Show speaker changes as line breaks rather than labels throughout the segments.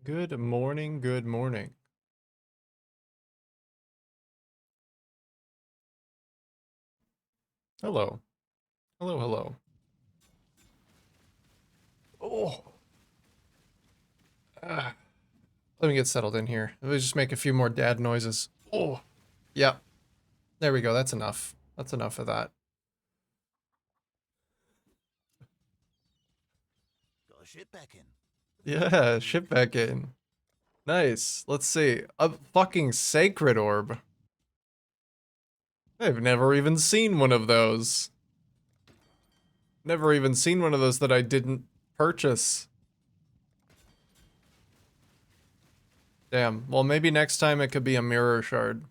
Good morning, good morning. Hello. Hello, hello. Oh, ah. Let me get settled in here. Let me just make a few more dad noises. Oh, yeah. There we go. That's enough. That's enough of that.
Got a ship back in.
Yeah, ship back in. Nice. Let's see. A fucking sacred orb. I've never even seen one of those. Never even seen one of those that I didn't purchase. Damn. Well, maybe next time it could be a mirror shard.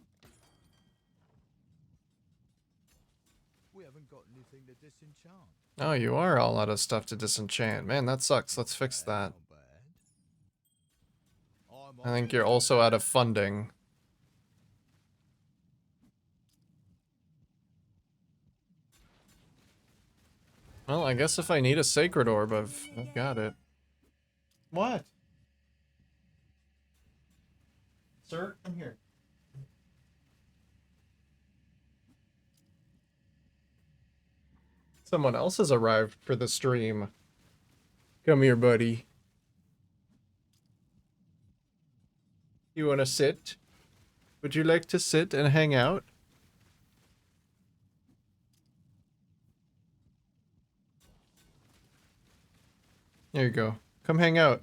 We haven't got anything to disenchant.
Oh, you are all out of stuff to disenchant. Man, that sucks. Let's fix that.
Not bad. I'm
I
on
think
it.
you're also out of funding. Well, I guess if I need a sacred orb, I've got it. What? Sir, come here. Someone else has arrived for the stream. Come here, buddy. You wanna sit? Would you like to sit and hang out? There you go. Come hang out.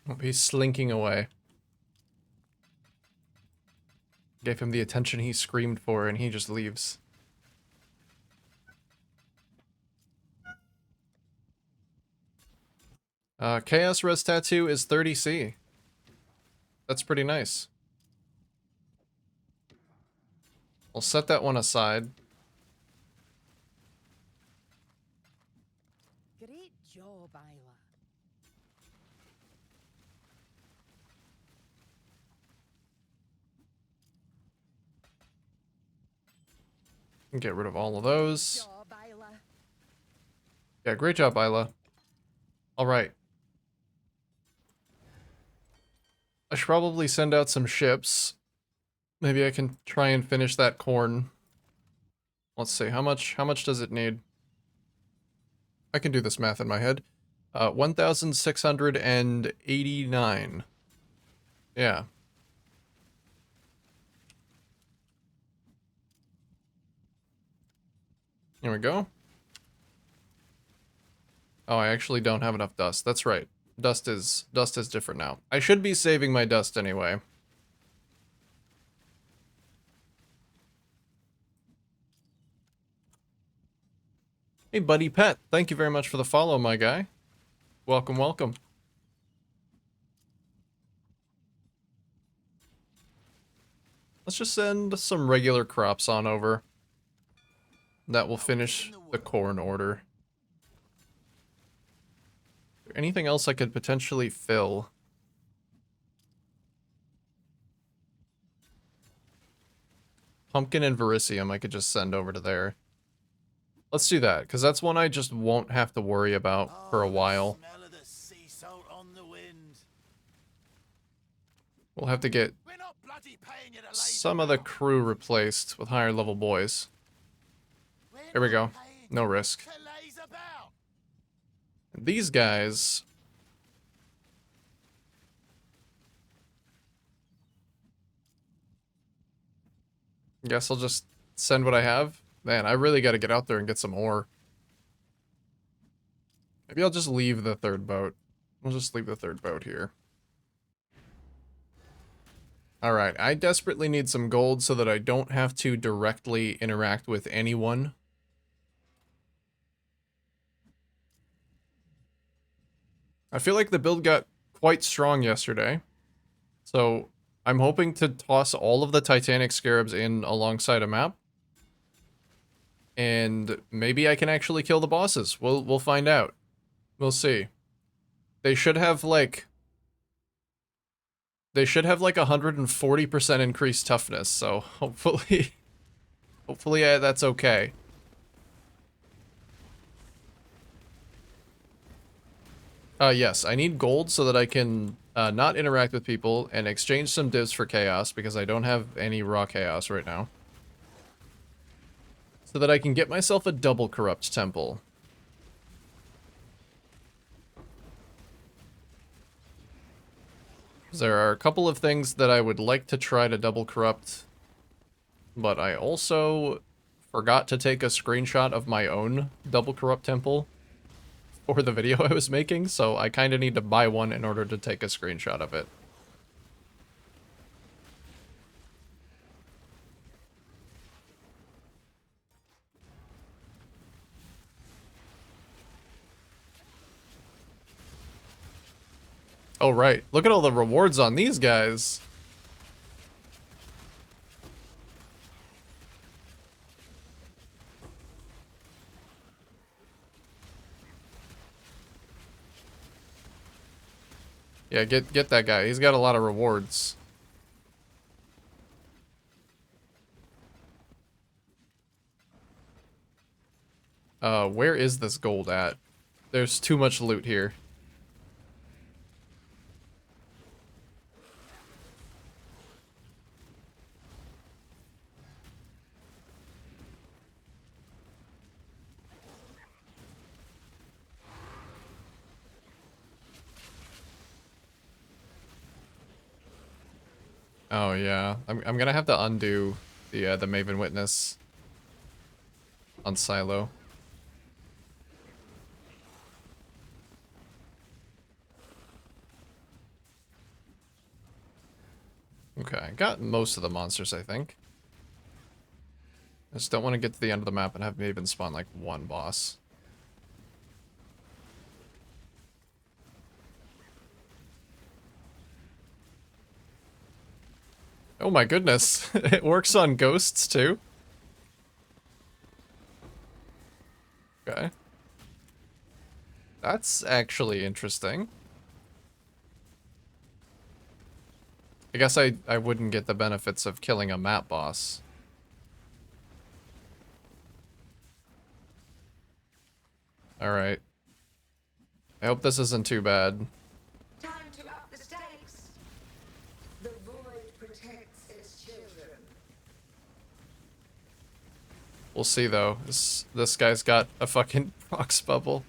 Oh, he's slinking away. Gave him the attention he screamed for, and he just leaves. Chaos Res Tattoo is 30C. That's pretty nice. I'll set that one aside.
Great job, Isla.
Get rid of all of those.
Job, Isla.
Yeah, great job, Isla. Alright. I should probably send out some ships. Maybe I can try and finish that corn. Let's see, how much does it need? I can do this math in my head. 1,689. Yeah. Here we go. Oh, I actually don't have enough dust. That's right. Dust is different now. I should be saving my dust anyway. Hey, Buddy Pet. Thank you very much for the follow, my guy. Welcome, welcome. Let's just send some regular crops on over. That will finish the corn order. Anything else I could potentially fill? Pumpkin and Verisium I could just send over to there. Let's do that, because that's one I just won't have to worry about for a while.
Smell of the sea salt on the wind.
We'll have to get
We're not bloody paying you to lay
some
them
of the
out.
crew replaced with higher level boys.
We're
Here we
not
go.
paying
No
you
risk.
to laze about.
And these guys... Guess I'll just send what I have. Man, I really gotta get out there and get some ore. Maybe I'll just leave the third boat. We'll just leave the third boat here. Alright, I desperately need some gold so that I don't have to directly interact with anyone. I feel like the build got quite strong yesterday. So, I'm hoping to toss all of the Titanic Scarabs in alongside a map. And maybe I can actually kill the bosses. We'll find out. We'll see. They should have like 140% increased toughness, so hopefully that's okay. Yes, I need gold so that I can not interact with people and exchange some divs for chaos because I don't have any raw chaos right now. So that I can get myself a double corrupt temple. There are a couple of things that I would like to try to double corrupt, but I also forgot to take a screenshot of my own double corrupt temple for the video I was making, so I kind of need to buy one in order to take a screenshot of it. Oh, right. Look at all the rewards on these guys. Yeah, get that guy. He's got a lot of rewards. Where is this gold at? There's too much loot here. Oh yeah, I'm gonna have to undo the Maven Witness on Silo. Okay, I got most of the monsters, I think. I just don't want to get to the end of the map and have Maven spawn like one boss. Oh my goodness, it works on ghosts too? Okay. That's actually interesting. I guess I wouldn't get the benefits of killing a map boss. Alright. I hope this isn't too bad.
Time to up the stakes. The void protects its children.
We'll see though. This guy's got a fucking box bubble.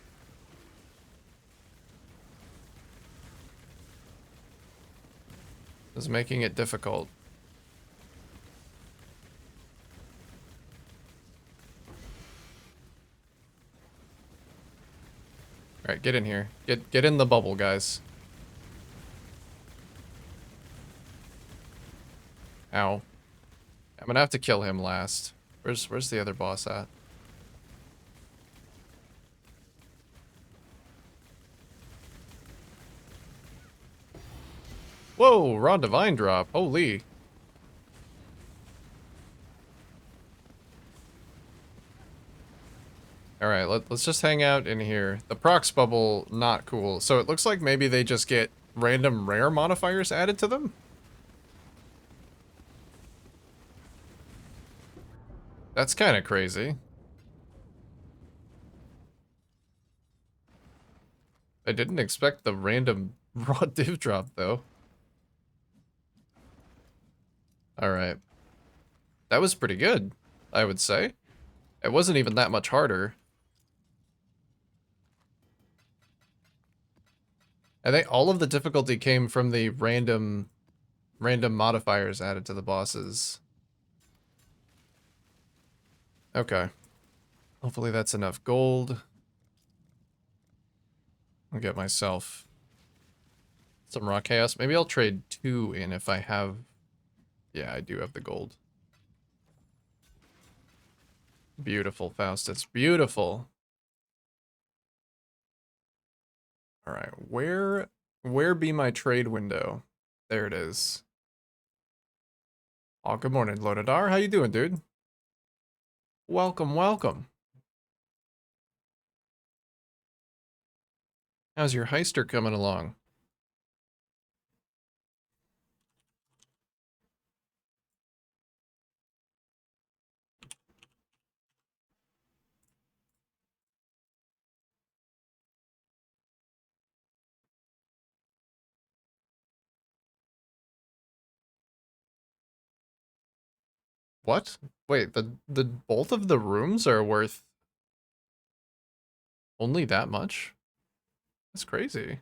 Is making it difficult. Alright, get in here. Get in the bubble, guys. Ow. I'm gonna have to kill him last. Where's the other boss at? Whoa, raw divine drop. Holy. Alright, let's just hang out in here. The procs bubble, not cool. So it looks like maybe they just get random rare modifiers added to them? That's kind of crazy. I didn't expect the random raw div drop, though. Alright. That was pretty good, I would say. It wasn't even that much harder. I think all of the difficulty came from the random modifiers added to the bosses. Okay. Hopefully that's enough gold. I'll get myself some raw chaos. Maybe I'll trade 2 in if I have... Yeah, I do have the gold. Beautiful, Faustus. Beautiful. Alright, where be my trade window? There it is. Oh, good morning, Lodadar. How you doing, dude? Welcome, welcome. How's your heister coming along? What? Wait, the both of the rooms are worth only that much? That's crazy.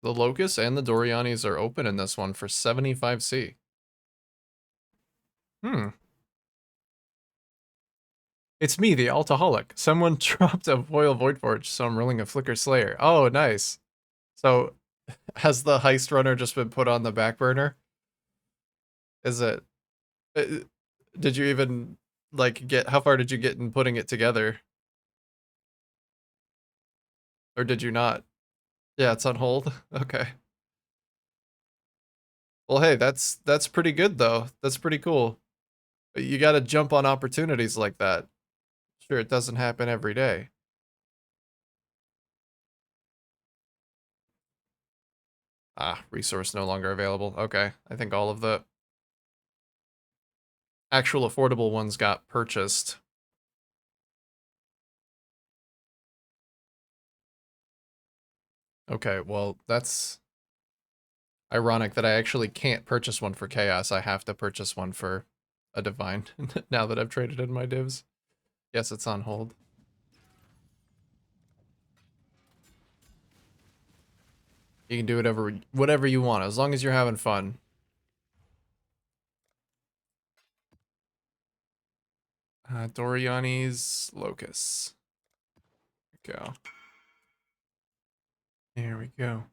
The Locust and the Dorianis are open in this one for 75C. Hmm. It's me, the Altaholic. Someone dropped a Foil Voidforge, so I'm rolling a Flicker Slayer. Oh, nice. So, has the Heist Runner just been put on the back burner? Is it... uh, Did you even, like, get... How far did you get in putting it together? Or did you not? Yeah, it's on hold? Okay. Well, hey, that's pretty good, though. That's pretty cool. You gotta jump on opportunities like that. Sure, it doesn't happen every day. Ah, resource no longer available. Okay, I think all of the actual affordable ones got purchased. Okay, well, that's ironic that I actually can't purchase one for Chaos. I have to purchase one for a Divine now that I've traded in my divs. Yes, it's on hold. You can do whatever you want, as long as you're having fun. Doriani's Locus. Go. There we go.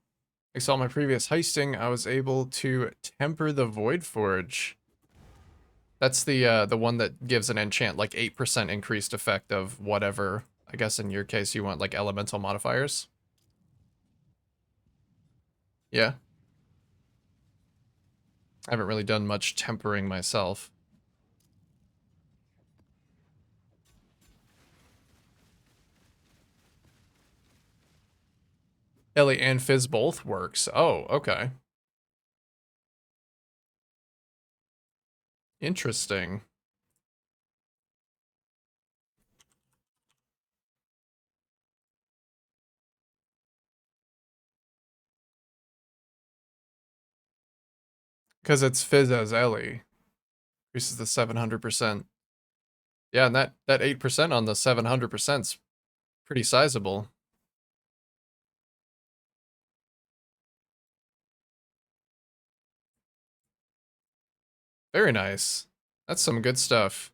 I saw my previous heisting, I was able to temper the Void Forge. That's the one that gives an enchant like 8% increased effect of whatever. I guess in your case you want like elemental modifiers. Yeah. I haven't really done much tempering myself. Ellie and Fizz both works. Oh, okay. Interesting. Because it's Fizz as Ellie. Increases the 700%. Yeah, and that 8% on the 700%'s pretty sizable. Very nice. That's some good stuff.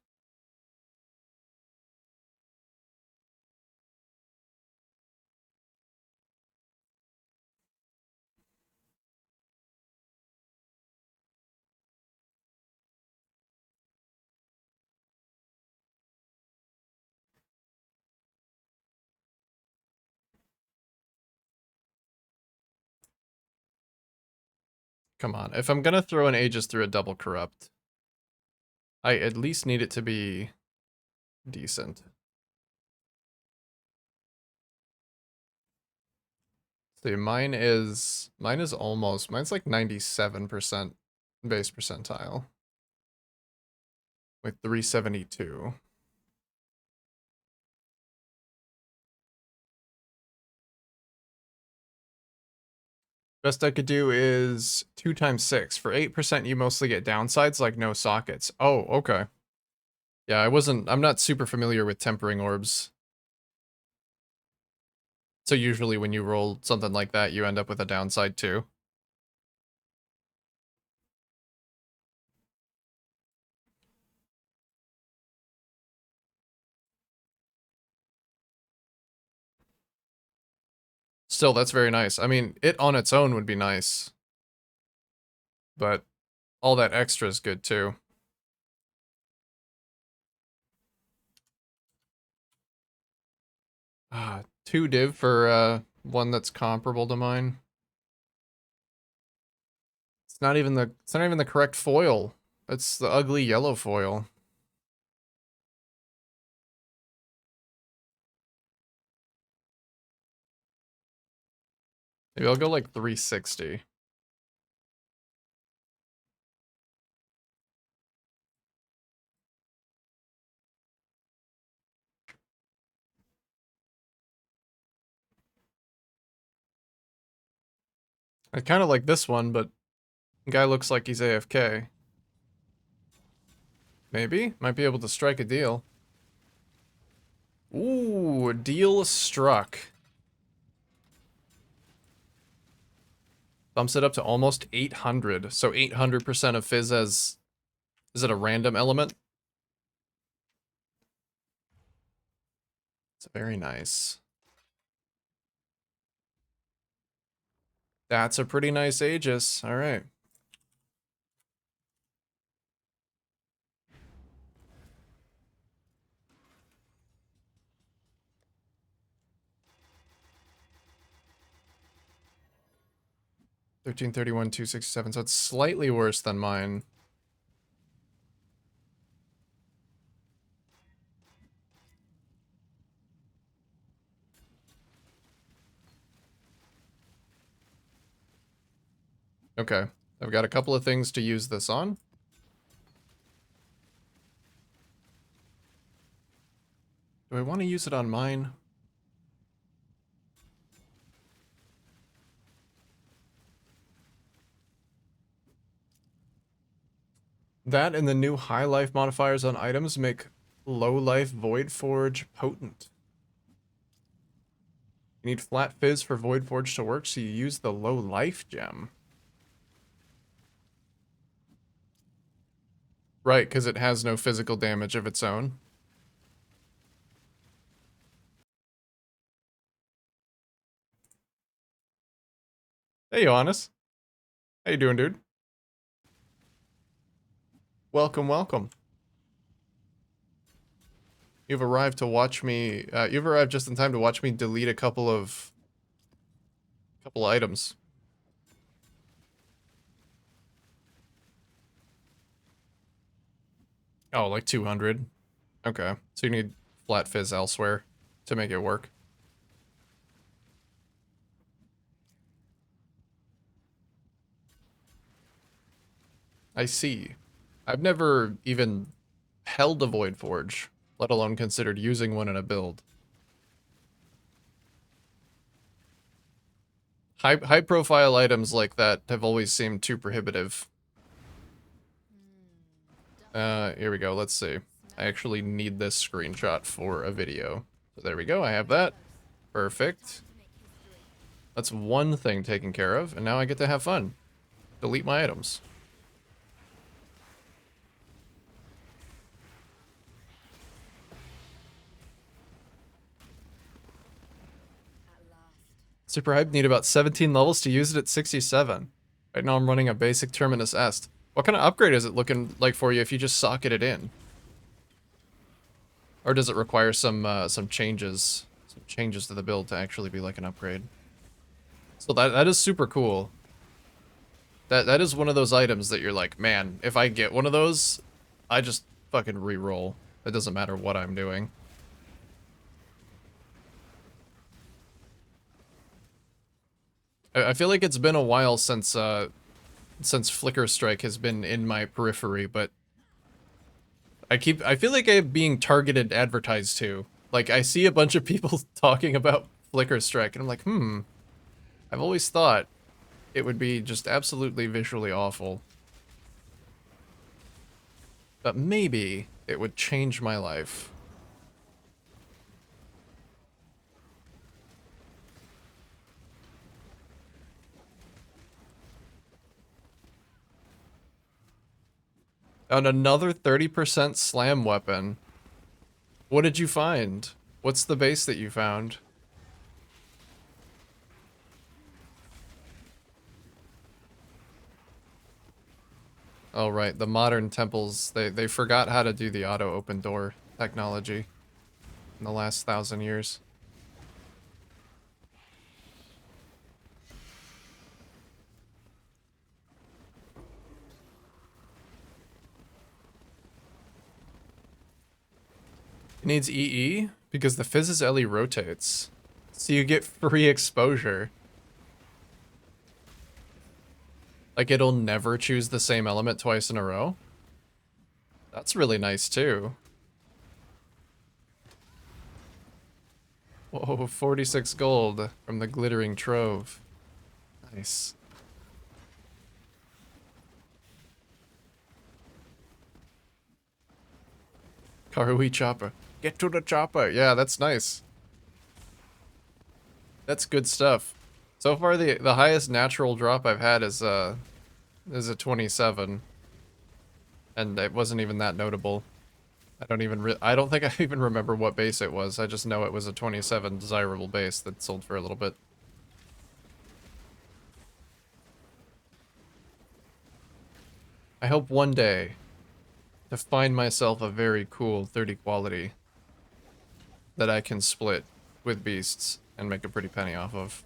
Come on. If I'm gonna throw an Aegis through a double corrupt, I at least need it to be decent. See, mine is almost, mine's like 97% base percentile with 372. Best I could do is 2 times 6. For 8%, you mostly get downsides like no sockets. Oh, okay. Yeah, I'm not super familiar with tempering orbs. So usually when you roll something like that, you end up with a downside too. Still, that's very nice. I mean, it on its own would be nice. But all that extra is good too. Ah, 2 div for one that's comparable to mine. It's not even the correct foil. It's the ugly yellow foil. Maybe I'll go like 360. I kind of like this one, but Guy looks like he's AFK. Maybe? Might be able to strike a deal. Ooh, deal struck. Bumps it up to almost 800. So 800% of Fizz as... Is it a random element? It's very nice. That's a pretty nice Aegis. Alright. $1331, $267. So it's slightly worse than mine. Okay. I've got a couple of things to use this on. Do I want to use it on mine? That and the new high life modifiers on items make low life Void Forge potent. You need flat fizz for Void Forge to work, so you use the low life gem. Right, because it has no physical damage of its own. Hey, Johannes. How you doing, dude? Welcome, welcome. You've arrived to watch me, you've arrived just in time to watch me delete a couple items. Oh, like 200. Okay, so you need flat fizz elsewhere to make it work. I see. I've never even held a Void Forge, let alone considered using one in a build. High profile items like that have always seemed too prohibitive. Here we go, let's see. I actually need this screenshot for a video. So there we go, I have that. Perfect. That's one thing taken care of, and now I get to have fun. Delete my items. Super hype, need about 17 levels to use it at 67. Right now I'm running a basic Terminus Est. What kind of upgrade is it looking like for you if you just socket it in? Or does it require some changes to the build to actually be like an upgrade? So that is super cool. That is one of those items that you're like, man, if I get one of those, I just fucking re-roll. It doesn't matter what I'm doing. I feel like it's been a while since Flicker Strike has been in my periphery, but I feel like I'm being targeted advertised to. Like, I see a bunch of people talking about Flicker Strike, and I'm like, I've always thought it would be just absolutely visually awful. But maybe it would change my life. And another 30% slam weapon. What did you find? What's the base that you found? Oh right, the modern temples, they forgot how to do the auto open door technology in the last 1,000 years. It needs EE because the Fizz's Ellie rotates. So you get free exposure. Like it'll never choose the same element twice in a row. That's really nice too. Whoa, 46 gold from the glittering trove. Nice. Karui chopper. Get to the chopper. Yeah, that's nice. That's good stuff. So far, the highest natural drop I've had is a 27, and it wasn't even that notable. I don't think I even remember what base it was. I just know it was a 27 desirable base that sold for a little bit. I hope one day to find myself a very cool 30 quality that I can split with beasts and make a pretty penny off of.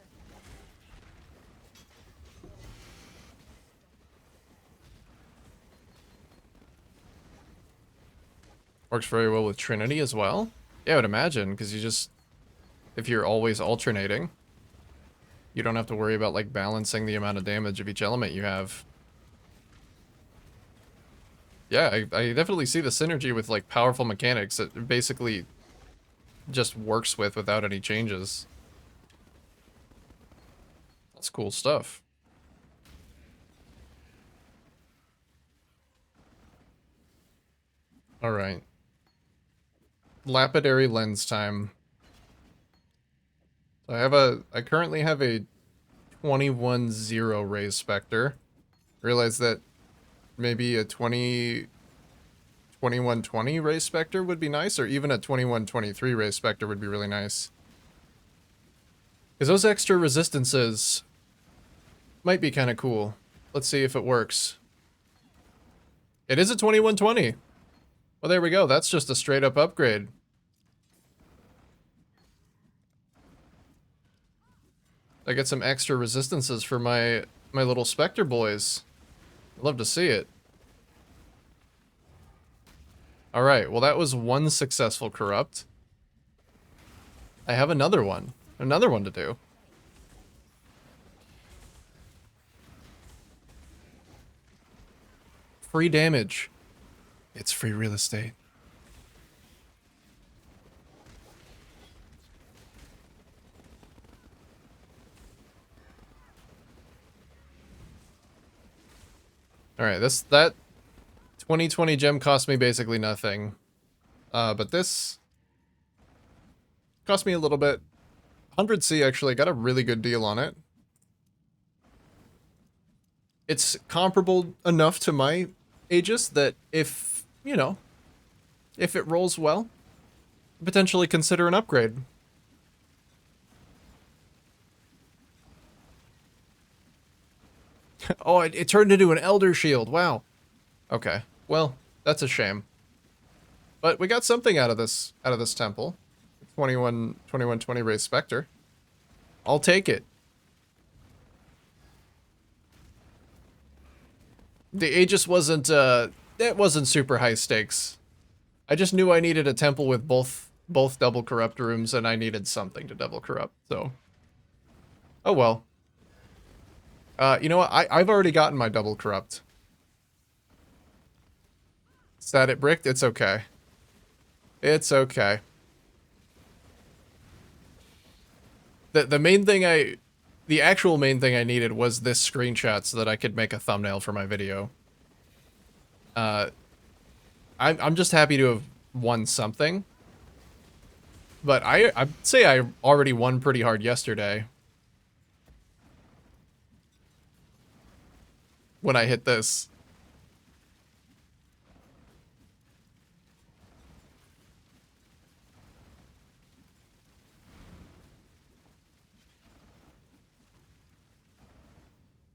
Works very well with Trinity as well. Yeah, I would imagine, because if you're always alternating, you don't have to worry about, like, balancing the amount of damage of each element you have. Yeah, I definitely see the synergy with, like, powerful mechanics that basically just works with without any changes. That's cool stuff. Alright. Lapidary lens time. So I currently have a 21-0 Raise Spectre. Realize that maybe a 21-20 Raise Spectre would be nice, or even a 21-23 Raise Spectre would be really nice. Because those extra resistances might be kind of cool. Let's see if it works. It is a 21-20. Well, there we go. That's just a straight up upgrade. I get some extra resistances for my little Spectre boys. I'd love to see it. Alright, well that was one successful corrupt. I have another one. Another one to do. Free damage. It's free real estate. Alright, that 2020 gem cost me basically nothing. But this cost me a little bit. 100C actually got a really good deal on it. It's comparable enough to my Aegis that if, you know, if it rolls well, potentially consider an upgrade. Oh, it turned into an Elder Shield. Wow. Okay. Well, that's a shame. But we got something out of this temple. 21-20 Raise Spectre. I'll take it. The Aegis wasn't it wasn't super high stakes. I just knew I needed a temple with both double corrupt rooms, and I needed something to double corrupt, so. Oh well. You know what? I've already gotten my double corrupt. Is that it bricked? It's okay. It's okay. The main thing the actual main thing I needed was this screenshot so that I could make a thumbnail for my video. I'm just happy to have won something. But I'd say I already won pretty hard yesterday. When I hit this.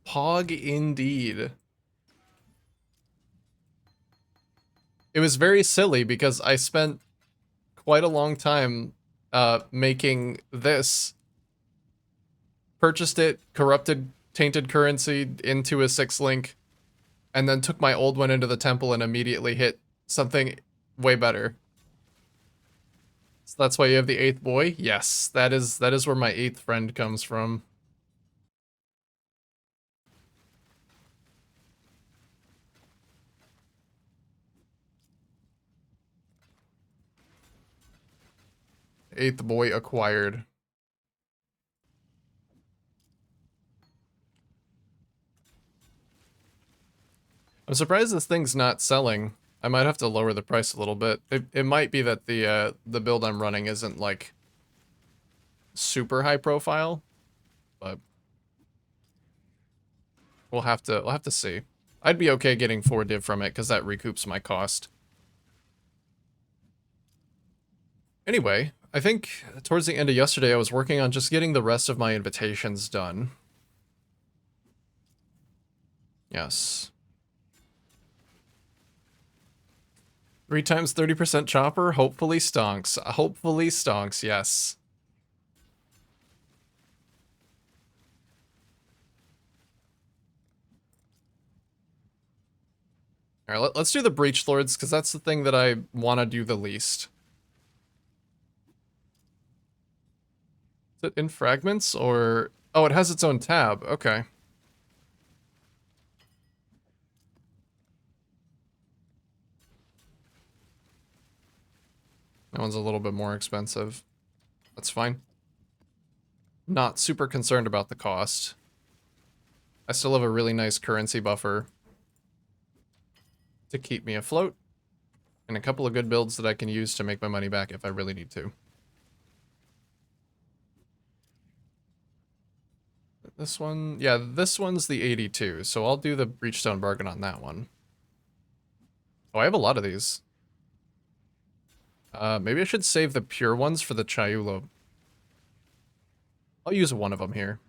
Pog indeed. It was very silly because I spent quite a long time making this. Purchased it, corrupted tainted currency into a 6-link, and then took my old one into the temple and immediately hit something way better. So that's why you have the 8th boy? Yes, that is where my 8th friend comes from. Eighth boy acquired. I'm surprised this thing's not selling. I might have to lower the price a little bit. It might be that the build I'm running isn't like super high profile, but we'll have to see. I'd be okay getting 4 div from it because that recoups my cost. Anyway, I think towards the end of yesterday I was working on just getting the rest of my invitations done. Yes. 3 times 30% chopper, hopefully stonks. Hopefully stonks, yes. Alright, let's do the Breach Lords, because that's the thing that I want to do the least. Is it in fragments, or... Oh, it has its own tab. Okay. That one's a little bit more expensive. That's fine. Not super concerned about the cost. I still have a really nice currency buffer to keep me afloat, and a couple of good builds that I can use to make my money back if I really need to. This one, yeah, this one's the 82, so I'll do the Breachstone Bargain on that one. Oh, I have a lot of these. Maybe I should save the pure ones for the Chayulo. I'll use one of them here.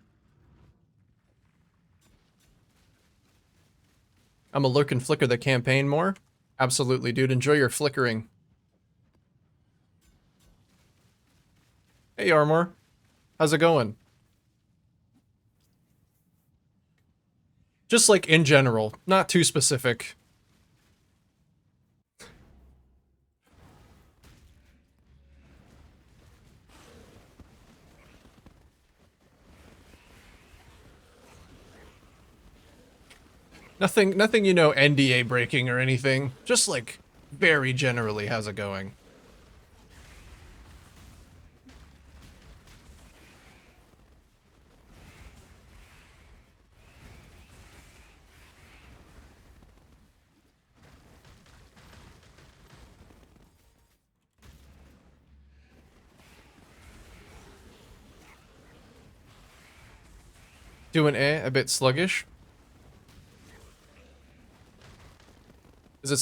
I'm a lurk and flicker the campaign more. Absolutely, dude. Enjoy your flickering. Hey, Armor. How's it going? Just like in general, not too specific. Nothing, you know, NDA breaking or anything. Just like very generally, how's it going? Doing a bit sluggish. Is it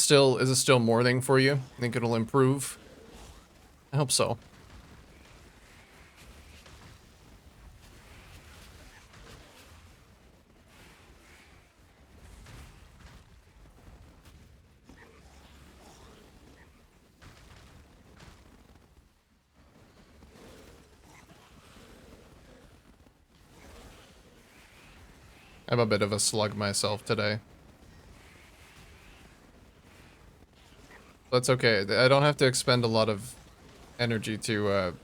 still morning for you? Think it'll improve? I hope so. I'm a bit of a slug myself today. That's okay. I don't have to expend a lot of energy to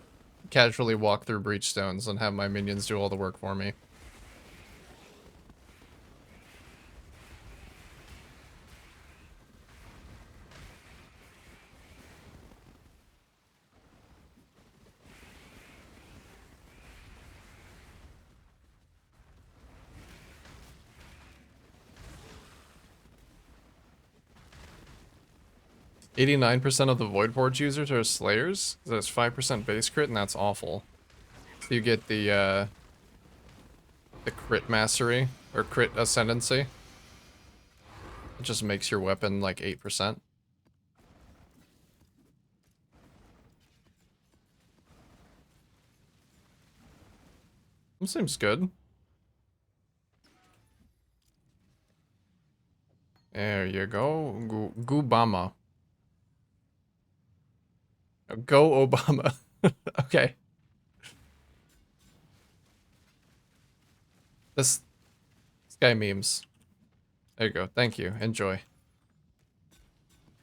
casually walk through breachstones and have my minions do all the work for me. %89 of the Void Forge users are Slayers. That's 5% base crit, and that's awful. So you get the crit mastery, or crit ascendancy. It just makes your weapon like 8%. That seems good. There you go. Goobama. Go Obama. Okay. This guy memes. There you go. Thank you. Enjoy.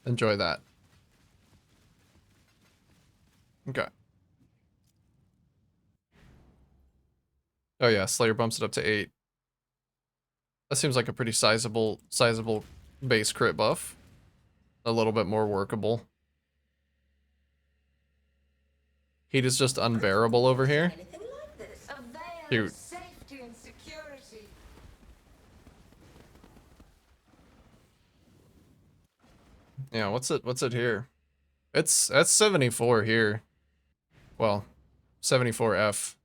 Enjoy that. Okay. Oh yeah, Slayer bumps it up to 8. That seems like a pretty sizable base crit buff. A little bit more workable. Heat is just unbearable over here. Cute.
Safety and security.
Yeah, what's it here? That's 74 here. Well, 74F.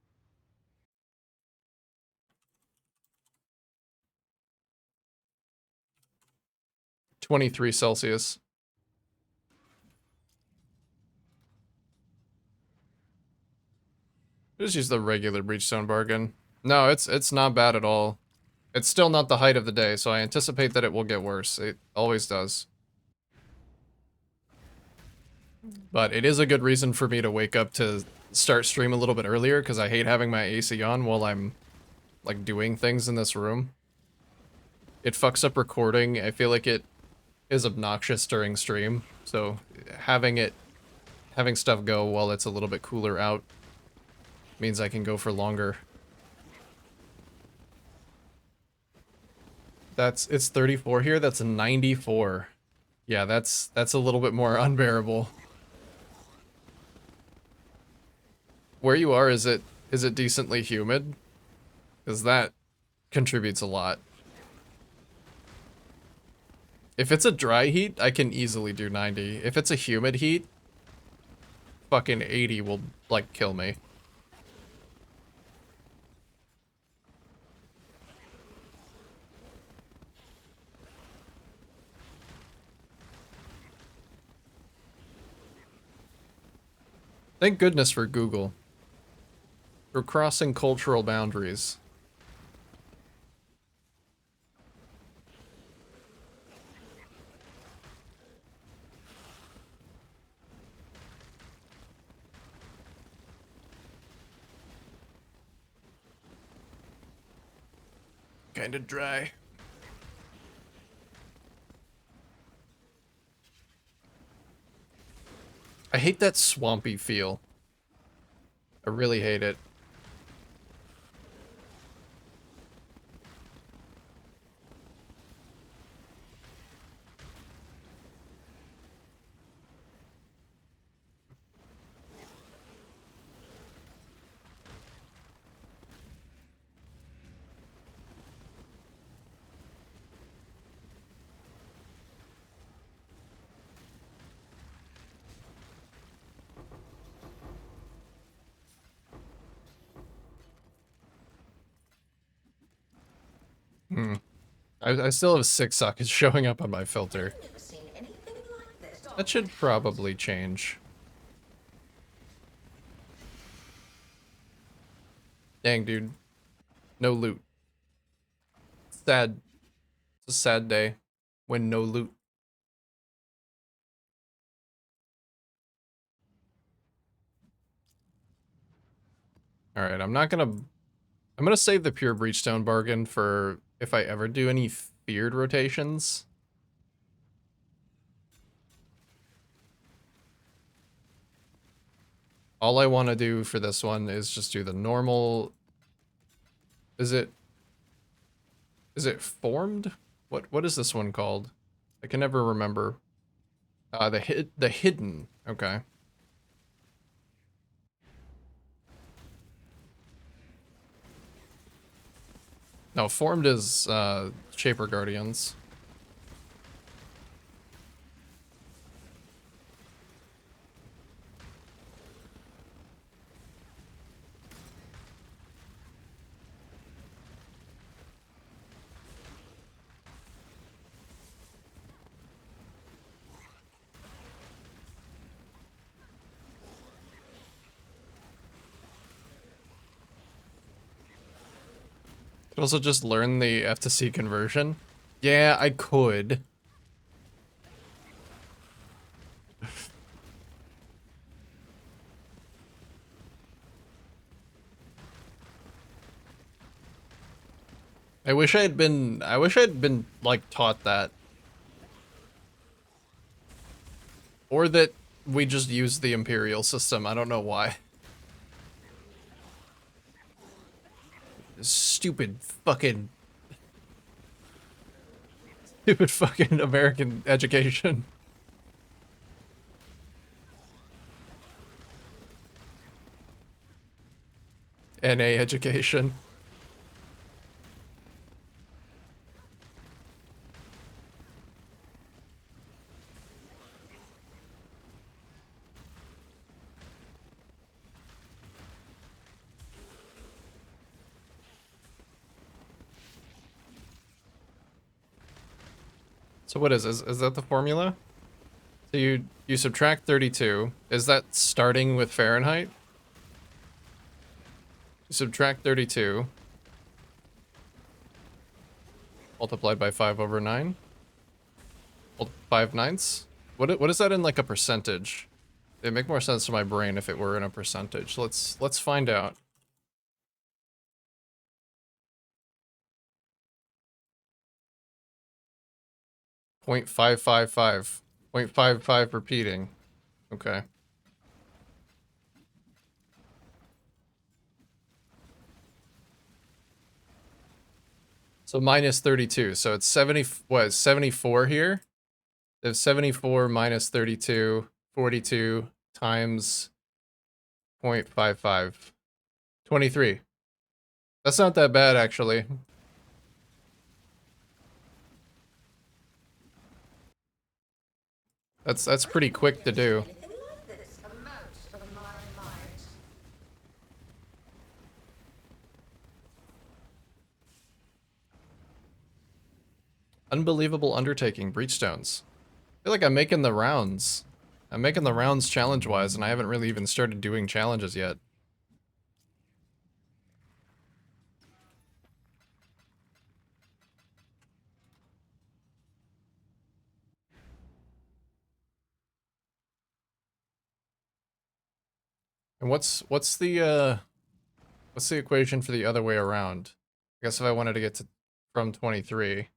23 Celsius. Just use the regular Breachstone bargain. No, it's not bad at all. It's still not the height of the day, so I anticipate that it will get worse. It always does. But it is a good reason for me to wake up to start stream a little bit earlier, because I hate having my AC on while I'm, like, doing things in this room. It fucks up recording. I feel like it is obnoxious during stream, so having stuff go while it's a little bit cooler out means I can go for longer. It's 34 here, that's 94. Yeah, that's a little bit more unbearable. Where you are, is it decently humid? Because that contributes a lot. If it's a dry heat, I can easily do 90. If it's a humid heat, fucking 80 will, like, kill me. Thank goodness for Google. For crossing cultural boundaries. Kinda dry. I hate that swampy feel. I really hate it. Hmm. I still have 6 sockets showing up on my filter.
I've never seen anything like this.
That should probably change. Dang, dude. No loot. Sad. It's a sad day when no loot. Alright, I'm gonna save the pure breachstone bargain for if I ever do any feared rotations. All I want to do for this one is just do the normal. Is it formed? What is this one called? I can never remember. The hidden. Okay. No, formed is Shaper Guardians. Could also just learn the F to C conversion. Yeah, I could. I wish I had been like taught that. Or that we just used the Imperial system. I don't know why. Stupid fucking American education. NA education. So what is that the formula? So you subtract 32. Is that starting with Fahrenheit? You subtract 32 multiplied by 5/9. 5/9. What is that in like a percentage? It'd make more sense to my brain if it were in a percentage. Let's find out. .555. 0.55 repeating. Okay. So minus 32. So it's 70, what is 74 here? There's 74 minus 32, 42 times 0.55. 23. That's not that bad, actually. That's pretty quick to do.
Anything like this amount of my might.
Unbelievable undertaking, breachstones. I feel like I'm making the rounds. I'm making the rounds challenge-wise, and I haven't really even started doing challenges yet. And what's the equation for the other way around? I guess if I wanted to get to from 23,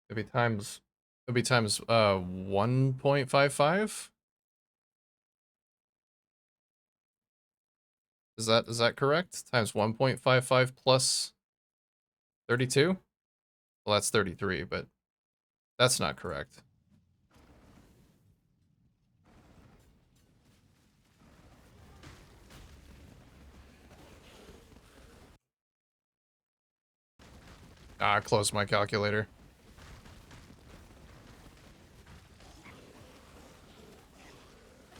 it'd be times 1.55? Is that correct? Times 1.55 plus 32? Well, that's 33, but that's not correct. Ah, I closed my calculator.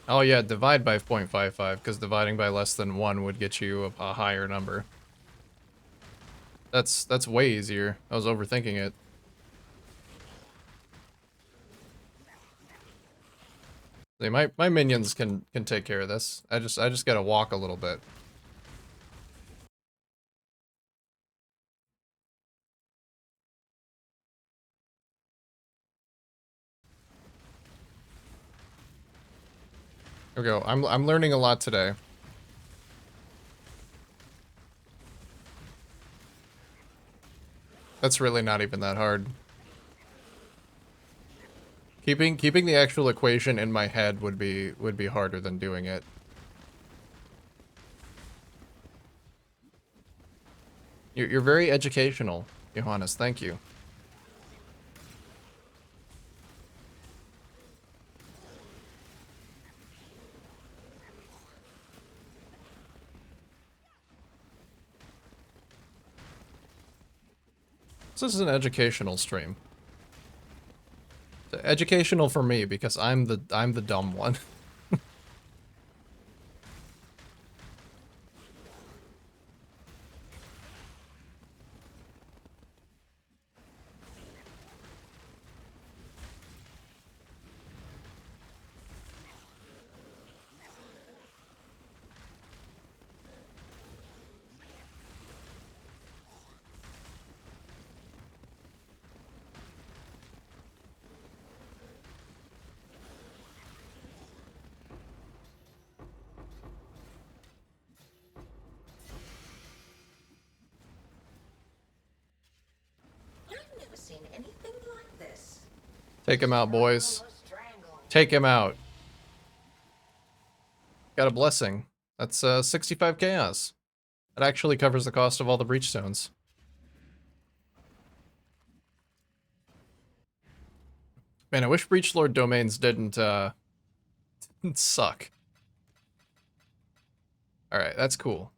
Oh yeah, divide by 0.55, because dividing by less than 1 would get you a higher number. That's way easier. I was overthinking it. See, my minions can take care of this. I just gotta walk a little bit. Here we go. I'm learning a lot today. That's really not even that hard. Keeping the actual equation in my head would be harder than doing it. You're very educational, Johannes. Thank you. This is an educational stream. Educational for me because I'm the dumb one.
I've never seen anything like this.
Take him out, boys.
Almost strangled.
Take him out. Got a blessing. That's 65 chaos. That actually covers the cost of all the breachstones. Man, I wish Breachlord domains didn't suck. Alright, that's cool.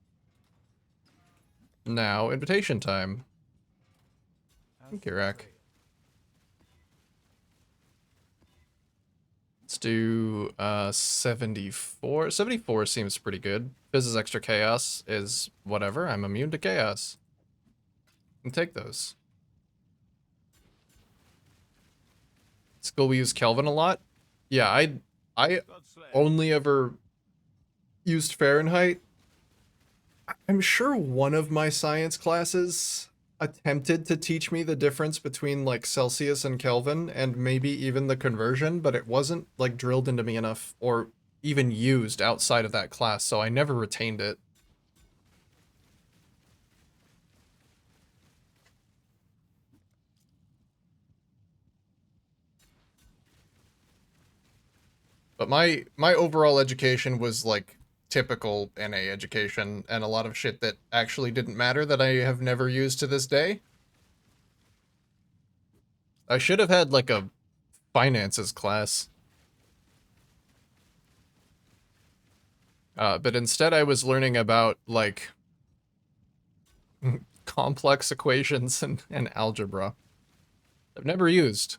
Now, invitation time. Kirak. Let's do 74. 74 seems pretty good. Fizz's extra chaos is whatever. I'm immune to chaos. And take those. School we use Kelvin a lot. Yeah, I only ever used Fahrenheit. I'm sure one of my science classes attempted to teach me the difference between like Celsius and Kelvin and maybe even the conversion, but it wasn't like drilled into me enough or even used outside of that class, so I never retained it. But my overall education was like typical NA education and a lot of shit that actually didn't matter that I have never used to this day. I should have had like a finances class. But instead I was learning about like complex equations and algebra. I've never used.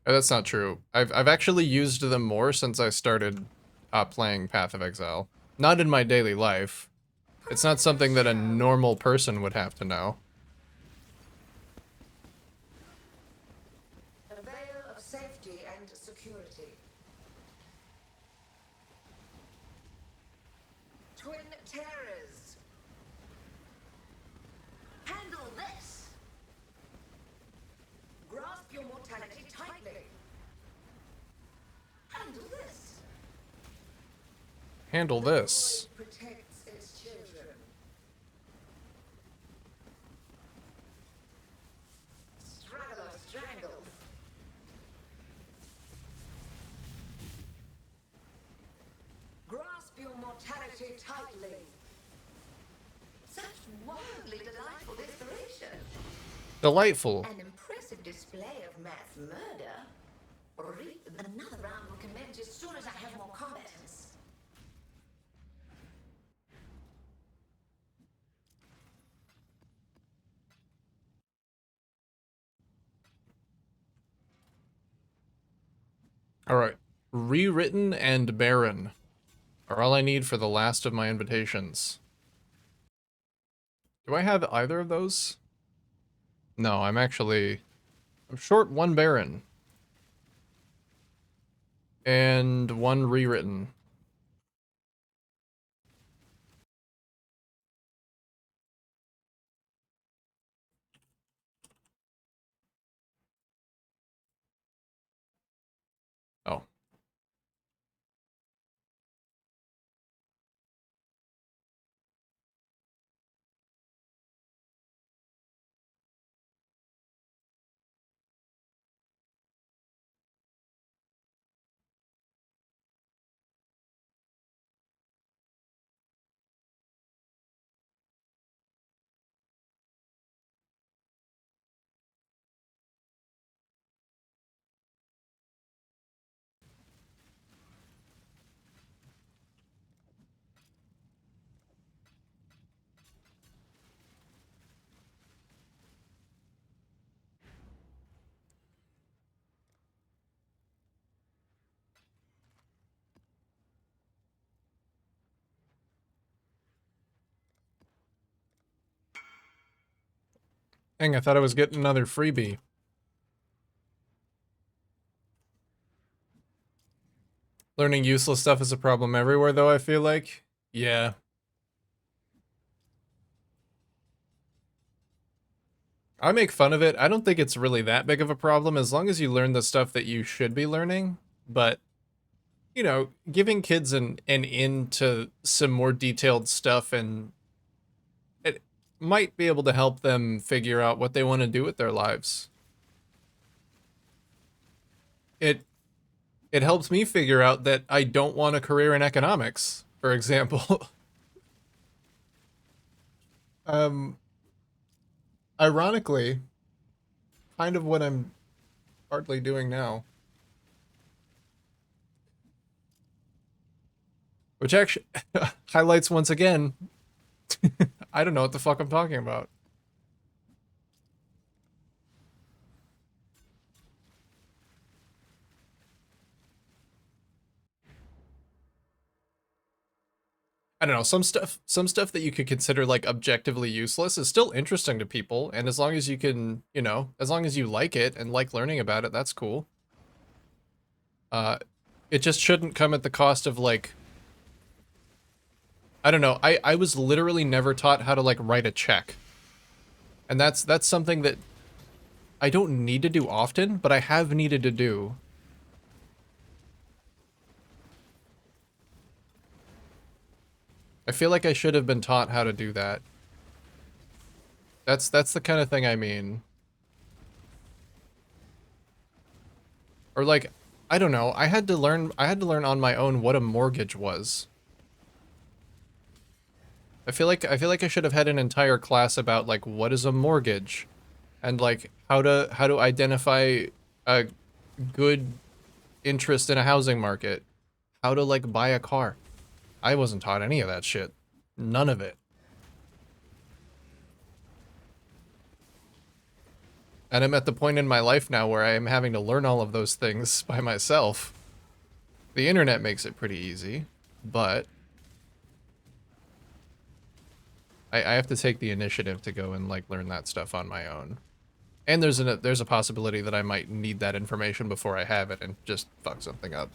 That's not true. I've actually used them more since I started playing Path of Exile. Not in my daily life. It's not something that a normal person would have to know.
A veil of safety and security. Twin terrors. Handle this. Grasp your mortality tightly. Handle this.
Handle this.
The void protects its children. Straggler strangled. Grasp your mortality tightly. Such wildly delightful desperation.
Delightful.
An impressive display of mass murder. Another round will commence as soon as I have more combatants.
Alright. Rewritten and barren are all I need for the last of my invitations. Do I have either of those? No, I'm short one barren. And one rewritten. Oh. Dang, I thought I was getting another freebie. Learning useless stuff is a problem everywhere, though, I feel like. Yeah. I make fun of it. I don't think it's really that big of a problem as long as you learn the stuff that you should be learning. But, you know, giving kids an into some more detailed stuff and it might be able to help them figure out what they want to do with their lives. It it helps me figure out that I don't want a career in economics, for example. um Ironically, kind of what I'm partly doing now. Which actually highlights once again, I don't know what the fuck I'm talking about. I don't know, some stuff that you could consider like objectively useless is still interesting to people, and as long as you can, you know, as long as you like it and like learning about it, that's cool. It just shouldn't come at the cost of like, I don't know, I was literally never taught how to like write a check. And that's something that I don't need to do often, but I have needed to do. I feel like I should have been taught how to do that. That's the kind of thing I mean. Or like, I don't know, I had to learn on my own what a mortgage was. I feel like I should have had an entire class about like what is a mortgage and like how to identify a good interest in a housing market, how to like buy a car. I wasn't taught any of that shit. None of it. And I'm at the point in my life now where I am having to learn all of those things by myself. The internet makes it pretty easy, but I have to take the initiative to go and like learn that stuff on my own. And there's a possibility that I might need that information before I have it and just fuck something up.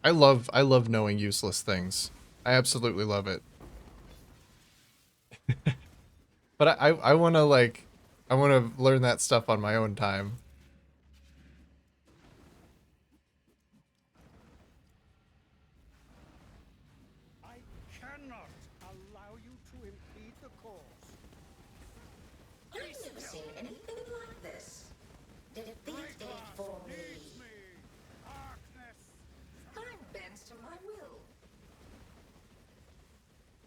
I love knowing useless things. I absolutely love it. But I want to like, I want to learn that stuff on my own time.
I cannot allow you to impede the course.
I've never seen anything like this. Defeat it for me.
Needs me. Darkness.
I'm bent to my will.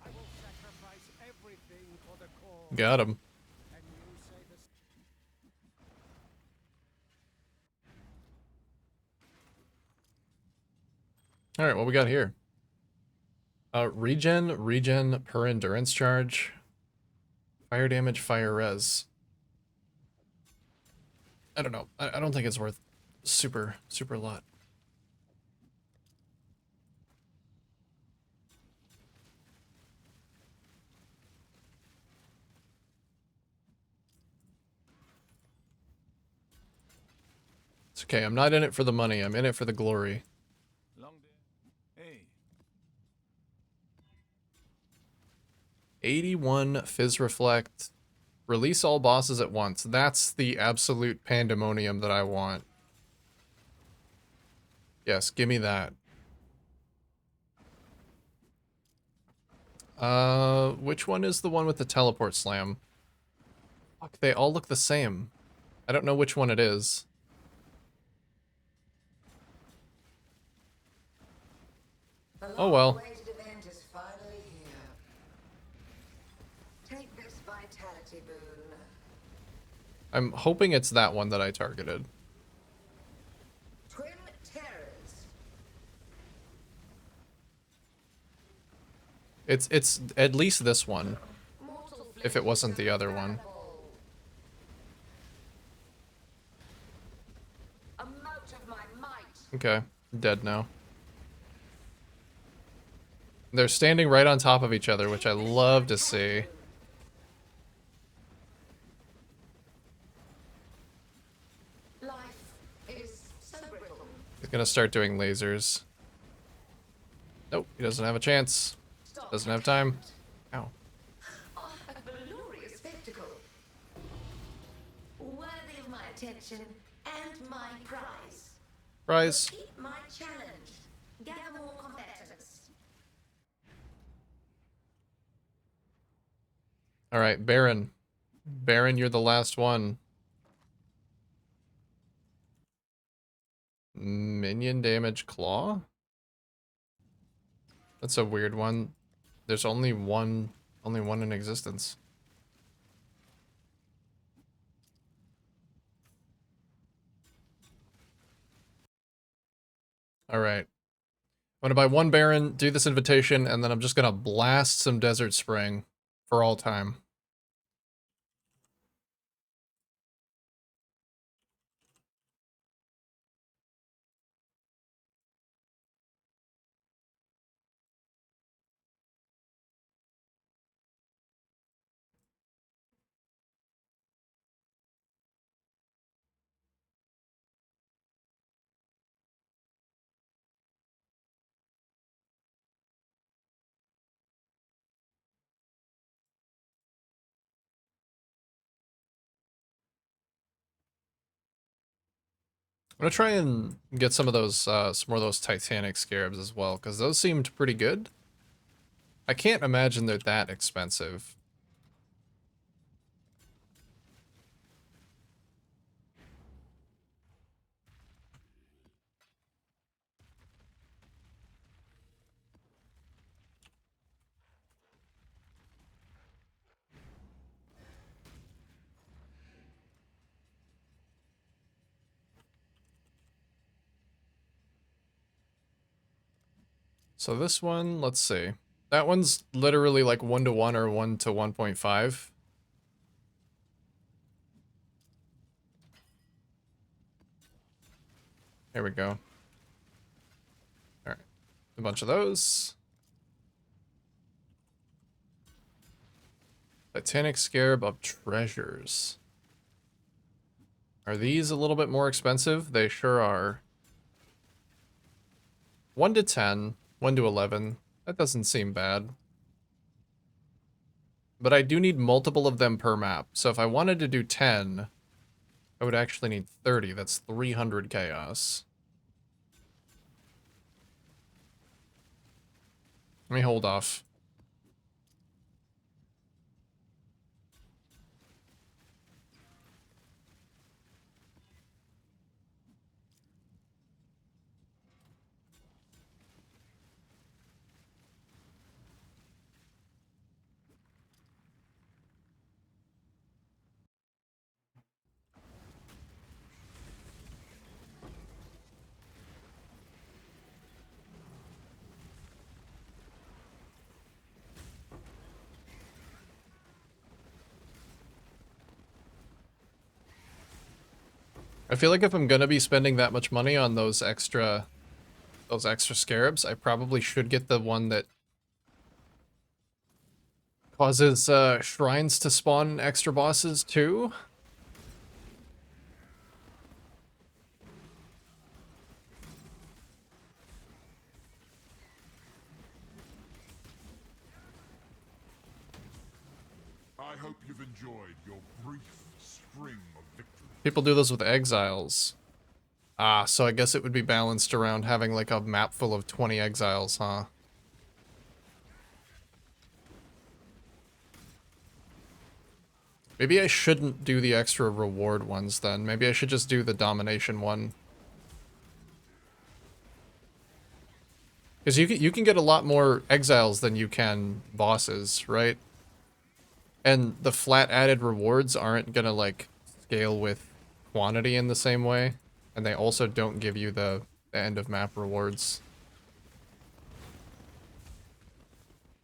I will sacrifice everything for the cause.
Got him.
And you say this.
All right, what we got here? Regen per endurance charge. Fire damage, fire res. I don't know. I don't think it's worth super a lot. It's okay. I'm not in it for the money. I'm in it for the glory.
Long day. Hey.
81 Fizz Reflect. Release all bosses at once. That's the absolute pandemonium that I want. Yes, give me that. Which one is the one with the teleport slam? Fuck, they all look the same. I don't know which one it is. Oh well.
The long-awaited event is finally here. Take this vitality boon.
I'm hoping it's that one that I targeted.
Twin terrors.
It's at least this one,
Mortal
if it wasn't the other one.
A mote of my might.
Okay, dead now. They're standing right on top of each other, which I love to see.
Life is so brittle.
He's gonna start doing lasers. Nope, he doesn't have a chance. Doesn't have time. Ow.
Oh, a glorious spectacle. Worthy of my attention and my prize.
Prize.
Keep my challenge. Gather more combatants.
Alright, Baron. Baron, you're the last one. Minion damage claw? That's a weird one. There's only one Only one in existence. Alright. I'm gonna buy one Baron, do this invitation, and then I'm just gonna blast some Desert Spring for all time. I'm gonna try and get some of those, some more of those Titanic Scarabs as well, because those seemed pretty good. I can't imagine they're that expensive. So this one, let's see. That one's literally like 1-to-1 or 1-to-1.5. Here we go. Alright. A bunch of those. Titanic Scarab of Treasures. Are these a little bit more expensive? They sure are. 1-to-10, 1-to-11. That doesn't seem bad. But I do need multiple of them per map. So if I wanted to do 10, I would actually need 30. That's 300 chaos. Let me hold off. I feel like if I'm gonna be spending that much money on those extra scarabs, I probably should get the one that causes shrines to spawn extra bosses too.
I hope you've enjoyed your brief string of victory.
People do this with exiles. Ah, so I guess it would be balanced around having like a map full of 20 exiles, huh? Maybe I shouldn't do the extra reward ones then. Maybe I should just do the domination one. Because you can get a lot more exiles than you can bosses, right? And the flat added rewards aren't gonna like scale with quantity in the same way. And they also don't give you the end of map rewards.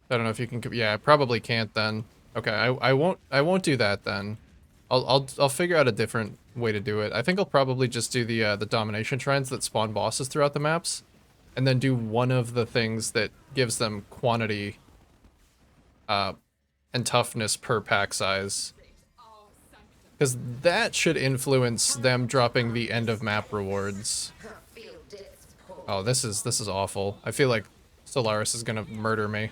I don't know if you can, yeah, I probably can't then. Okay, I won't do that then. I'll figure out a different way to do it. I think I'll probably just do the domination shrines that spawn bosses throughout the maps, and then do one of the things that gives them quantity and toughness per pack size. Because that should influence them dropping the end of map rewards. Oh, this is awful. I feel like Solaris is gonna murder me.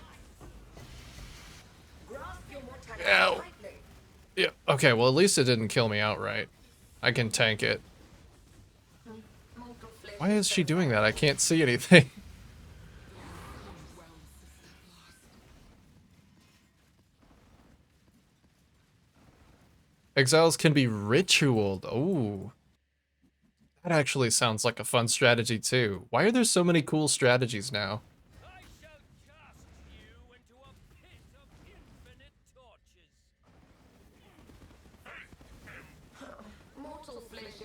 Ow. Yeah, okay, well at least it didn't kill me outright. I can tank it. Why is she doing that? I can't see anything. Exiles can be ritualed. Oh. That actually sounds like a fun strategy too. Why are there so many cool strategies now?
I shall cast you into a pit of infinite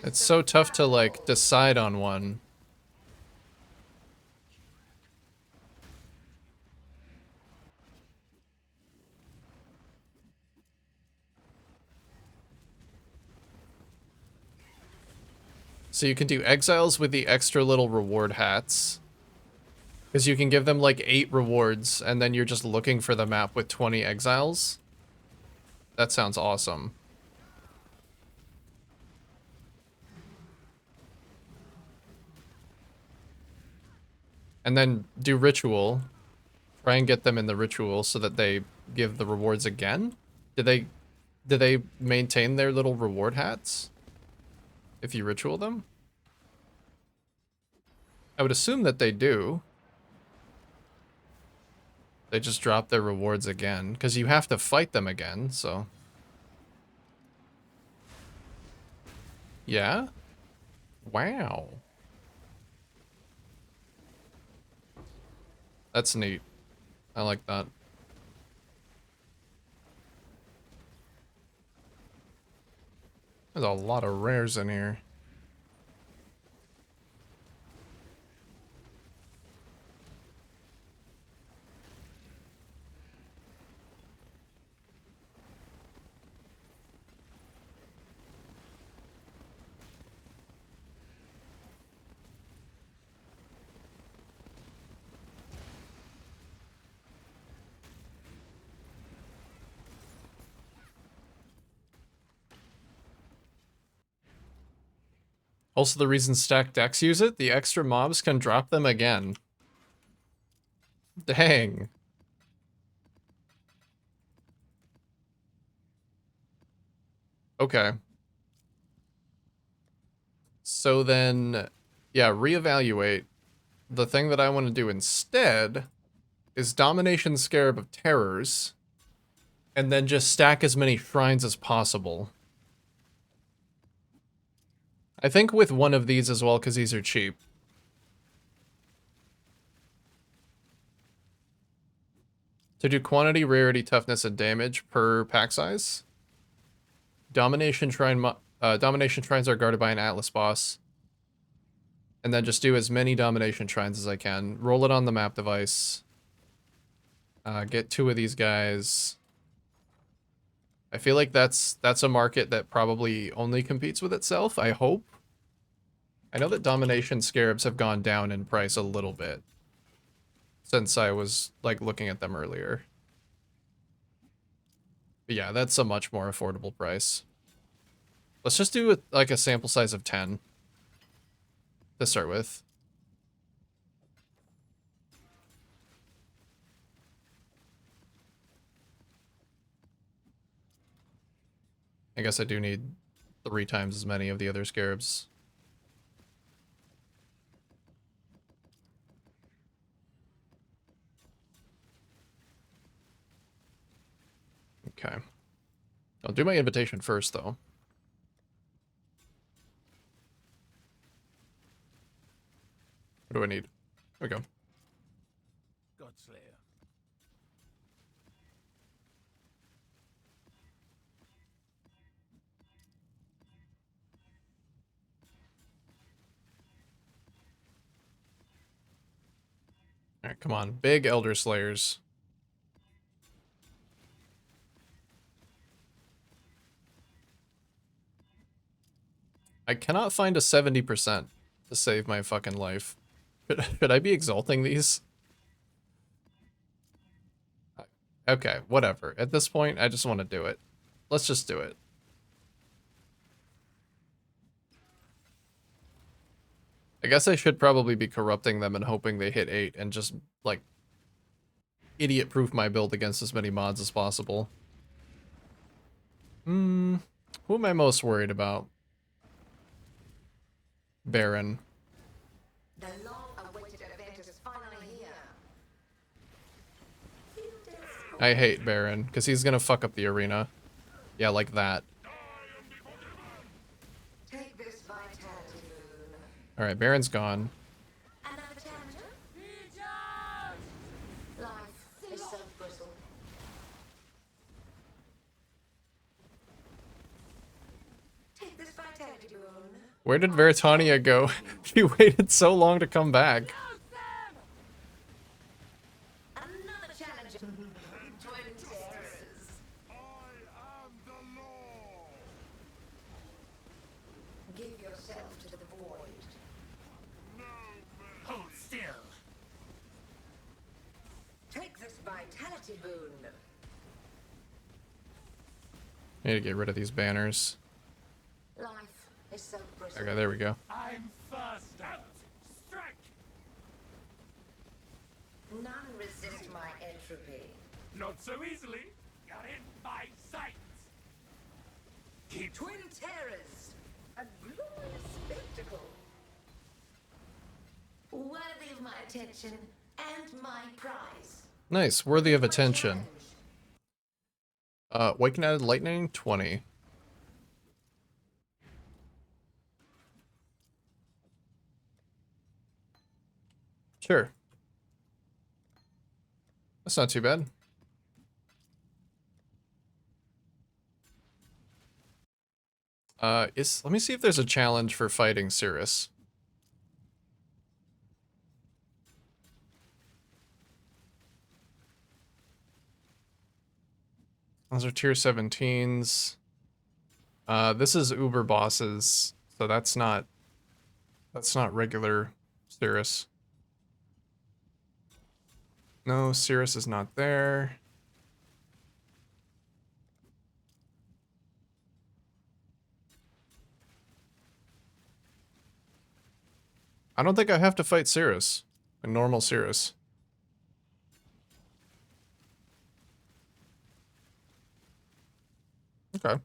It's so tough to, like, decide on one. So you can do exiles with the extra little reward hats. Because you can give them like 8 rewards, and then you're just looking for the map with 20 exiles. That sounds awesome. And then do ritual. Try and get them in the ritual so that they give the rewards again. Do they maintain their little reward hats if you ritual them? I would assume that they do. They just drop their rewards again, because you have to fight them again, so. Yeah? Wow. That's neat. I like that. There's a lot of rares in here. Also, the reason stacked decks use it, the extra mobs can drop them again. Dang. Okay. So then, yeah, reevaluate. The thing that I want to do instead is Domination Scarab of Terrors, and then just stack as many shrines as possible. I think with one of these as well, because these are cheap. To do quantity, rarity, toughness, and damage per pack size. Domination Shrines are guarded by an Atlas boss. And then just do as many Domination Shrines as I can. Roll it on the map device. Get 2 of these guys. I feel like that's a market that probably only competes with itself, I hope. I know that Domination Scarabs have gone down in price a little bit since I was, like, looking at them earlier. But yeah, that's a much more affordable price. Let's just do, like, a sample size of 10 to start with. I guess I do need 3 times as many of the other scarabs. Okay. I'll do my invitation first, though. What do I need? There we go.
Godslayer.
Alright, come on. Big Elder Slayers. I cannot find a 70% to save my fucking life. Should I be exalting these? Okay, whatever. At this point, I just want to do it. Let's just do it. I guess I should probably be corrupting them and hoping they hit 8 and just, like, idiot-proof my build against as many mods as possible. Who am I most worried about? Baron.
The long-awaited event is finally here.
I hate Baron, because he's gonna fuck up the arena. Yeah, like that.
Take this vitality boon.
Alright, Baron's gone.
Another challenger? Life is so brittle. Take this vitality boon.
Where did Veritania go? She waited so long to come back.
Another challenge. Twin terrors.
I am the law!
Give yourself to the void.
Hold still.
Take this vitality boon.
I need to get rid of these banners.
Life is so brittle.
Okay, there we go.
I'm first out. Strike.
None resist my entropy.
Not so easily. You're in my sight. Keep
Twin terrors. A glorious spectacle. Worthy of my attention and my prize.
Nice, worthy of
My
attention.
challenge.
Waking out lightning 20. Sure. That's not too bad. Let me see if there's a challenge for fighting Cirrus. Those are tier 17s. This is Uber bosses, so that's not regular Cirrus. No, Cirrus is not there. I don't think I have to fight Cirrus. A normal Cirrus. Okay.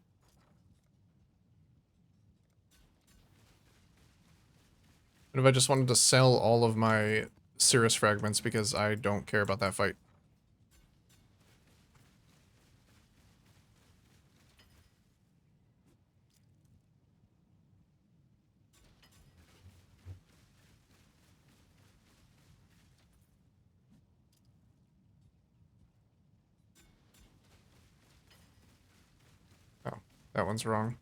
What if I just wanted to sell all of my Cirrus fragments because I don't care about that fight? Oh, that one's wrong.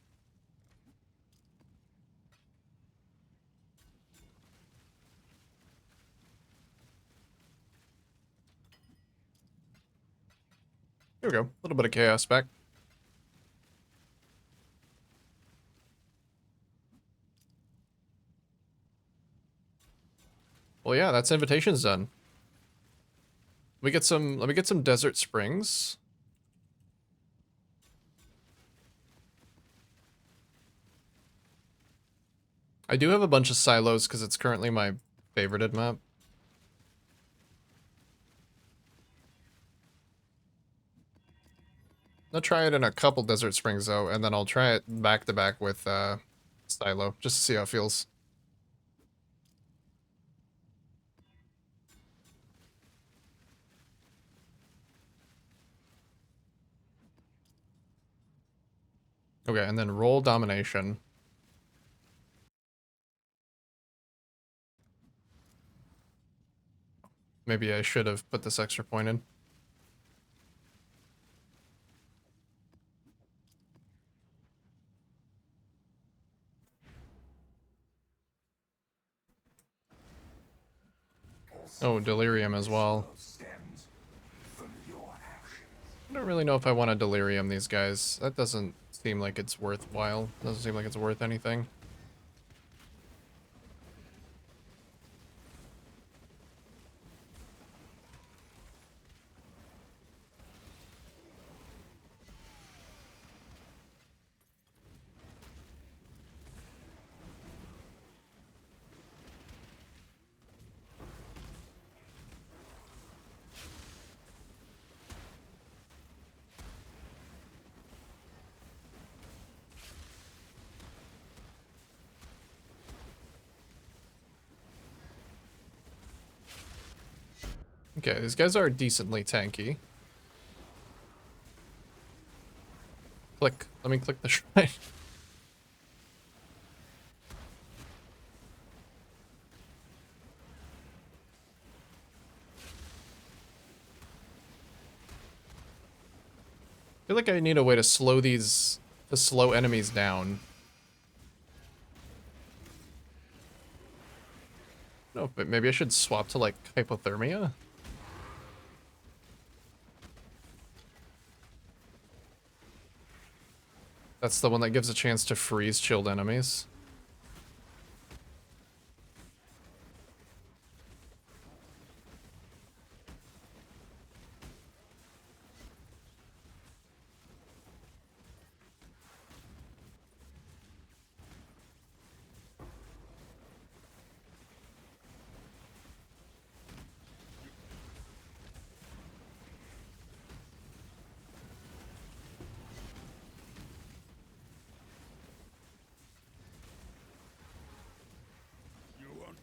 Here we go. A little bit of chaos back. Well, yeah, that's invitations done. Let me get some desert springs. I do have a bunch of silos because it's currently my favorited map. I'll try it in a couple desert springs though, and then I'll try it back to back with silo just to see how it feels. Okay, and then roll domination. Maybe I should have put this extra point in. Oh, delirium as well. I don't really know if I want to delirium these guys. That doesn't seem like it's worthwhile. Doesn't seem like it's worth anything. Okay, these guys are decently tanky. Click. Let me click the shrine. I feel like I need a way to slow enemies down. No, but maybe I should swap to like hypothermia. That's the one that gives a chance to freeze chilled enemies.
You want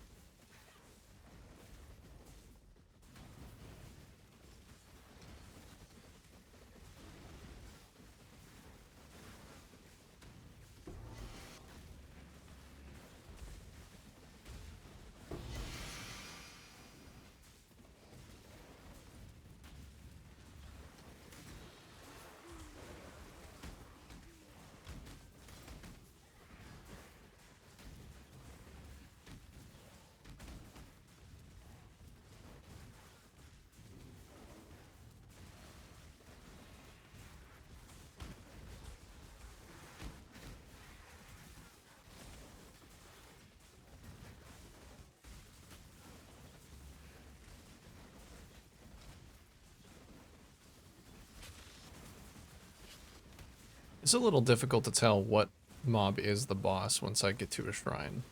It's a little difficult to tell what mob is the boss once I get to a shrine.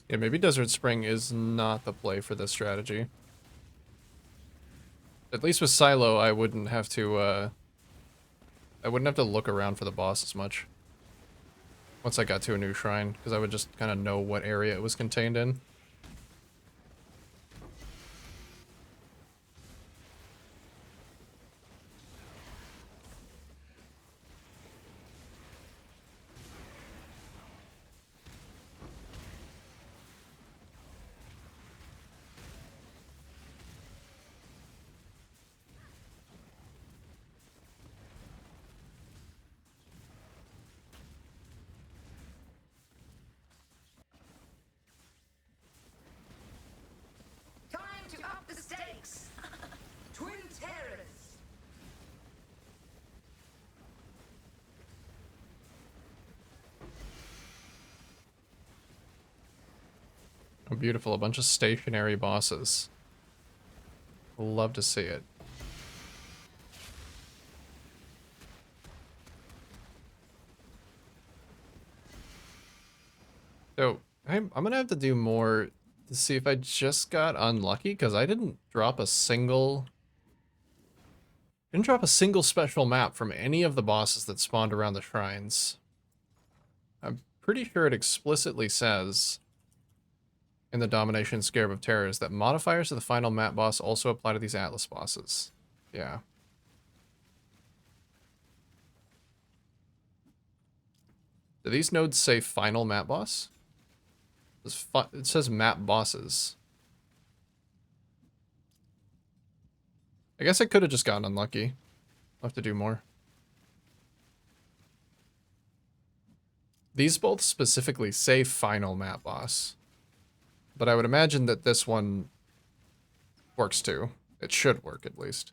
Yeah, maybe Desert Spring is not the play for this strategy. At least with Silo, I wouldn't have to look around for the boss as much. Once I got to a new shrine, because I would just kind of know what area it was contained in.
Time to up the stakes! Twin terrors!
Oh, beautiful. A bunch of stationary bosses. Love to see it. So, I'm gonna have to do more to see if I just got unlucky, because I didn't drop a single special map from any of the bosses that spawned around the shrines. I'm pretty sure it explicitly says in the Domination Scarab of Terrors that modifiers to the final map boss also apply to these Atlas bosses. Yeah. Do these nodes say final map boss? It says map bosses. I guess I could have just gotten unlucky. I'll have to do more. These both specifically say final map boss. But I would imagine that this one works too. It should work, at least.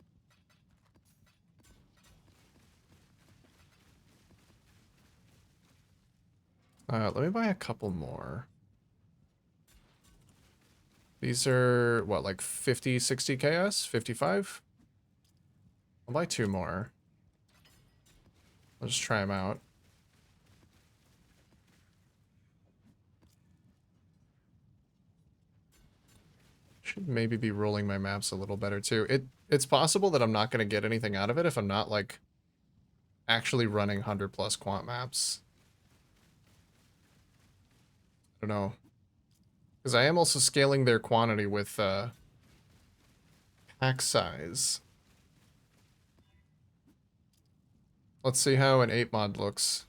Let me buy a couple more. These are, what, like 50, 60 KS? 55? I'll buy 2 more. I'll just try them out. Should maybe be rolling my maps a little better too. It's possible that I'm not going to get anything out of it if I'm not like actually running 100+ quant maps. I don't know. Because I am also scaling their quantity with pack size. Let's see how an 8 mod looks.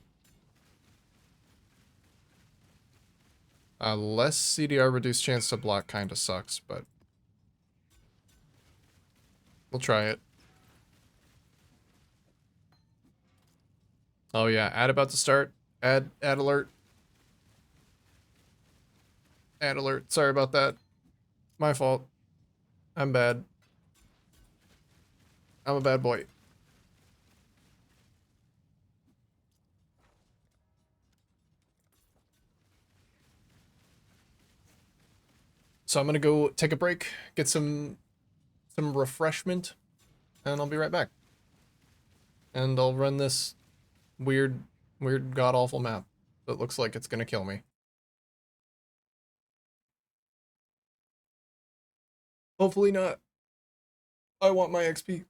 Less CDR reduced chance to block kind of sucks, but we'll try it. Oh yeah, ad about to start. Ad alert. Ad alert. Sorry about that. My fault. I'm bad. I'm a bad boy. So I'm gonna go take a break, get some refreshment, and I'll be right back. And I'll run this weird god-awful map that looks like it's gonna kill me. Hopefully not. I want my XP.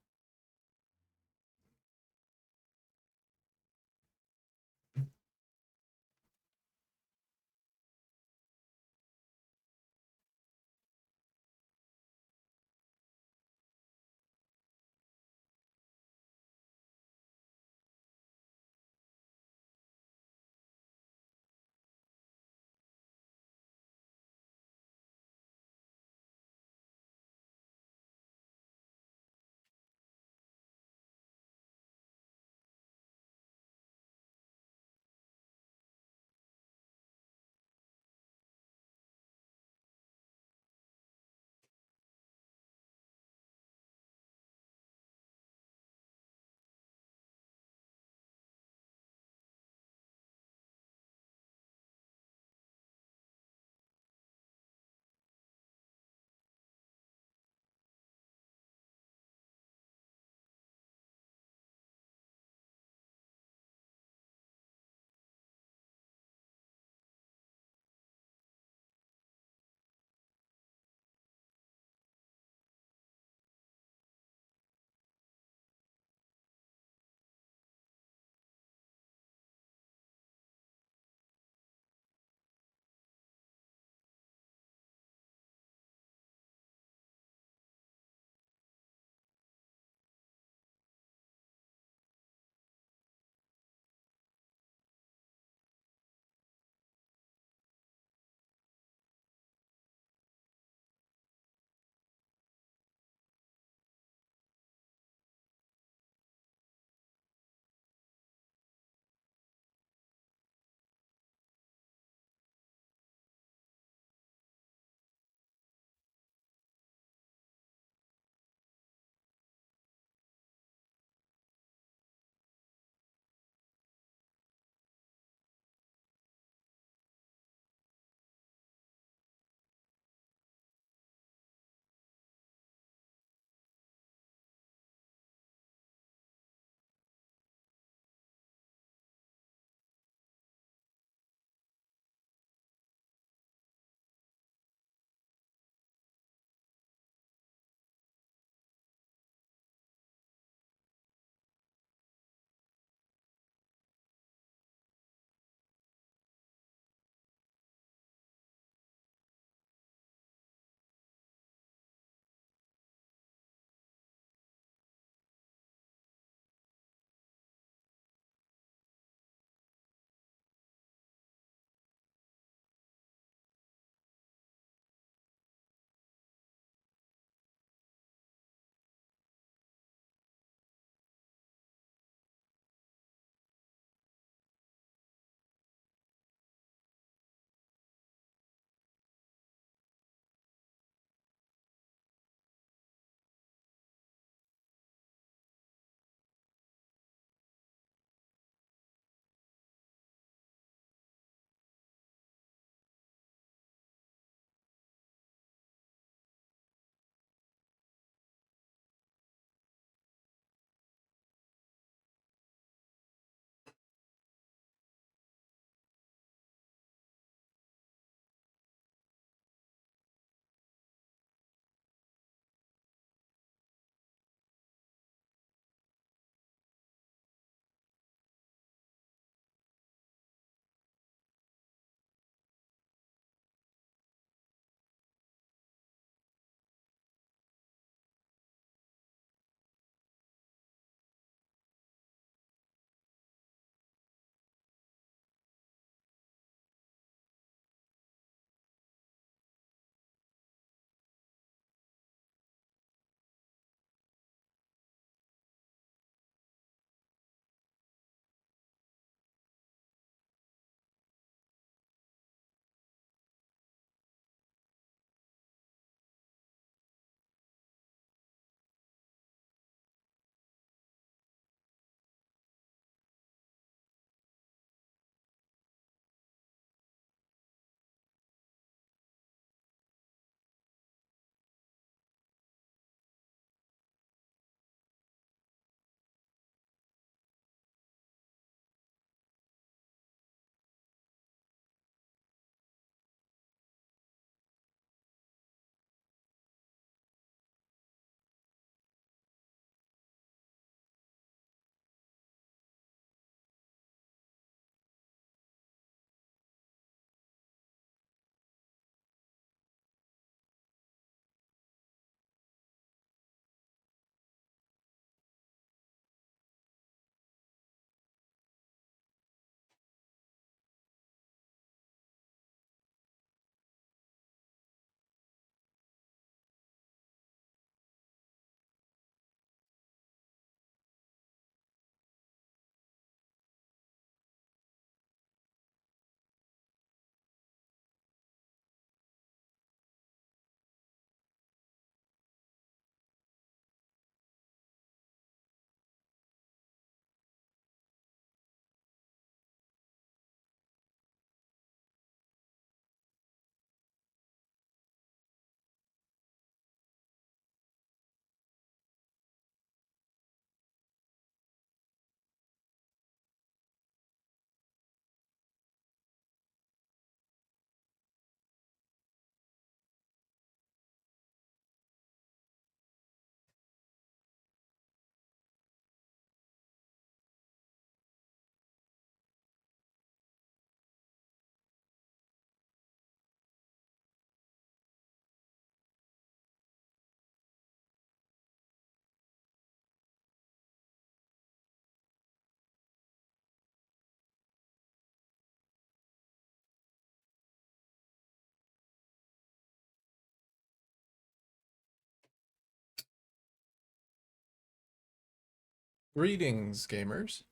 Greetings, gamers.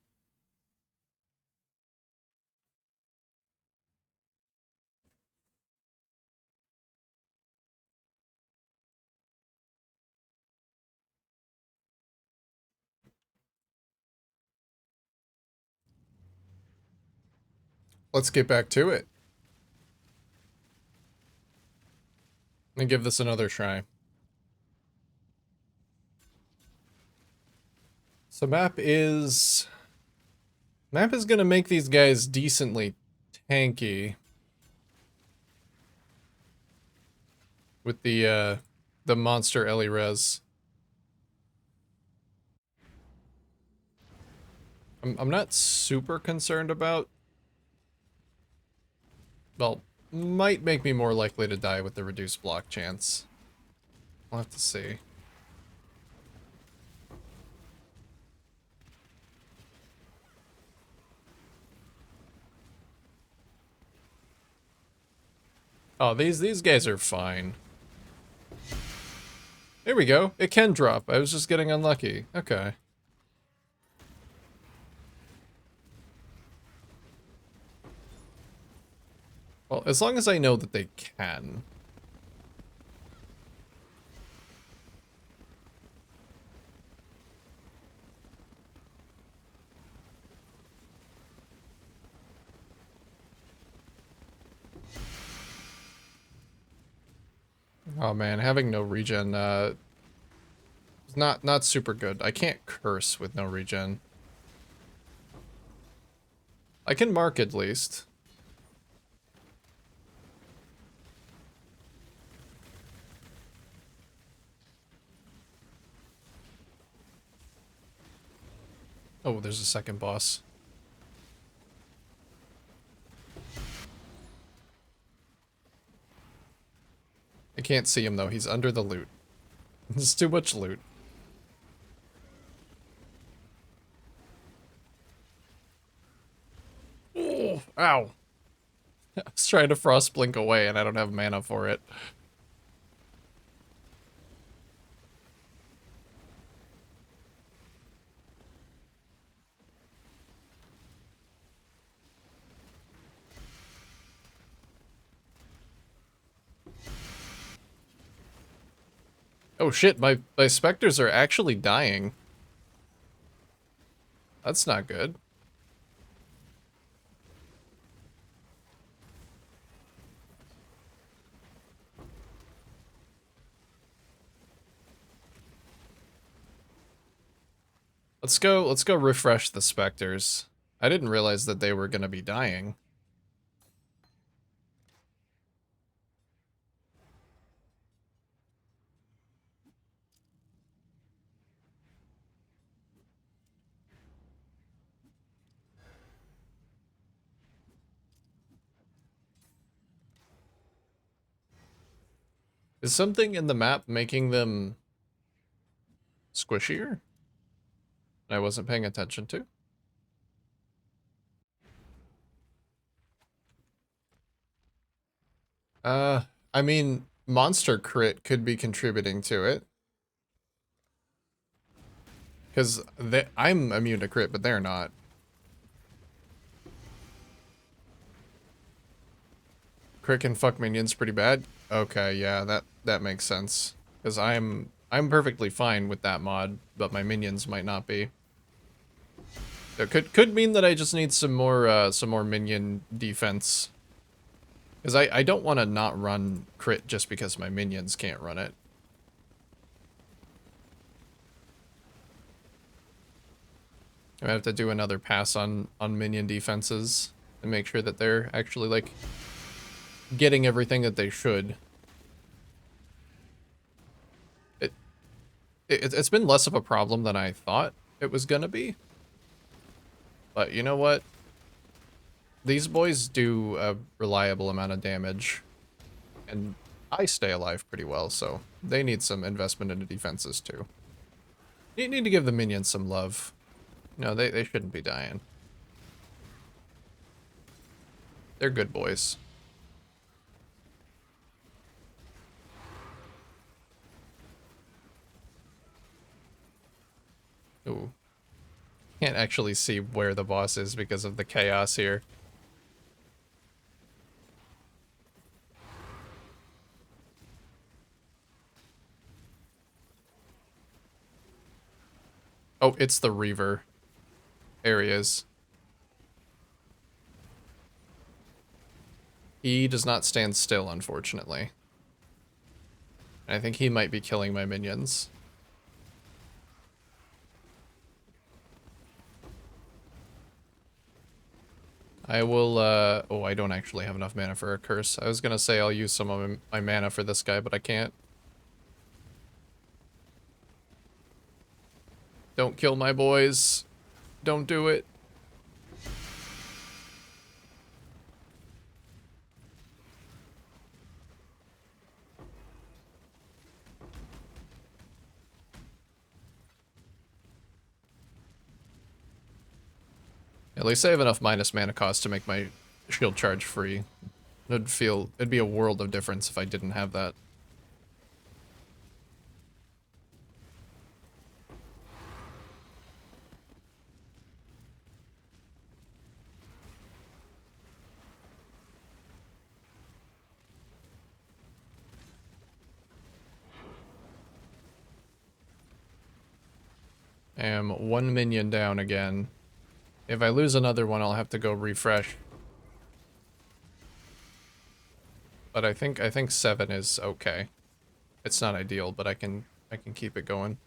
Let's get back to it. Let me give this another try. So map is gonna make these guys decently tanky with the monster Ellie res. I'm not super concerned about. Well, might make me more likely to die with the reduced block chance. We'll have to see. Oh, these guys are fine. There we go. It can drop. I was just getting unlucky. Okay. Well, as long as I know that they can. Oh man, having no regen, is not super good. I can't curse with no regen. I can mark at least. Oh, there's a second boss. I can't see him though, he's under the loot. There's too much loot. Oh, ow. I was trying to frost blink away and I don't have mana for it. Oh shit, my specters are actually dying. That's not good. Let's go refresh the specters. I didn't realize that they were gonna be dying. Is something in the map making them squishier? I wasn't paying attention to. I mean, monster crit could be contributing to it. Because I'm immune to crit, but they're not. Crit can fuck minions pretty bad. Okay, yeah, that makes sense. Because I'm perfectly fine with that mod, but my minions might not be. It could mean that I just need some more minion defense. Because I don't want to not run crit just because my minions can't run it. I have to do another pass on minion defenses and make sure that they're actually like getting everything that they should. It's been less of a problem than I thought it was gonna be. But you know what? These boys do a reliable amount of damage. And I stay alive pretty well, so they need some investment into defenses too. You need to give the minions some love. No, they shouldn't be dying. They're good boys. Ooh. Can't actually see where the boss is because of the chaos here. Oh, it's the Reaver areas. He does not stand still, unfortunately. I think he might be killing my minions. I will, oh, I don't actually have enough mana for a curse. I was gonna say I'll use some of my mana for this guy, but I can't. Don't kill my boys. Don't do it. At least I have enough minus mana cost to make my shield charge free. It'd be a world of difference if I didn't have that. I am 1 minion down again. If I lose another one, I'll have to go refresh. But I think 7 is okay. It's not ideal, but I can keep it going.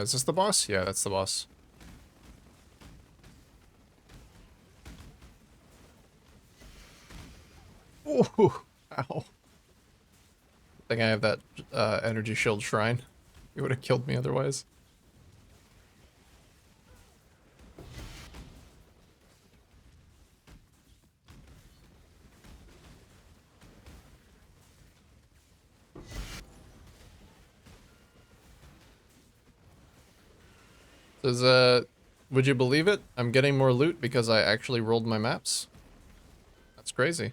Is this the boss? Yeah, that's the boss. Ooh, ow. I think I have that energy shield shrine. He would have killed me otherwise. Would you believe it? I'm getting more loot because I actually rolled my maps. That's crazy.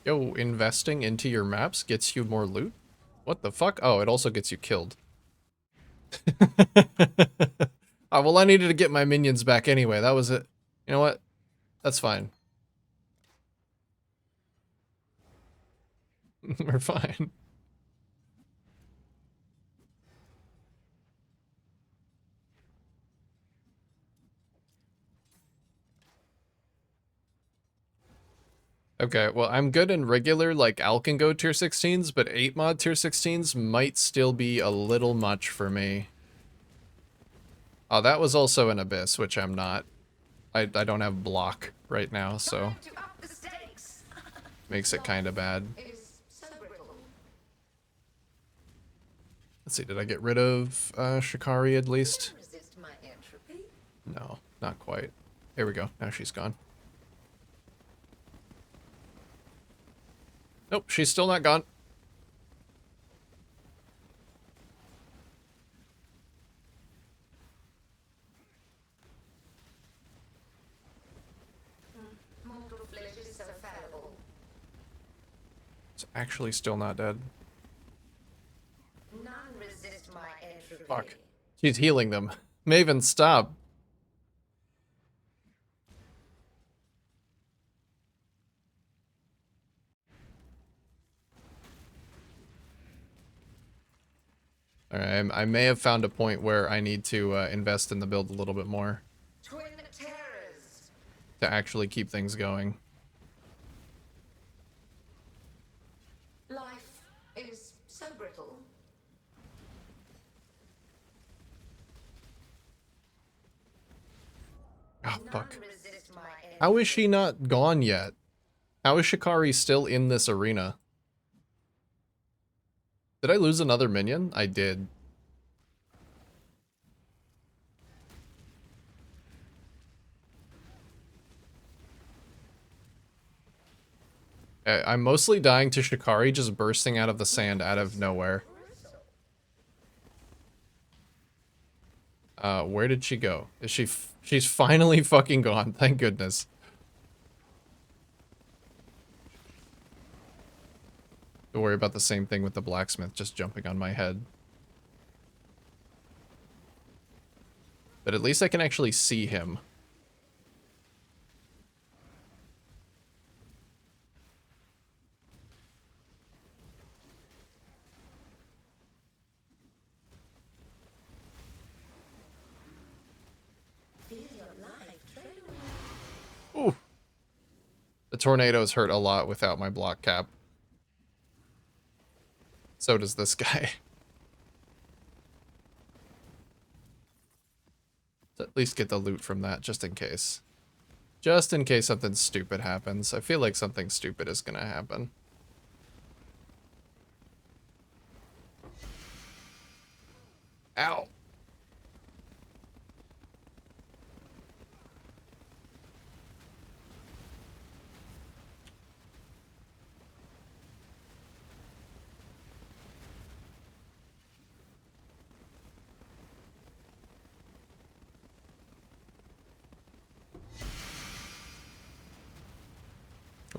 Yo, investing into your maps gets you more loot? What the fuck? Oh, it also gets you killed. Oh, well, I needed to get my minions back anyway. That was it. You know what? That's fine. We're fine. Okay, well, I'm good in regular, like, Alkengo tier 16s, but 8 mod tier 16s might still be a little much for me. Oh, that was also an Abyss, which I'm not. I don't have block right now, so
Time to up the stakes.
makes it kind of bad.
Is so brittle.
Let's see, did I get rid of Shikari at least?
Resist my entropy.
No, not quite. Here we go, now she's gone. Nope, she's still not gone.
Mortal flesh is so fallible.
It's actually still not dead.
None resist my entropy.
Fuck. She's healing them. Maven, stop. Alright, I may have found a point where I need to invest in the build a little bit more
Twin terrors.
to actually keep things going.
Life is so brittle.
Oh, fuck.
None resist my
How is she not gone yet? How is Shikari still in this arena? Did I lose another minion? I did. I'm mostly dying to Shikari just bursting out of the sand out of nowhere. Where did she go? Is she she's finally fucking gone, thank goodness. Don't worry about the same thing with the blacksmith just jumping on my head. But at least I can actually see him. Ooh. The tornadoes hurt a lot without my block cap. So does this guy. So at least get the loot from that, just in case. Just in case something stupid happens. I feel like something stupid is gonna happen. Ow.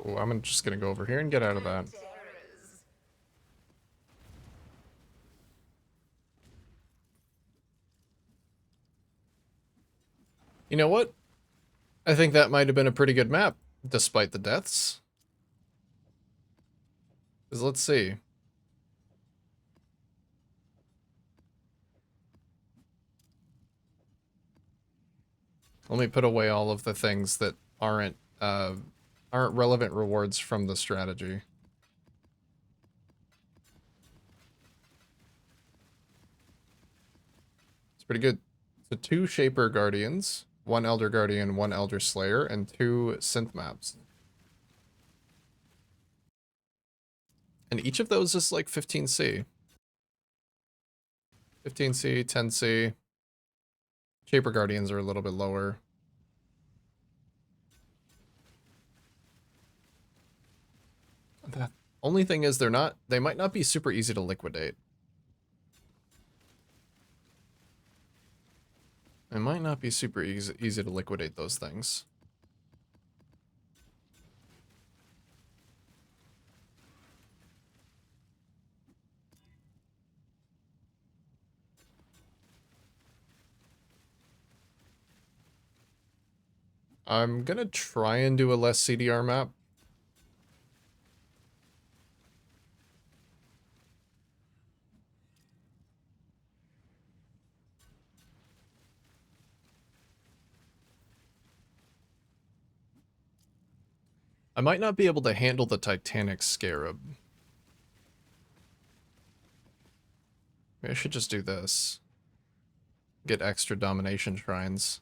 Oh, I'm just gonna go over here and get out of that. You know what? I think that might have been a pretty good map, despite the deaths. Because let's see. Let me put away all of the things that aren't relevant rewards from the strategy. It's pretty good. So 2 Shaper Guardians, 1 Elder Guardian, 1 Elder Slayer, and 2 Synth Maps. And each of those is like 15C. 15C, 10C. Shaper Guardians are a little bit lower. The only thing is they might not be super easy to liquidate. It might not be super easy to liquidate those things. I'm gonna try and do a less CDR map. I might not be able to handle the Titanic Scarab. Maybe I should just do this. Get extra domination shrines.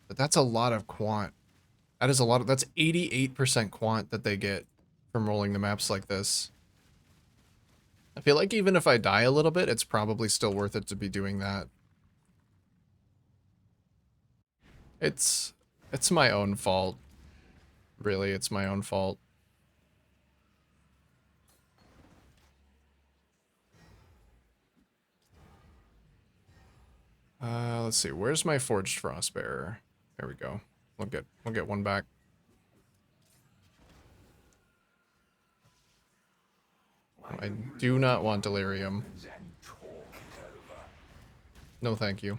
But that's a lot of quant. That is a lot of, that's 88% quant that they get from rolling the maps like this. I feel like even if I die a little bit, it's probably still worth it to be doing that. It's my own fault. Really, it's my own fault. Let's see. Where's my Forged Frostbearer? There we go. We'll get one back. I do not want delirium. No, thank you.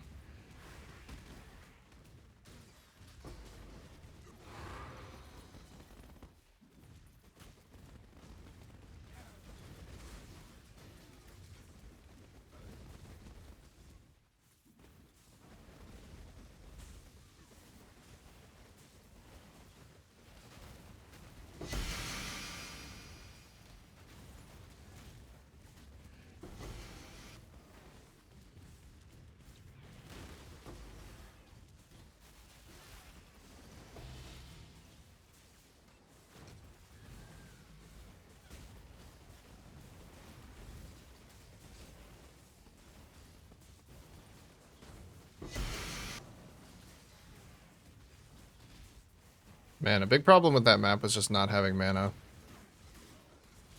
Man, a big problem with that map was just not having mana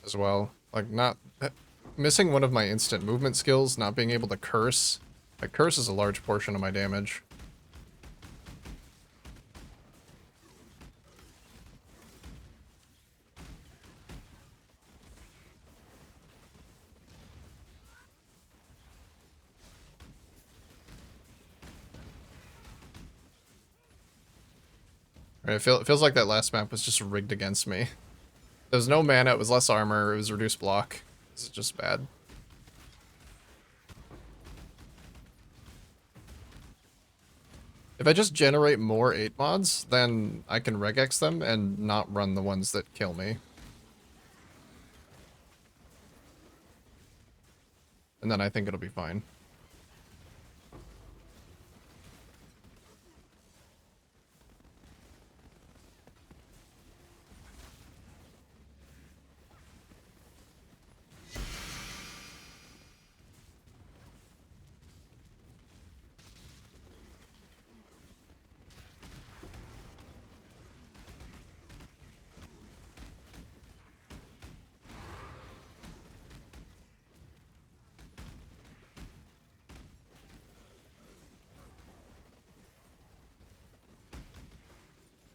as well. Like, not... missing one of my instant movement skills, not being able to curse. Like, curse is a large portion of my damage. Right, it feels like that last map was just rigged against me. There was no mana, it was less armor, it was reduced block. This is just bad. If I just generate more 8 mods, then I can regex them and not run the ones that kill me. And then I think it'll be fine.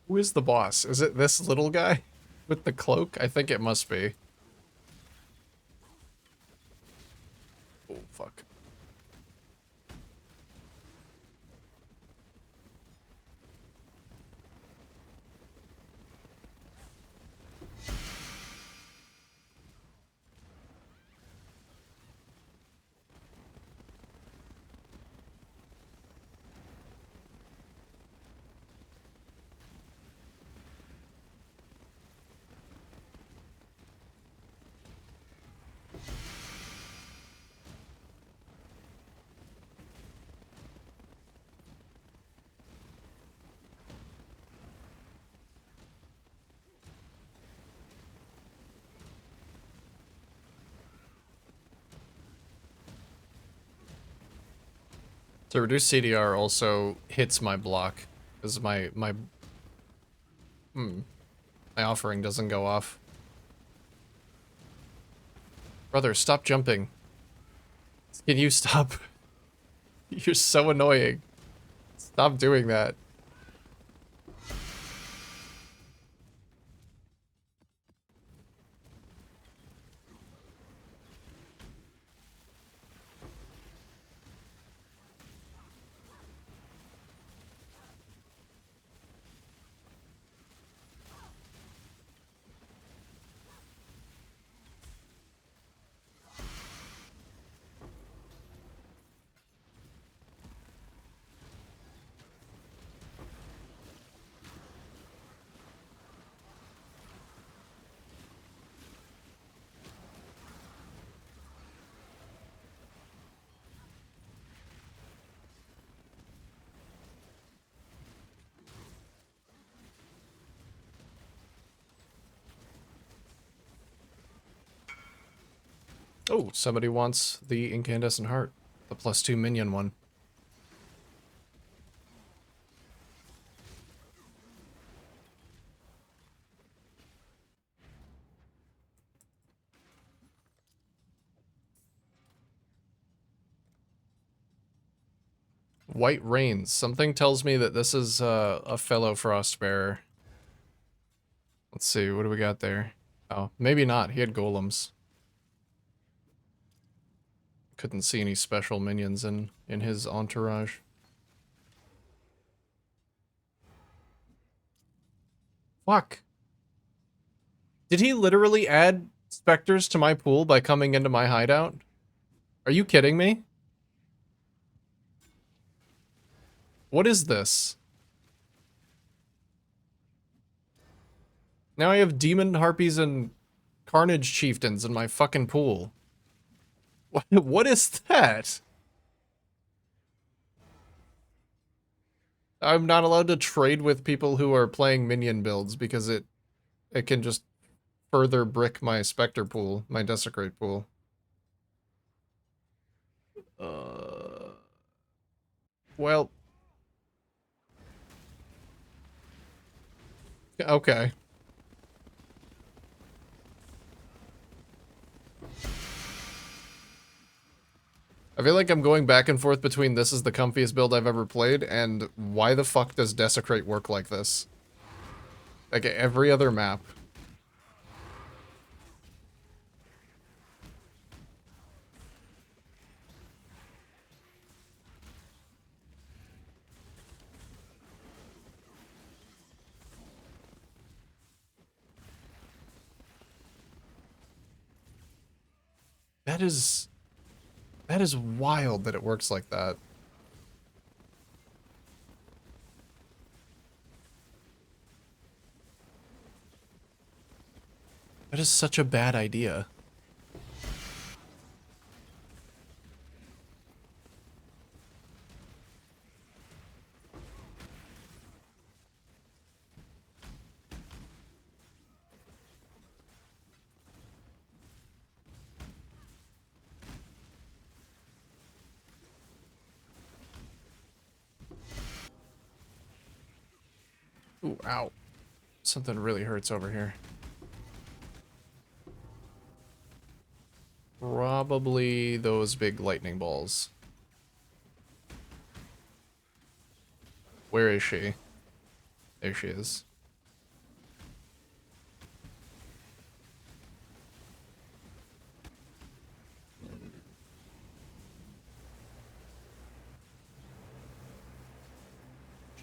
Who is the boss? Is it this little guy with the cloak? I think it must be. Oh, fuck. So reduced CDR also hits my block, because my offering doesn't go off. Brother, stop jumping. Can you stop? You're so annoying. Stop doing that. Oh, somebody wants the incandescent heart. The +2 minion one. White Rains. Something tells me that this is a fellow Frostbearer. Let's see, what do we got there? Oh, maybe not. He had golems. Couldn't see any special minions in his entourage. Fuck. Did he literally add specters to my pool by coming into my hideout? Are you kidding me? What is this? Now I have demon harpies and carnage chieftains in my fucking pool. What is that? I'm not allowed to trade with people who are playing minion builds because it can just further brick my specter pool, my desecrate pool. Well, Okay. I feel like I'm going back and forth between this is the comfiest build I've ever played and why the fuck does Desecrate work like this? Like every other map. That is wild that it works like that. That is such a bad idea. Ooh, ow. Something really hurts over here. Probably those big lightning balls. Where is she? There she is.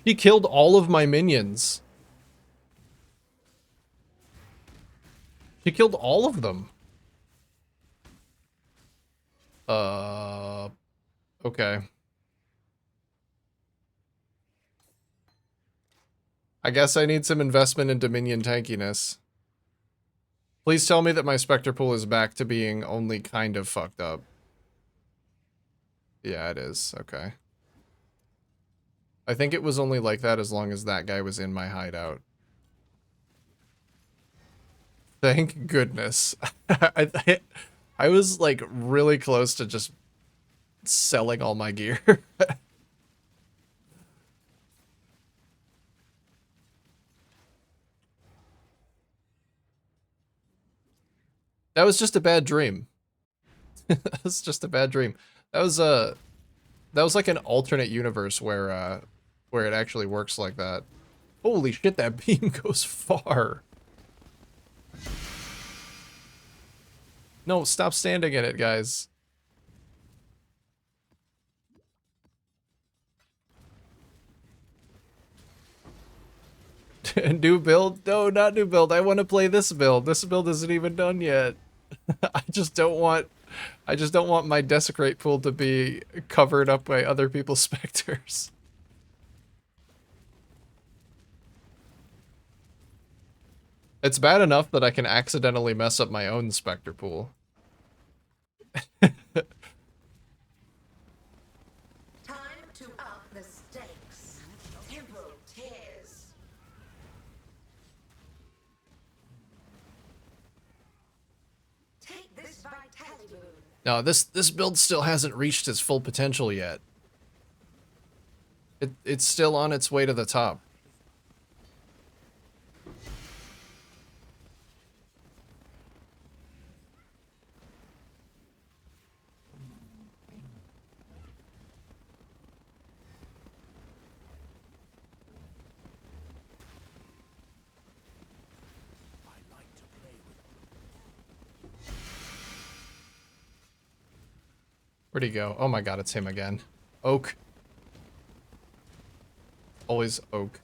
She killed all of my minions. She killed all of them. Okay. I guess I need some investment in Dominion tankiness. Please tell me that my Spectre pool is back to being only kind of fucked up. Yeah, it is. Okay. I think it was only like that as long as that guy was in my hideout. Thank goodness. I was like really close to just selling all my gear. That was just a bad dream. That was just a bad dream. That was like an alternate universe where it actually works like that. Holy shit, that beam goes far. No, stop standing in it, guys. New build? No, not new build. I want to play this build. This build isn't even done yet. I just don't want my Desecrate pool to be covered up by other people's specters. It's bad enough that I can accidentally mess up my own Spectre pool.
Time to up the stakes. Temple tears. Take this vitality boon.
No, this build still hasn't reached its full potential yet. It's still on its way to the top. Where'd he go? Oh my god, it's him again. Oak. Always Oak.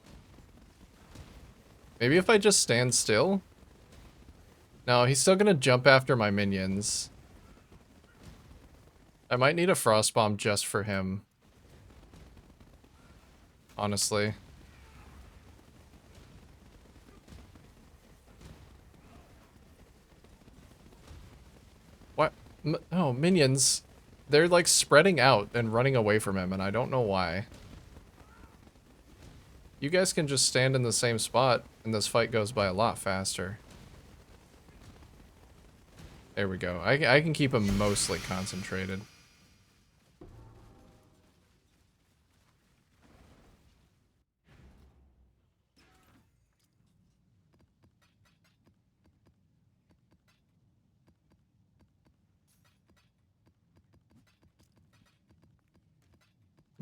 Maybe if I just stand still? No, he's still gonna jump after my minions. I might need a Frost Bomb just for him. Honestly. What? Oh, minions. They're like spreading out and running away from him, and I don't know why. You guys can just stand in the same spot, and this fight goes by a lot faster. There we go. I can keep him mostly concentrated.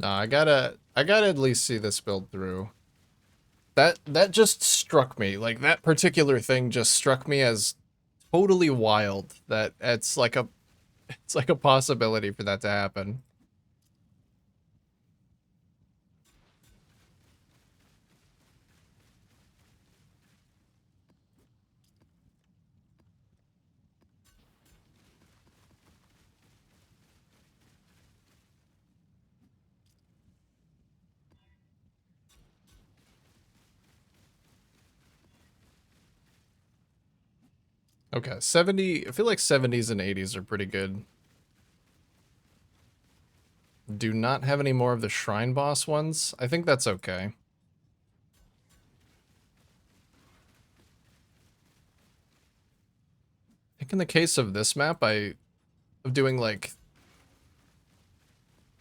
No, I gotta at least see this build through. That just struck me. Like, that particular thing just struck me as totally wild. That it's like a possibility for that to happen. Okay, 70, I feel like 70s and 80s are pretty good. Do not have any more of the shrine boss ones. I think that's okay. I think in the case of this map, of doing like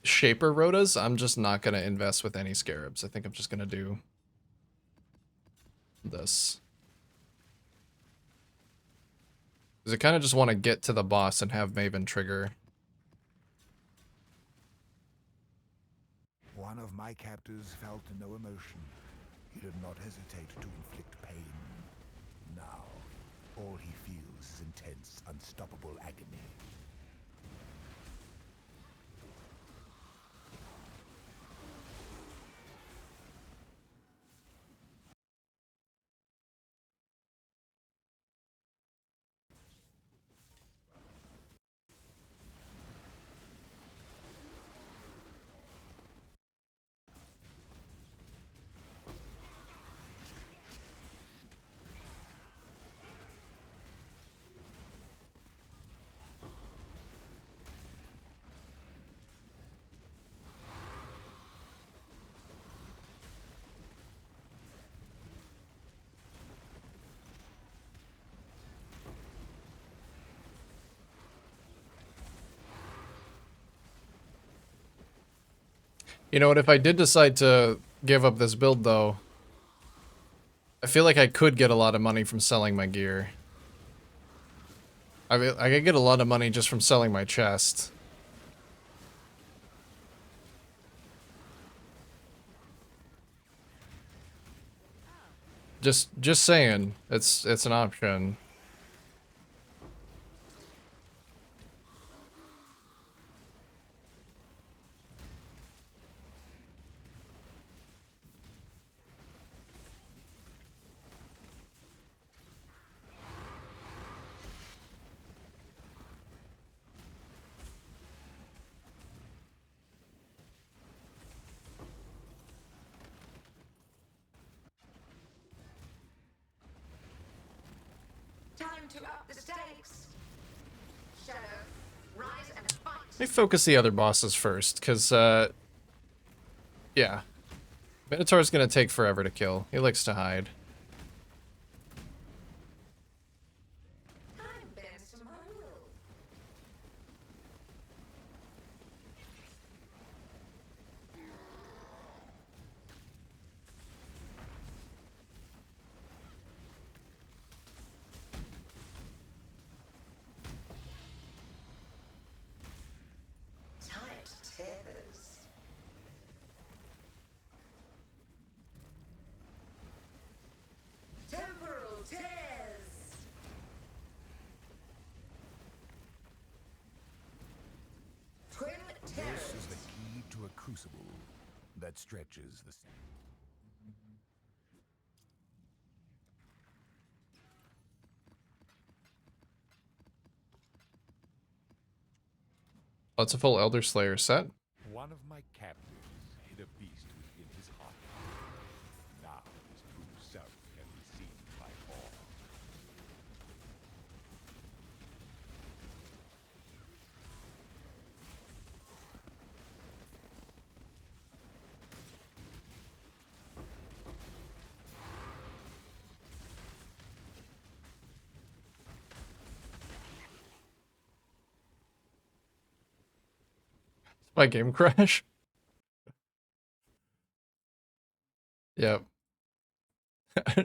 Shaper Rotas, I'm just not gonna invest with any scarabs. I think I'm just gonna do this. Because I kind of just want to get to the boss and have Maven trigger.
One of my captors felt no emotion. He did not hesitate to inflict pain. Now, all he feels is intense, unstoppable agony.
You know what, if I did decide to give up this build though, I feel like I could get a lot of money from selling my gear. I could get a lot of money just from selling my chest. Just saying, it's an option.
Time to up the stakes. Shadow, rise and fight.
Let me focus the other bosses first, because, yeah. Minotaur's gonna take forever to kill. He likes to hide.
I'm bent to my will. Tight tethers. Temporal tears. Twin tears.
This is the key to a crucible that stretches the...
Oh, it's a full Elder Slayer set.
One of my captives hid a beast within his heart. Now his true self can be seen by all.
My game crash. Yep.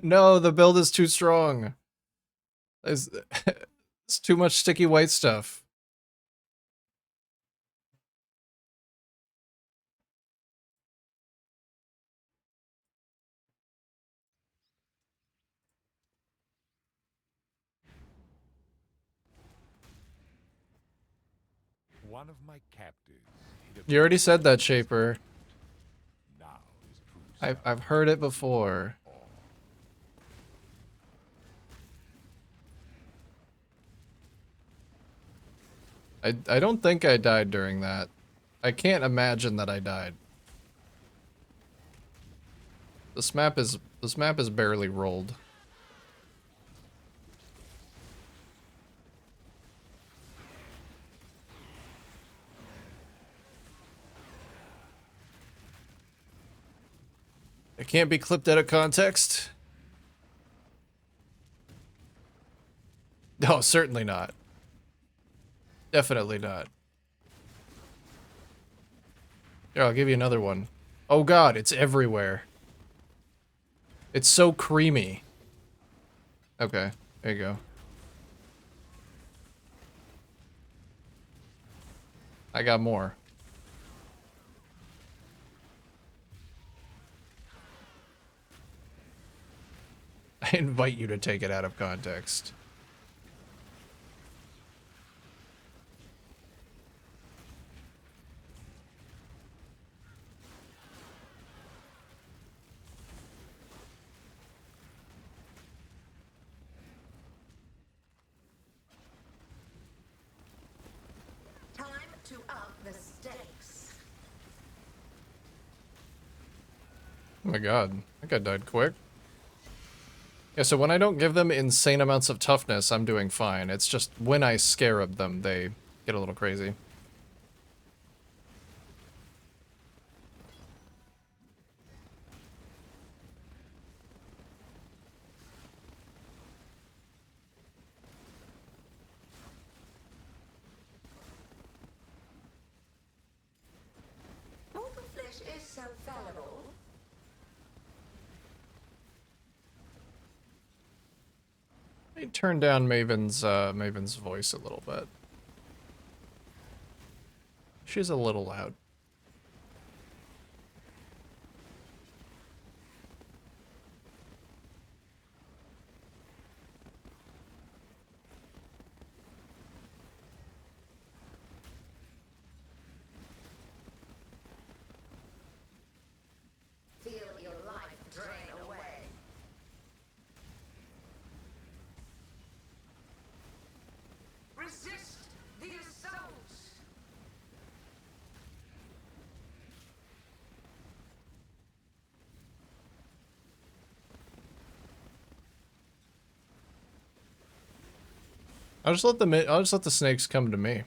No, the build is too strong. It's, it's too much sticky white stuff.
One of my captives.
You already said that, Shaper.
Now is true
I've heard it before. I don't think I died during that. I can't imagine that I died. This map is barely rolled. It can't be clipped out of context. No, certainly not. Definitely not. Here, I'll give you another one. Oh god, it's everywhere. It's so creamy. Okay, there you go. I got more. I invite you to take it out of context.
Time to up the stakes.
Oh my god, that guy died quick. Yeah, so when I don't give them insane amounts of toughness, I'm doing fine. It's just when I scarab them, they get a little crazy.
Mortal flesh is so fallible.
Let me turn down Maven's voice a little bit. She's a little loud.
Feel your life drain away. Resist the assault.
I'll just let the snakes come to me.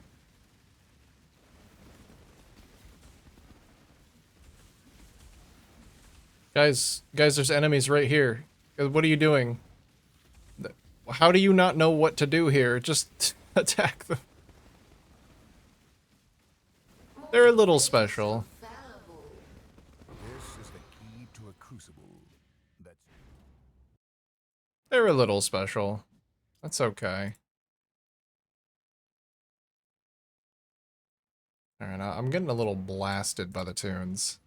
Guys, there's enemies right here. What are you doing? How do you not know what to do here? Just attack them. They're a little special.
Fallible.
This is the key to a crucible. That's
They're a little special. That's okay. Alright, I'm getting a little blasted by the tunes.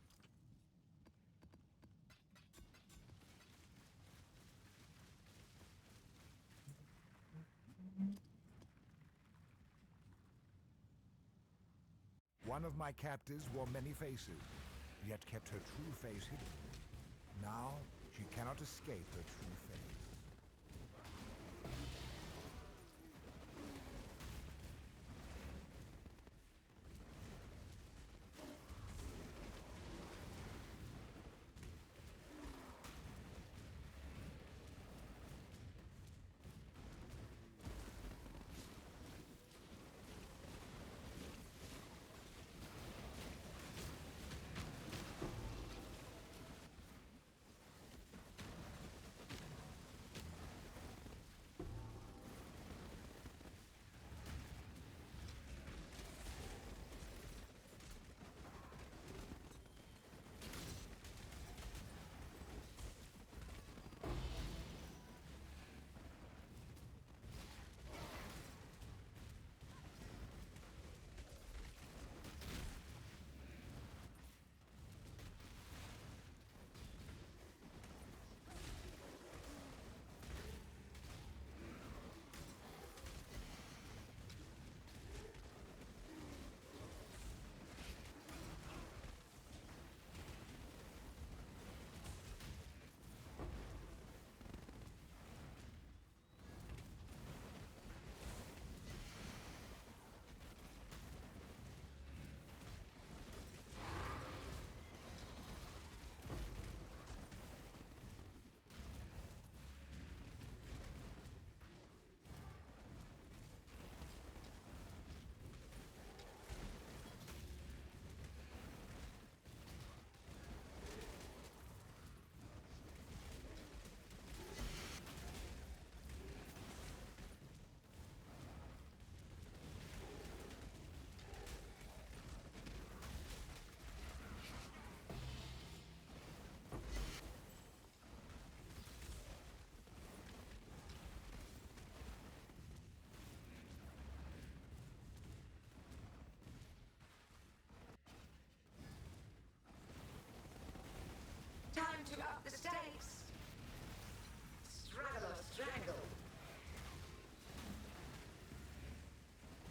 one of my captives wore many faces, yet kept her true face hidden. Now she cannot escape her true face.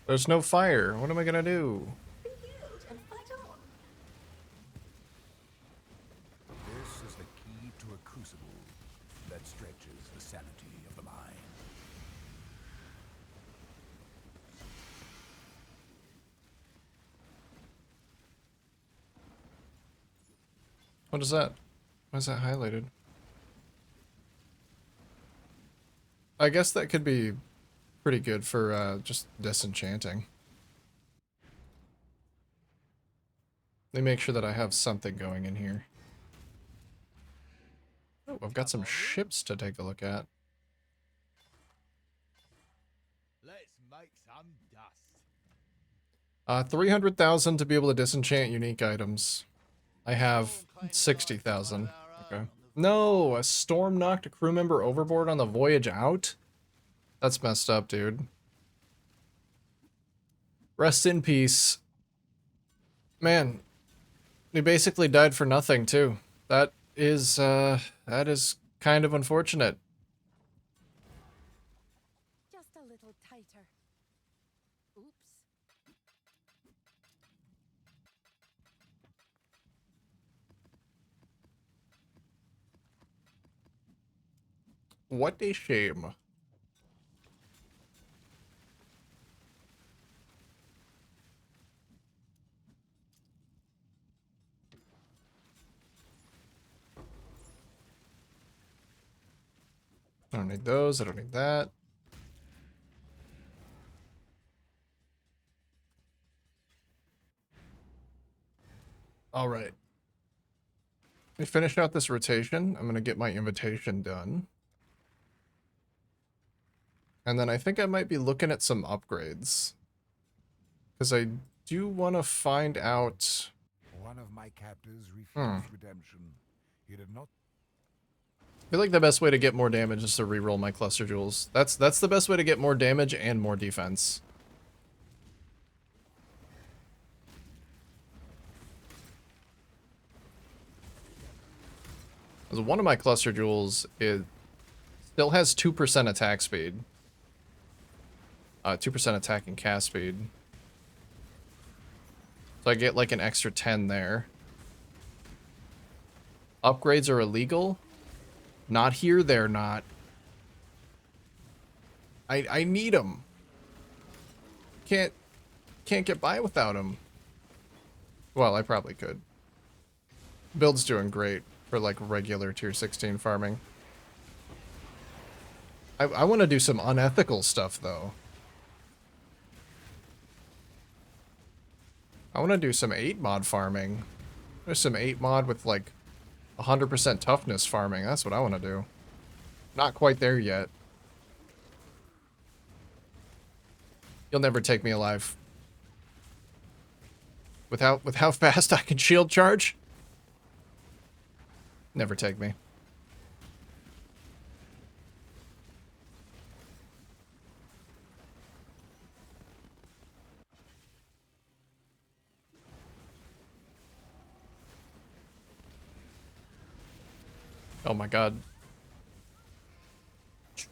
There's no fire. What am I gonna do?
Be huge and fight on.
This is the key to a crucible that stretches the sanity of the mind.
What is that? Why is that highlighted? I guess that could be pretty good for just disenchanting. Let me make sure that I have something going in here. Oh, I've got some ships to take a look at.
Let's make some dust.
300,000 to be able to disenchant unique items. I have 60,000. Okay. No, a storm knocked a crew member overboard on the voyage out? That's messed up, dude. Rest in peace. Man, he basically died for nothing, too. That is kind of unfortunate.
Just a little tighter. Oops.
What a shame. I don't need those, I don't need that. Alright. We finish out this rotation. I'm gonna get my invitation done. And then I think I might be looking at some upgrades. Because I do want to find out...
One of my captors refused redemption. He did not.
I feel like the best way to get more damage is to reroll my cluster jewels. That's the best way to get more damage and more defense. Because one of my cluster jewels still has 2% attack speed. 2% attack and cast speed. So I get like an extra 10 there. Upgrades are illegal? Not here, they're not. I need them. Can't get by without them. Well, I probably could. Build's doing great for like regular tier 16 farming. I want to do some unethical stuff though. I want to do some 8 mod farming. There's some 8 mod with like 100% toughness farming. That's what I want to do. Not quite there yet. You'll never take me alive. With how fast I can shield charge? Never take me. Oh my god.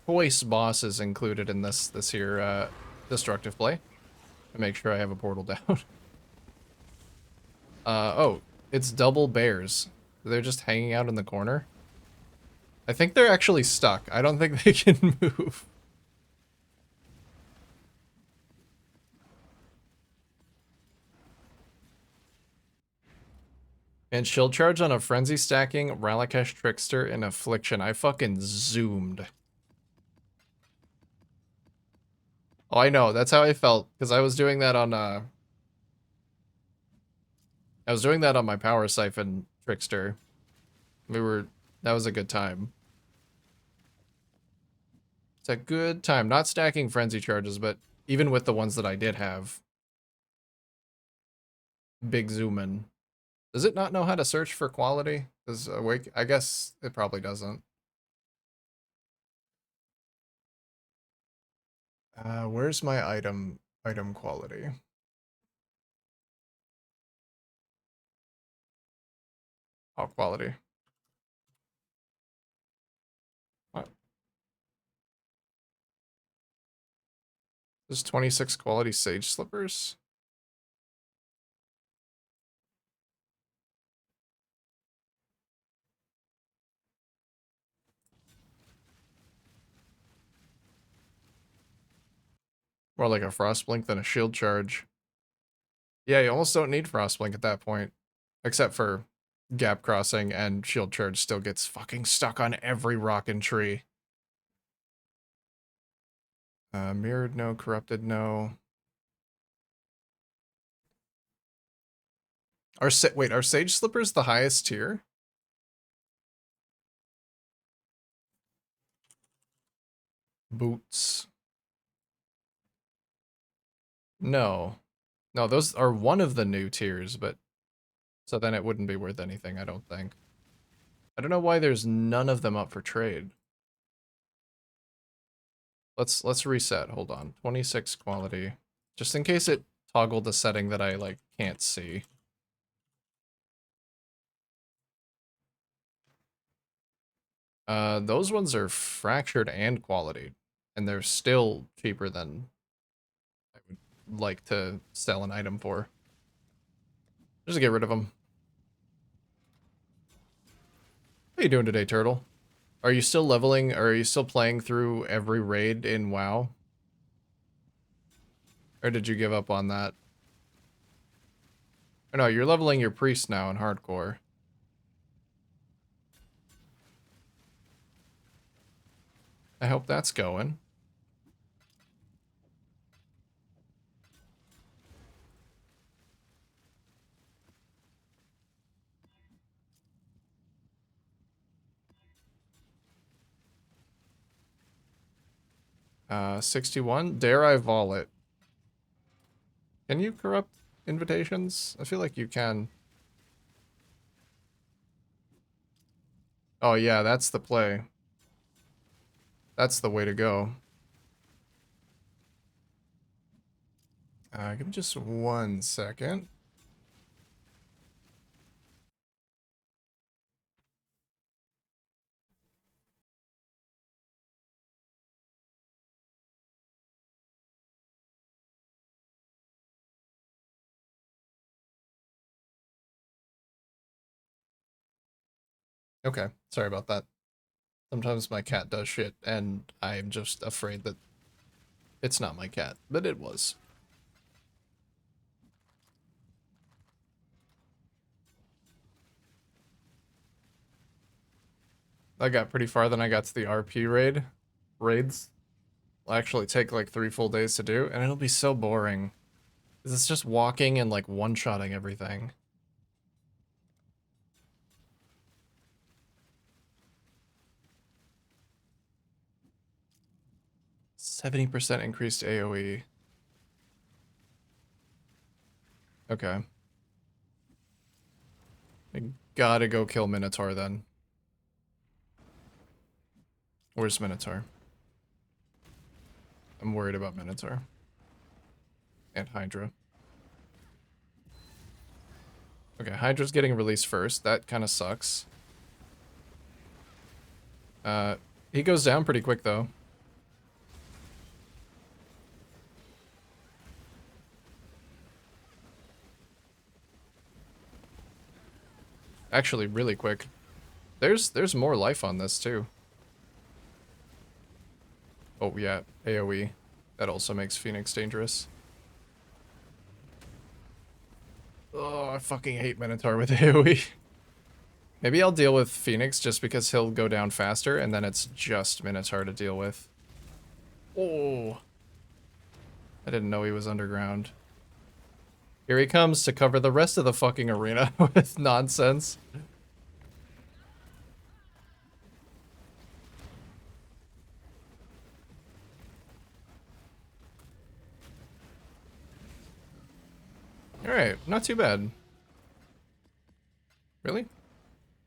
Choice bosses included in this here destructive play. To make sure I have a portal down. Oh, it's double bears. They're just hanging out in the corner. I think they're actually stuck. I don't think they can move. And shield charge on a frenzy stacking, Ralakesh Trickster, and Affliction. I fucking zoomed. Oh, I know. That's how I felt. Because I was doing that on, I was doing that on my Power Siphon Trickster. That was a good time. It's a good time. Not stacking frenzy charges, but even with the ones that I did have. Big zoom in. Does it not know how to search for quality? Does Awake? I guess it probably doesn't. Where's my item quality? Oh, quality. What? There's 26 quality sage slippers. More like a Frostblink than a shield charge. Yeah, you almost don't need Frostblink at that point. Except for gap crossing, and shield charge still gets fucking stuck on every rock and tree. Mirrored no, corrupted no. Wait, are Sage Slippers the highest tier? Boots. No. No, those are one of the new tiers, but so then it wouldn't be worth anything, I don't think. I don't know why there's none of them up for trade. Let's reset. Hold on. 26 quality. Just in case it toggled the setting that I like can't see. Those ones are fractured and quality, and they're still cheaper than I would like to sell an item for. Just get rid of them. How you doing today, Turtle? Are you still leveling, or are you still playing through every raid in WoW? Or did you give up on that? Or no, you're leveling your priest now in hardcore. I hope that's going. Uh, 61. Dare I vol it? Can you corrupt invitations? I feel like you can. Oh yeah, that's the play. That's the way to go. Give me just 1 second. Okay, sorry about that. Sometimes my cat does shit, and I'm just afraid that it's not my cat, but it was. I got pretty far, then I got to the RP raids. Will actually take like 3 full days to do, and it'll be so boring. 'Cause it's just walking and like one-shotting everything. %70 increased AoE. Okay. I gotta go kill Minotaur then. Where's Minotaur? I'm worried about Minotaur. And Hydra. Okay, Hydra's getting released first. That kind of sucks. He goes down pretty quick though. Actually, really quick. There's more life on this too. Oh yeah, AoE. That also makes Phoenix dangerous. Oh, I fucking hate Minotaur with AoE. Maybe I'll deal with Phoenix just because he'll go down faster, and then it's just Minotaur to deal with. Oh. I didn't know he was underground. Here he comes to cover the rest of the fucking arena with nonsense. Alright, not too bad. Really?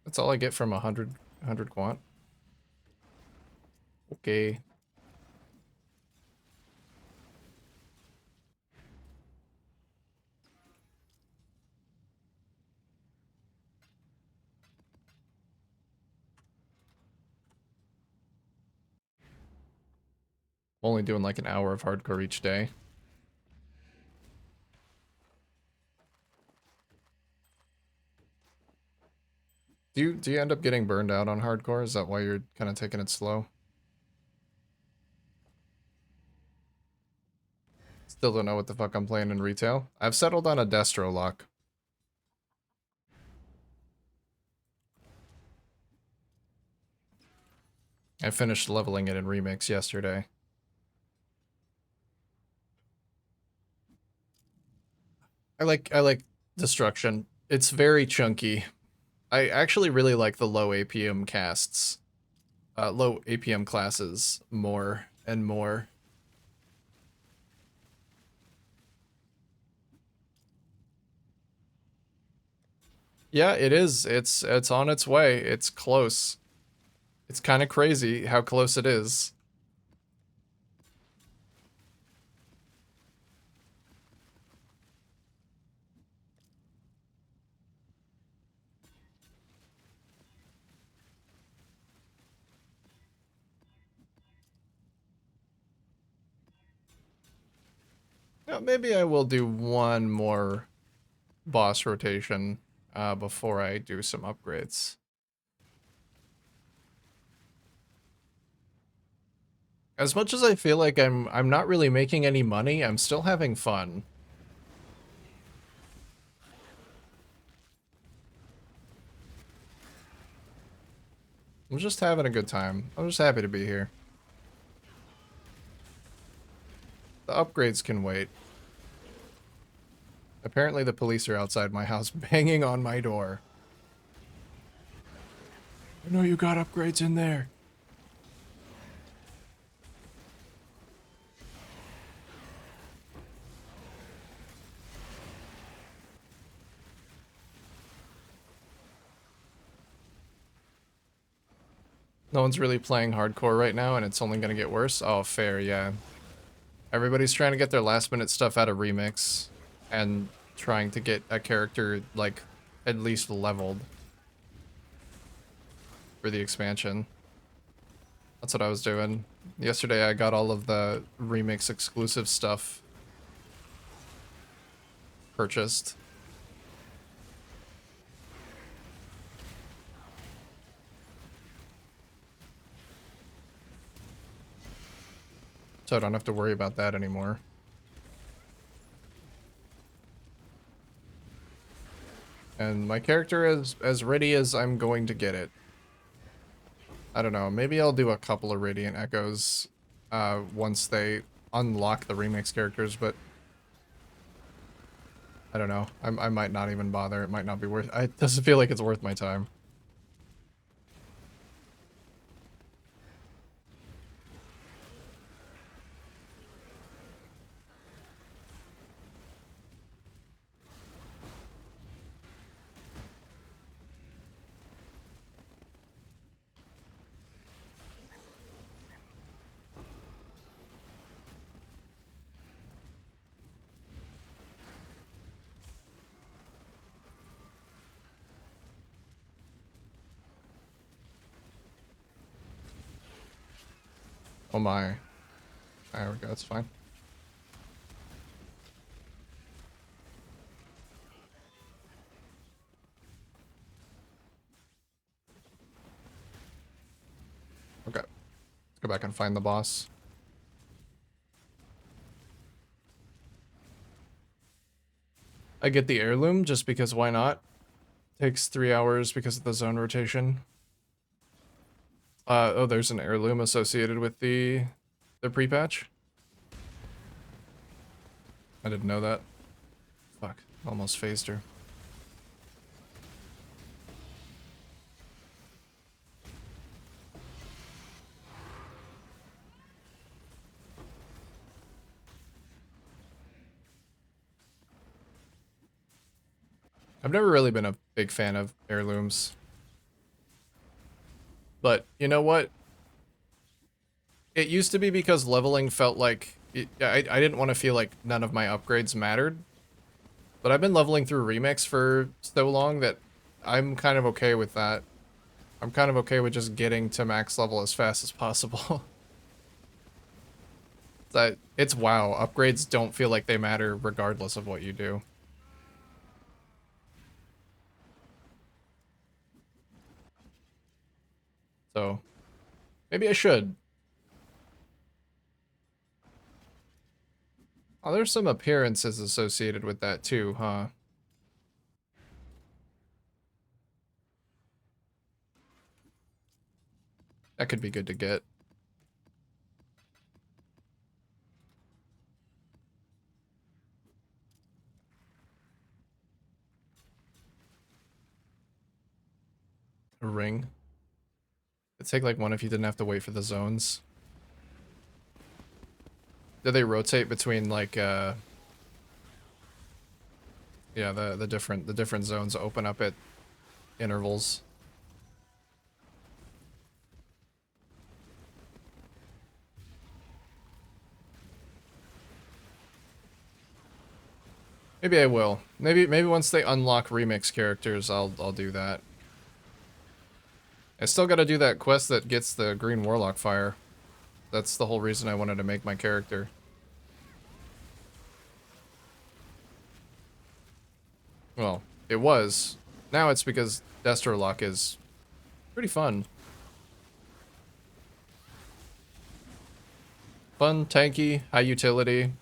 That's all I get from 100 quant? Okay. Only doing like an hour of hardcore each day. Do you end up getting burned out on hardcore? Is that why you're kind of taking it slow? Still don't know what the fuck I'm playing in retail. I've settled on a Destro lock. I finished leveling it in Remix yesterday. I like Destruction. It's very chunky. I actually really like the low APM casts. Low APM classes more and more. Yeah, it is. It's on its way. It's close. It's kind of crazy how close it is. Yeah, maybe I will do one more boss rotation before I do some upgrades. As much as I feel like I'm not really making any money, I'm still having fun. I'm just having a good time. I'm just happy to be here. The upgrades can wait. Apparently the police are outside my house banging on my door. I know you got upgrades in there. No one's really playing hardcore right now, and it's only gonna get worse? Oh, fair, yeah. Everybody's trying to get their last minute stuff out of Remix, and trying to get a character, like, at least leveled for the expansion. That's what I was doing. Yesterday I got all of the Remix exclusive stuff purchased. So I don't have to worry about that anymore. And my character is as ready as I'm going to get it. I don't know, maybe I'll do a couple of Radiant Echoes once they unlock the Remix characters, but I don't know. I might not even bother. It might not be worth it. Doesn't feel like it's worth my time. Oh my. There we go, that's fine. Okay. Let's go back and find the boss. I get the heirloom just because why not? Takes 3 hours because of the zone rotation. Oh, there's an heirloom associated with the pre-patch. I didn't know that. Fuck, almost phased her. I've never really been a big fan of heirlooms. But, you know what? It used to be because leveling felt like... I didn't want to feel like none of my upgrades mattered. But I've been leveling through Remix for so long that I'm kind of okay with that. I'm kind of okay with just getting to max level as fast as possible. It's WoW. Upgrades don't feel like they matter regardless of what you do. So, maybe I should. Oh, there's some appearances associated with that too, huh? That could be good to get. A ring. It'd take like one if you didn't have to wait for the zones. Do they rotate between like yeah, the different zones open up at intervals? Maybe I will. Maybe once they unlock remix characters, I'll do that. I still gotta do that quest that gets the green warlock fire. That's the whole reason I wanted to make my character. Well, it was. Now it's because Destrolock is pretty fun. Fun, tanky, high utility.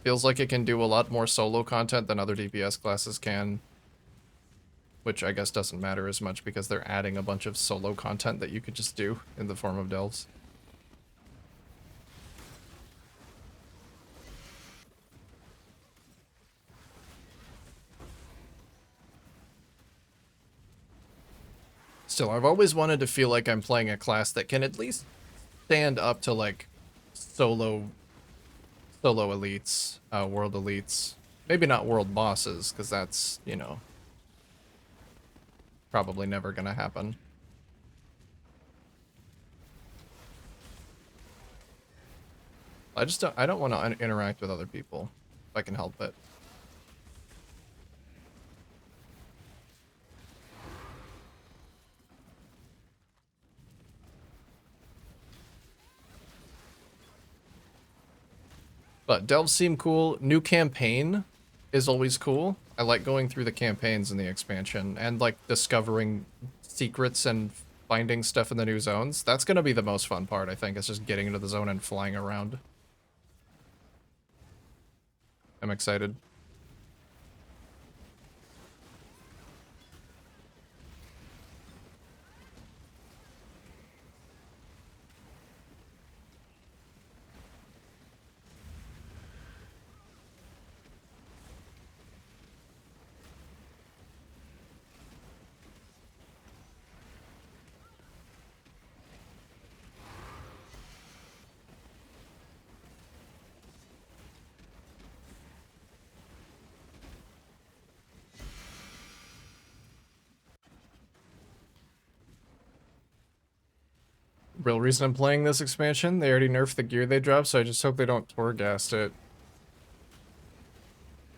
Feels like it can do a lot more solo content than other DPS classes can. Which I guess doesn't matter as much because they're adding a bunch of solo content that you could just do in the form of delves. Still, I've always wanted to feel like I'm playing a class that can at least stand up to like solo elites, world elites. Maybe not world bosses, because that's, you know, probably never gonna happen. I don't want to interact with other people if I can help it. But delves seem cool. New campaign is always cool. I like going through the campaigns in the expansion and like discovering secrets and finding stuff in the new zones. That's gonna be the most fun part, I think. It's just getting into the zone and flying around. I'm excited. Real reason I'm playing this expansion, they already nerfed the gear they dropped, so I just hope they don't Torghast it.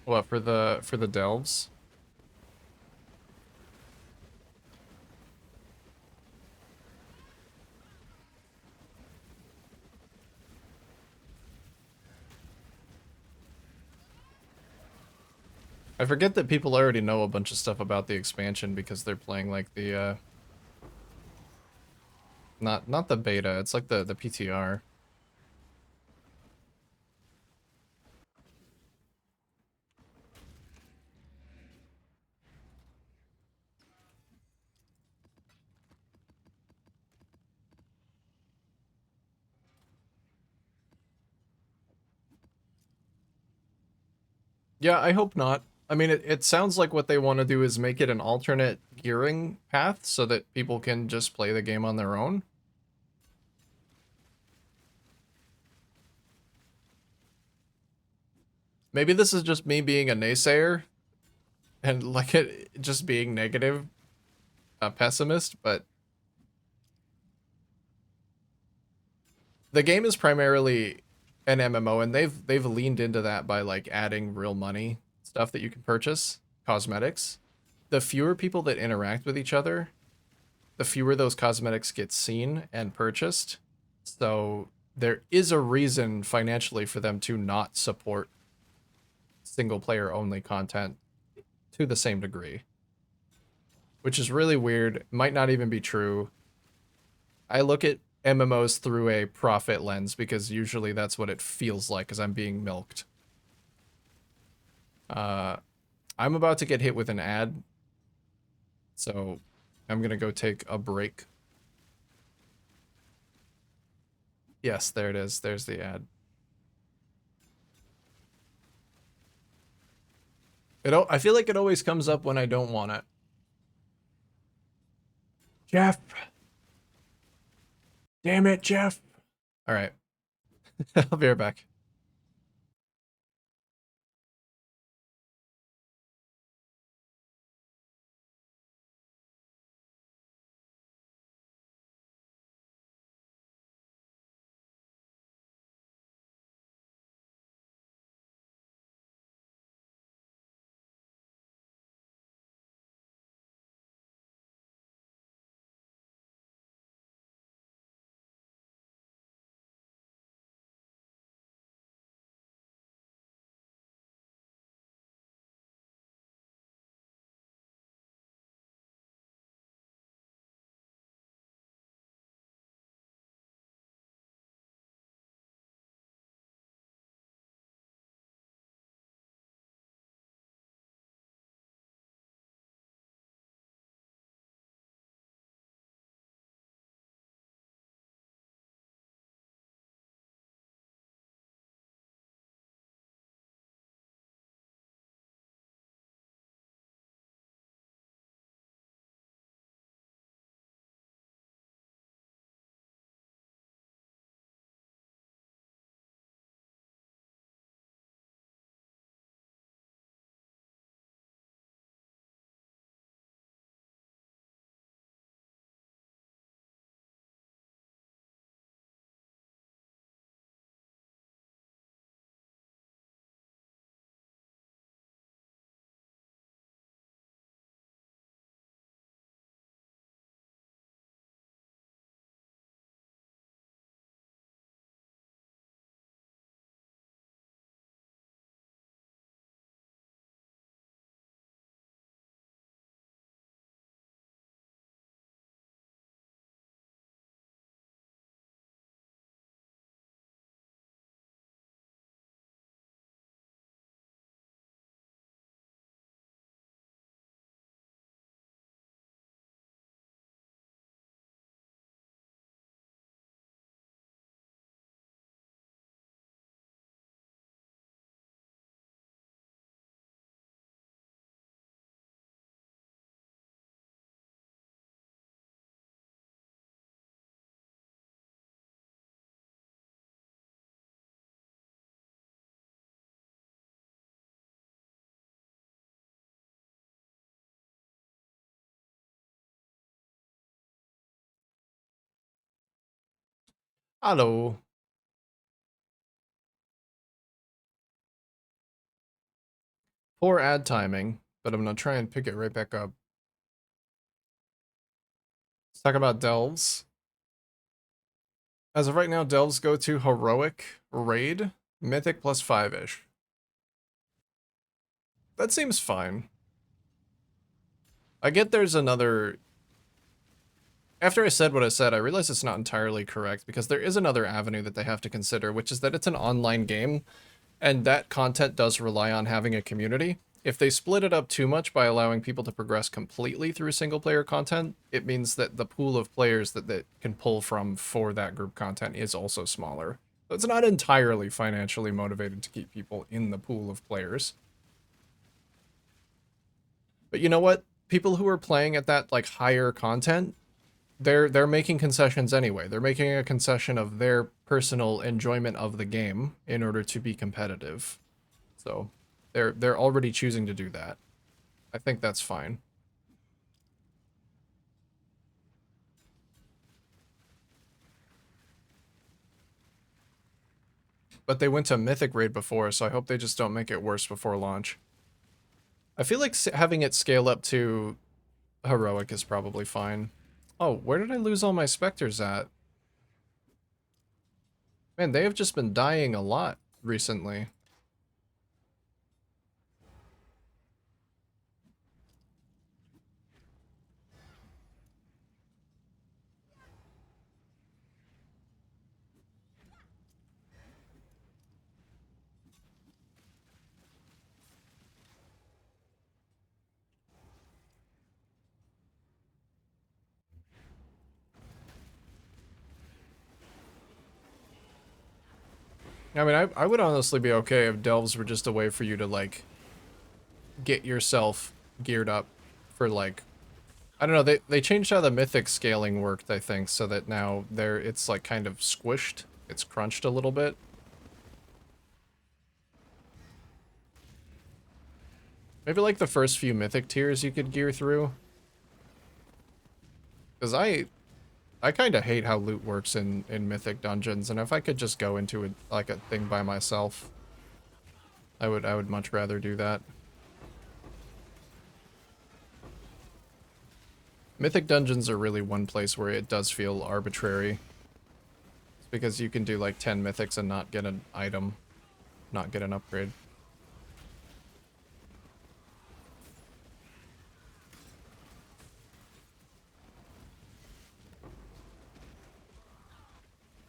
What, for the delves? I forget that people already know a bunch of stuff about the expansion because they're playing like the not the beta, it's like the PTR. Yeah, I hope not. I mean, it sounds like what they want to do is make it an alternate gearing path so that people can just play the game on their own. Maybe this is just me being a naysayer and like it just being negative, a pessimist, but the game is primarily an MMO, and they've leaned into that by like adding real money stuff that you can purchase, cosmetics. The fewer people that interact with each other, the fewer those cosmetics get seen and purchased. So there is a reason financially for them to not support single player only content to the same degree. Which is really weird. Might not even be true. I look at MMOs through a profit lens because usually that's what it feels like as I'm being milked. I'm about to get hit with an ad, so I'm gonna go take a break. Yes, there it is. There's the ad. I feel like it always comes up when I don't want it. Jeff. Damn it, Jeff. All right. I'll be right back. Hello. Poor ad timing, but I'm gonna try and pick it right back up. Let's talk about delves. As of right now, delves go to heroic, raid, mythic plus 5-ish. That seems fine. I get there's another... After I said what I said, I realize it's not entirely correct because there is another avenue that they have to consider, which is that it's an online game, and that content does rely on having a community. If they split it up too much by allowing people to progress completely through single-player content, it means that the pool of players that they can pull from for that group content is also smaller. So it's not entirely financially motivated to keep people in the pool of players. But you know what? People who are playing at that like higher content, they're making concessions anyway. They're making a concession of their personal enjoyment of the game in order to be competitive. So they're already choosing to do that. I think that's fine. But they went to Mythic Raid before, so I hope they just don't make it worse before launch. I feel like having it scale up to Heroic is probably fine. Oh, where did I lose all my Spectres at? Man, they have just been dying a lot recently. I mean, I would honestly be okay if delves were just a way for you to, like, get yourself geared up for, like, I don't know, they changed how the mythic scaling worked, I think, so that now it's, like, kind of squished. It's crunched a little bit. Maybe, like, the first few mythic tiers you could gear through. Because I kind of hate how loot works in mythic dungeons, and if I could just go into it like a thing by myself, I would much rather do that. Mythic dungeons are really one place where it does feel arbitrary. It's because you can do like 10 mythics and not get an item, not get an upgrade.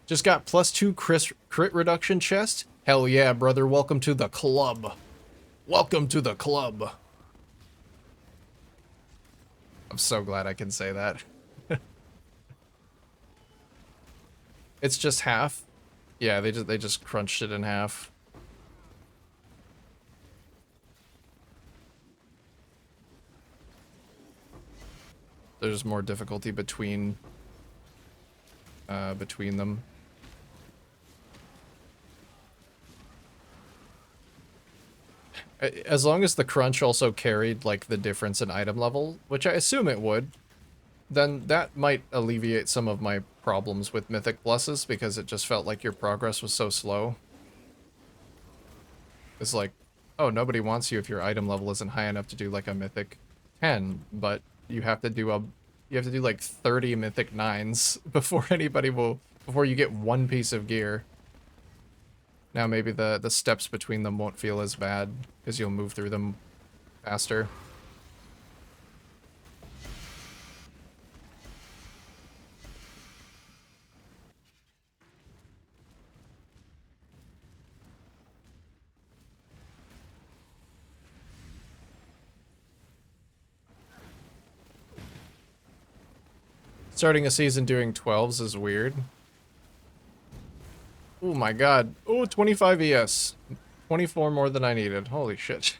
Just got +2 crit reduction chest? Hell yeah, brother, welcome to the club. Welcome to the club. I'm so glad I can say that. It's just half. Yeah, they just crunched it in half. There's more difficulty between them. As long as the crunch also carried like the difference in item level, which I assume it would, then that might alleviate some of my problems with Mythic Pluses, because it just felt like your progress was so slow. It's like, oh, nobody wants you if your item level isn't high enough to do like a Mythic 10, but you have to do like 30 Mythic 9s before you get one piece of gear. Now maybe the steps between them won't feel as bad, because you'll move through them faster. Starting a season doing 12s is weird. Oh my god. Oh, 25 ES. 24 more than I needed. Holy shit.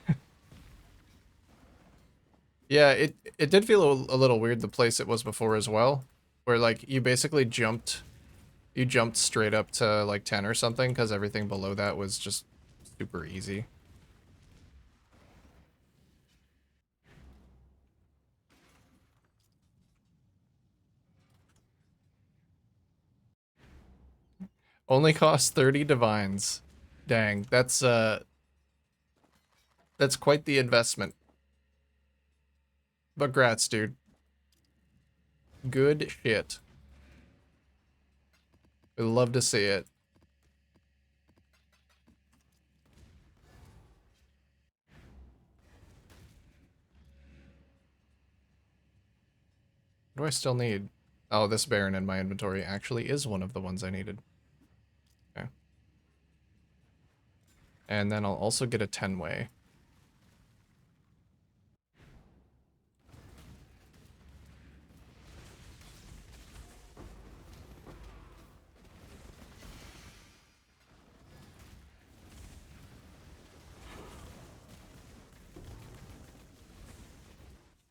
Yeah, it did feel a little weird the place it was before as well, where like you basically jumped straight up to like 10 or something, because everything below that was just super easy. Only cost 30 divines. Dang, that's quite the investment. But grats, dude. Good shit. I'd love to see it. What do I still need? Oh, this Baron in my inventory actually is one of the ones I needed. Okay. And then I'll also get a 10-way.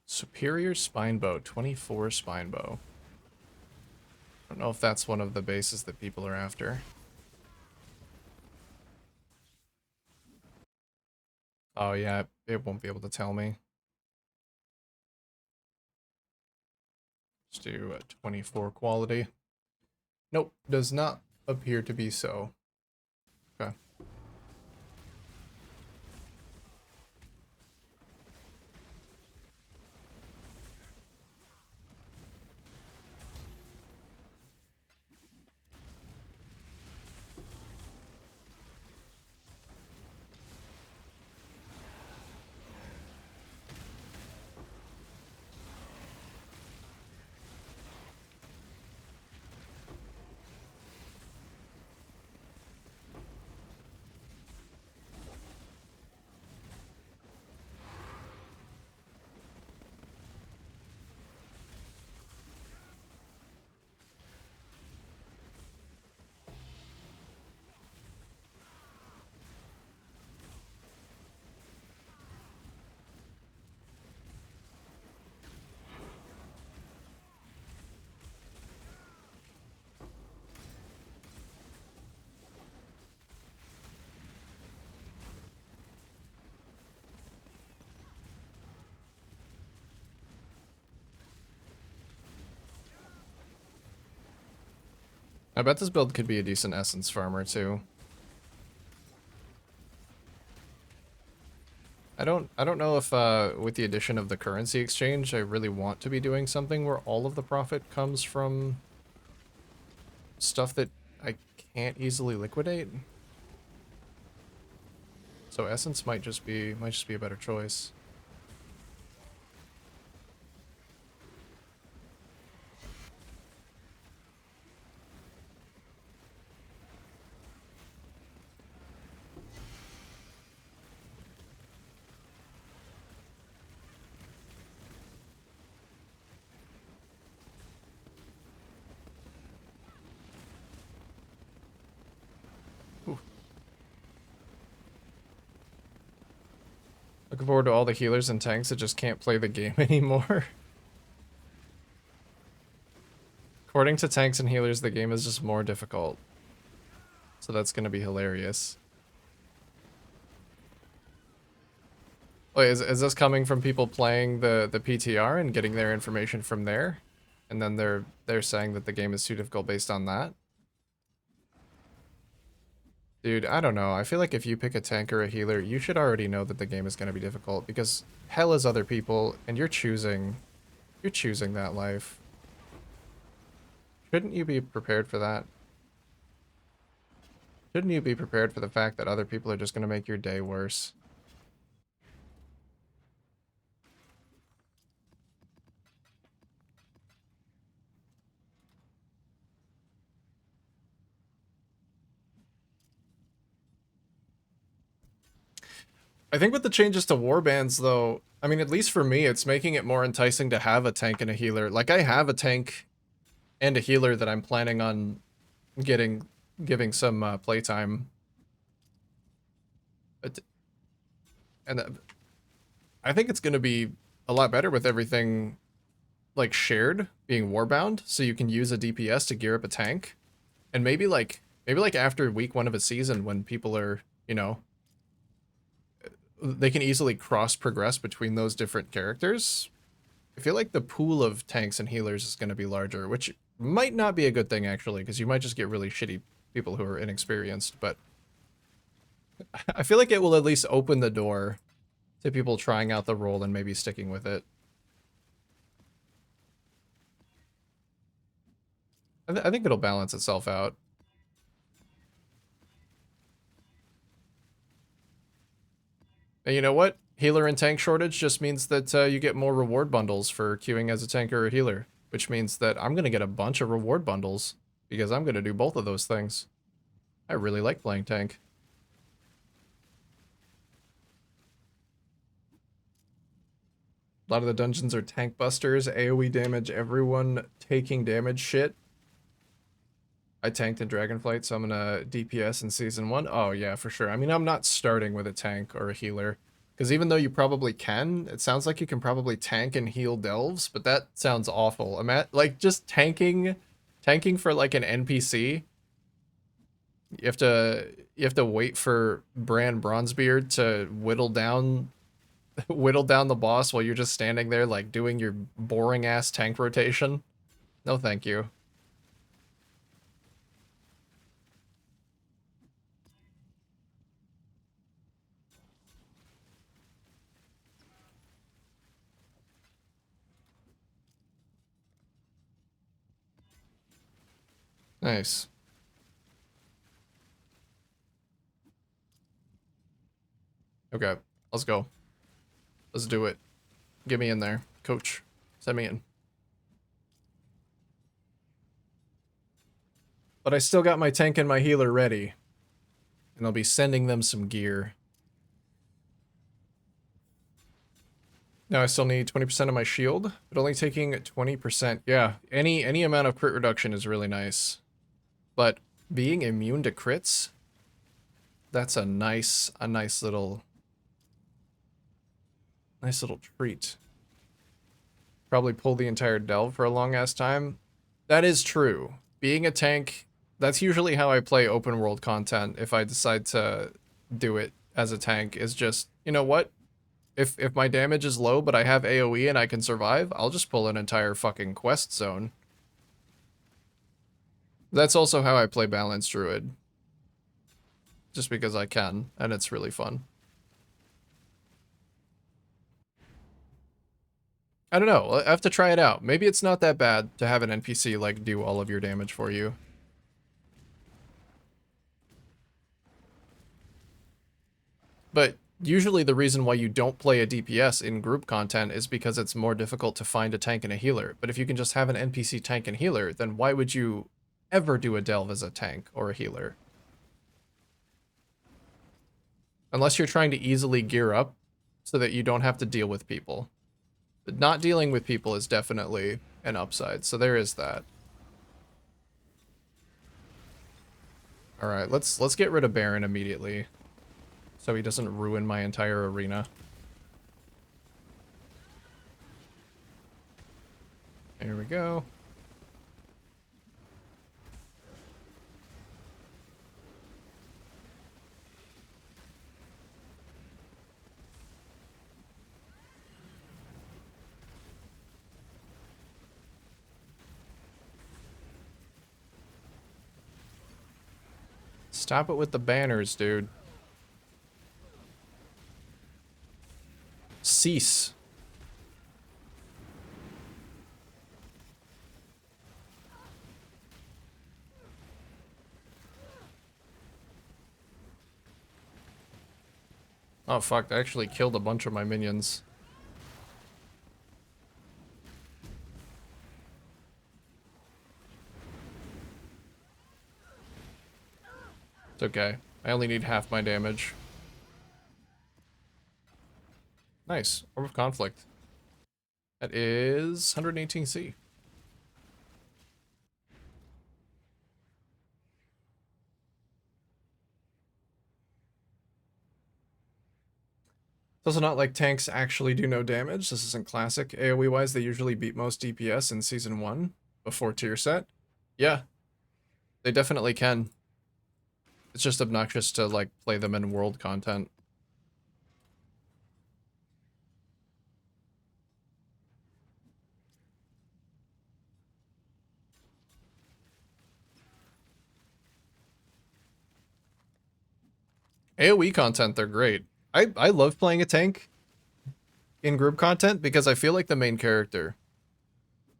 Superior spine bow, 24 spine bow. I don't know if that's one of the bases that people are after. Oh yeah, it won't be able to tell me. Let's do a 24 quality. Nope, does not appear to be so. Okay. I bet this build could be a decent essence farmer too. I don't know if with the addition of the currency exchange I really want to be doing something where all of the profit comes from stuff that I can't easily liquidate. So essence might just be a better choice. Looking forward to all the healers and tanks that just can't play the game anymore. According to tanks and healers, the game is just more difficult. So that's going to be hilarious. Wait, is this coming from people playing the PTR and getting their information from there? And then they're saying that the game is too difficult based on that? Dude, I don't know. I feel like if you pick a tank or a healer, you should already know that the game is going to be difficult because hell is other people and you're choosing that life. Shouldn't you be prepared for that? Shouldn't you be prepared for the fact that other people are just going to make your day worse? I think with the changes to warbands, though, I mean, at least for me, it's making it more enticing to have a tank and a healer. Like, I have a tank and a healer that I'm planning on giving some playtime. And I think it's going to be a lot better with everything, like, shared, being warbound, so you can use a DPS to gear up a tank. And maybe like after week 1 of a season when people are, you know, they can easily cross-progress between those different characters. I feel like the pool of tanks and healers is going to be larger, which might not be a good thing, actually, because you might just get really shitty people who are inexperienced, but I feel like it will at least open the door to people trying out the role and maybe sticking with it. I think it'll balance itself out. And you know what? Healer and tank shortage just means that you get more reward bundles for queuing as a tank or a healer, which means that I'm going to get a bunch of reward bundles because I'm going to do both of those things. I really like playing tank. A lot of the dungeons are tank busters, AoE damage, everyone taking damage shit. I tanked in Dragonflight, so I'm gonna DPS in Season 1. Oh yeah, for sure. I mean, I'm not starting with a tank or a healer. Because even though you probably can, it sounds like you can probably tank and heal delves, but that sounds awful. I'm at, like, just tanking for, like, an NPC. You have to wait for Bran Bronzebeard to whittle down the boss while you're just standing there, like, doing your boring-ass tank rotation. No thank you. Nice. Okay, let's go. Let's do it. Get me in there. Coach, send me in. But I still got my tank and my healer ready. And I'll be sending them some gear. Now I still need 20% of my shield, but only taking 20%. Yeah, any amount of crit reduction is really nice. But being immune to crits, that's a nice little treat. Probably pull the entire delve for a long ass time. That is true. Being a tank, that's usually how I play open world content if I decide to do it as a tank, is just, you know what? If my damage is low but I have AoE and I can survive, I'll just pull an entire fucking quest zone. That's also how I play Balanced Druid. Just because I can, and it's really fun. I don't know, I have to try it out. Maybe it's not that bad to have an NPC, like, do all of your damage for you. But usually the reason why you don't play a DPS in group content is because it's more difficult to find a tank and a healer. But if you can just have an NPC tank and healer, then why would you ever do a delve as a tank or a healer? Unless you're trying to easily gear up so that you don't have to deal with people. But not dealing with people is definitely an upside, so there is that. Alright, let's get rid of Baron immediately, so he doesn't ruin my entire arena. There we go. Stop it with the banners, dude. Cease. Oh fuck, that actually killed a bunch of my minions. It's okay. I only need half my damage. Nice. Orb of Conflict. That is 118C. It's also not like tanks actually do no damage. This isn't classic. AoE-wise, they usually beat most DPS in Season 1 before tier set. Yeah, they definitely can. It's just obnoxious to, like, play them in world content. AoE content, they're great. I love playing a tank in group content because I feel like the main character.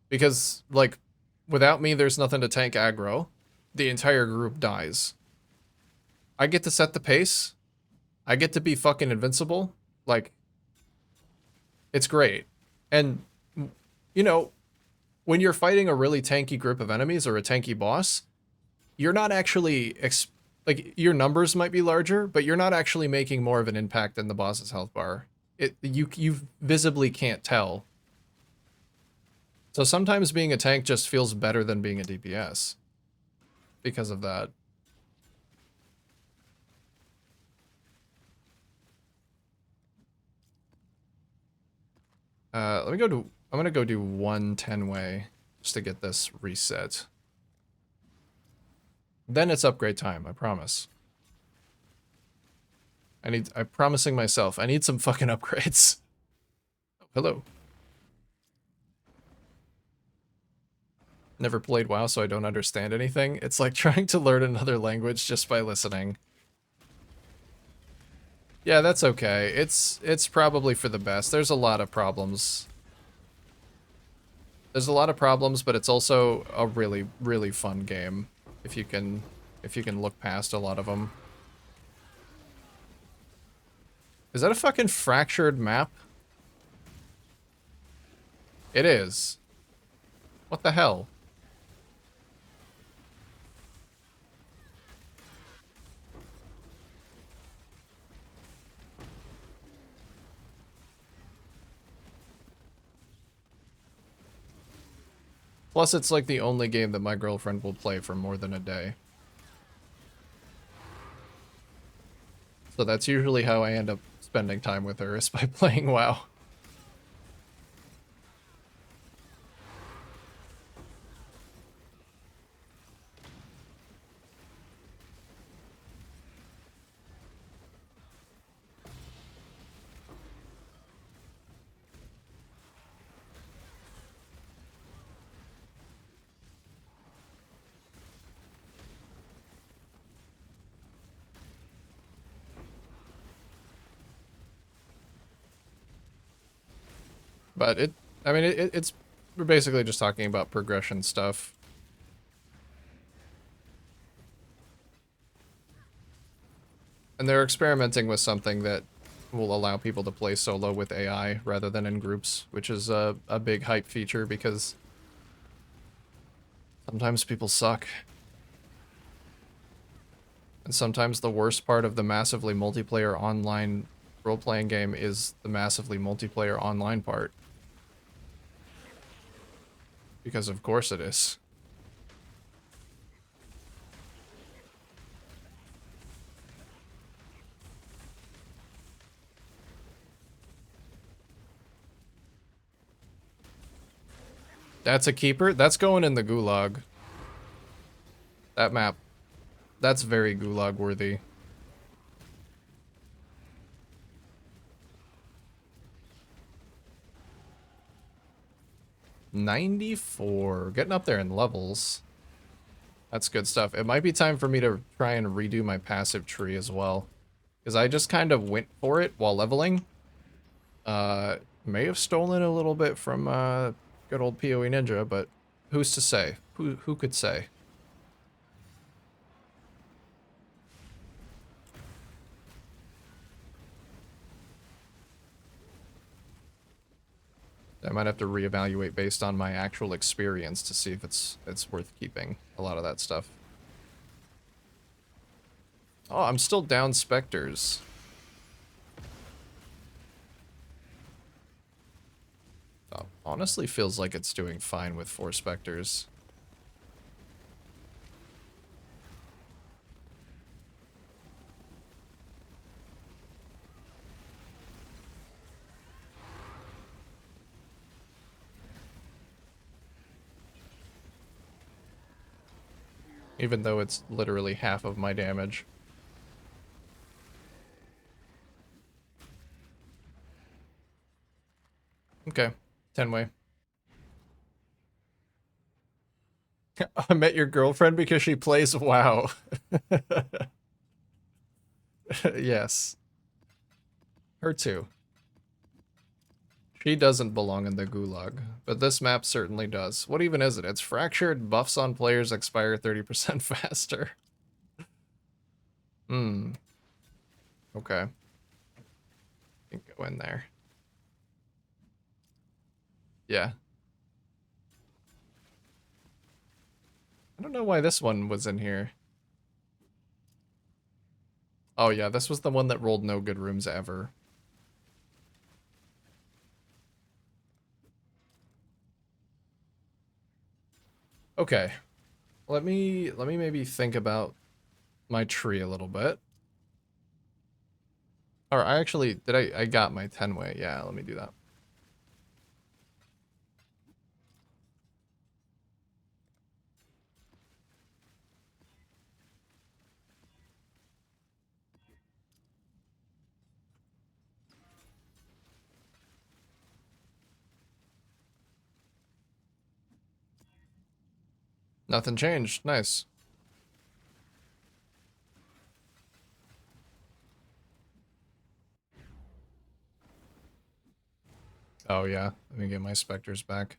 Because, like, without me, there's nothing to tank aggro. The entire group dies. I get to set the pace. I get to be fucking invincible. Like, it's great. And, you know, when you're fighting a really tanky group of enemies or a tanky boss, you're not actually, like, your numbers might be larger, but you're not actually making more of an impact than the boss's health bar. You visibly can't tell. So sometimes being a tank just feels better than being a DPS because of that. I'm gonna go do 110 way just to get this reset. Then it's upgrade time, I promise. I'm promising myself, I need some fucking upgrades. Oh, hello. Never played WoW, so I don't understand anything. It's like trying to learn another language just by listening. Yeah, that's okay. It's probably for the best. There's a lot of problems. There's a lot of problems, but it's also a really, really fun game if you can look past a lot of them. Is that a fucking fractured map? It is. What the hell? Plus, it's like the only game that my girlfriend will play for more than a day. So that's usually how I end up spending time with her, is by playing WoW. But I mean, it's we're basically just talking about progression stuff. And they're experimenting with something that will allow people to play solo with AI rather than in groups, which is a big hype feature because sometimes people suck. And sometimes the worst part of the massively multiplayer online role-playing game is the massively multiplayer online part. Because of course it is. That's a keeper? That's going in the gulag. That map. That's very gulag worthy. $94. Getting up there in levels. That's good stuff. It might be time for me to try and redo my passive tree as well. Because I just kind of went for it while leveling. May have stolen a little bit from good old PoE Ninja, but who's to say? Who could say? I might have to reevaluate based on my actual experience to see if it's worth keeping a lot of that stuff. Oh, I'm still down specters. Oh, honestly feels like it's doing fine with 4 specters. Even though it's literally half of my damage. Okay, 10-way. I met your girlfriend because she plays WoW. Yes. Her too. She doesn't belong in the gulag, but this map certainly does. What even is it? It's fractured, buffs on players expire 30% faster. Hmm. Okay. Can go in there. Yeah. I don't know why this one was in here. Oh yeah, this was the one that rolled no good rooms ever. Okay. Let me maybe think about my tree a little bit. Or I actually I got my 10-way. Yeah, let me do that. Nothing changed. Nice. Oh yeah, let me get my specters back.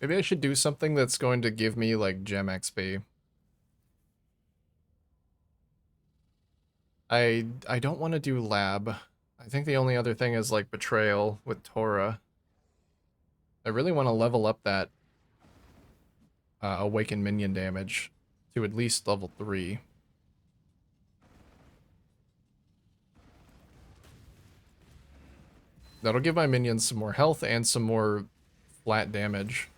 Maybe I should do something that's going to give me like gem XP. I don't want to do lab. I think the only other thing is like betrayal with Tora. I really want to level up that awakened minion damage to at least level 3. That'll give my minions some more health and some more flat damage.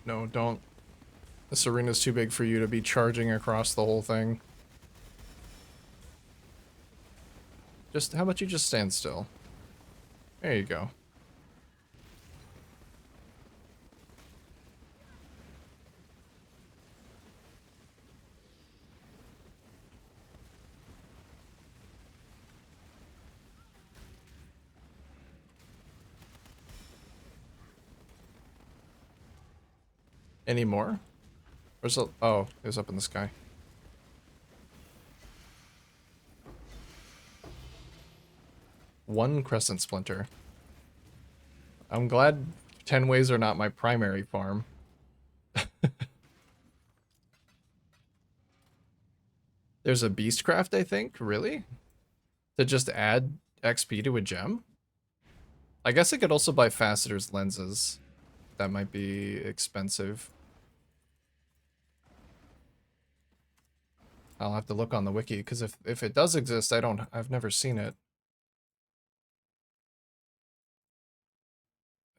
no, don't. This arena's too big for you to be charging across the whole thing. Just, how about you just stand still? There you go. Any more? Where's the, oh, it was up in the sky. One crescent splinter. I'm glad 10 ways are not my primary farm. There's a beastcraft, I think? Really? To just add XP to a gem? I guess I could also buy Facetor's lenses. That might be expensive. I'll have to look on the wiki, because if it does exist, I've never seen it.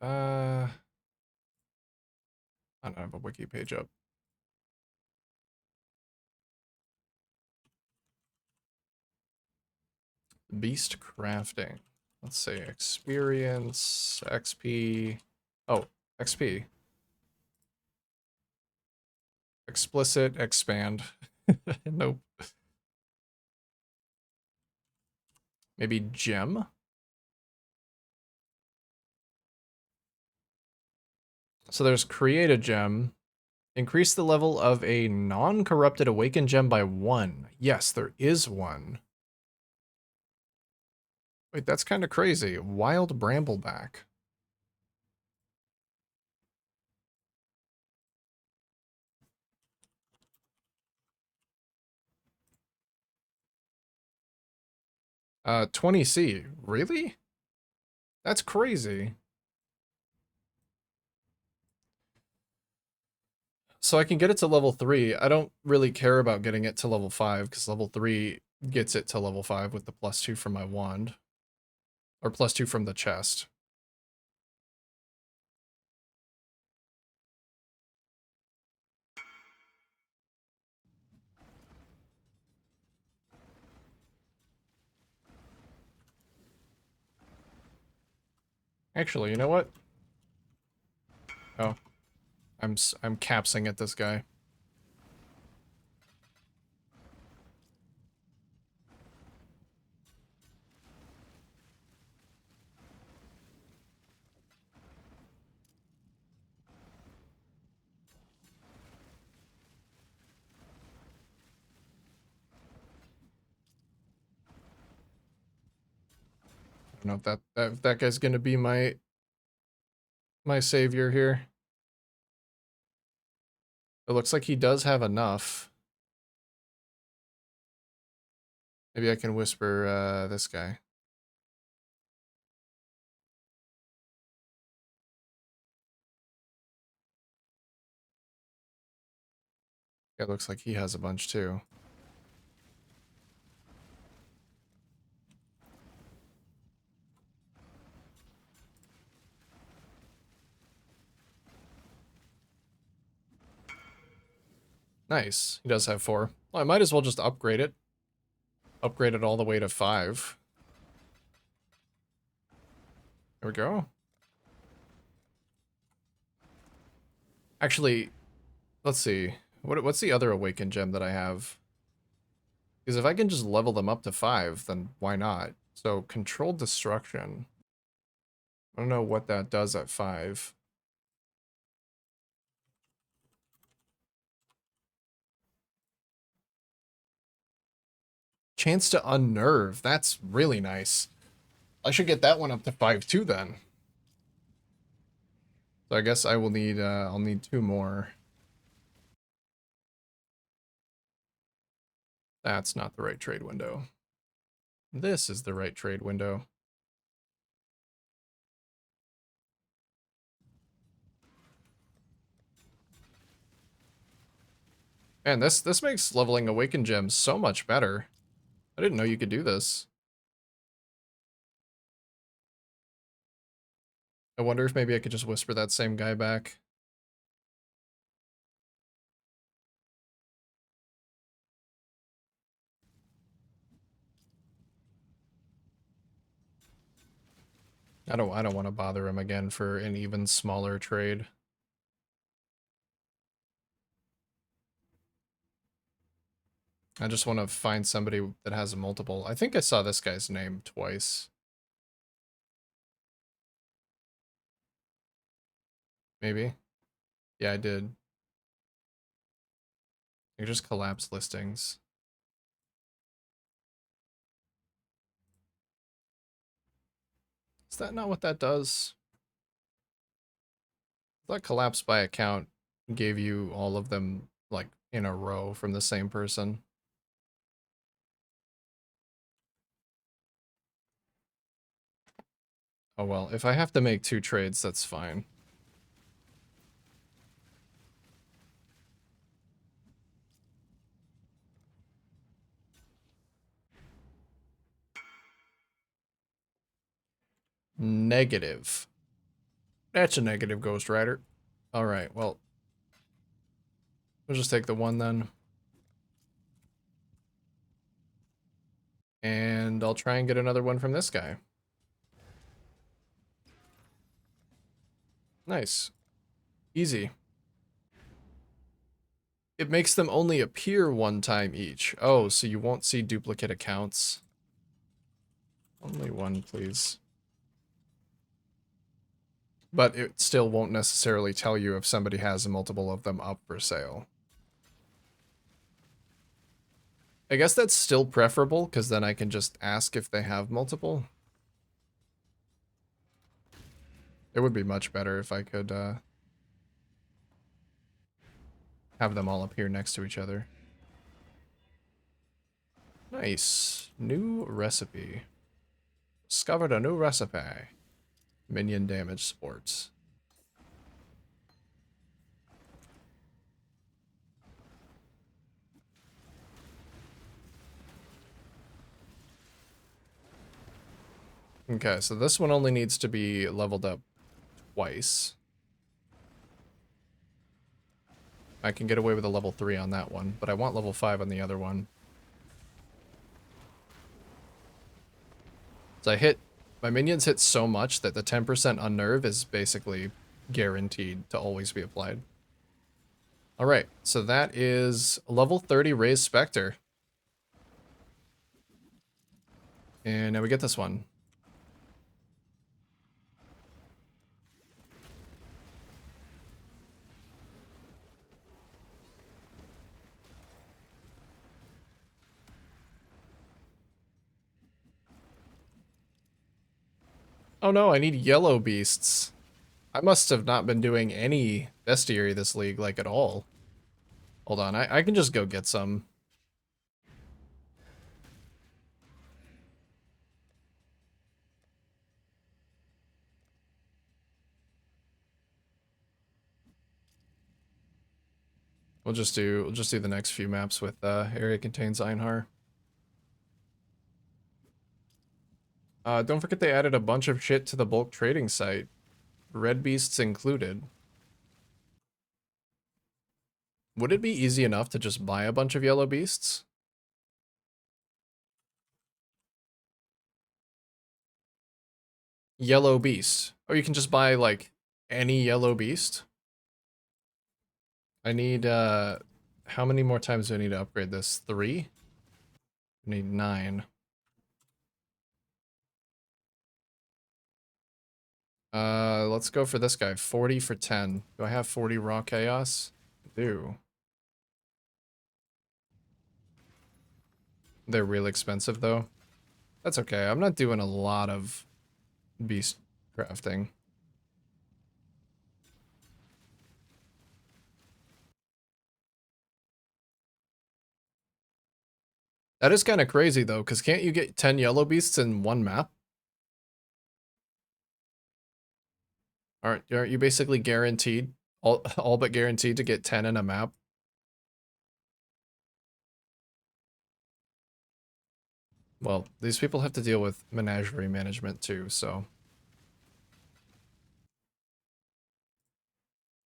I don't have a wiki page up. Beast crafting. Let's say experience, XP. Oh, XP. Explicit, expand. Nope. Maybe gem? So there's create a gem. Increase the level of a non-corrupted awakened gem by 1. Yes, there is one. Wait, that's kind of crazy. Wild brambleback. Uh, 20C. Really? That's crazy. So I can get it to level 3. I don't really care about getting it to level 5, because level 3 gets it to level 5 with the +2 from my wand. Or +2 from the chest. Actually, you know what? Oh. I'm capsing at this guy. I don't know if that guy's gonna be my savior here. It looks like he does have enough. Maybe I can whisper this guy. It looks like he has a bunch too. Nice. He does have 4. Well, I might as well just upgrade it. Upgrade it all the way to 5. There we go. Actually, let's see. What's the other awakened gem that I have? Because if I can just level them up to 5, then why not? So, controlled destruction. I don't know what that does at 5. Chance to unnerve. That's really nice. I should get that one up to 5 too then. So I guess I will need, I'll need 2 more. That's not the right trade window. This is the right trade window. Man, this makes leveling awakened gems so much better. I didn't know you could do this. I wonder if maybe I could just whisper that same guy back. I don't want to bother him again for an even smaller trade. I just want to find somebody that has a multiple. I think I saw this guy's name twice. Maybe. Yeah, I did. I just collapse listings. Is that not what that does? That collapse by account gave you all of them like in a row from the same person. Oh well, if I have to make 2 trades, that's fine. Negative. That's a negative, Ghost Rider. Alright, well. We'll just take the 1 then. And I'll try and get another one from this guy. Nice. Easy. It makes them only appear 1 time each. Oh, so you won't see duplicate accounts. Only 1, please. But it still won't necessarily tell you if somebody has a multiple of them up for sale. I guess that's still preferable, because then I can just ask if they have multiple. It would be much better if I could have them all appear next to each other. Nice. New recipe. Discovered a new recipe. Minion damage sports. Okay, so this one only needs to be leveled up twice. I can get away with a level 3 on that one, but I want level 5 on the other one. So my minions hit so much that the 10% unnerve is basically guaranteed to always be applied. Alright, so that is level 30 Raised Spectre. And now we get this one. Oh no, I need yellow beasts. I must have not been doing any bestiary this league, like, at all. Hold on, I can just go get some. We'll just do the next few maps with area contains Einhar. Don't forget they added a bunch of shit to the bulk trading site. Red beasts included. Would it be easy enough to just buy a bunch of yellow beasts? Yellow beast. Or you can just buy, like, any yellow beast? I need, how many more times do I need to upgrade this? 3? I need 9. Let's go for this guy. 40 for 10. Do I have 40 raw chaos? I do. They're real expensive, though. That's okay. I'm not doing a lot of beast crafting. That is kind of crazy, though, because can't you get 10 yellow beasts in one map? Aren't you basically guaranteed, all but guaranteed to get 10 in a map? Well, these people have to deal with menagerie management too, so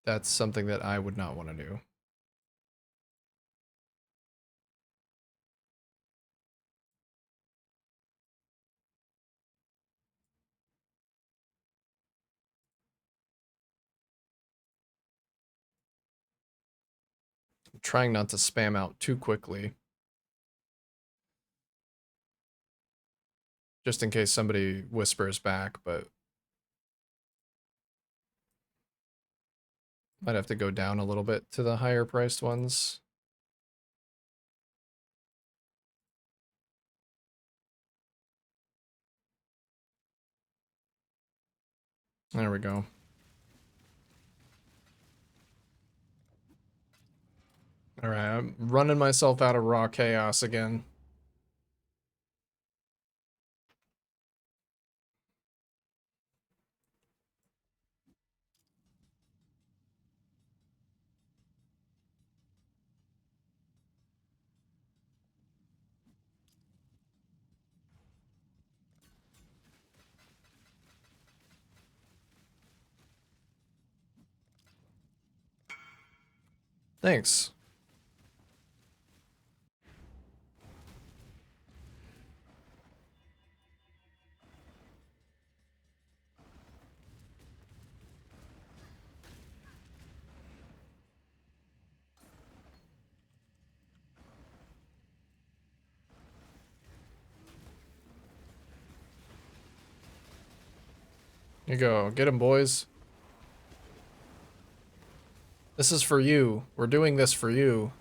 that's something that I would not want to do. trying not to spam out too quickly. Just in case somebody whispers back, but might have to go down a little bit to the higher priced ones. There we go. Alright, I'm running myself out of raw chaos again. Thanks. Here you go. Get him, boys. This is for you. We're doing this for you.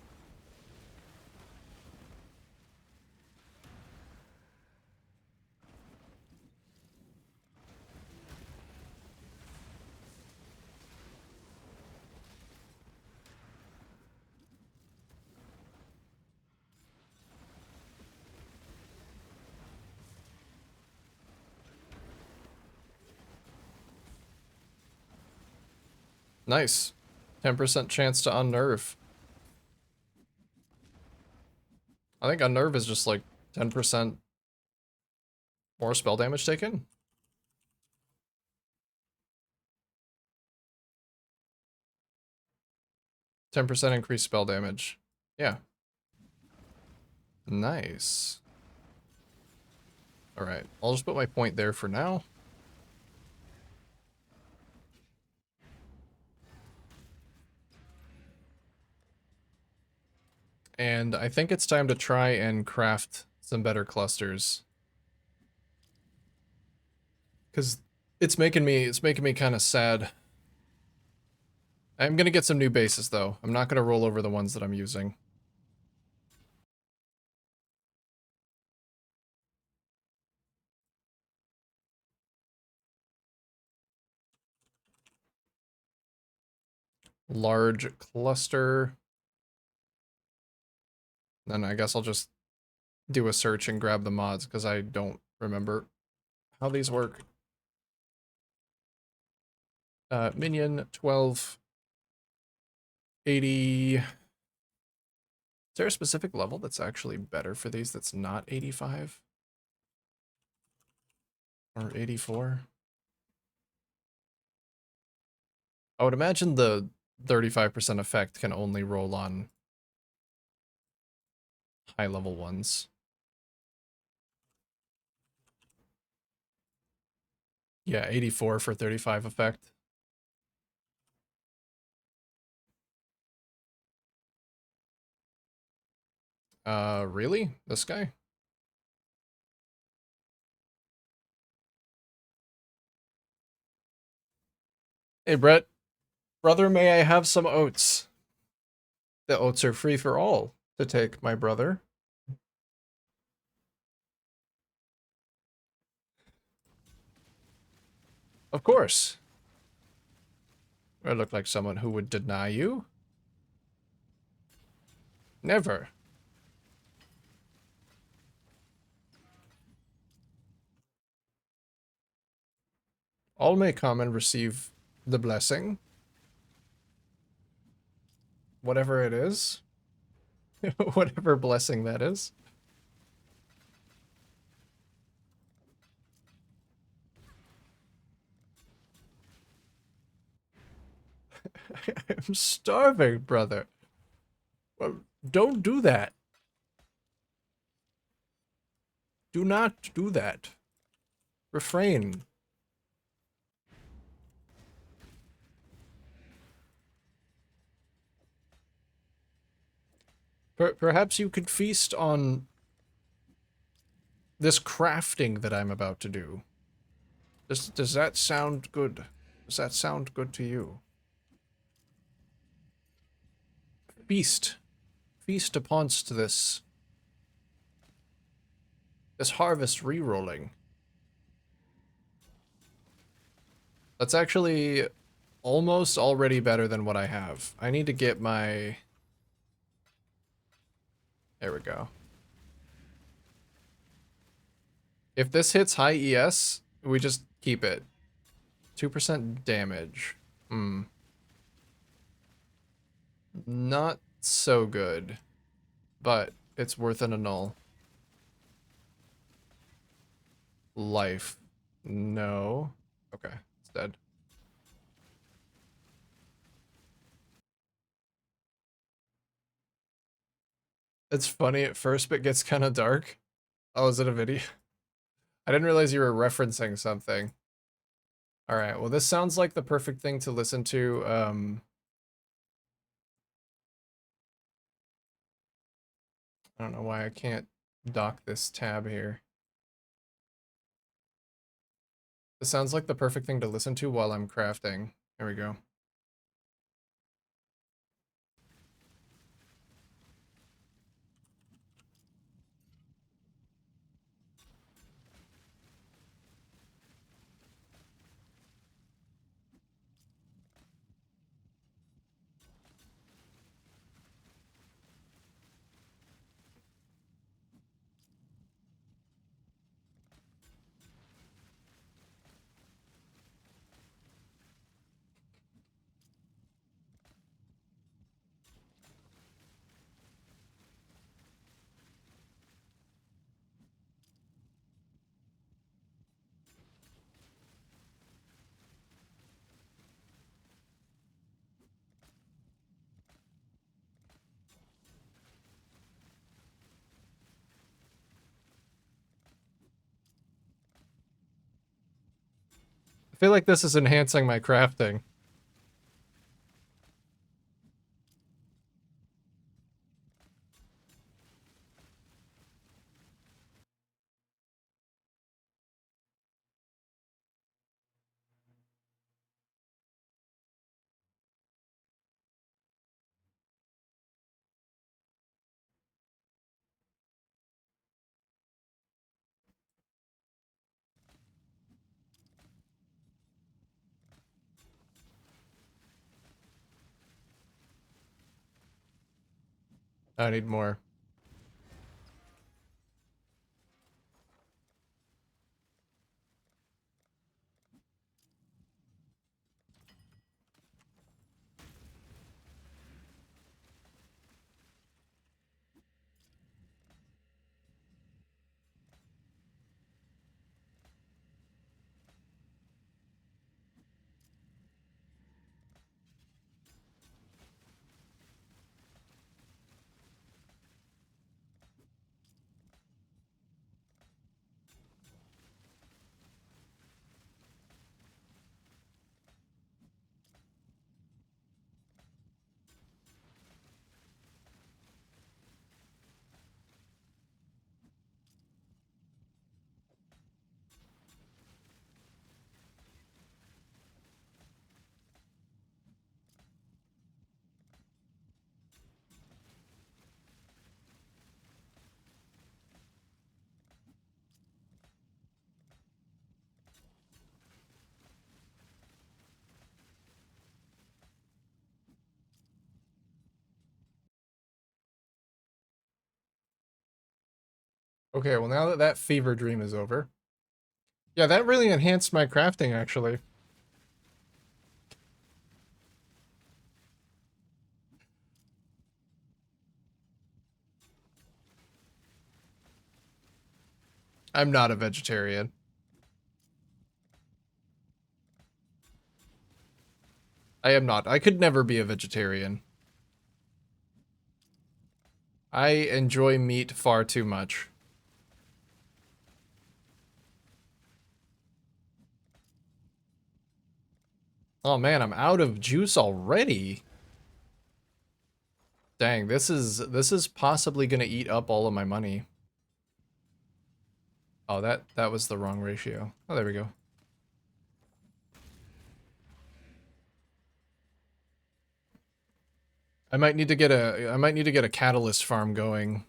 Nice. 10% chance to unnerve. I think unnerve is just like 10% more spell damage taken. %10 increased spell damage. Yeah. Nice. Alright, I'll just put my point there for now. And I think it's time to try and craft some better clusters. Cause it's making me kind of sad. I'm gonna get some new bases though. I'm not gonna roll over the ones that I'm using. Large cluster. Then I guess I'll just do a search and grab the mods because I don't remember how these work. Minion 1280. Is there a specific level that's actually better for these that's not 85? Or 84? I would imagine the 35% effect can only roll on high level ones. Yeah, 84 for 35 effect. Really? This guy? Hey, Brett. Brother, may I have some oats? The oats are free for all to take, my brother. Of course. I look like someone who would deny you. Never. All may come and receive the blessing. Whatever it is. Whatever blessing that is. I'm starving, brother. Well, don't do that. Do not do that. Refrain. Perhaps you could feast on this crafting that I'm about to do. Does that sound good? Does that sound good to you? Feast. Feast upon this harvest re-rolling. That's actually almost already better than what I have. I need to get my... There we go. If this hits high ES, we just keep it. 2% damage. Not so good. But it's worth an annul. Life. No. Okay, it's dead. It's funny at first, but gets kind of dark. Oh, is it a video? I didn't realize you were referencing something. Alright, well this sounds like the perfect thing to listen to, I don't know why I can't dock this tab here. This sounds like the perfect thing to listen to while I'm crafting. There we go. I feel like this is enhancing my crafting. I need more. Okay, well now that that fever dream is over. Yeah, that really enhanced my crafting, actually. I'm not a vegetarian. I am not. I could never be a vegetarian. I enjoy meat far too much. Oh man, I'm out of juice already. Dang, this is possibly gonna eat up all of my money. Oh, that was the wrong ratio. Oh, there we go. I might need to get a catalyst farm going.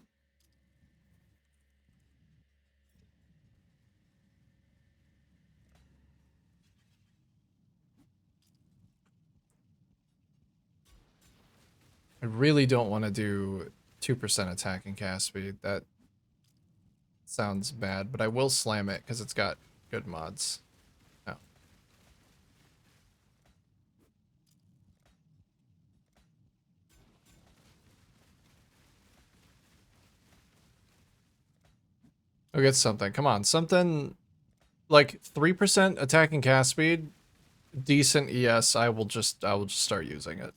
I really don't want to do 2% attack and cast speed. That sounds bad, but I will slam it because it's got good mods. Oh. I'll get something. Come on, something like 3% attack and cast speed, decent ES. I will just start using it.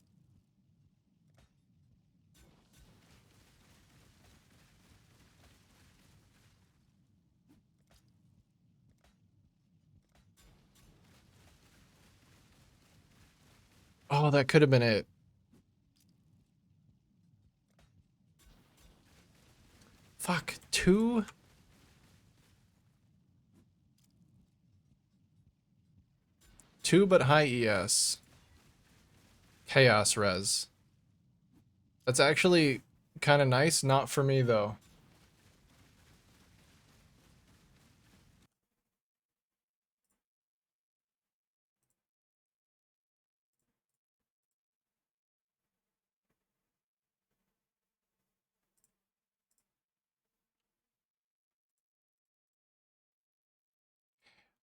Oh, that could have been it. Fuck, 2? Two but high ES. Chaos res. That's actually kind of nice. Not for me, though.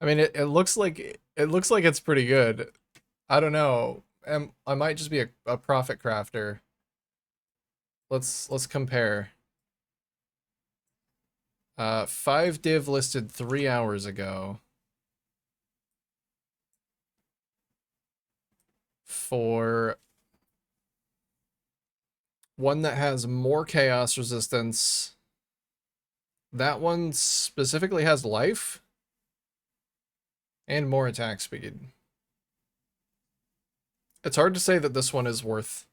I mean, it looks like it's pretty good. I don't know. I might just be a profit crafter. Let's compare. 5 div listed 3 hours ago. For one that has more chaos resistance. That one specifically has life and more attack speed. It's hard to say that this one is worth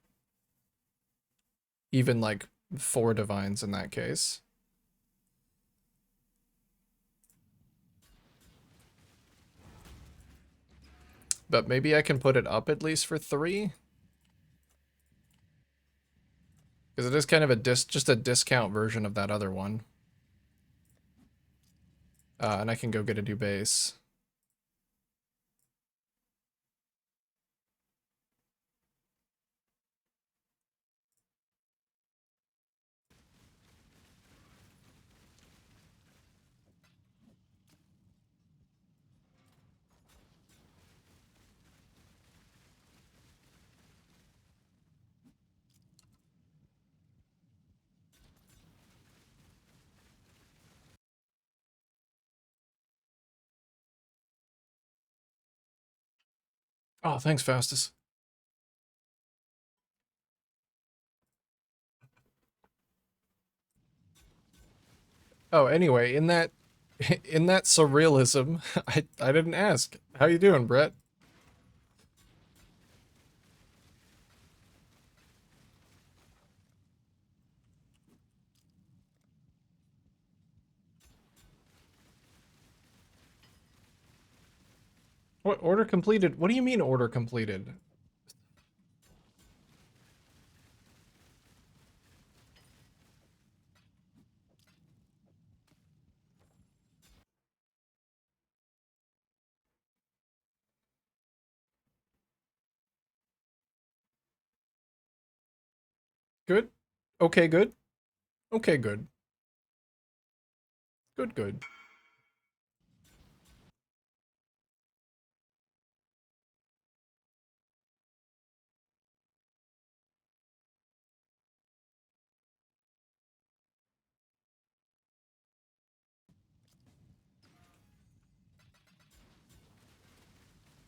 even like 4 divines in that case. But maybe I can put it up at least for 3. Because it is kind of a just a discount version of that other one. And I can go get a new base. Oh, thanks, Faustus. Oh, anyway, in that surrealism, I didn't ask. How you doing, Brett? What order completed? What do you mean order completed? Good? Okay, good. Okay, good. Good, good.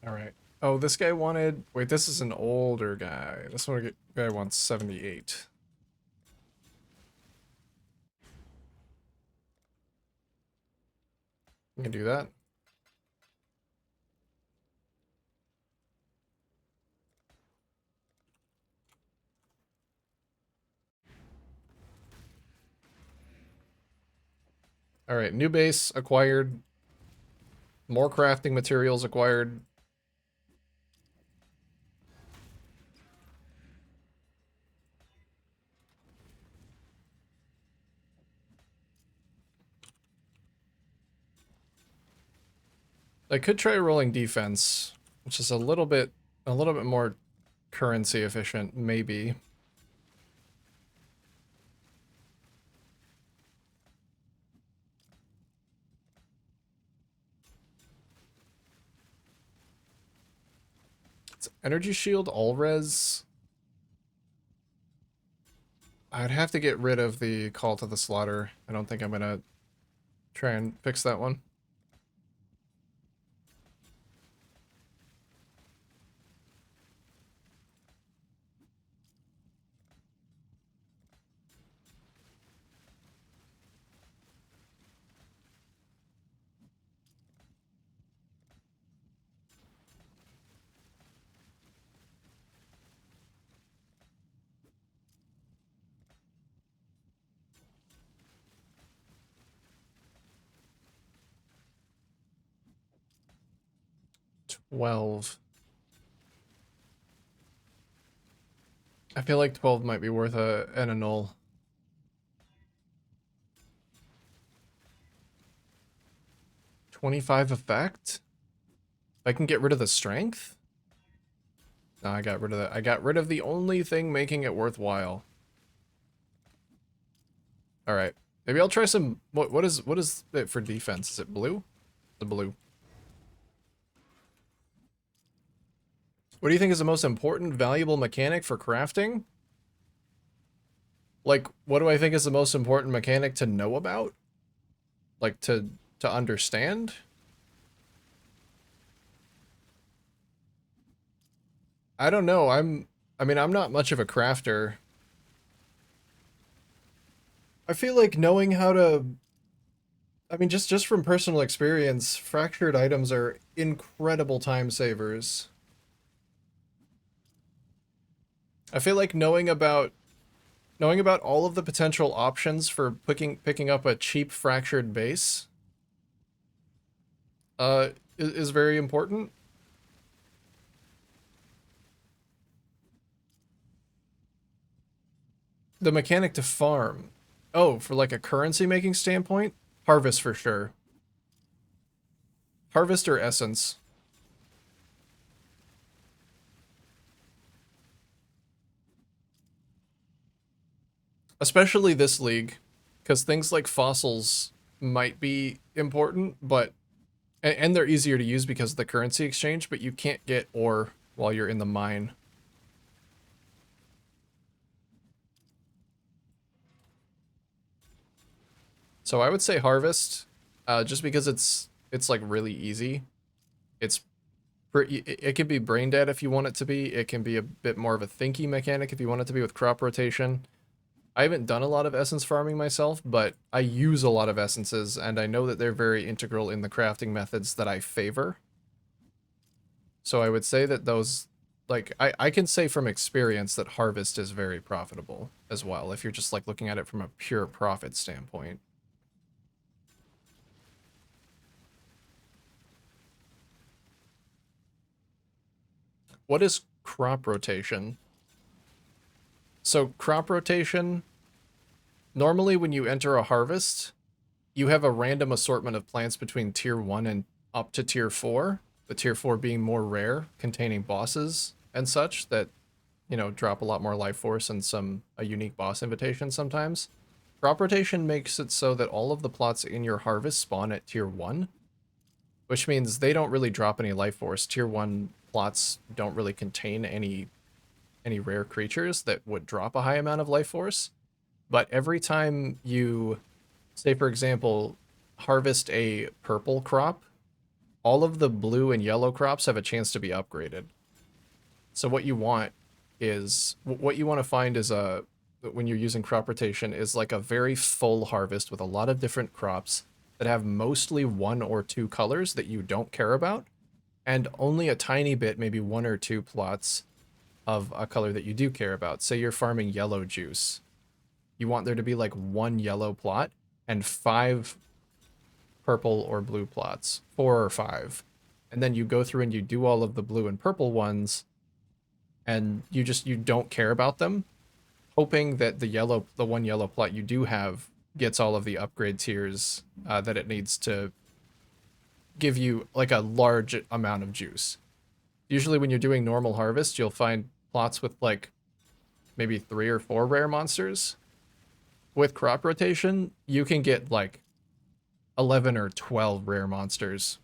All right. Oh, this guy wanted... Wait, this is an older guy. This one guy wants 78. You can do that. Alright, new base acquired. More crafting materials acquired. I could try rolling defense, which is a little bit more currency efficient, maybe. It's energy shield all res. I'd have to get rid of the call to the slaughter. I don't think I'm gonna try and fix that one. $12. I feel like 12 might be worth an annul. $25 effect? I can get rid of the strength? No, I got rid of that. I got rid of the only thing making it worthwhile. Alright. Maybe I'll try some... What is it for defense? Is it blue? The blue. What do you think is the most important, valuable mechanic for crafting? Like, what do I think is the most important mechanic to know about? Like, to understand? I don't know. I mean, I'm not much of a crafter. I feel like knowing how to... I mean, just from personal experience, fractured items are incredible time savers. I feel like knowing about all of the potential options for picking up a cheap fractured base is very important. The mechanic to farm. Oh, for like a currency making standpoint? Harvest for sure. Harvest or essence. Especially this league, because things like fossils might be important, but and they're easier to use because of the currency exchange, but you can't get ore while you're in the mine. So I would say harvest, just because it's like really easy. It can be brain dead if you want it to be. It can be a bit more of a thinky mechanic if you want it to be with crop rotation. I haven't done a lot of essence farming myself, but I use a lot of essences, and I know that they're very integral in the crafting methods that I favor. So I would say that those, like, I can say from experience that harvest is very profitable as well, if you're just like looking at it from a pure profit standpoint. What is crop rotation? So crop rotation, normally when you enter a harvest, you have a random assortment of plants between tier 1 and up to tier 4. The tier 4 being more rare, containing bosses and such that, you know, drop a lot more life force and a unique boss invitation sometimes. Crop rotation makes it so that all of the plots in your harvest spawn at tier 1, which means they don't really drop any life force. Tier 1 plots don't really contain any rare creatures that would drop a high amount of life force. But every time you, say for example, harvest a purple crop, all of the blue and yellow crops have a chance to be upgraded. So what you want to find is when you're using crop rotation, is like a very full harvest with a lot of different crops that have mostly 1 or 2 colors that you don't care about, and only a tiny bit, maybe 1 or 2 plots of a color that you do care about. Say you're farming yellow juice. You want there to be like 1 yellow plot and 5 purple or blue plots, 4 or 5. And then you go through and you do all of the blue and purple ones, and you don't care about them, hoping that the one yellow plot you do have gets all of the upgrade tiers that it needs to give you like a large amount of juice. Usually when you're doing normal harvest, you'll find plots with like maybe 3 or 4 rare monsters. With crop rotation, you can get like 11 or 12 rare monsters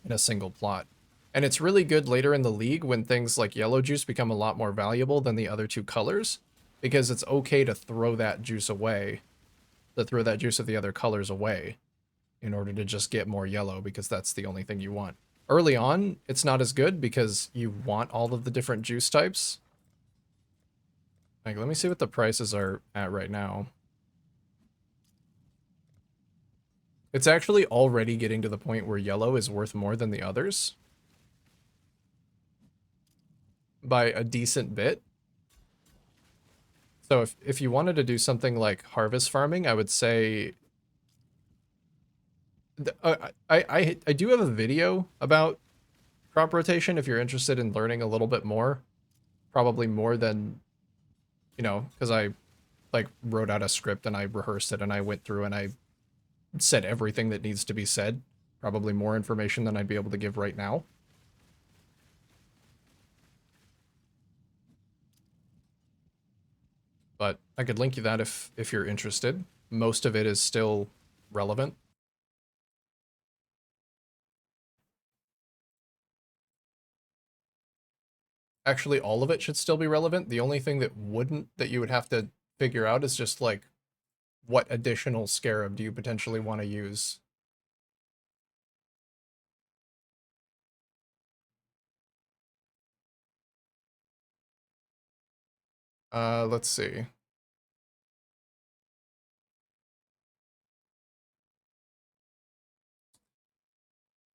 in a single plot. And it's really good later in the league when things like yellow juice become a lot more valuable than the other 2 colors, because it's okay to throw that juice away, to throw that juice of the other colors away in order to just get more yellow, because that's the only thing you want. Early on, it's not as good because you want all of the different juice types. Like, let me see what the prices are at right now. It's actually already getting to the point where yellow is worth more than the others. By a decent bit. So if you wanted to do something like harvest farming, I would say... I do have a video about crop rotation if you're interested in learning a little bit more. Probably more than, you know, because I like wrote out a script and I rehearsed it and I went through and I said everything that needs to be said. Probably more information than I'd be able to give right now. But I could link you that if you're interested. Most of it is still relevant. Actually, all of it should still be relevant. The only thing that wouldn't, that you would have to figure out, is just like, what additional scarab do you potentially want to use? Let's see.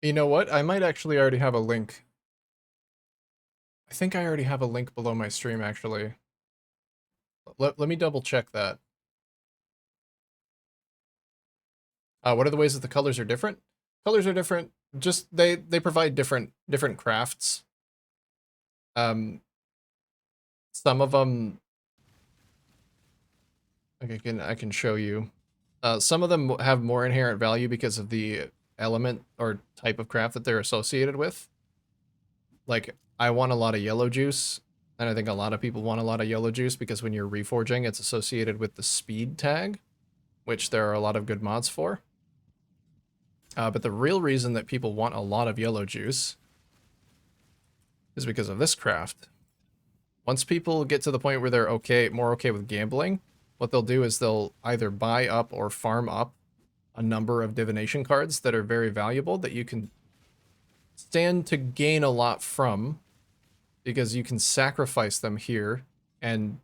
You know what? I might actually already have a link. I think I already have a link below my stream, actually. Let me double check that. What are the ways that the colors are different? Colors are different. Just they provide different crafts. Some of them, like I can show you. Some of them have more inherent value because of the element or type of craft that they're associated with. Like, I want a lot of yellow juice, and I think a lot of people want a lot of yellow juice because when you're reforging, it's associated with the speed tag, which there are a lot of good mods for. But the real reason that people want a lot of yellow juice is because of this craft. Once people get to the point where they're more okay with gambling, what they'll do is they'll either buy up or farm up a number of divination cards that are very valuable that you can stand to gain a lot from, because you can sacrifice them here and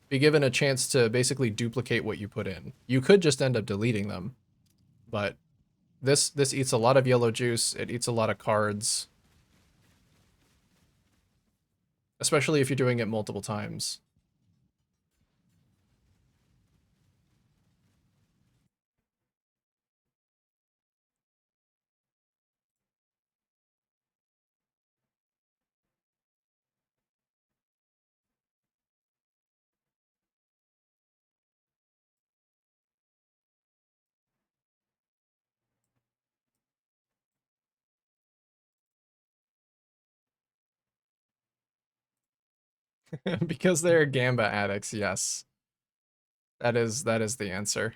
be given a chance to basically duplicate what you put in. You could just end up deleting them, but this eats a lot of yellow juice, it eats a lot of cards. Especially if you're doing it multiple times. Because they're Gamba addicts, yes. That is the answer.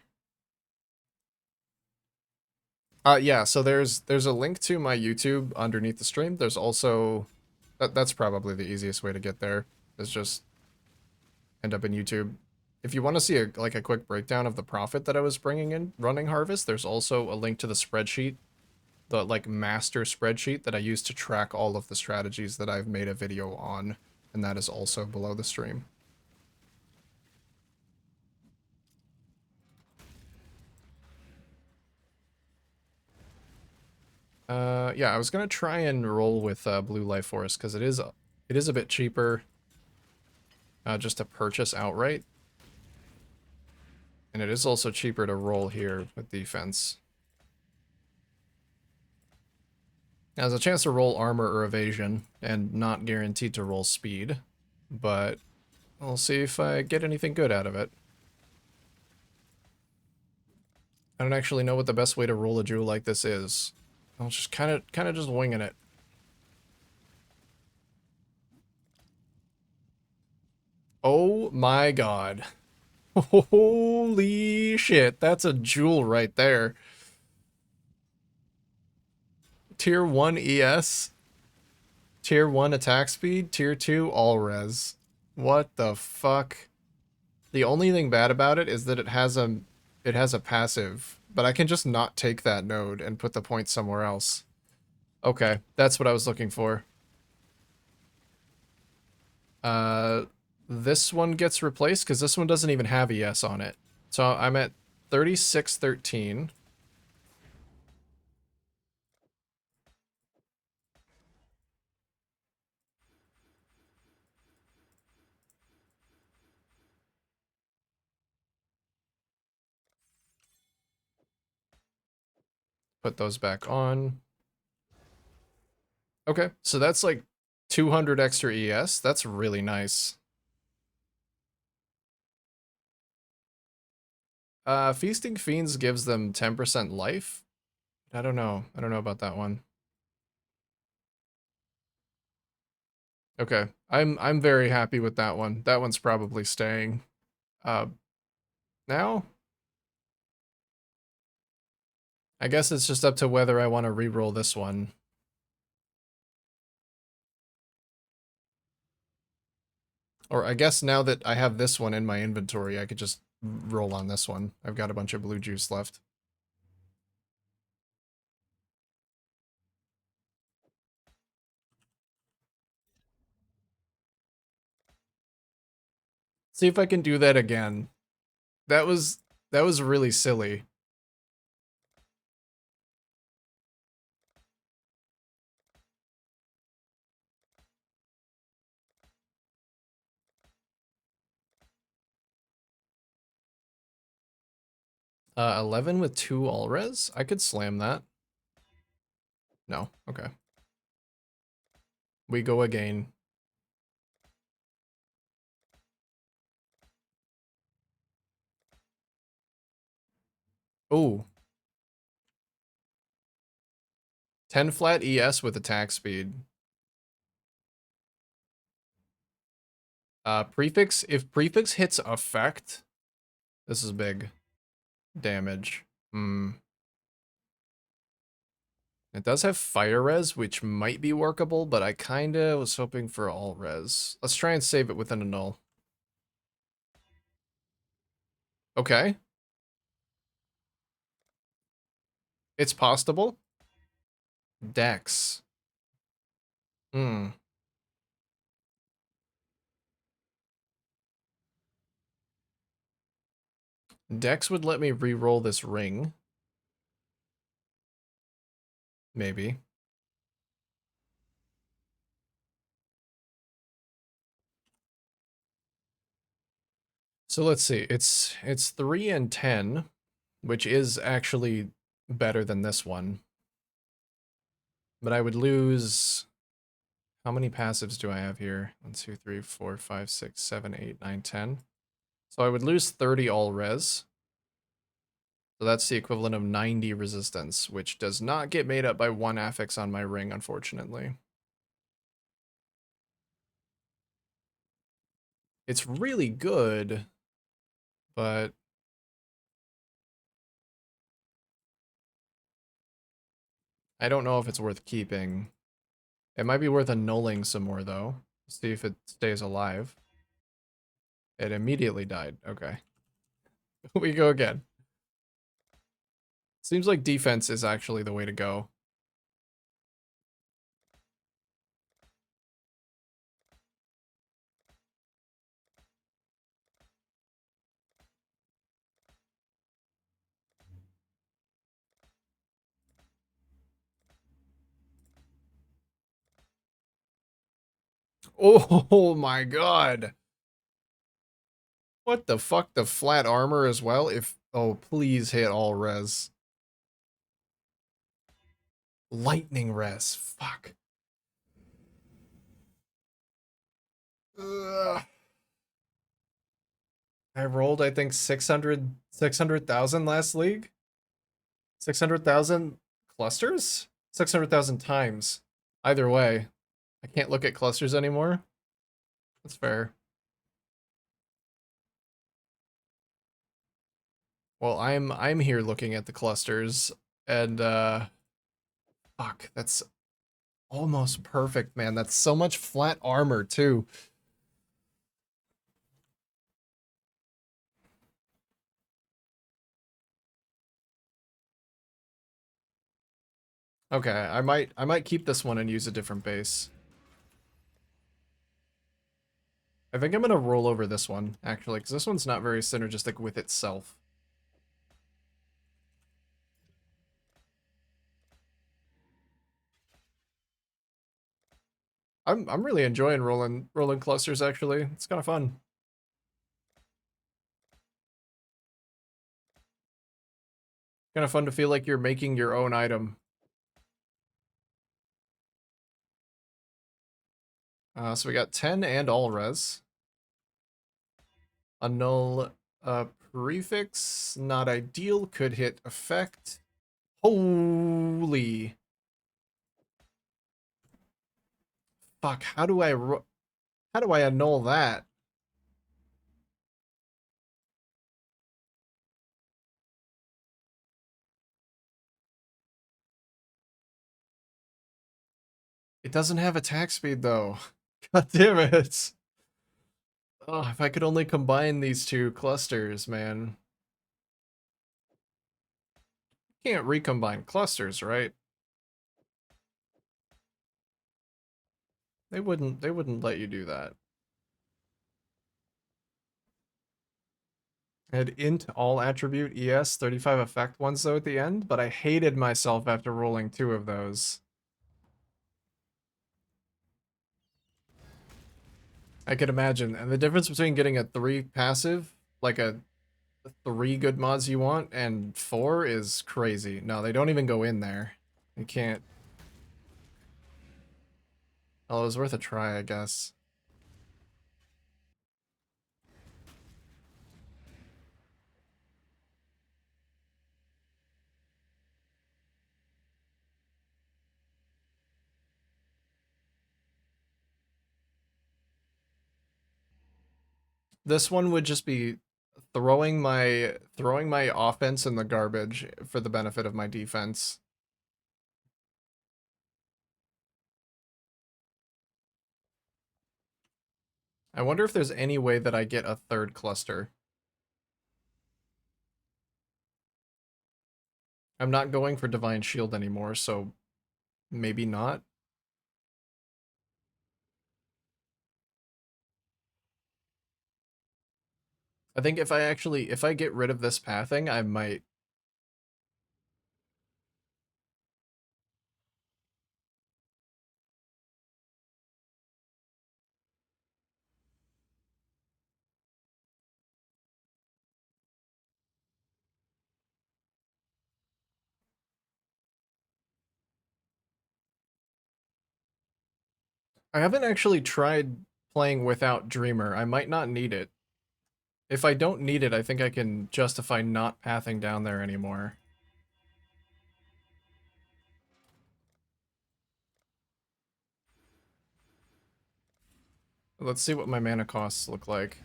Yeah, so there's a link to my YouTube underneath the stream. There's also that's probably the easiest way to get there, is just end up in YouTube. If you want to see a quick breakdown of the profit that I was bringing in running Harvest, there's also a link to the spreadsheet, the master spreadsheet that I use to track all of the strategies that I've made a video on, and that is also below the stream. Yeah, I was gonna try and roll with Blue Life Force because it is a bit cheaper just to purchase outright. And it is also cheaper to roll here with defense. Has a chance to roll armor or evasion, and not guaranteed to roll speed. But I'll see if I get anything good out of it. I don't actually know what the best way to roll a jewel like this is. I was just kind of just winging it. Oh my god. Holy shit, that's a jewel right there. Tier 1 ES, Tier 1 attack speed, Tier 2 all res. What the fuck? The only thing bad about it is that it has a passive, but I can just not take that node and put the point somewhere else. Okay, that's what I was looking for. This one gets replaced because this one doesn't even have ES on it. So I'm at 3613. Put those back on. Okay, so that's like 200 extra ES. That's really nice. Feasting Fiends gives them 10% life. I don't know. I don't know about that one. Okay, I'm very happy with that one. That one's probably staying. Uh, now? I guess it's just up to whether I want to re-roll this one. Or I guess now that I have this one in my inventory, I could just roll on this one. I've got a bunch of blue juice left. See if I can do that again. That was really silly. Uh, 11 with 2 all res? I could slam that. No, okay. We go again. Ooh. 10 flat ES with attack speed. Prefix, if prefix hits effect, this is big. Damage. It does have fire res, which might be workable, but I kinda was hoping for all res. Let's try and save it within a null. Okay. It's possible. Dex. Dex would let me re-roll this ring. Maybe. So let's see. It's 3 and 10, which is actually better than this one. But I would lose... How many passives do I have here? 1, 2, 3, 4, 5, 6, 7, 8, 9, 10. So I would lose 30 all res. So that's the equivalent of 90 resistance, which does not get made up by 1 affix on my ring, unfortunately. It's really good, but... I don't know if it's worth keeping. It might be worth annulling some more, though. See if it stays alive. It immediately died. Okay. We go again. Seems like defense is actually the way to go. Oh my god. What the fuck? The flat armor as well? If oh, please hit all res. Lightning res. Fuck. Ugh. I rolled, I think, 600,000 last league. 600,000 clusters? 600,000 times. Either way, I can't look at clusters anymore. That's fair. Well, I'm here looking at the clusters, and fuck, that's almost perfect, man. That's so much flat armor too. Okay, I might keep this one and use a different base. I think I'm gonna roll over this one, actually, because this one's not very synergistic with itself. I'm really enjoying rolling clusters, actually. It's kind of fun. Kind of fun to feel like you're making your own item. So we got 10 and all res. A null prefix, not ideal, could hit effect. Holy. Fuck, how do I annul that? It doesn't have attack speed though. God damn it. Oh, if I could only combine these two clusters, man. Can't recombine clusters, right? They wouldn't let you do that. Had int all attribute ES 35 effect ones though at the end, but I hated myself after rolling 2 of those. I could imagine. And the difference between getting a 3 passive, like a 3 good mods you want, and 4 is crazy. No, they don't even go in there. You can't. Oh, it was worth a try, I guess. This one would just be throwing my offense in the garbage for the benefit of my defense. I wonder if there's any way that I get a third cluster. I'm not going for Divine Shield anymore, so maybe not. I think if I get rid of this pathing, I might. I haven't actually tried playing without Dreamer. I might not need it. If I don't need it, I think I can justify not pathing down there anymore. Let's see what my mana costs look like.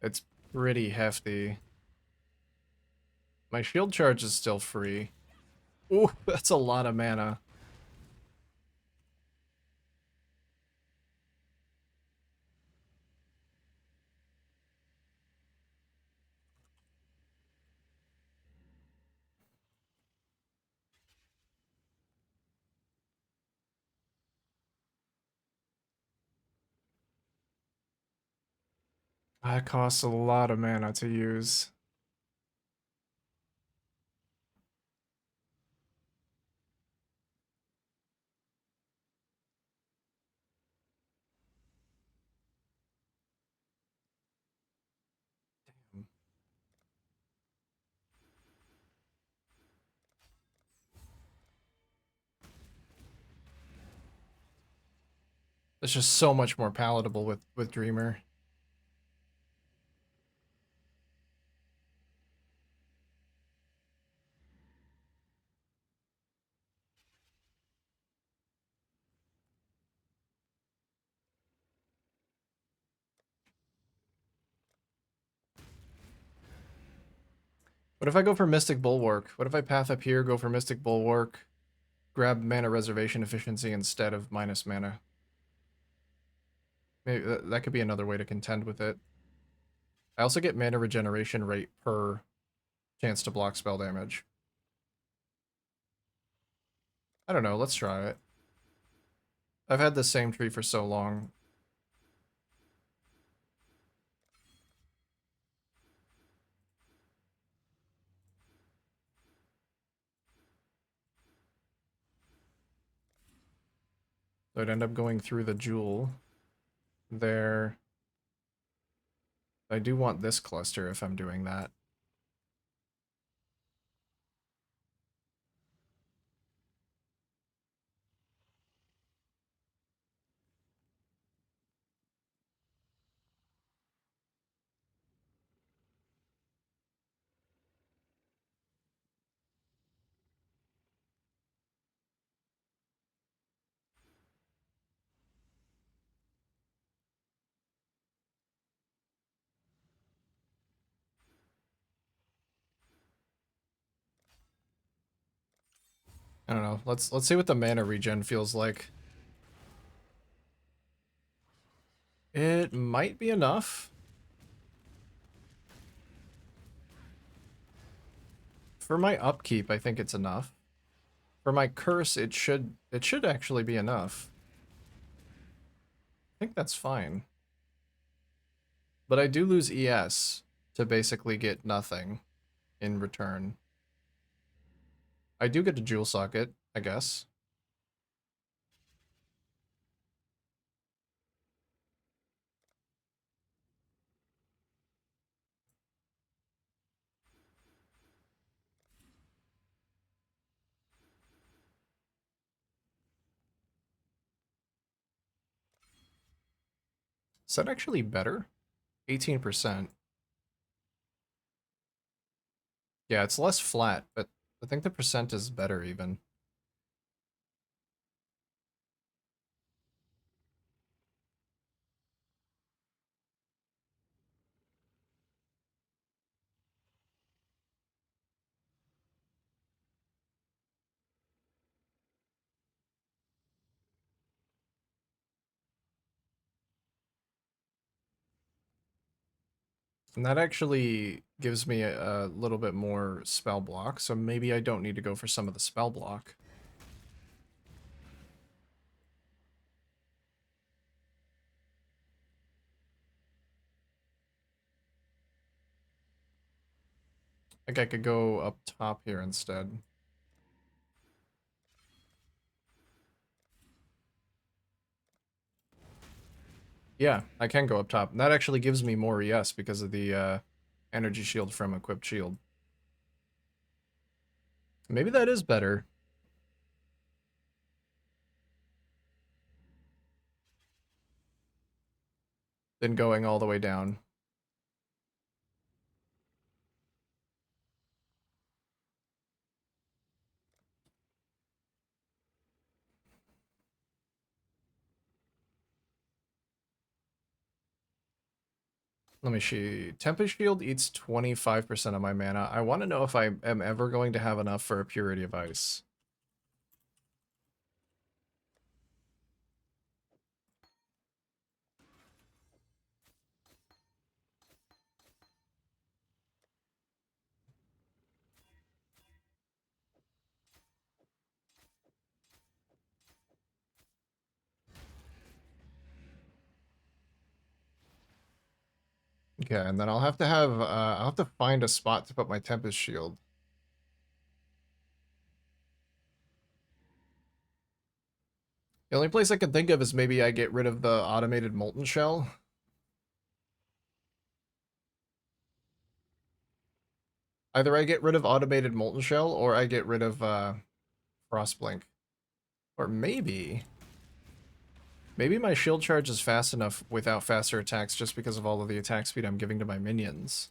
It's pretty hefty. My shield charge is still free. Ooh, that's a lot of mana. That costs a lot of mana to use. It's just so much more palatable with Dreamer. What if I go for Mystic Bulwark? What if I path up here, go for Mystic Bulwark, grab mana reservation efficiency instead of minus mana? Maybe that could be another way to contend with it. I also get mana regeneration rate per chance to block spell damage. I don't know, let's try it. I've had the same tree for so long. So I'd end up going through the jewel there. I do want this cluster if I'm doing that. I don't know. Let's see what the mana regen feels like. It might be enough. For my upkeep, I think it's enough. For my curse, it should actually be enough. I think that's fine. But I do lose ES to basically get nothing in return. I do get a jewel socket, I guess. Is that actually better? 18%. Yeah, it's less flat, but I think the percent is better even. And that actually gives me a little bit more spell block, so maybe I don't need to go for some of the spell block. I think I could go up top here instead. Yeah, I can go up top. And that actually gives me more ES because of the energy shield from equipped shield. Maybe that is better than going all the way down. Let me see. Tempest Shield eats 25% of my mana. I want to know if I am ever going to have enough for a Purity of Ice. Okay, and then I'll have to find a spot to put my Tempest Shield. The only place I can think of is maybe I get rid of the automated Molten Shell. Either I get rid of automated Molten Shell or I get rid of Frostblink. Or maybe Maybe my shield charge is fast enough without faster attacks just because of all of the attack speed I'm giving to my minions.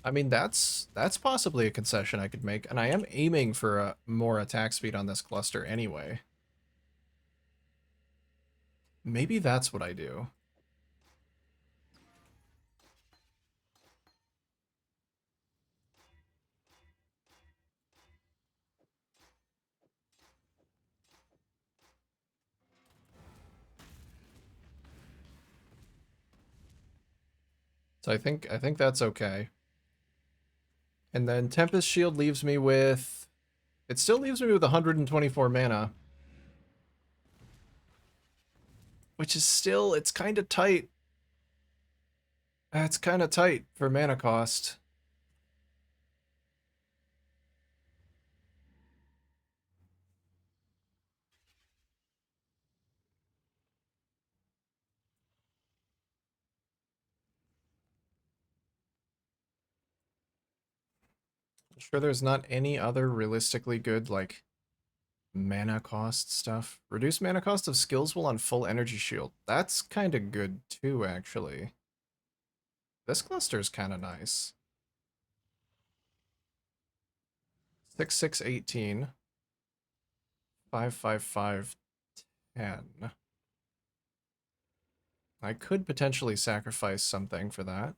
I mean, that's possibly a concession I could make, and I am aiming for a more attack speed on this cluster anyway. Maybe that's what I do. So I think that's okay. And then Tempest Shield leaves me with... It still leaves me with 124 mana. Which is still... It's kind of tight. It's kind of tight for mana cost. I'm sure there's not any other realistically good, like, mana cost stuff. Reduce mana cost of skills while on full energy shield. That's kind of good too, actually. This cluster is kind of nice. 6, 6, 18. 5, 5, 5, 10. I could potentially sacrifice something for that.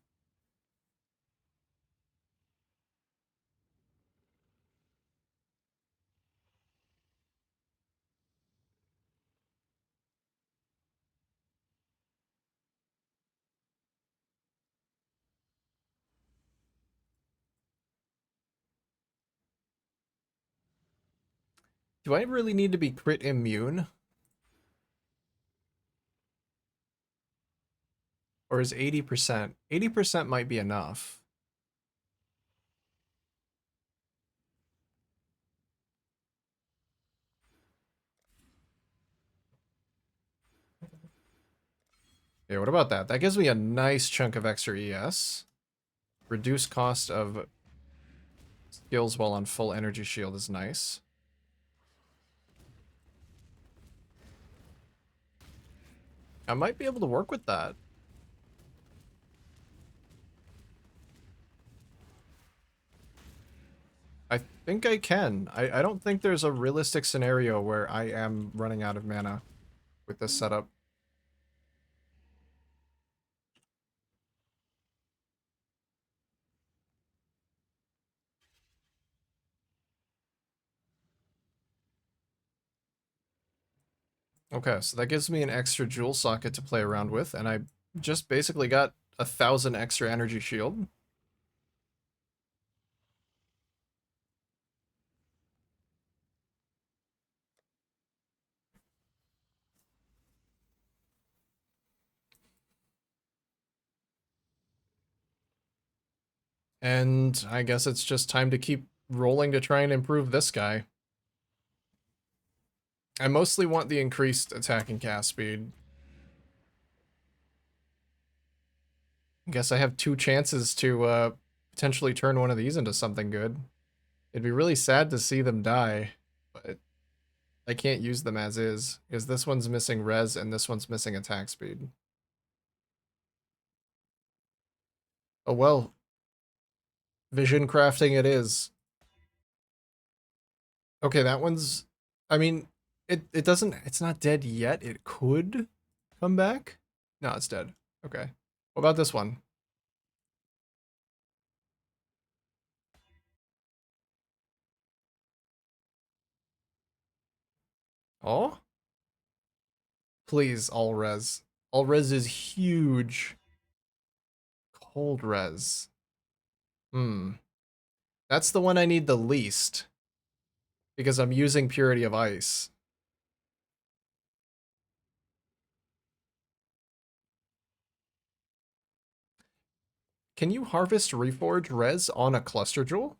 Do I really need to be crit immune? Or is 80%? 80% might be enough. Yeah, what about that? That gives me a nice chunk of extra ES. Reduce cost of skills while on full energy shield is nice. I might be able to work with that. I think I can. I don't think there's a realistic scenario where I am running out of mana with this setup. Okay, so that gives me an extra jewel socket to play around with, and I just basically got 1,000 extra energy shield. And I guess it's just time to keep rolling to try and improve this guy. I mostly want the increased attack and cast speed. I guess I have 2 chances to potentially turn one of these into something good. It'd be really sad to see them die, but I can't use them as is, because this one's missing res and this one's missing attack speed. Oh well. Vision crafting it is. Okay, that one's... I mean, it doesn't... It's not dead yet. It could come back. No, it's dead. Okay. What about this one? Oh? Please, all res. All res is huge. Cold res. Hmm. That's the one I need the least. Because I'm using Purity of Ice. Can you harvest Reforge res on a cluster jewel?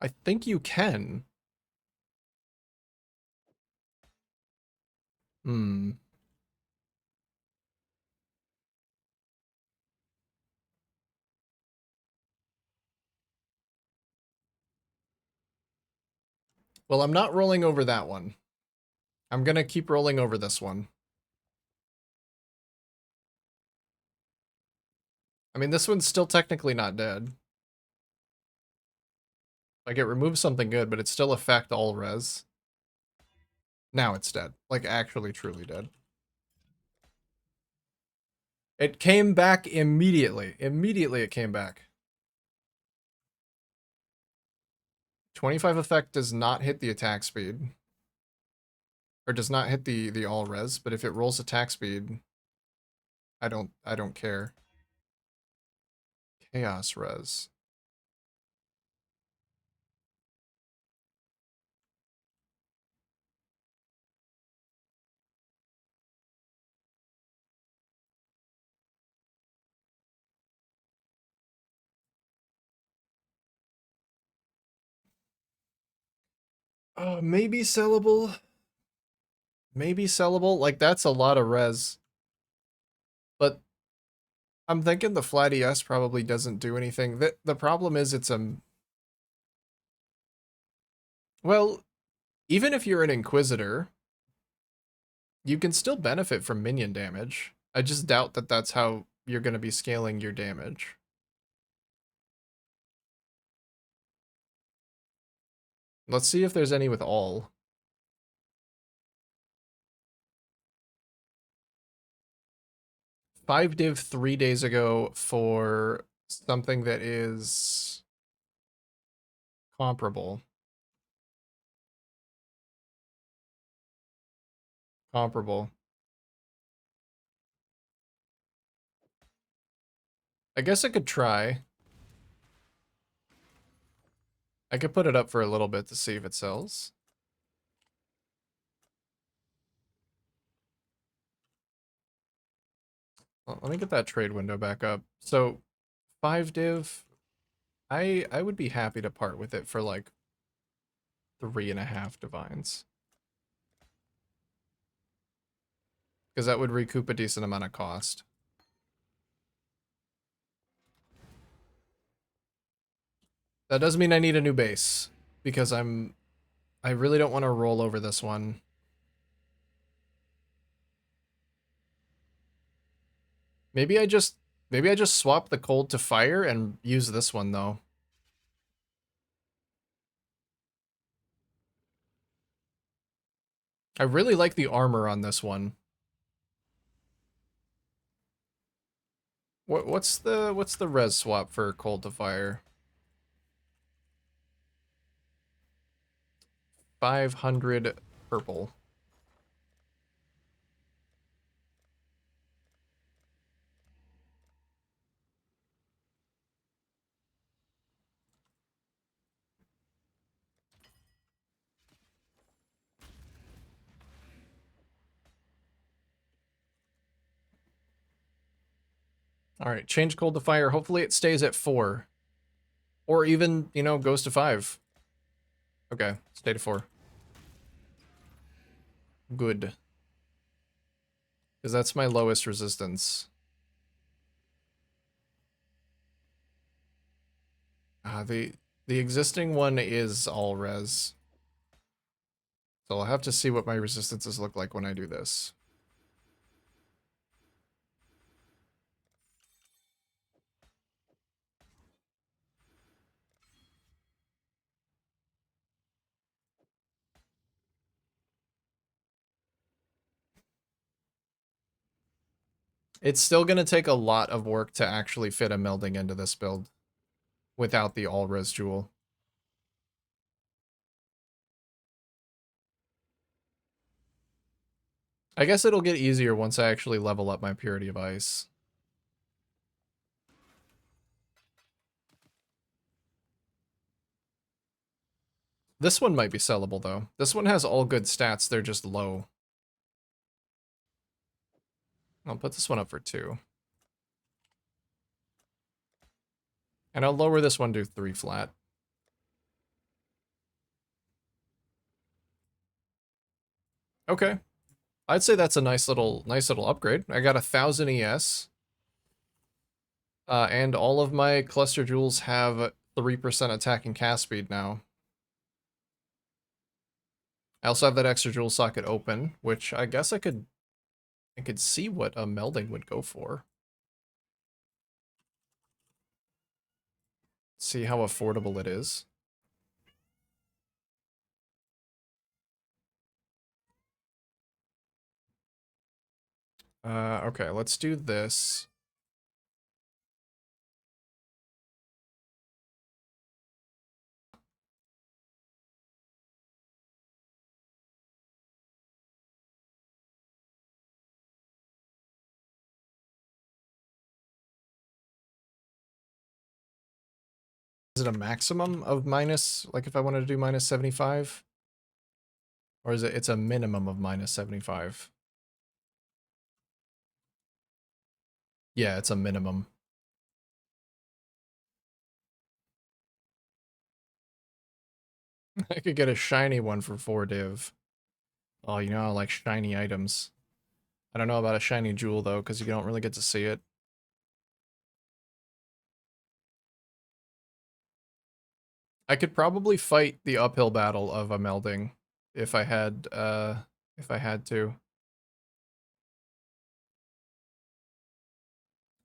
I think you can. Hmm. Well, I'm not rolling over that one. I'm gonna keep rolling over this one. I mean, this one's still technically not dead. Like, it removes something good, but it still affect all res. Now it's dead. Like, actually truly dead. It came back immediately. Immediately it came back. 25 effect does not hit the attack speed. Or does not hit the all res, but if it rolls attack speed, I don't care. Chaos res. Maybe sellable. Maybe sellable. Like, that's a lot of res. But I'm thinking the flat ES probably doesn't do anything. The problem is it's a... Well, even if you're an Inquisitor, you can still benefit from minion damage. I just doubt that that's how you're going to be scaling your damage. Let's see if there's any with all. 5 div 3 days ago for something that is comparable. Comparable. I guess I could try. I could put it up for a little bit to see if it sells. Well, let me get that trade window back up. So 5 div, I would be happy to part with it for like 3.5 divines. Because that would recoup a decent amount of cost. That does mean I need a new base. Because I really don't want to roll over this one. Maybe I just swap the cold to fire and use this one though. I really like the armor on this one. What's the res swap for cold to fire? 500 purple. All right, change cold to fire. Hopefully it stays at 4. Or even, you know, goes to 5. Okay, stay to 4. Good. Because that's my lowest resistance. The existing one is all res. So I'll have to see what my resistances look like when I do this. It's still going to take a lot of work to actually fit a melding into this build without the all-res jewel. I guess it'll get easier once I actually level up my Purity of Ice. This one might be sellable, though. This one has all good stats, they're just low. I'll put this one up for 2. And I'll lower this one to 3 flat. Okay. I'd say that's a nice little upgrade. I got 1,000 ES. And all of my cluster jewels have 3% attack and cast speed now. I also have that extra jewel socket open, which I guess I could see what a melding would go for. See how affordable it is. Okay, let's do this. Is it a maximum of minus, like if I wanted to do minus 75? Or is it's a minimum of minus 75? Yeah, it's a minimum. I could get a shiny one for 4 div. Oh, you know I like shiny items. I don't know about a shiny jewel though, because you don't really get to see it. I could probably fight the uphill battle of a melding if I had to.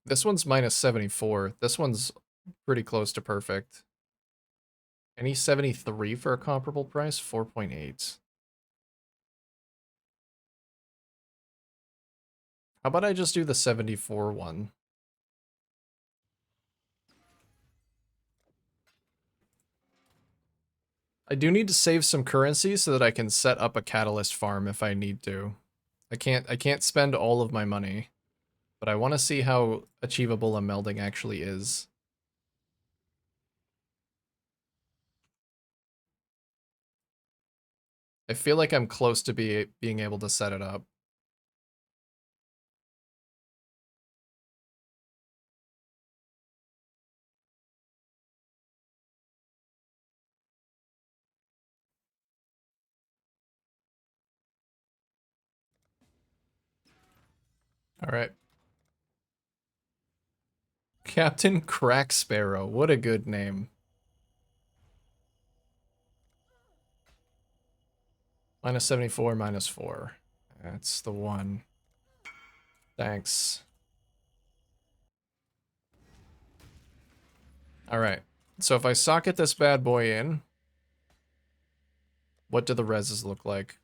This one's minus 74. This one's pretty close to perfect. Any 73 for a comparable price? 4.8. How about I just do the 74 one? I do need to save some currency so that I can set up a catalyst farm if I need to. I can't spend all of my money, but I want to see how achievable a melding actually is. I feel like I'm close to being able to set it up. All right. Captain Crack Sparrow. What a good name. Minus 74, minus 4. That's the one. Thanks. All right. So if I socket this bad boy in, what do the reses look like?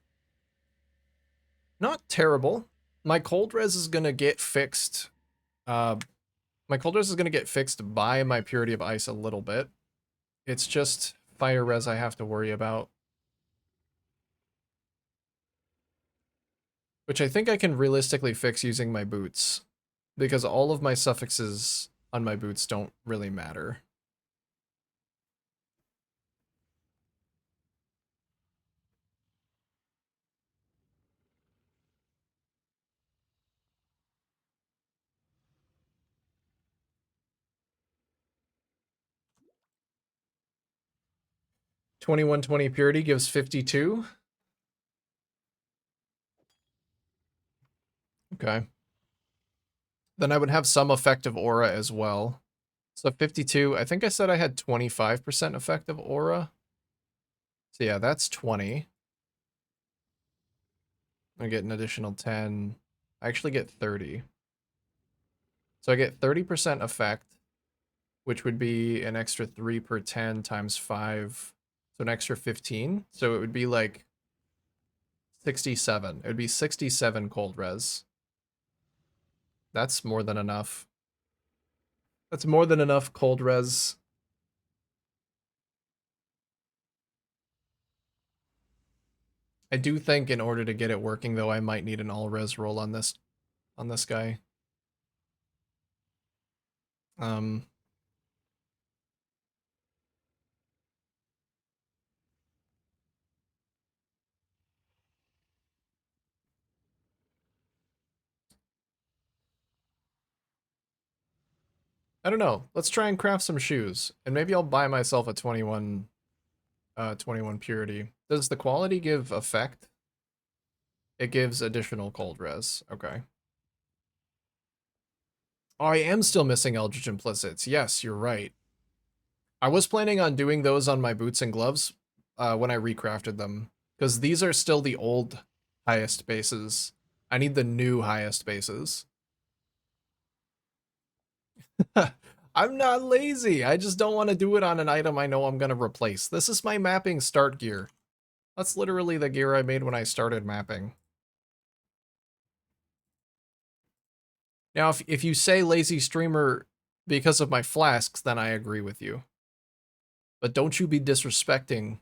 Not terrible. My cold res is going to get fixed. My cold res is going to get fixed by my purity of ice a little bit. It's just fire res I have to worry about. Which I think I can realistically fix using my boots. Because all of my suffixes on my boots don't really matter. $21.20 purity gives 52. Okay. Then I would have some effective aura as well. So 52, I think I said I had 25% effective aura. So yeah, that's 20. I get an additional 10. I actually get 30. So I get 30% effect, which would be an extra 3 per 10 times 5. So an extra 15. So it would be like 67. It would be 67 cold res. That's more than enough. That's more than enough cold res. I do think in order to get it working though, I might need an all res roll on this guy. I don't know. Let's try and craft some shoes. And maybe I'll buy myself a 21 purity. Does the quality give effect? It gives additional cold res. Okay. Oh, I am still missing Eldritch Implicits. Yes, you're right. I was planning on doing those on my boots and gloves when I recrafted them. Because these are still the old highest bases. I need the new highest bases. I'm not lazy. I just don't want to do it on an item I know I'm going to replace. This is my mapping start gear. That's literally the gear I made when I started mapping. Now, if you say lazy streamer because of my flasks, then I agree with you. But don't you be disrespecting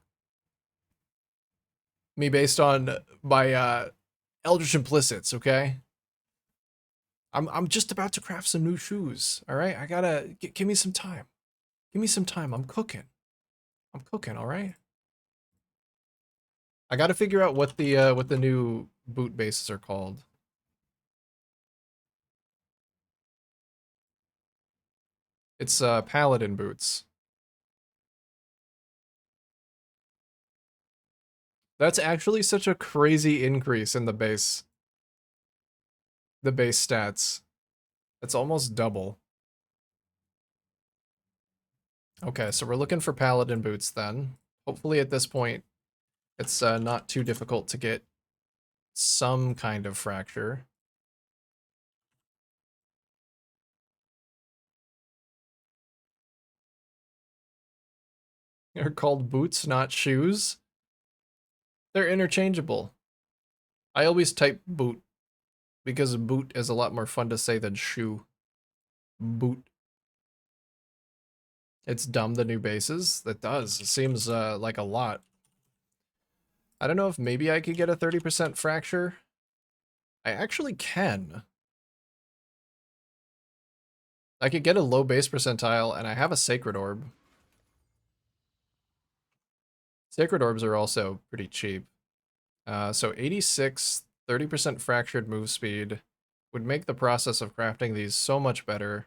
me based on my Eldritch Implicits, okay? I'm just about to craft some new shoes, all right? I gotta give me some time. Give me some time. I'm cooking. All right? I gotta figure out what the new boot bases are called. It's paladin boots. That's actually such a crazy increase in the base stats. It's almost double. Okay, so we're looking for paladin boots then. Hopefully at this point, it's not too difficult to get some kind of fracture. They're called boots, not shoes. They're interchangeable. I always type boot because boot is a lot more fun to say than shoe. Boot. It's dumb, the new bases. That does. It seems like a lot. I don't know if maybe I could get a 30% fracture. I actually can. I could get a low base percentile, and I have a Sacred Orb. Sacred Orbs are also pretty cheap. So 86, 30% fractured move speed would make the process of crafting these so much better.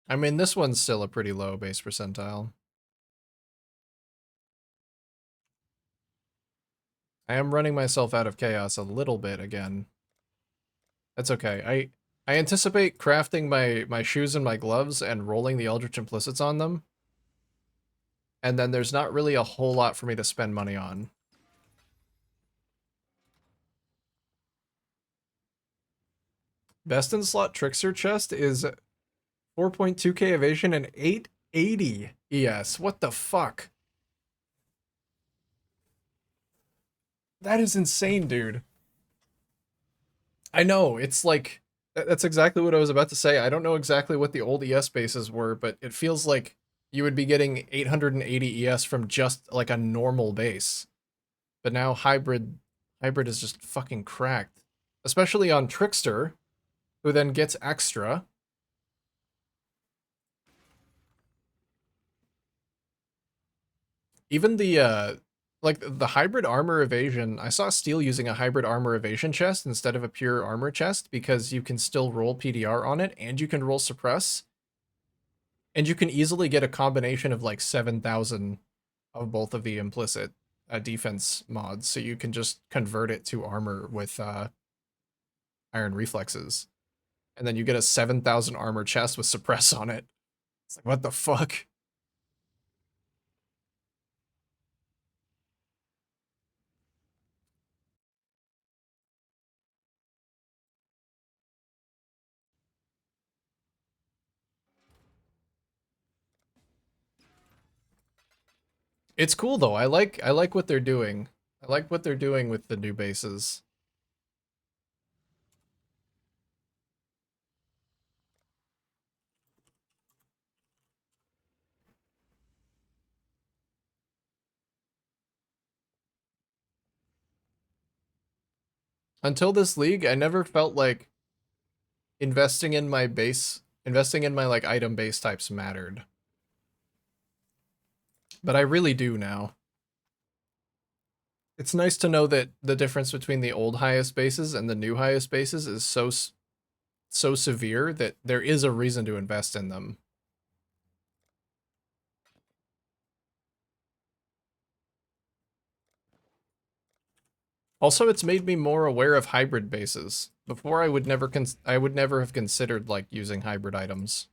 I mean, this one's still a pretty low base percentile. I am running myself out of chaos a little bit again. That's okay. I anticipate crafting my shoes and my gloves and rolling the Eldritch Implicits on them. And then there's not really a whole lot for me to spend money on. Best in slot Trickster chest is 4.2k evasion and 880 ES. What the fuck? That is insane, dude. I know, it's like, that's exactly what I was about to say. I don't know exactly what the old ES bases were, but it feels like you would be getting 880 ES from just like a normal base. But now hybrid is just fucking cracked. Especially on Trickster, who then gets extra. Even the like the hybrid armor evasion, I saw Steel using a hybrid armor evasion chest instead of a pure armor chest because you can still roll PDR on it and you can roll suppress. And you can easily get a combination of like 7,000 of both of the implicit defense mods. So you can just convert it to armor with iron reflexes. And then you get a 7,000 armor chest with suppress on it. It's like, what the fuck? It's cool though. I like what they're doing. I like what they're doing with the new bases. Until this league, I never felt like investing in my like item base types mattered. But I really do now. It's nice to know that the difference between the old highest bases and the new highest bases is so severe that there is a reason to invest in them. Also, it's made me more aware of hybrid bases. Before, I would never have considered like using hybrid items.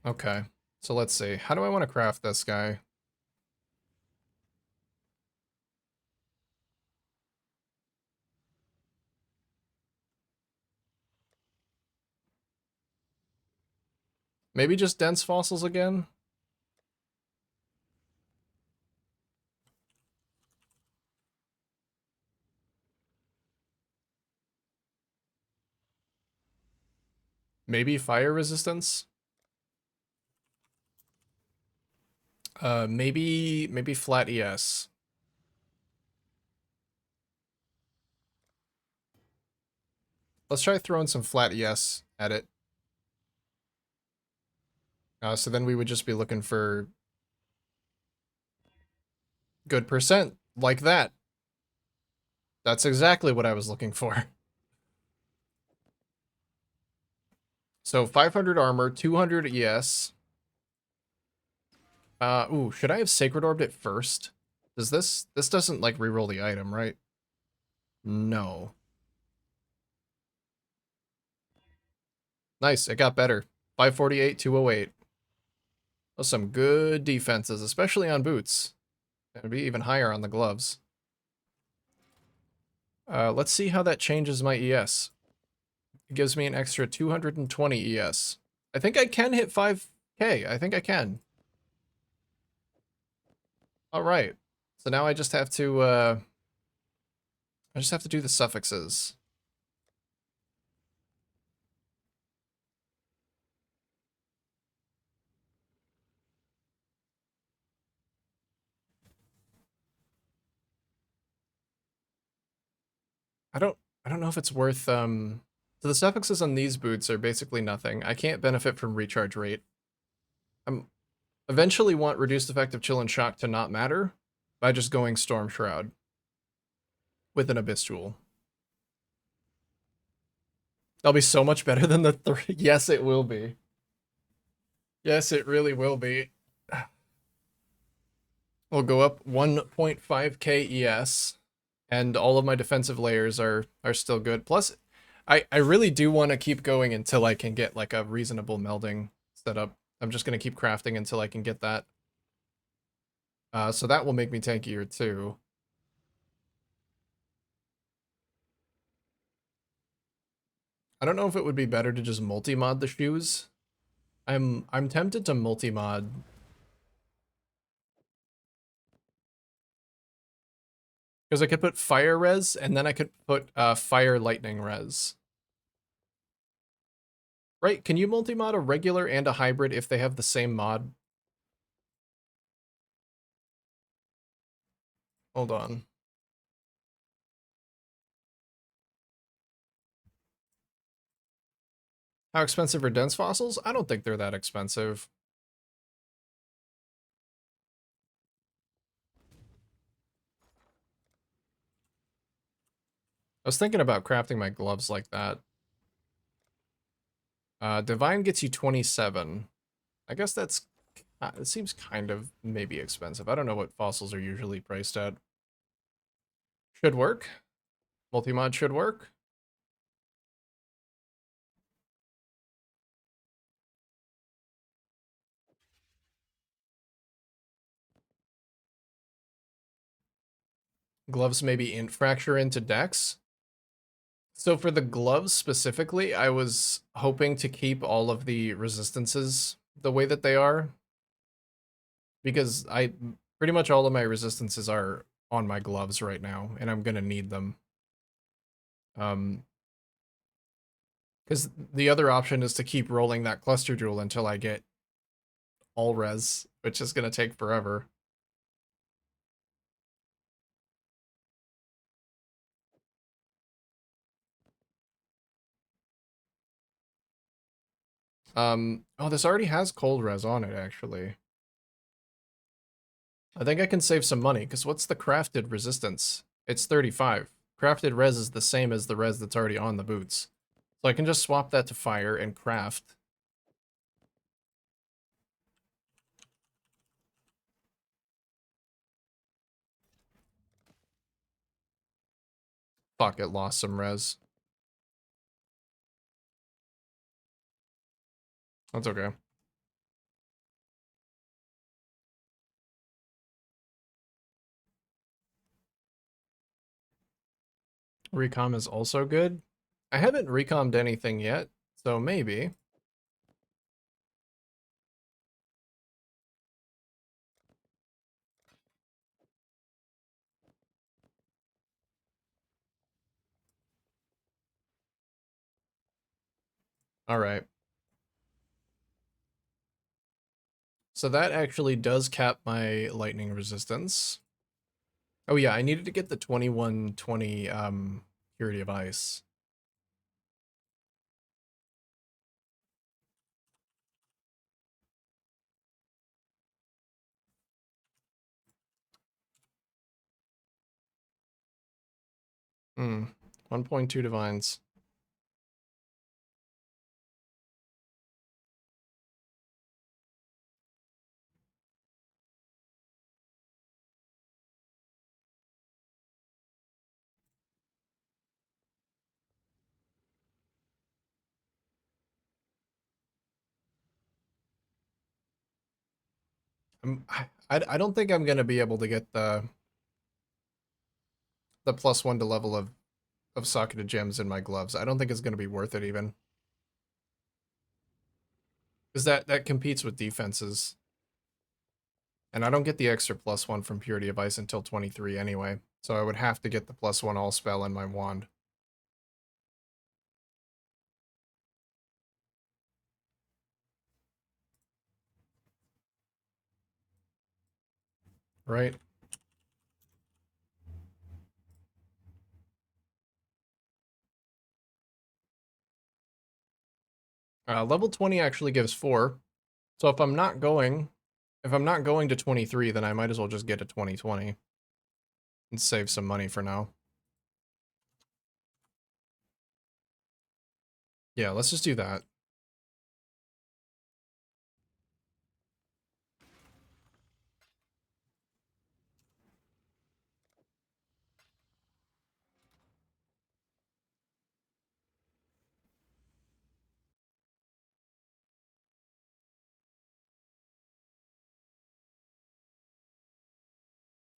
Okay, so let's see. How do I want to craft this guy? Maybe just dense fossils again? Maybe fire resistance? Maybe flat ES. Let's try throwing some flat ES at it. So then we would just be looking for good percent, like that. That's exactly what I was looking for. So 500 armor, 200 ES. Ooh, should I have Sacred Orbed it first? Does this doesn't like reroll the item, right? No. Nice, it got better. 548, 208. Those some good defenses, especially on boots. It'd be even higher on the gloves. Let's see how that changes my ES. It gives me an extra 220 ES. I think I can hit 5k. I think I can. All right. So now I just have to do the suffixes. I don't know if it's worth so the suffixes on these boots are basically nothing. I can't benefit from recharge rate. I'm eventually want reduced effective chill and shock to not matter by just going Storm Shroud with an Abyss Jewel. That'll be so much better than the 3. Yes, it will be. Yes, it really will be. We'll go up 1.5k ES, and all of my defensive layers are still good. Plus, I really do want to keep going until I can get like a reasonable melding set up. I'm just going to keep crafting until I can get that. So that will make me tankier too. I don't know if it would be better to just multi-mod the shoes. I'm tempted to multi-mod. Because I could put fire res, and then I could put fire lightning res. Right, can you multi-mod a regular and a hybrid if they have the same mod? Hold on. How expensive are dense fossils? I don't think they're that expensive. I was thinking about crafting my gloves like that. Divine gets you 27. I guess that's... it seems kind of maybe expensive. I don't know what fossils are usually priced at. Should work. Multi-mod should work. Gloves maybe fracture into dex. So for the gloves specifically, I was hoping to keep all of the resistances the way that they are. Because pretty much all of my resistances are on my gloves right now, and I'm gonna need them. Because the other option is to keep rolling that cluster jewel until I get all res, which is gonna take forever. Oh, this already has cold res on it, actually. I think I can save some money, because what's the crafted resistance? It's 35. Crafted res is the same as the res that's already on the boots. So I can just swap that to fire and craft. Fuck, it lost some res. That's okay. Recom is also good. I haven't recommed anything yet, so maybe. All right. So that actually does cap my lightning resistance. Oh yeah, I needed to get the 2120 Purity of Ice. Hmm. 1.2 divines. I don't think I'm gonna be able to get the +1 to level of socketed gems in my gloves. I don't think it's gonna be worth it even. Because that competes with defenses. And I don't get the extra +1 from Purity of Ice until 23 anyway. So I would have to get the +1 all spell in my wand. Right? Level 20 actually gives 4. So if I'm not going to 23, then I might as well just get a 2020 and save some money for now. Yeah, let's just do that.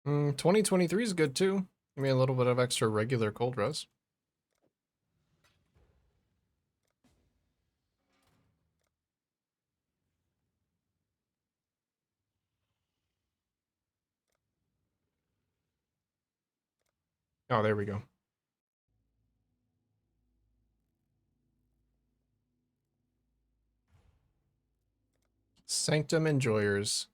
Mm, 2023 is good too. Give me a little bit of extra regular cold res. Oh, there we go. Sanctum Enjoyers.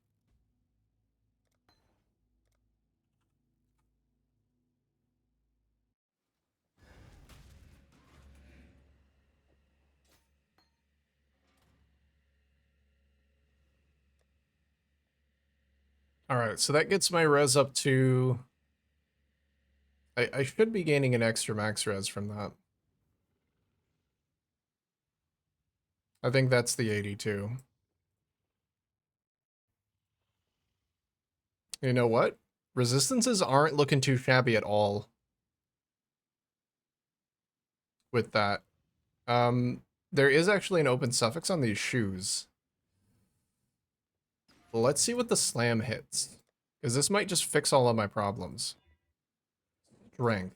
Alright, so that gets my res up to... I should be gaining an extra max res from that. I think that's the 82. You know what? Resistances aren't looking too shabby at all with that. There is actually an open suffix on these shoes. Let's see what the slam hits. Because this might just fix all of my problems. Strength.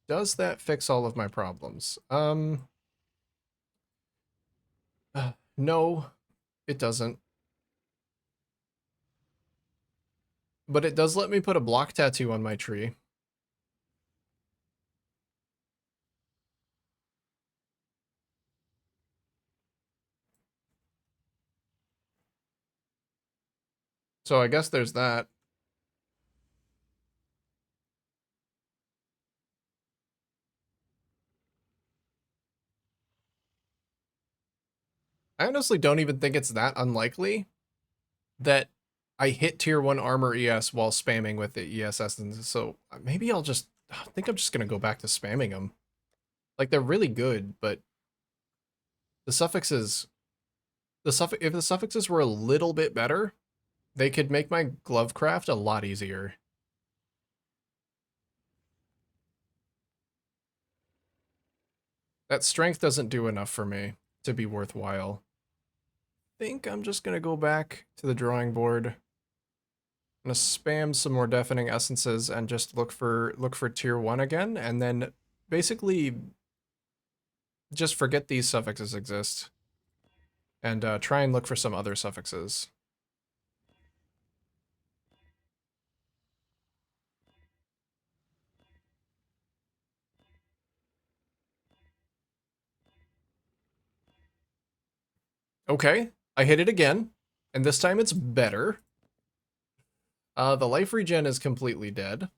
Does that fix all of my problems? No, it doesn't. But it does let me put a block tattoo on my tree. So I guess there's that. I honestly don't even think it's that unlikely that I hit tier 1 armor ES while spamming with the ES essence. So maybe I think I'm just going to go back to spamming them. Like, they're really good, but the suffixes, if the suffixes were a little bit better, they could make my glove craft a lot easier. That strength doesn't do enough for me to be worthwhile. I think I'm just gonna go back to the drawing board. I'm gonna spam some more deafening essences and just look for tier 1 again, and then basically just forget these suffixes exist and try and look for some other suffixes. Okay, I hit it again, and this time it's better. The life regen is completely dead.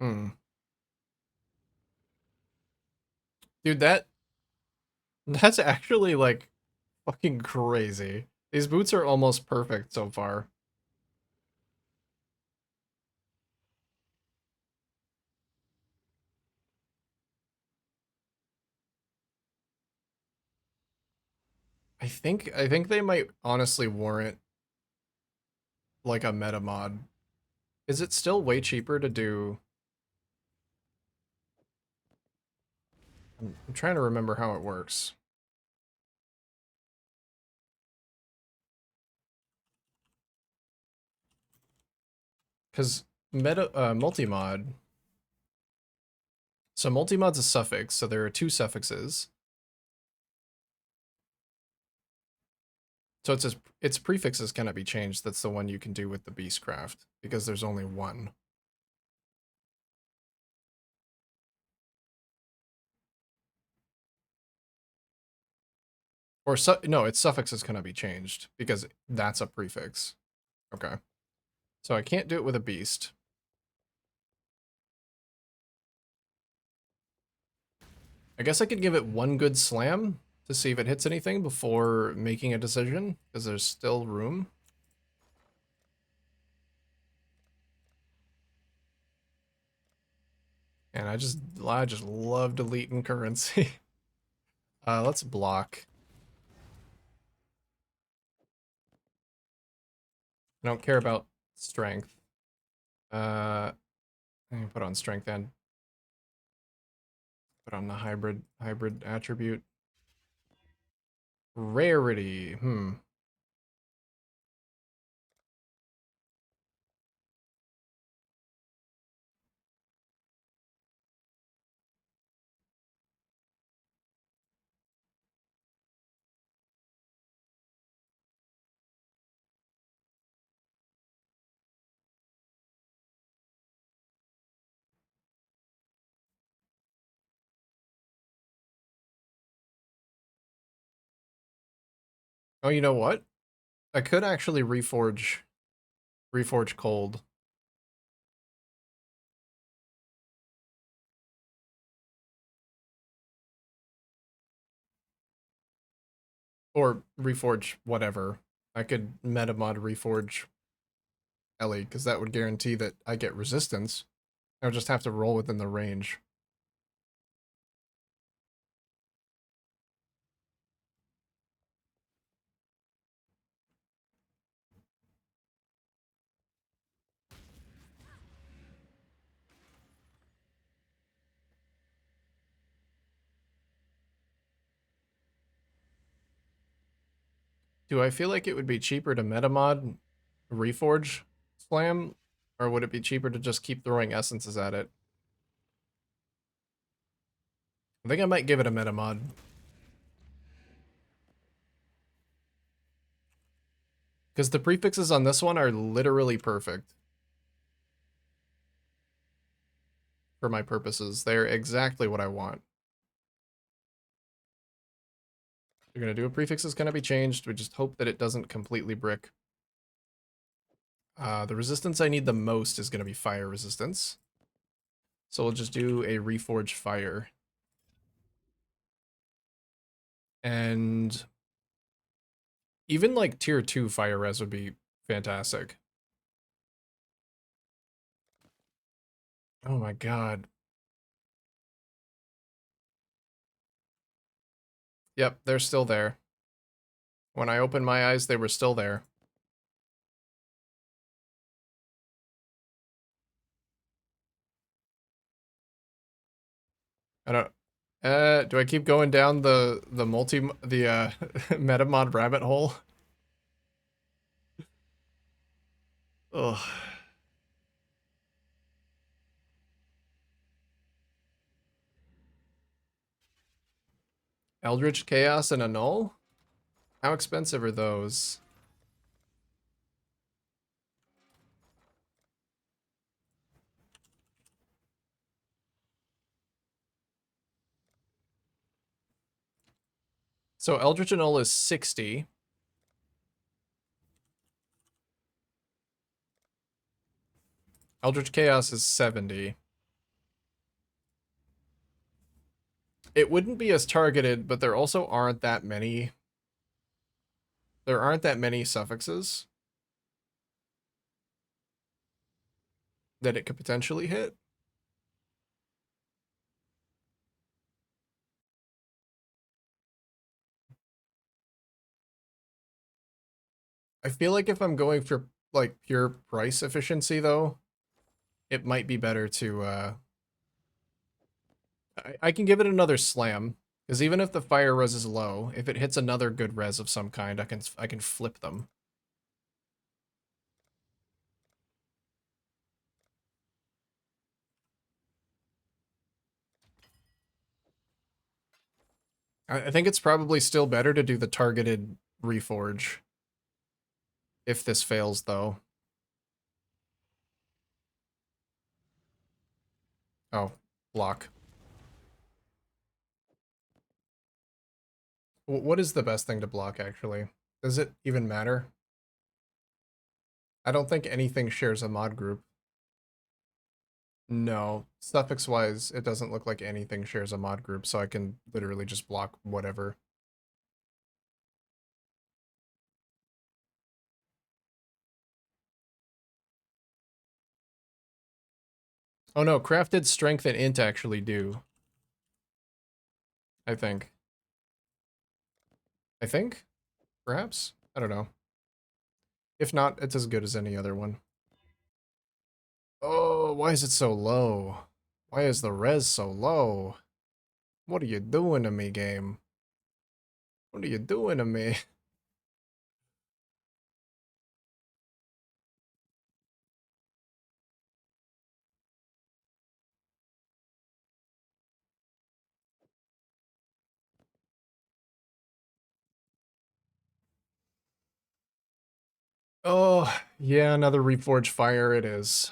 Hmm. Dude, that's actually, like, fucking crazy. These boots are almost perfect so far. I think they might honestly warrant, like, a meta mod. Is it still way cheaper to do... I'm trying to remember how it works. Because multi-mod... So multi-mod's a suffix, so there are 2 suffixes. So its prefixes cannot be changed. That's the one you can do with the Beastcraft, because there's only one. Or no, its suffixes cannot be changed, because that's a prefix. Okay. So I can't do it with a beast. I guess I could give it one good slam to see if it hits anything before making a decision, because there's still room. And I just love deleting currency. Let's block. I don't care about strength. I can put on strength and put on the hybrid attribute. Rarity. Oh, you know what? I could actually reforge cold. Or reforge whatever. I could metamod reforge Ellie, because that would guarantee that I get resistance. I would just have to roll within the range. Do I feel like it would be cheaper to metamod reforge slam, or would it be cheaper to just keep throwing essences at it? I think I might give it a metamod. Because the prefixes on this one are literally perfect. For my purposes. They're exactly what I want. You're gonna do a prefix is gonna be changed. We just hope that it doesn't completely brick. The resistance I need the most is gonna be fire resistance. So we'll just do a reforge fire. And even like tier 2 fire res would be fantastic. Oh my god. Yep, they're still there. When I opened my eyes, they were still there. I don't... do I keep going down the metamod rabbit hole? Ugh. Eldritch Chaos and Annul? How expensive are those? So Eldritch Annul is 60. Eldritch Chaos is 70. It wouldn't be as targeted, but there also aren't that many. There aren't that many suffixes that it could potentially hit. I feel like if I'm going for like pure price efficiency though, it might be better to I can give it another slam, because even if the fire res is low, if it hits another good res of some kind, I can flip them. I think it's probably still better to do the targeted reforge. If this fails though. Oh, block. What is the best thing to block, actually? Does it even matter? I don't think anything shares a mod group. No. Suffix-wise, it doesn't look like anything shares a mod group, so I can literally just block whatever. Oh no, crafted strength and int actually do. I think. I think? Perhaps? I don't know. If not, it's as good as any other one. Oh, why is it so low? Why is the res so low? What are you doing to me, game? What are you doing to me? Oh, yeah, another Reforged Fire it is.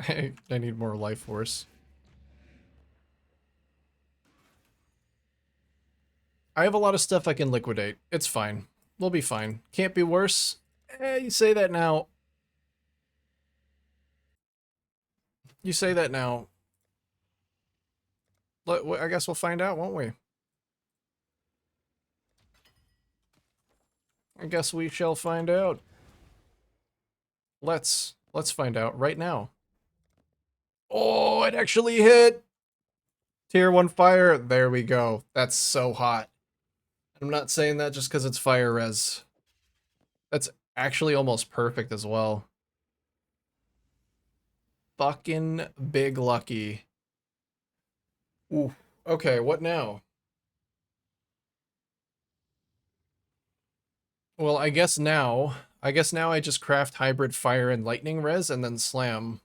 I need more life force. I have a lot of stuff I can liquidate. It's fine. We'll be fine. Can't be worse. You say that now. You say that now. I guess we'll find out, won't we? I guess we shall find out. Let's find out right now. Oh, it actually hit! Tier 1 fire. There we go. That's so hot. I'm not saying that just because it's fire res. That's actually almost perfect as well. Fucking big lucky. Ooh. Okay, what now? Well, I guess now I just craft hybrid fire and lightning res and then slam.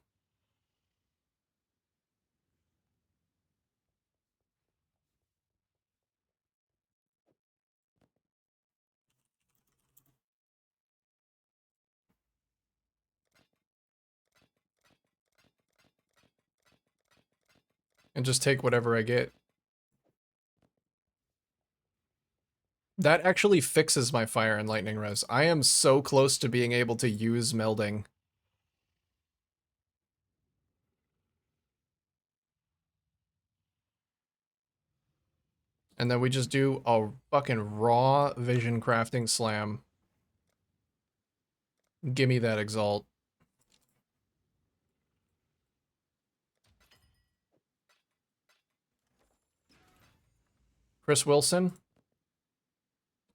And just take whatever I get. That actually fixes my fire and lightning res. I am so close to being able to use melding. And then we just do a fucking raw vision crafting slam. Gimme that exalt. Chris Wilson,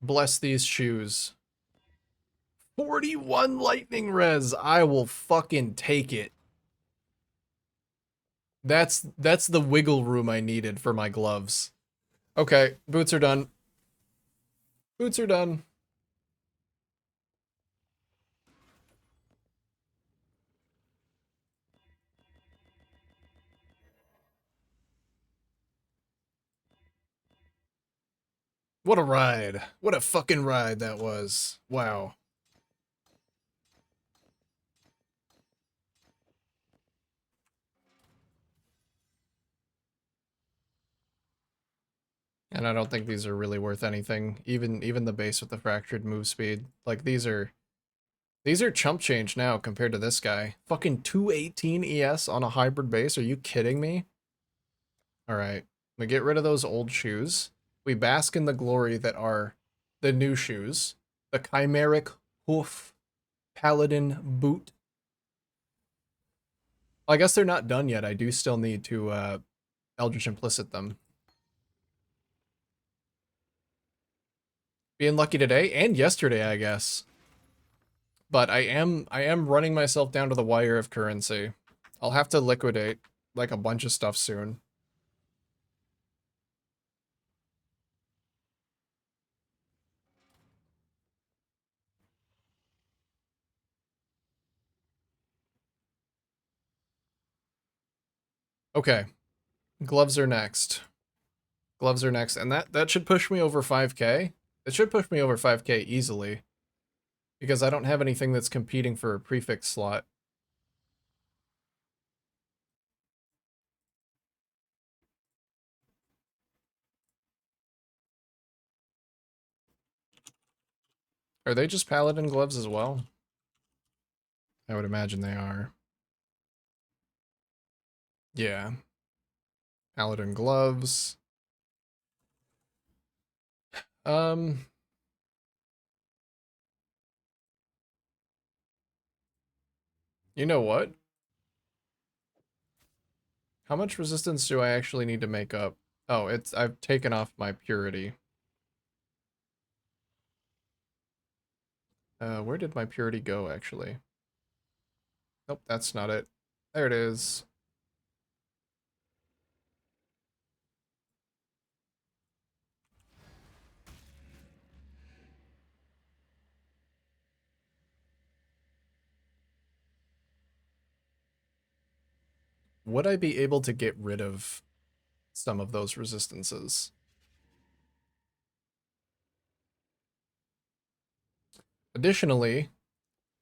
bless these shoes. 41 lightning res. I will fucking take it. That's the wiggle room I needed for my gloves. Okay, boots are done. Boots are done. What a ride. What a fucking ride that was. Wow. And I don't think these are really worth anything. Even the base with the fractured move speed. Like these are chump change now compared to this guy. Fucking 218 ES on a hybrid base. Are you kidding me? Alright. We get rid of those old shoes. We bask in the glory that are the new shoes. The chimeric hoof paladin boot. Well, I guess they're not done yet. I do still need to Eldritch Implicit them. Being lucky today and yesterday, I guess. But I am running myself down to the wire of currency. I'll have to liquidate like a bunch of stuff soon. Okay. Gloves are next. Gloves are next. And that should push me over 5k. It should push me over 5k easily. Because I don't have anything that's competing for a prefix slot. Are they just paladin gloves as well? I would imagine they are. Yeah. Paladin gloves. Um... You know what? How much resistance do I actually need to make up? Oh, I've taken off my purity. Where did my purity go, actually? Nope, that's not it. There it is. Would I be able to get rid of some of those resistances? Additionally,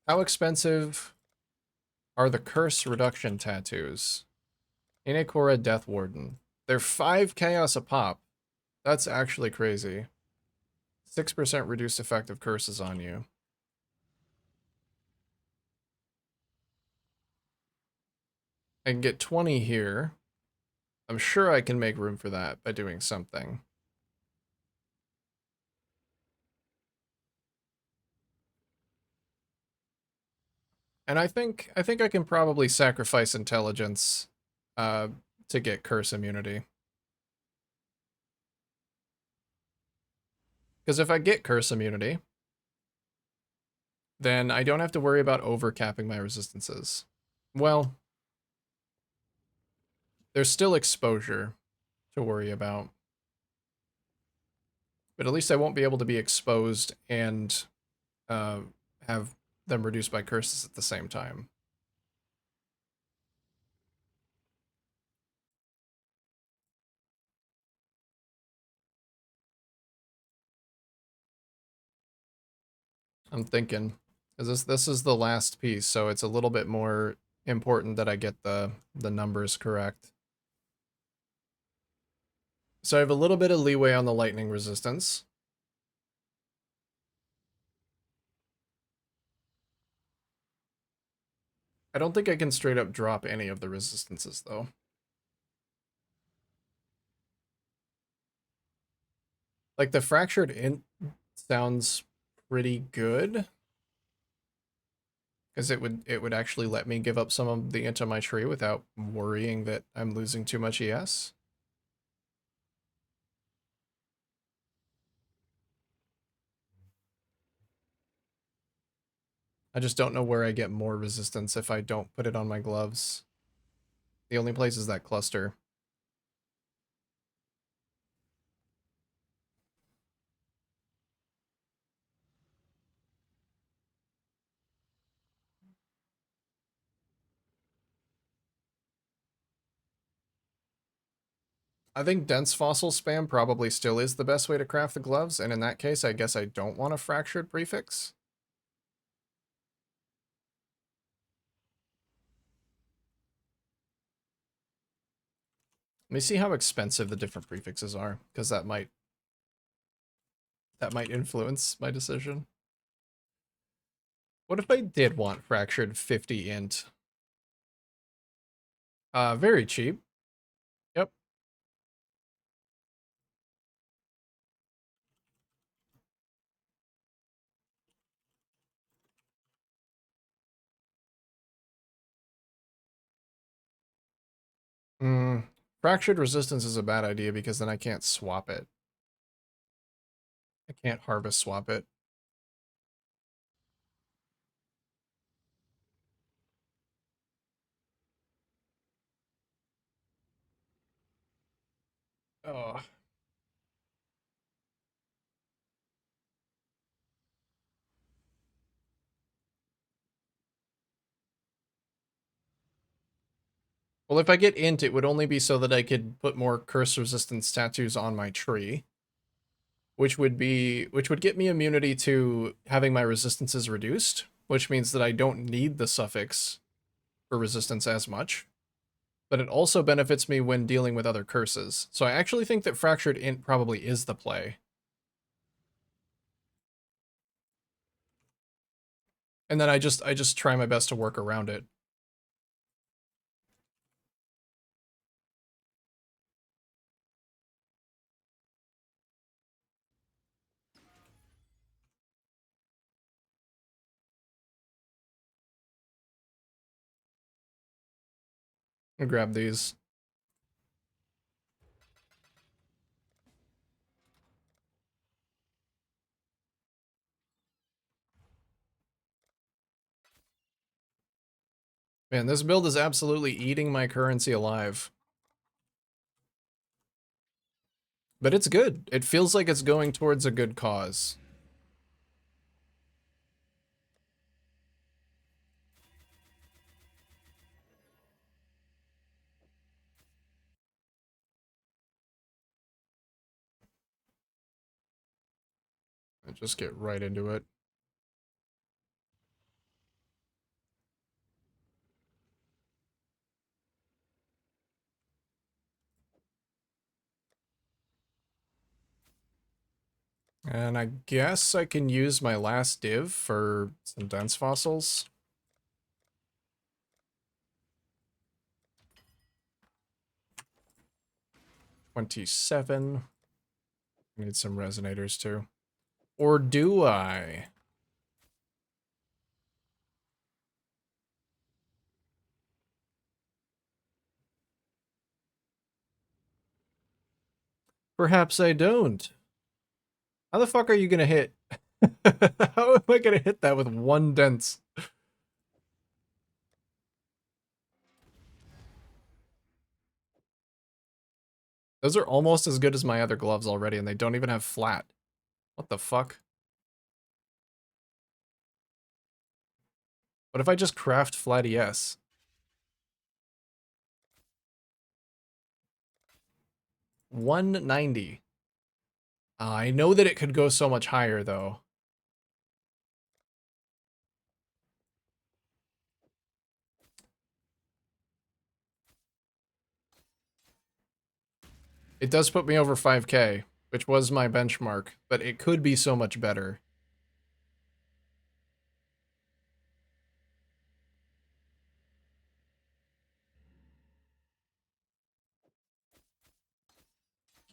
how expensive are the curse reduction tattoos? Inekora Death Warden. They're 5 chaos a pop. That's actually crazy. 6% reduced effective curses on you. I can get 20 here. I'm sure I can make room for that by doing something. And I think I can probably sacrifice intelligence to get curse immunity. Because if I get curse immunity, then I don't have to worry about overcapping my resistances. Well, there's still exposure to worry about. But at least I won't be able to be exposed and have them reduced by curses at the same time. I'm thinking, because this is the last piece, so it's a little bit more important that I get the numbers correct. So I have a little bit of leeway on the lightning resistance. I don't think I can straight up drop any of the resistances, though. Like, the fractured int sounds pretty good. Because it would actually let me give up some of the int on my tree without worrying that I'm losing too much ES. I just don't know where I get more resistance if I don't put it on my gloves. The only place is that cluster. I think dense fossil spam probably still is the best way to craft the gloves, and in that case, I guess I don't want a fractured prefix. Let me see how expensive the different prefixes are, because that might influence my decision. What if I did want fractured 50 int? Very cheap. Yep. Fractured resistance is a bad idea because then I can't swap it. I can't harvest swap it. Oh. Well, if I get int, it would only be so that I could put more curse resistance tattoos on my tree, which would get me immunity to having my resistances reduced, which means that I don't need the suffix for resistance as much. But it also benefits me when dealing with other curses. So I actually think that fractured int probably is the play. And then I just try my best to work around it. I'll grab these. Man, this build is absolutely eating my currency alive. But it's good. It feels like it's going towards a good cause. I just get right into it. And I guess I can use my last div for some dense fossils. $27. I need some resonators too. Or do I? Perhaps I don't. How the fuck are you gonna hit? How am I gonna hit that with one dense? Those are almost as good as my other gloves already, and they don't even have flat. What the fuck? What if I just craft flat ES? $190. I know that it could go so much higher, though. It does put me over 5k, which was my benchmark, but it could be so much better.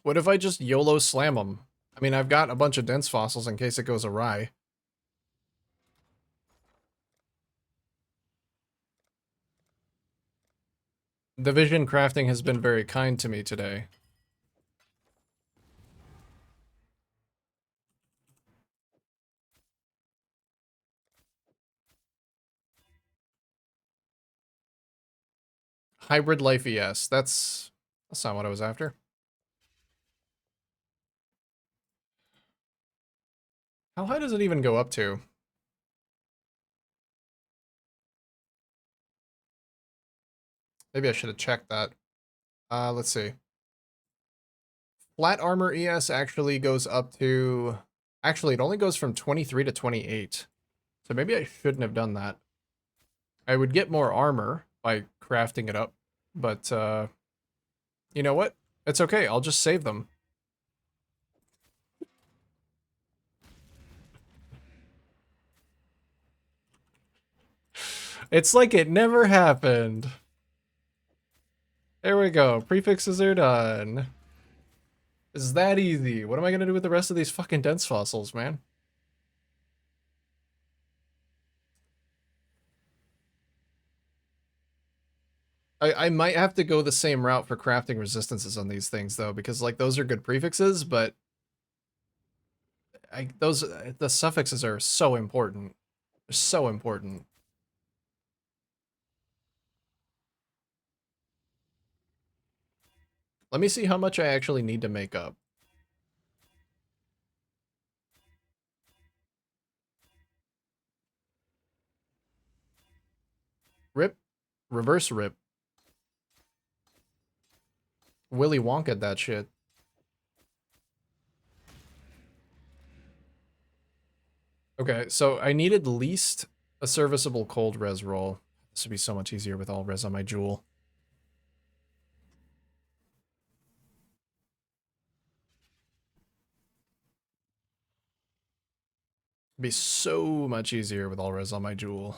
What if I just YOLO slam them? I mean, I've got a bunch of dense fossils in case it goes awry. The vision crafting has been very kind to me today. Hybrid life, yes. That's not what I was after. How high does it even go up to? Maybe I should have checked that. Let's see. Flat armor ES actually goes up to... Actually, it only goes from 23 to 28. So maybe I shouldn't have done that. I would get more armor by crafting it up. But, you know what? It's okay. I'll just save them. It's like it never happened. There we go. Prefixes are done. It's that easy. What am I gonna do with the rest of these fucking dense fossils, man? I might have to go the same route for crafting resistances on these things, though, because, like, those are good prefixes, but... the suffixes are so important. They're so important. Let me see how much I actually need to make up. Rip. Reverse rip. Willy Wonka that shit. Okay, so I need at least a serviceable cold res roll. This would be so much easier with all res on my jewel. It'd be so much easier with all res on my jewel.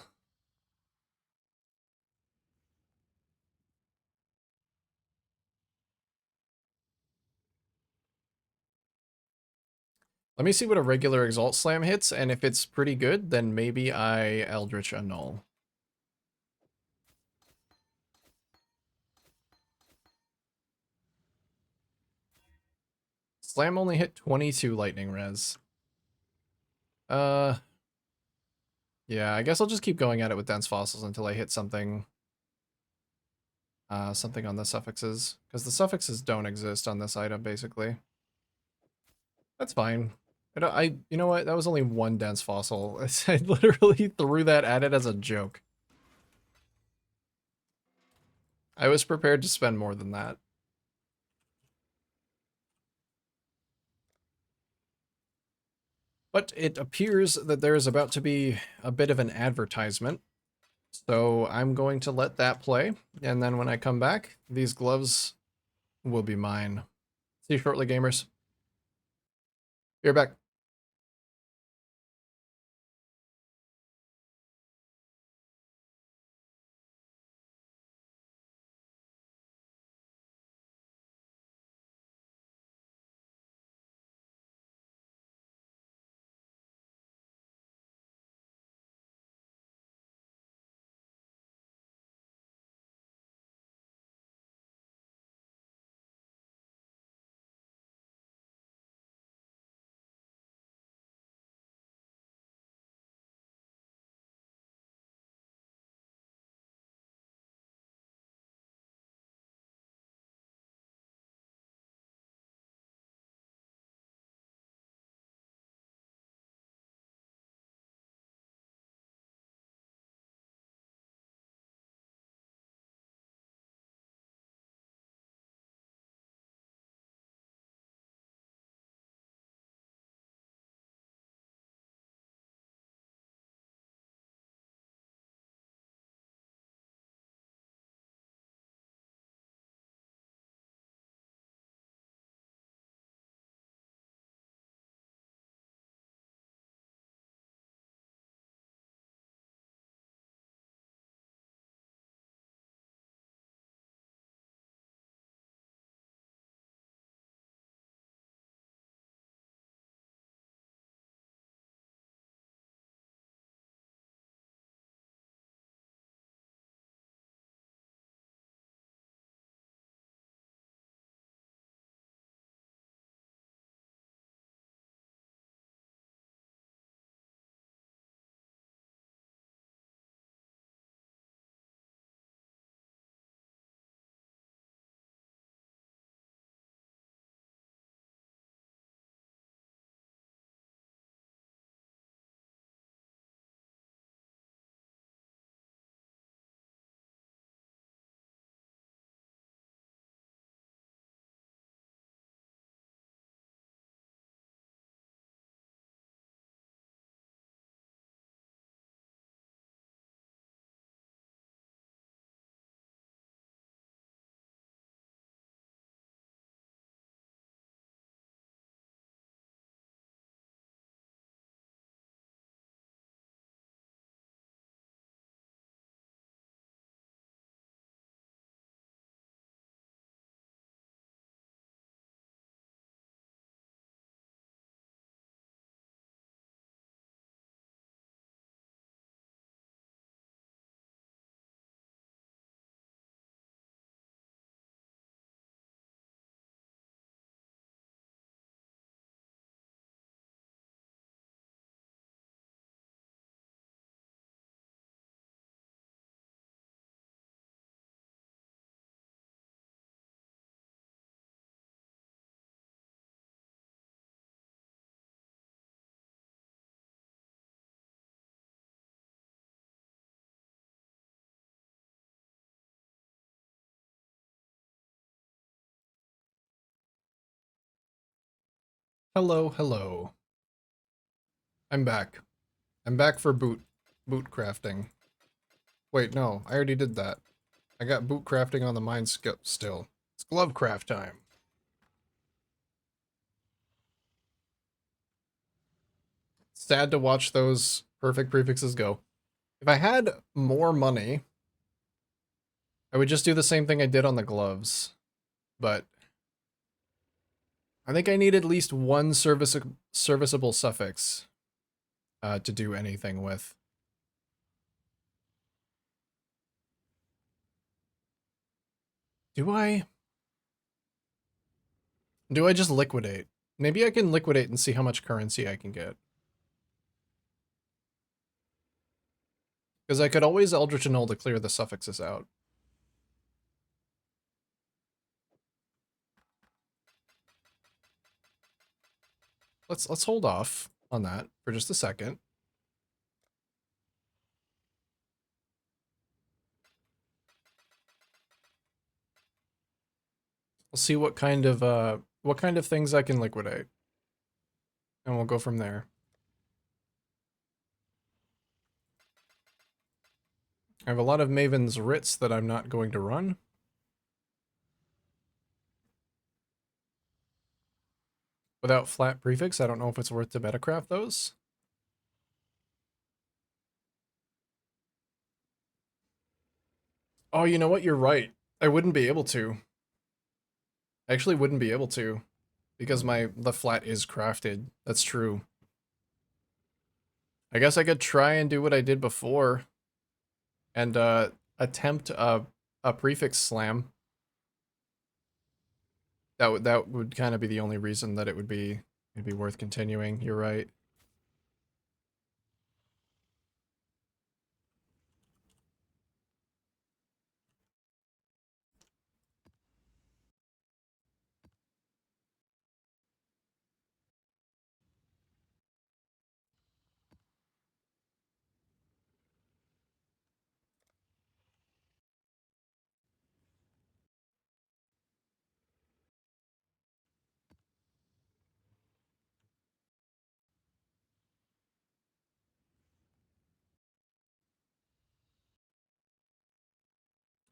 Let me see what a regular Exalt Slam hits, and if it's pretty good, then maybe I Eldritch Annul. Slam only hit 22 lightning res. Yeah, I guess I'll just keep going at it with dense fossils until I hit something. Something on the suffixes, because the suffixes don't exist on this item, basically. That's fine. You know what? That was only one dense fossil. I literally threw that at it as a joke. I was prepared to spend more than that. But it appears that there is about to be a bit of an advertisement. So I'm going to let that play. And then when I come back, these gloves will be mine. See you shortly, gamers. You're back. Hello, hello. I'm back. I'm back for boot crafting. Wait, no, I already did that. I got boot crafting on the mind skip still. It's glove craft time. Sad to watch those perfect prefixes go. If I had more money, I would just do the same thing I did on the gloves. But I think I need at least one serviceable suffix to do anything with. Do I? Do I just liquidate? Maybe I can liquidate and see how much currency I can get. Because I could always Eldritch Annul to clear the suffixes out. Let's hold off on that for just a second. We'll see what kind of things I can liquidate. And we'll go from there. I have a lot of Maven's Writs that I'm not going to run. Without flat prefix, I don't know if it's worth to metacraft those. Oh, you know what? You're right. I wouldn't be able to. I actually wouldn't be able to. Because the flat is crafted. That's true. I guess I could try and do what I did before. And attempt a prefix slam. That would kind of be the only reason that it'd be worth continuing. You're right.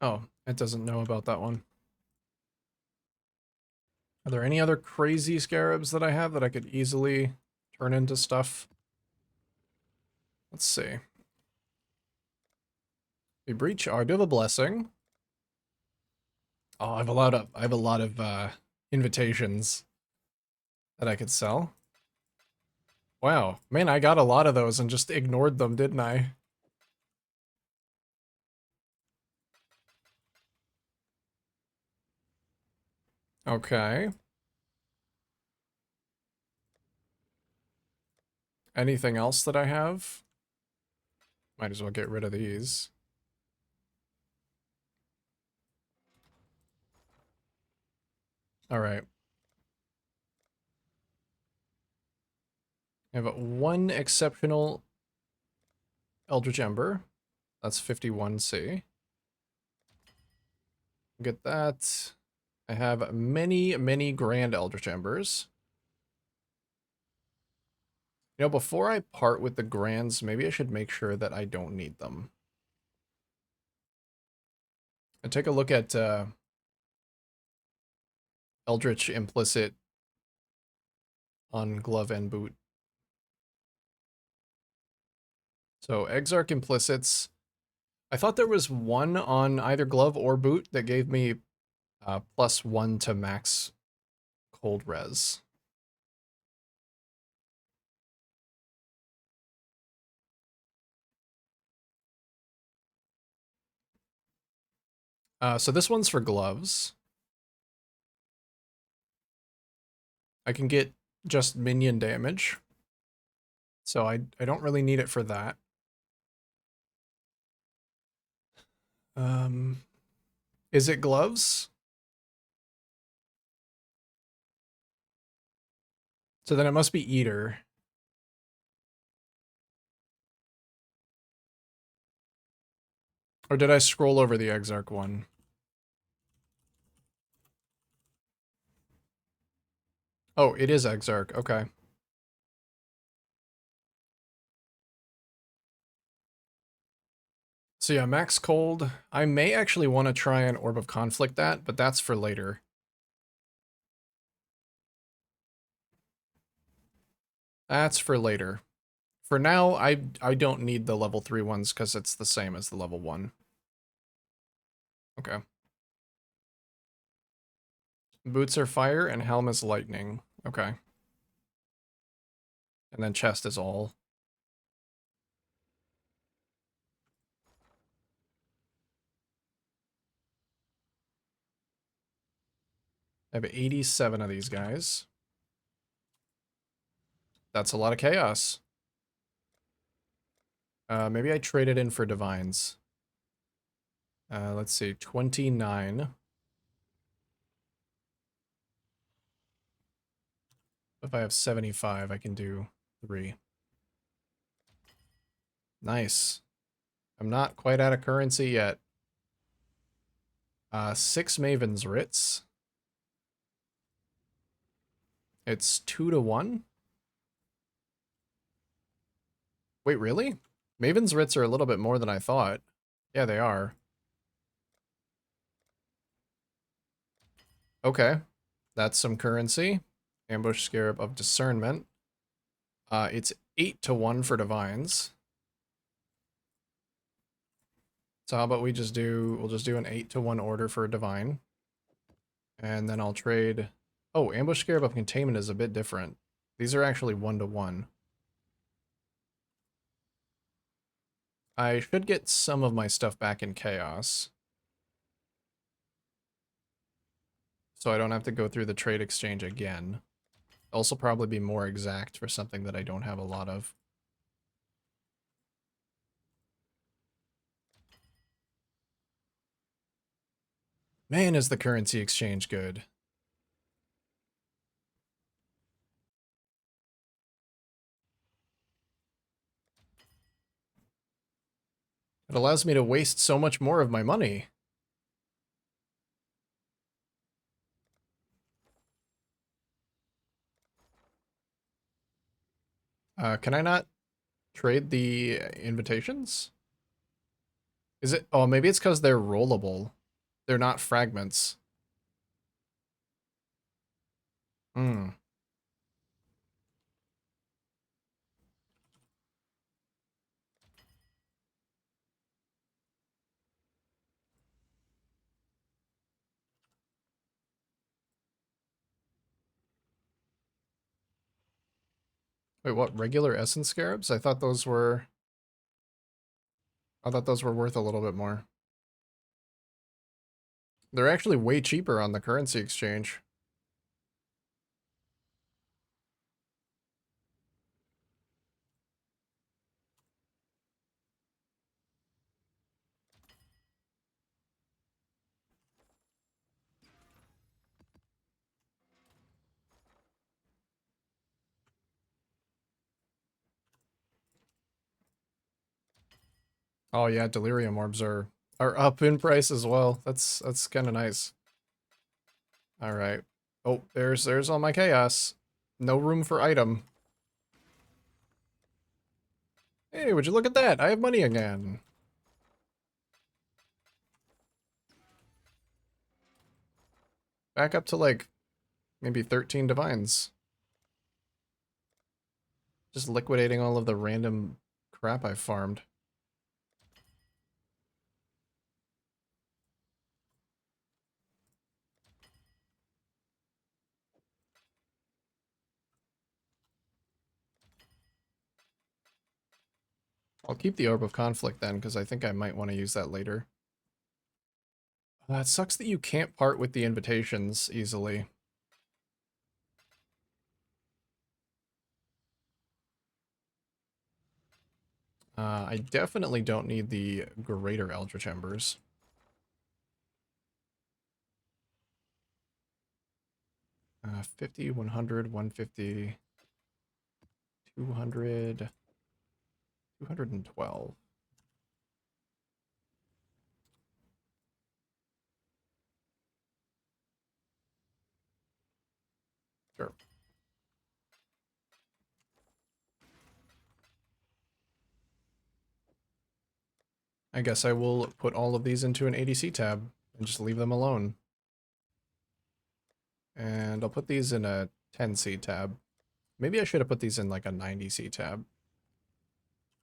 Oh, it doesn't know about that one. Are there any other crazy scarabs that I have that I could easily turn into stuff? Let's see. We breach. Oh, I do have a blessing. Oh, I have a lot of invitations that I could sell. Wow, man, I got a lot of those and just ignored them, didn't I? Okay. Anything else that I have? Might as well get rid of these. All right. I have one exceptional Eldritch Ember. That's 51C. Get that. I have many, many Grand Eldritch Embers. You know, before I part with the Grands, maybe I should make sure that I don't need them. And take a look at Eldritch Implicit on glove and boot. So Exarch Implicits. I thought there was one on either glove or boot that gave me +1 to max cold res. So this one's for gloves. I can get just minion damage. So I don't really need it for that. Is it gloves? So then it must be Eater. Or did I scroll over the Exarch one? Oh, it is Exarch. Okay. So yeah, Max Cold. I may actually want to try an Orb of Conflict that, but that's for later. That's for later. For now, I don't need the level 3 ones because it's the same as the level 1. Okay. Boots are fire and helm is lightning. Okay. And then chest is all. I have 87 of these guys. That's a lot of chaos. Maybe I trade it in for divines. Let's see, 29. If I have 75, I can do 3. Nice. I'm not quite out of currency yet. 6 Maven's Writs. It's 2 to 1. Wait, really? Maven's Writs are a little bit more than I thought. Yeah, they are. Okay. That's some currency. Ambush Scarab of Discernment. It's 8 to 1 for divines. So how about we'll just do an 8 to 1 order for a divine. And then I'll trade. Oh, Ambush Scarab of Containment is a bit different. These are actually 1 to 1. I should get some of my stuff back in Chaos. So I don't have to go through the trade exchange again. Also probably be more exact for something that I don't have a lot of. Man, is the currency exchange good. It allows me to waste so much more of my money. Can I not trade the invitations? Is it? Oh, maybe it's because they're rollable. They're not fragments. Hmm. Wait, what? Regular essence scarabs? I thought those were worth a little bit more. They're actually way cheaper on the currency exchange. Oh yeah, delirium orbs are up in price as well. That's kind of nice. All right. Oh, there's all my chaos. No room for item. Hey, would you look at that? I have money again. Back up to like maybe 13 divines. Just liquidating all of the random crap I farmed. I'll keep the Orb of Conflict then, because I think I might want to use that later. It sucks that you can't part with the invitations easily. I definitely don't need the Greater Eldritch Embers. Uh, 50, 100, 150, 200, 212. Sure. I guess I will put all of these into an ADC tab and just leave them alone. And I'll put these in a 10C tab. Maybe I should have put these in like a 90C tab.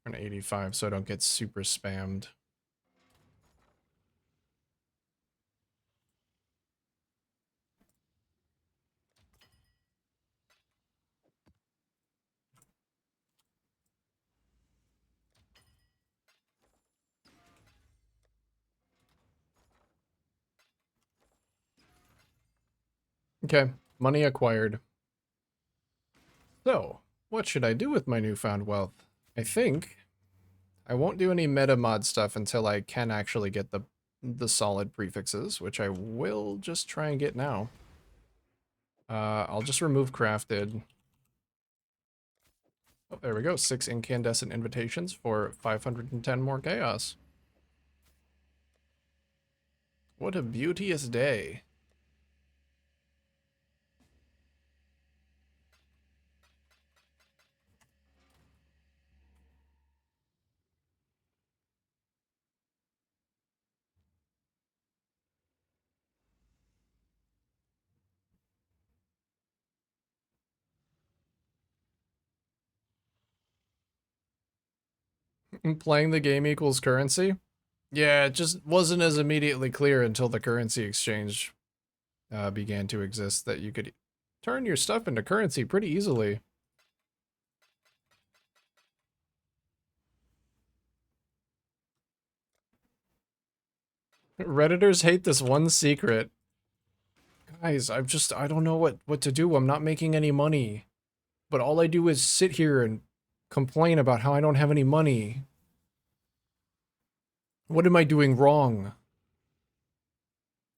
Or an 85 so I don't get super spammed. Okay, money acquired. So, what should I do with my newfound wealth? I think I won't do any meta mod stuff until I can actually get the solid prefixes, which I will just try and get now. I'll just remove crafted. Oh, there we go. 6 incandescent invitations for 510 more chaos. What a beauteous day. Playing the game equals currency? Yeah, it just wasn't as immediately clear until the currency exchange began to exist that you could turn your stuff into currency pretty easily. Redditors hate this one secret. Guys, I don't know what to do. I'm not making any money. But all I do is sit here and complain about how I don't have any money. What am I doing wrong?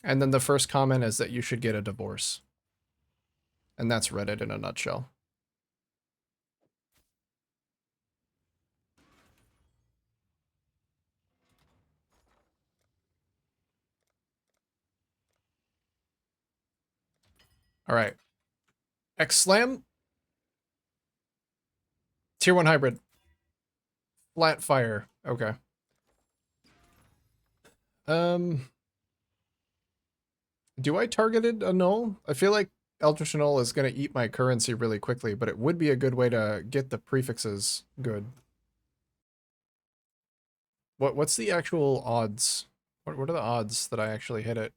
And then the first comment is that you should get a divorce. And that's Reddit in a nutshell. All right. X-Slam. Tier 1 hybrid. Flat fire. Okay. Do I targeted a null? I feel like Eldritch Null is going to eat my currency really quickly, but it would be a good way to get the prefixes good. What's the actual odds? What are the odds that I actually hit it?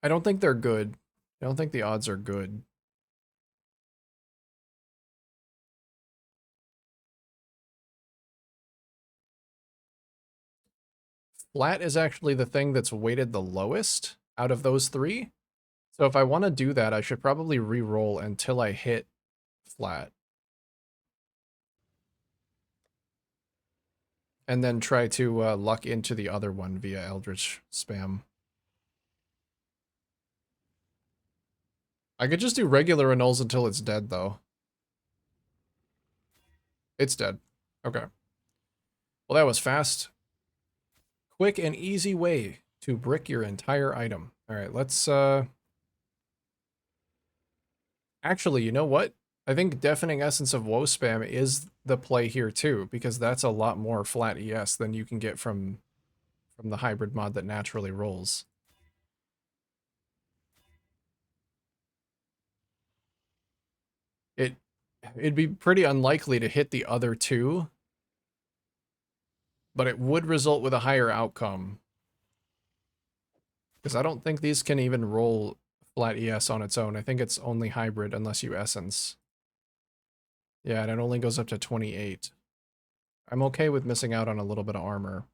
I don't think they're good. I don't think the odds are good. Flat is actually the thing that's weighted the lowest out of those three. So if I want to do that, I should probably re-roll until I hit flat. And then try to luck into the other one via Eldritch spam. I could just do regular annuls until it's dead, though. It's dead. Okay. Well, that was fast. Quick and easy way to brick your entire item. All right, let's... Actually, you know what? I think Deafening Essence of Woe spam is the play here, too, because that's a lot more flat ES than you can get from the hybrid mod that naturally rolls. It'd be pretty unlikely to hit the other two, but it would result with a higher outcome. Because I don't think these can even roll flat ES on its own. I think it's only hybrid unless you Essence. Yeah, and it only goes up to 28. I'm okay with missing out on a little bit of armor.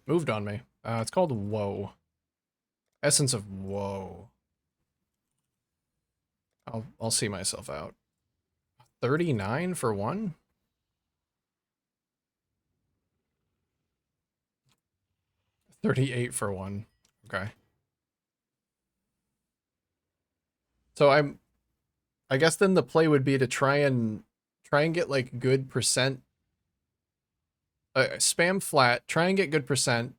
Moved on me. It's called Woe. Essence of Woe. I'll see myself out. 39 for one? $38 for one. Okay. So I guess then the play would be to try and get like good percent spam flat, try and get good percent,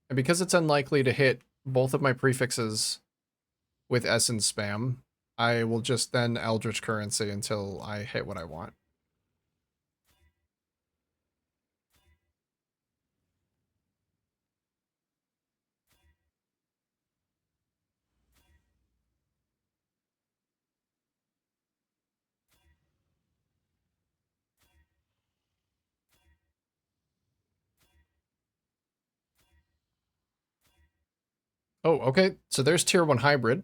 and because it's unlikely to hit both of my prefixes with essence spam, I will just then Eldritch Currency until I hit what I want. Oh, okay. So there's tier 1 hybrid.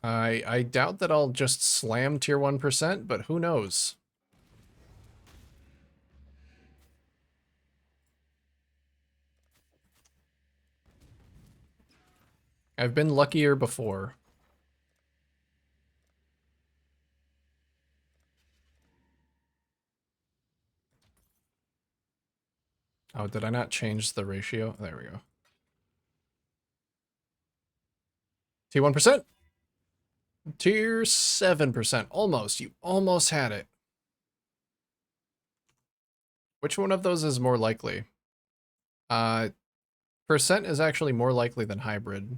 I doubt that I'll just slam tier 1%, but who knows? I've been luckier before. Oh, did I not change the ratio? There we go. Tier 1%. Tier 7%. Almost. You almost had it. Which one of those is more likely? Percent is actually more likely than hybrid.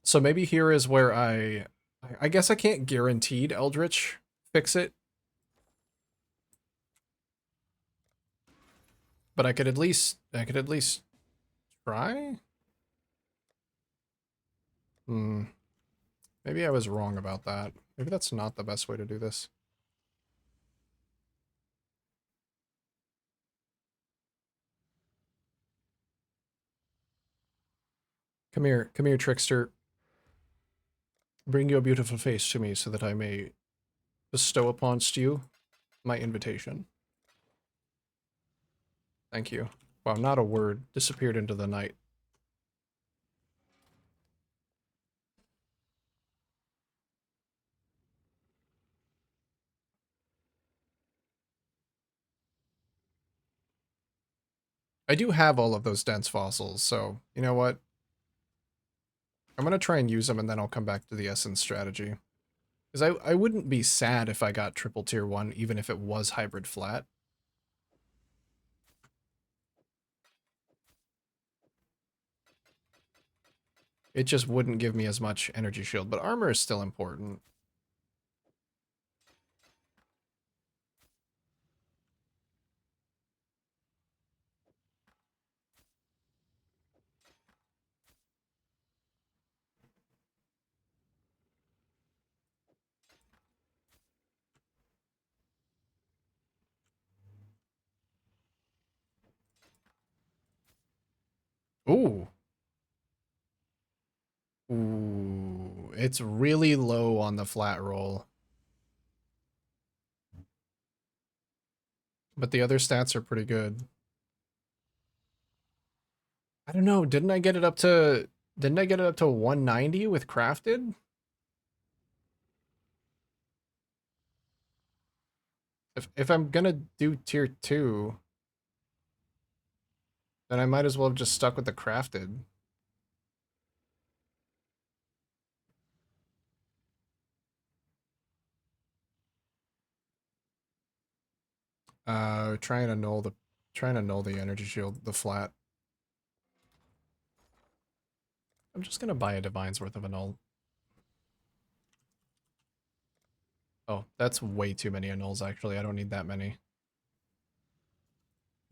So maybe here is where I guess I can't guaranteed Eldritch fix it. But I could at least try? Hmm. Maybe I was wrong about that. Maybe that's not the best way to do this. Come here, trickster. Bring your beautiful face to me so that I may bestow upon you my invitation. Thank you. Wow, not a word. Disappeared into the night. I do have all of those dense fossils, so you know what? I'm gonna try and use them and then I'll come back to the essence strategy. Because I wouldn't be sad if I got triple tier 1, even if it was hybrid flat. It just wouldn't give me as much energy shield, but armor is still important. Ooh. Ooh. It's really low on the flat roll. But the other stats are pretty good. I don't know, didn't I get it up to 190 with crafted? If I'm gonna do tier 2, then I might as well have just stuck with the crafted. Trying to null the energy shield, the flat. I'm just gonna buy a divine's worth of annul. Oh, that's way too many annuls actually. I don't need that many.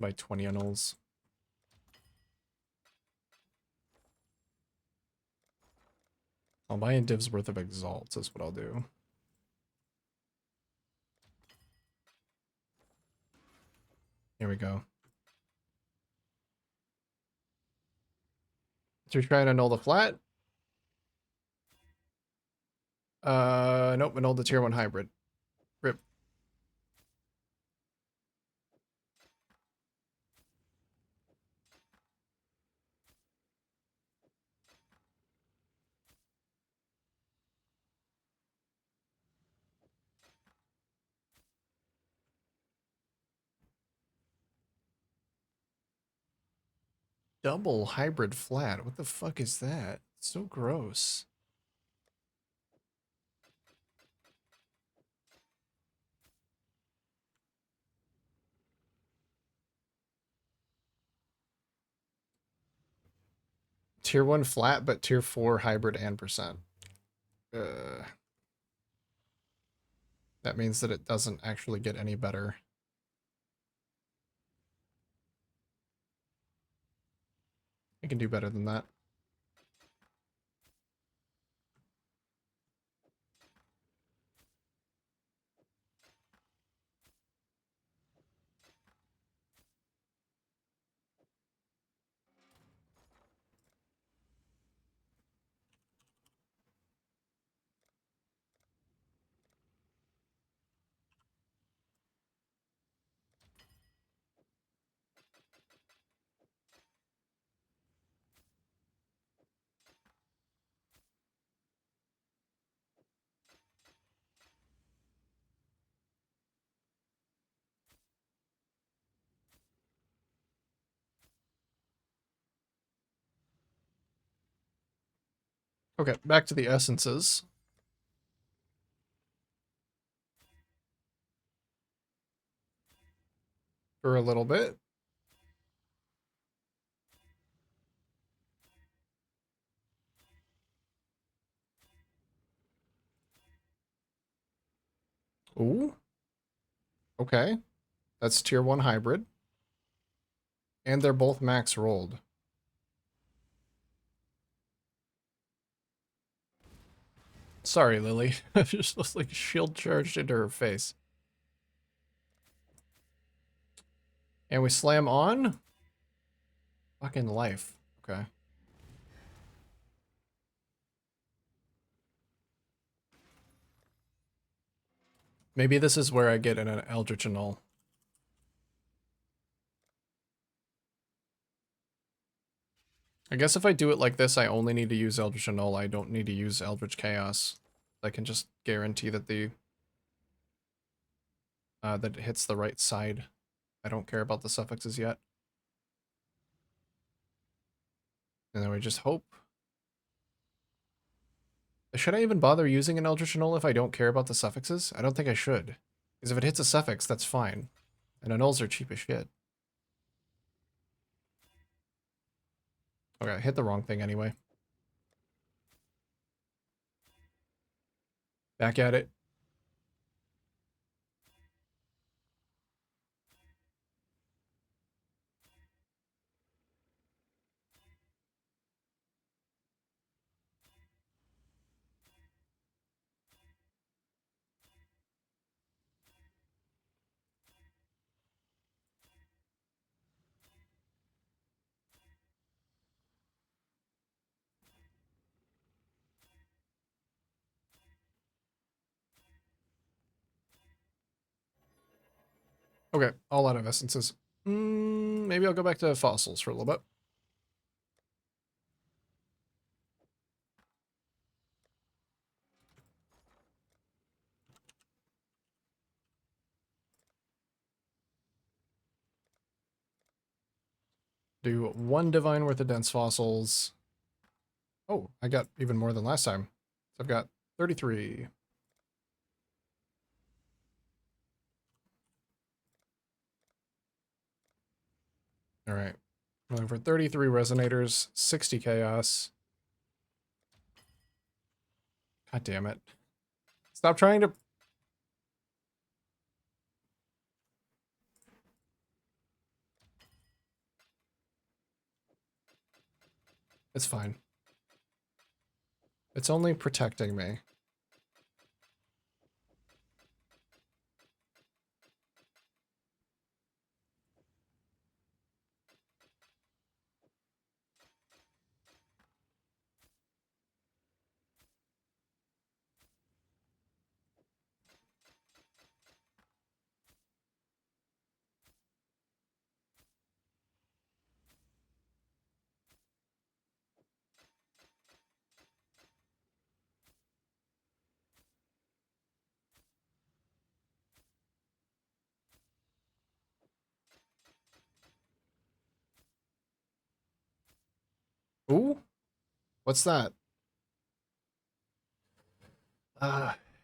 Buy 20 annuls. I'll buy a div's worth of exalts is what I'll do. Here we go. So you're trying to annul the flat? Nope, annul the tier 1 hybrid. Rip. Double hybrid flat. What the fuck is that? So gross. tier 1 flat, but tier 4 hybrid and percent. That means that it doesn't actually get any better. It can do better than that. Okay, back to the essences. For a little bit. Ooh. Okay. That's tier 1 hybrid. And they're both max rolled. Sorry, Lily. I just was like shield charged into her face. And we slam on? Fucking life. Okay. Maybe this is where I get an Eldritch Annul. I guess if I do it like this, I only need to use Eldritch Annul. I don't need to use Eldritch Chaos. I can just guarantee that that it hits the right side. I don't care about the suffixes yet. And then we just hope. Should I even bother using an Eldritch Annul if I don't care about the suffixes? I don't think I should. Because if it hits a suffix, that's fine. And annuls are cheap as shit. Okay, I hit the wrong thing anyway. Back at it. Okay, all out of essences. Maybe I'll go back to fossils for a little bit. Do 1 divine worth of dense fossils. Oh, I got even more than last time. So I've got 33. All right. I'm looking for 33 resonators, 60 chaos. God damn it. Stop trying to... It's fine. It's only protecting me. Ooh, what's that?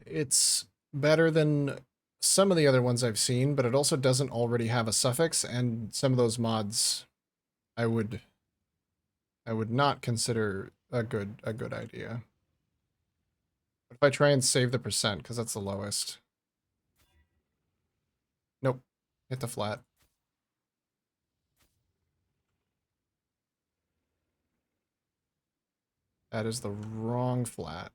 It's better than some of the other ones I've seen, but it also doesn't already have a suffix, and some of those mods I would I would not consider a good idea. What if I try and save the percent, because that's the lowest? Nope. Hit the flat. That is the wrong flat.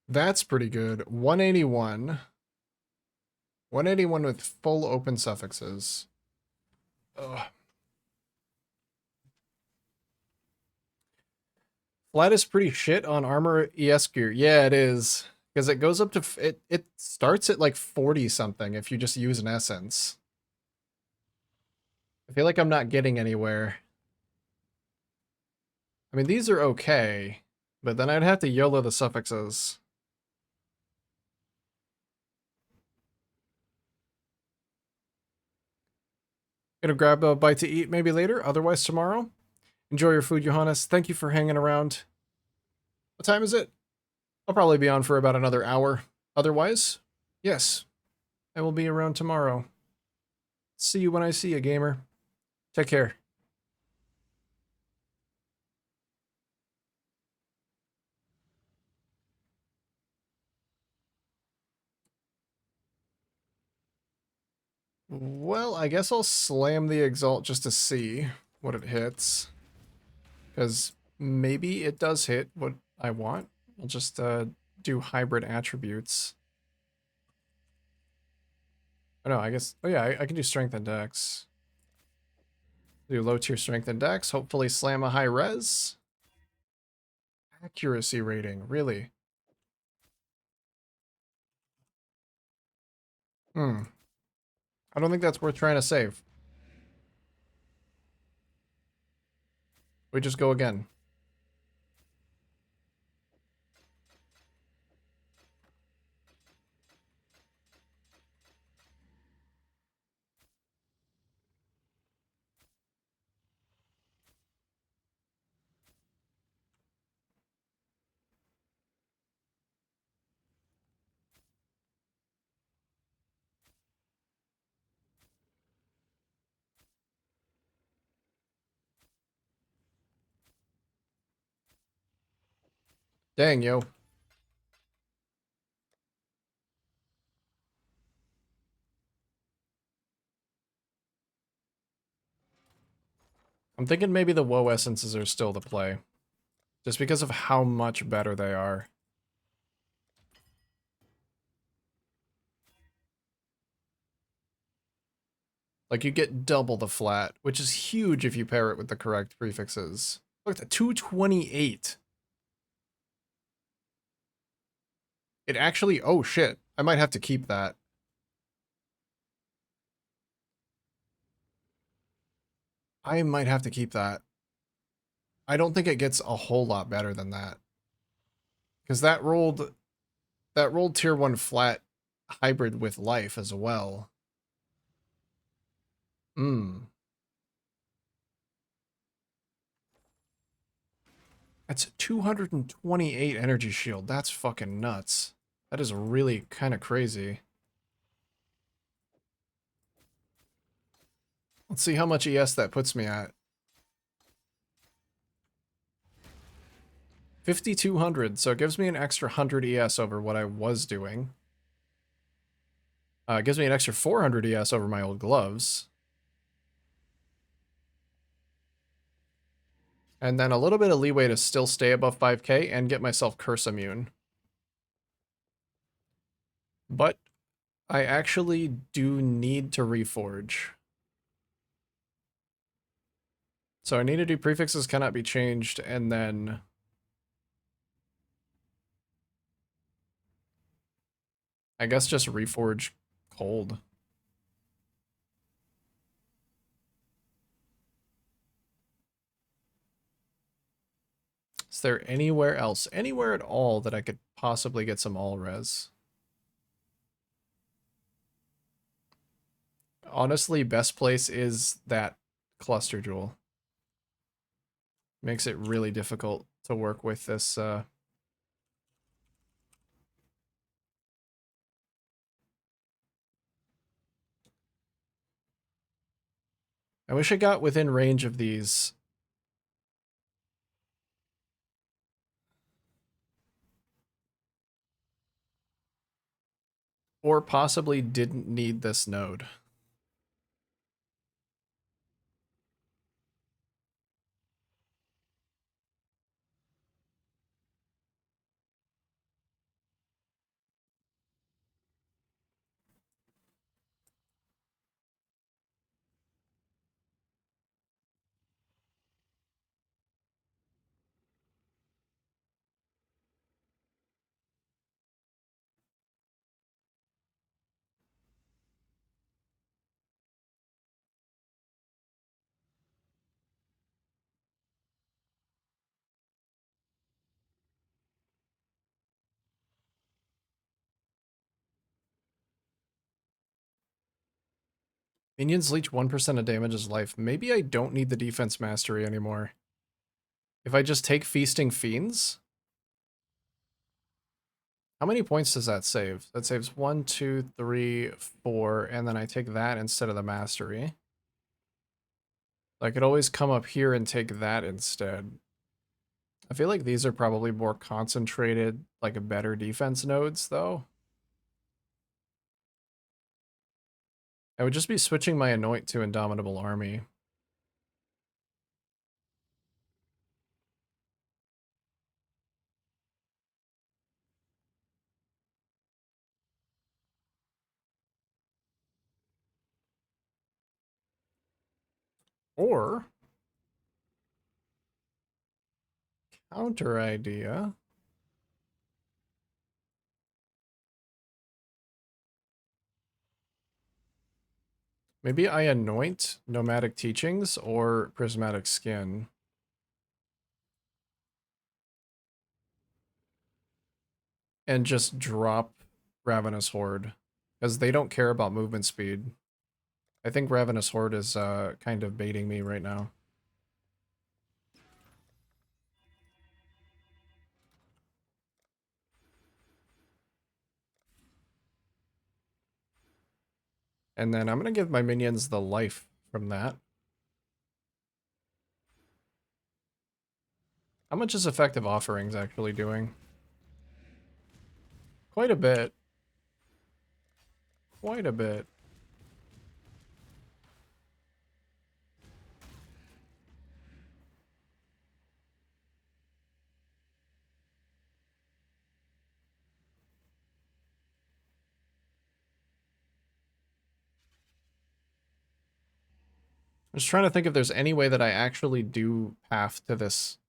That's pretty good. 181. 181 with full open suffixes. Ugh. Flat is pretty shit on armor ES gear. Yeah, it is. Because it goes up to... It starts at like 40 something if you just use an essence. I feel like I'm not getting anywhere. I mean, these are okay. But then I'd have to YOLO the suffixes. Gonna grab a bite to eat maybe later, otherwise tomorrow. Enjoy your food, Johannes. Thank you for hanging around. What time is it? I'll probably be on for about another hour. Otherwise, yes, I will be around tomorrow. See you when I see you, gamer. Take care. Well, I guess I'll slam the Exalt just to see what it hits. Because maybe it does hit what I want. I'll just do hybrid attributes. Oh no, I guess... Oh yeah, I can do strength and dex. Do low tier strength and dex. Hopefully slam a high res. Accuracy rating, really? I don't think that's worth trying to save. We just go again. Dang, yo. I'm thinking maybe the WoW essences are still the play. Just because of how much better they are. Like, you get double the flat, which is huge if you pair it with the correct prefixes. Look at that, 228. It actually... Oh, shit. I might have to keep that. I might have to keep that. I don't think it gets a whole lot better than that. Because that rolled tier 1 flat hybrid with life as well. That's 228 energy shield. That's fucking nuts. That is really kind of crazy. Let's see how much ES that puts me at. 5,200, so it gives me an extra 100 ES over what I was doing. It gives me an extra 400 ES over my old gloves. And then a little bit of leeway to still stay above 5k and get myself curse immune. But I actually do need to reforge. So I need to do prefixes cannot be changed, and then... I guess just reforge cold. Is there anywhere else, anywhere at all, that I could possibly get some all res? Honestly, best place is that cluster jewel. Makes it really difficult to to work with this. I wish I got within range of these. Or possibly didn't need this node. Minions leech 1% of damage as life. Maybe I don't need the defense mastery anymore. If I just take Feasting Fiends? How many points does that save? That saves 1, 2, 3, 4, and then I take that instead of the mastery. I could always come up here and take that instead. I feel like these are probably more concentrated, like a better defense nodes, though. I would just be switching my Anoint to Indomitable Army. Or, counter idea. Maybe I anoint Nomadic Teachings or Prismatic Skin. And just drop Ravenous Horde. Because they don't care about movement speed. I think Ravenous Horde is kind of baiting me right now. And then I'm going to give my minions the life from that. How much is Effective Offerings actually doing? Quite a bit. Quite a bit. I'm just trying to think if there's any way that I actually do path to this.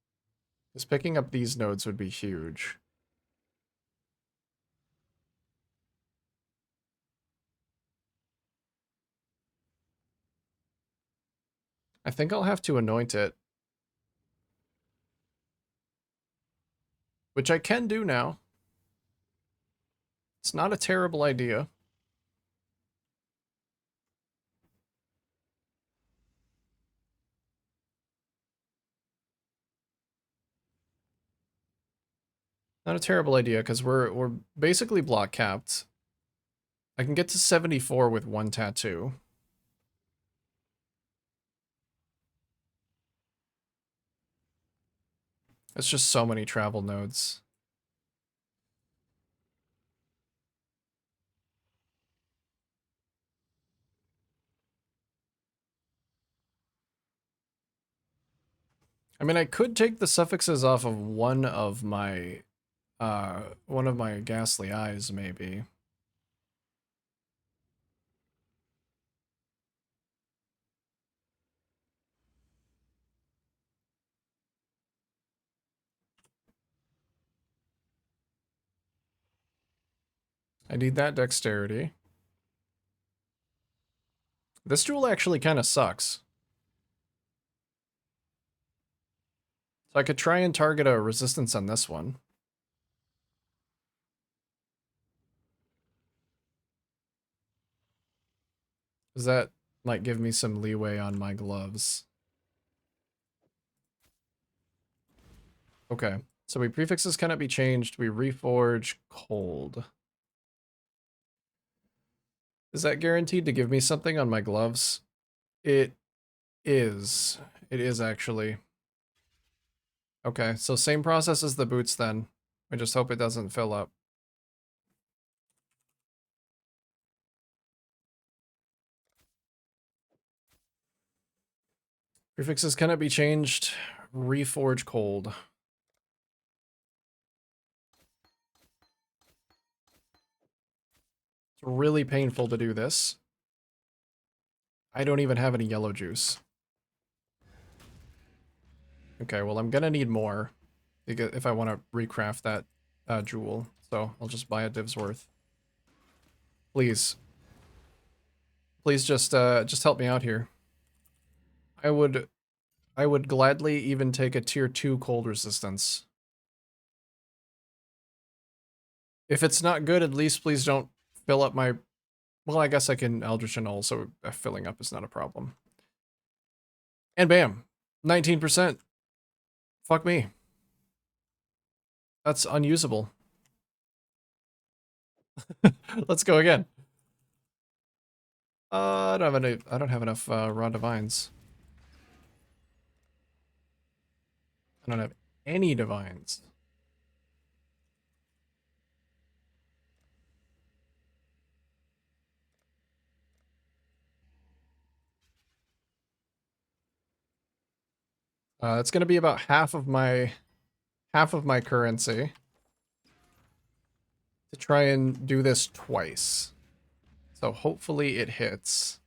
Because picking up these nodes would be huge. I think I'll have to anoint it. Which I can do now. It's not a terrible idea. Not a terrible idea, because we're basically block capped. I can get to 74 with one tattoo. It's just so many travel nodes. I mean, I could take the suffixes off of one of my ghastly eyes, maybe. I need that dexterity. This duel actually kind of sucks. So I could try and target a resistance on this one. Because that might give me some leeway on my gloves. Okay. So we prefixes cannot be changed. We reforge cold. Is that guaranteed to give me something on my gloves? It is. It is actually. Okay, so same process as the boots then. I just hope it doesn't fill up. Prefixes cannot be changed. Reforge cold. It's really painful to do this. I don't even have any yellow juice. Okay, well I'm gonna need more if I want to recraft that jewel. So I'll just buy a div's worth. Please. Please just help me out here. I would gladly even take a tier 2 cold resistance. If it's not good, at least please don't fill up my... Well, I guess I can Eldritch Annul, so filling up is not a problem. And bam! 19%. Fuck me. That's unusable. Let's go again. I don't have enough raw divines. I don't have any divines. It's gonna be about half of my currency to try and do this twice. So hopefully it hits.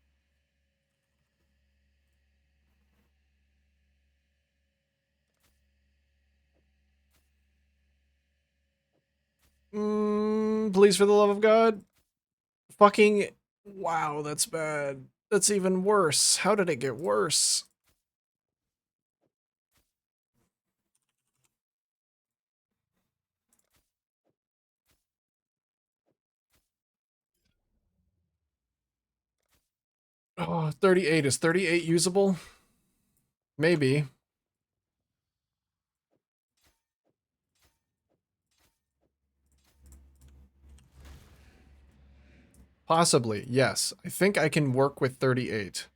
Please, for the love of God. Fucking, wow, that's bad. That's even worse. How did it get worse? Oh, 38. Is 38 usable? Maybe. Possibly, yes. I think I can work with 38.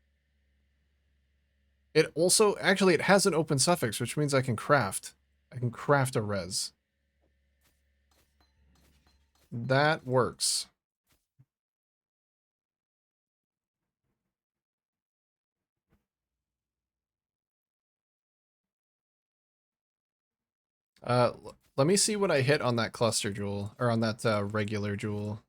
It also, actually, it has an open suffix, which means I can craft. I can craft a res. That works. Let me see what I hit on that cluster jewel, or on that regular jewel.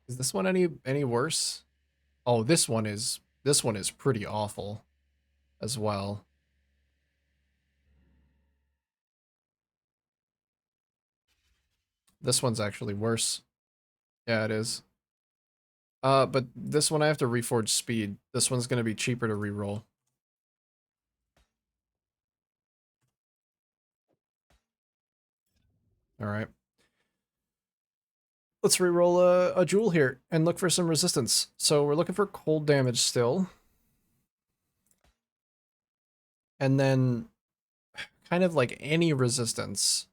Is this one any worse? Oh, this one is pretty awful as well. This one's actually worse. Yeah, it is. But this one I have to reforge speed. This one's gonna be cheaper to reroll. Alright. Let's reroll a jewel here and look for some resistance. So we're looking for cold damage still. And then kind of like any resistance.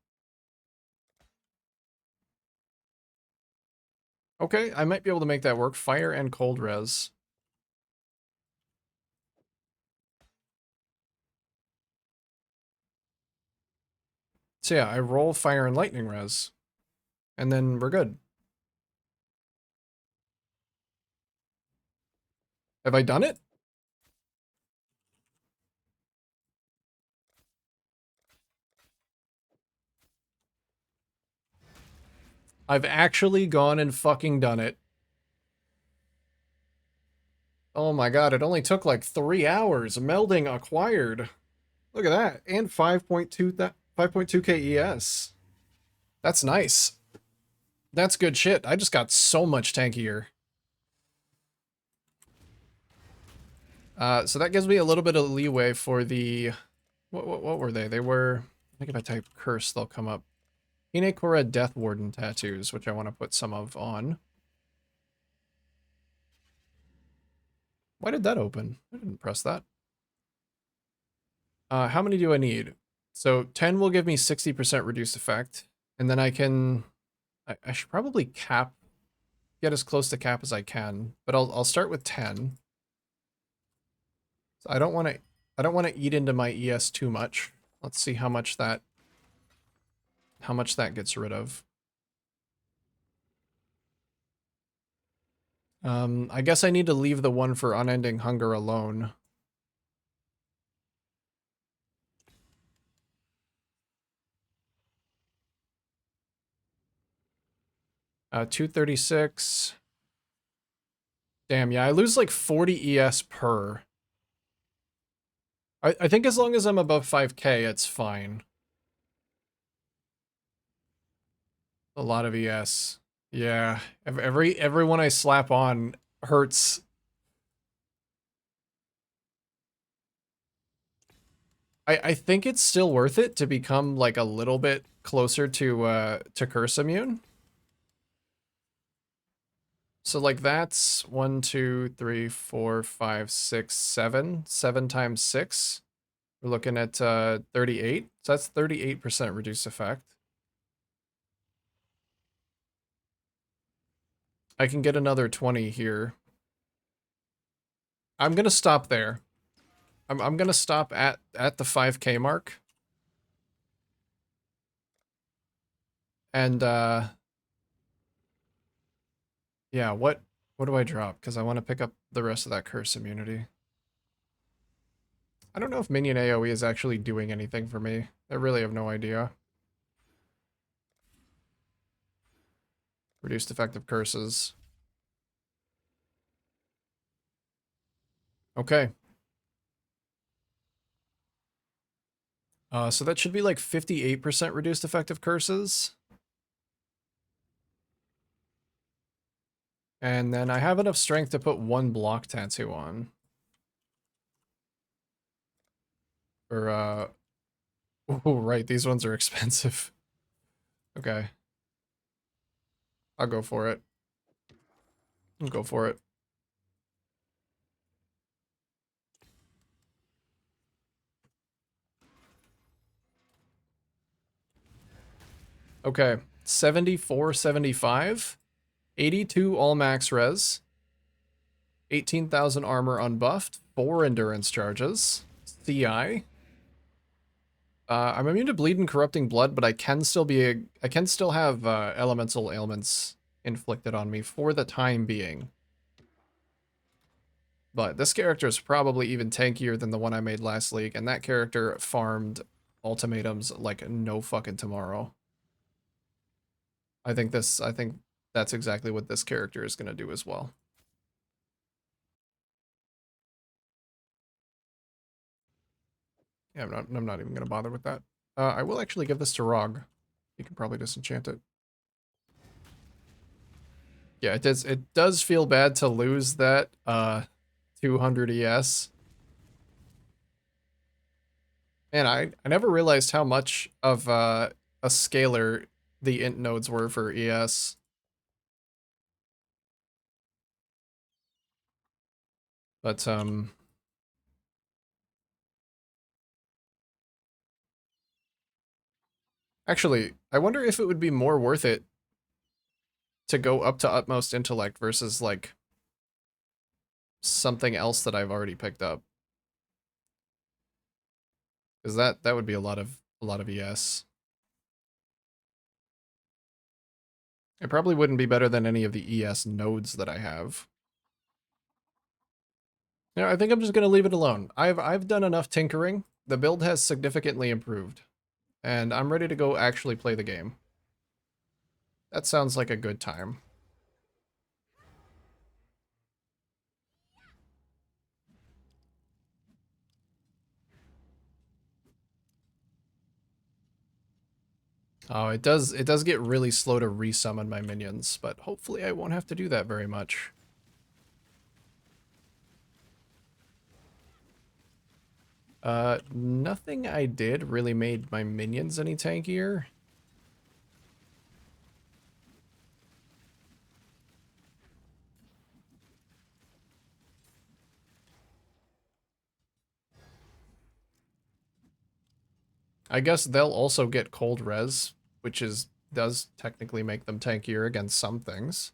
Okay, I might be able to make that work. Fire and cold res. So yeah, I roll fire and lightning res. And then we're good. Have I done it? I've actually gone and fucking done it. Oh my god, it only took like 3 hours. Melding acquired. Look at that. And 5.2 KES. That's nice. That's good shit. I just got so much tankier. So that gives me a little bit of leeway for the... What were they? They were... I think if I type curse, they'll come up. Hinekora Death Warden tattoos, which I want to put some of on. Why did that open? I didn't press that. How many do I need? So 10 will give me 60% reduced effect. And then I can... I should probably get as close to cap as I can. But I'll start with 10. So I don't want to eat into my ES too much. Let's see how much that gets rid of. I guess I need to leave the one for unending hunger alone. Uh, 236. Damn, yeah, I lose like 40 ES per. I think as long as I'm above 5k, it's fine. A lot of ES. Yeah, everyone I slap on hurts. I think it's still worth it to become like a little bit closer to curse immune. So like that's 1, 2, 3, 4, 5, 6, 7. 7 times 6. We're looking at 38. So that's 38% reduced effect. I can get another 20 here. I'm gonna stop there. I'm gonna stop at the 5k mark. And yeah, what do I drop? Because I want to pick up the rest of that curse immunity. I don't know if minion AoE is actually doing anything for me. I really have no idea. Reduced effective curses. Okay. So that should be like 58% reduced effective curses. And then I have enough strength to put 1 block tattoo on. Or, oh, right, these ones are expensive. Okay. I'll go for it. I'll go for it. Okay, 74, 75, 82 all max res, 18,000 armor unbuffed, 4 endurance charges, CI. I'm immune to bleed and corrupting blood, but I can still have elemental ailments inflicted on me for the time being. But this character is probably even tankier than the one I made last league, and that character farmed ultimatums like no fucking tomorrow. I think that's exactly what this character is going to do as well. Yeah, I'm not even going to bother with that. I will actually give this to Rog. He can probably disenchant it. Yeah, it does feel bad to lose that 200 ES. Man, I never realized how much of a scaler the int nodes were for ES. But actually, I wonder if it would be more worth it to go up to utmost intellect versus like something else that I've already picked up. Because that would be a lot of ES. It probably wouldn't be better than any of the ES nodes that I have. Yeah, I think I'm just gonna leave it alone. I've done enough tinkering. The build has significantly improved. And I'm ready to go actually play the game. That sounds like a good time. Oh, it does get really slow to resummon my minions, but hopefully I won't have to do that very much. Nothing I did really made my minions any tankier. I guess they'll also get cold res, which does technically make them tankier against some things.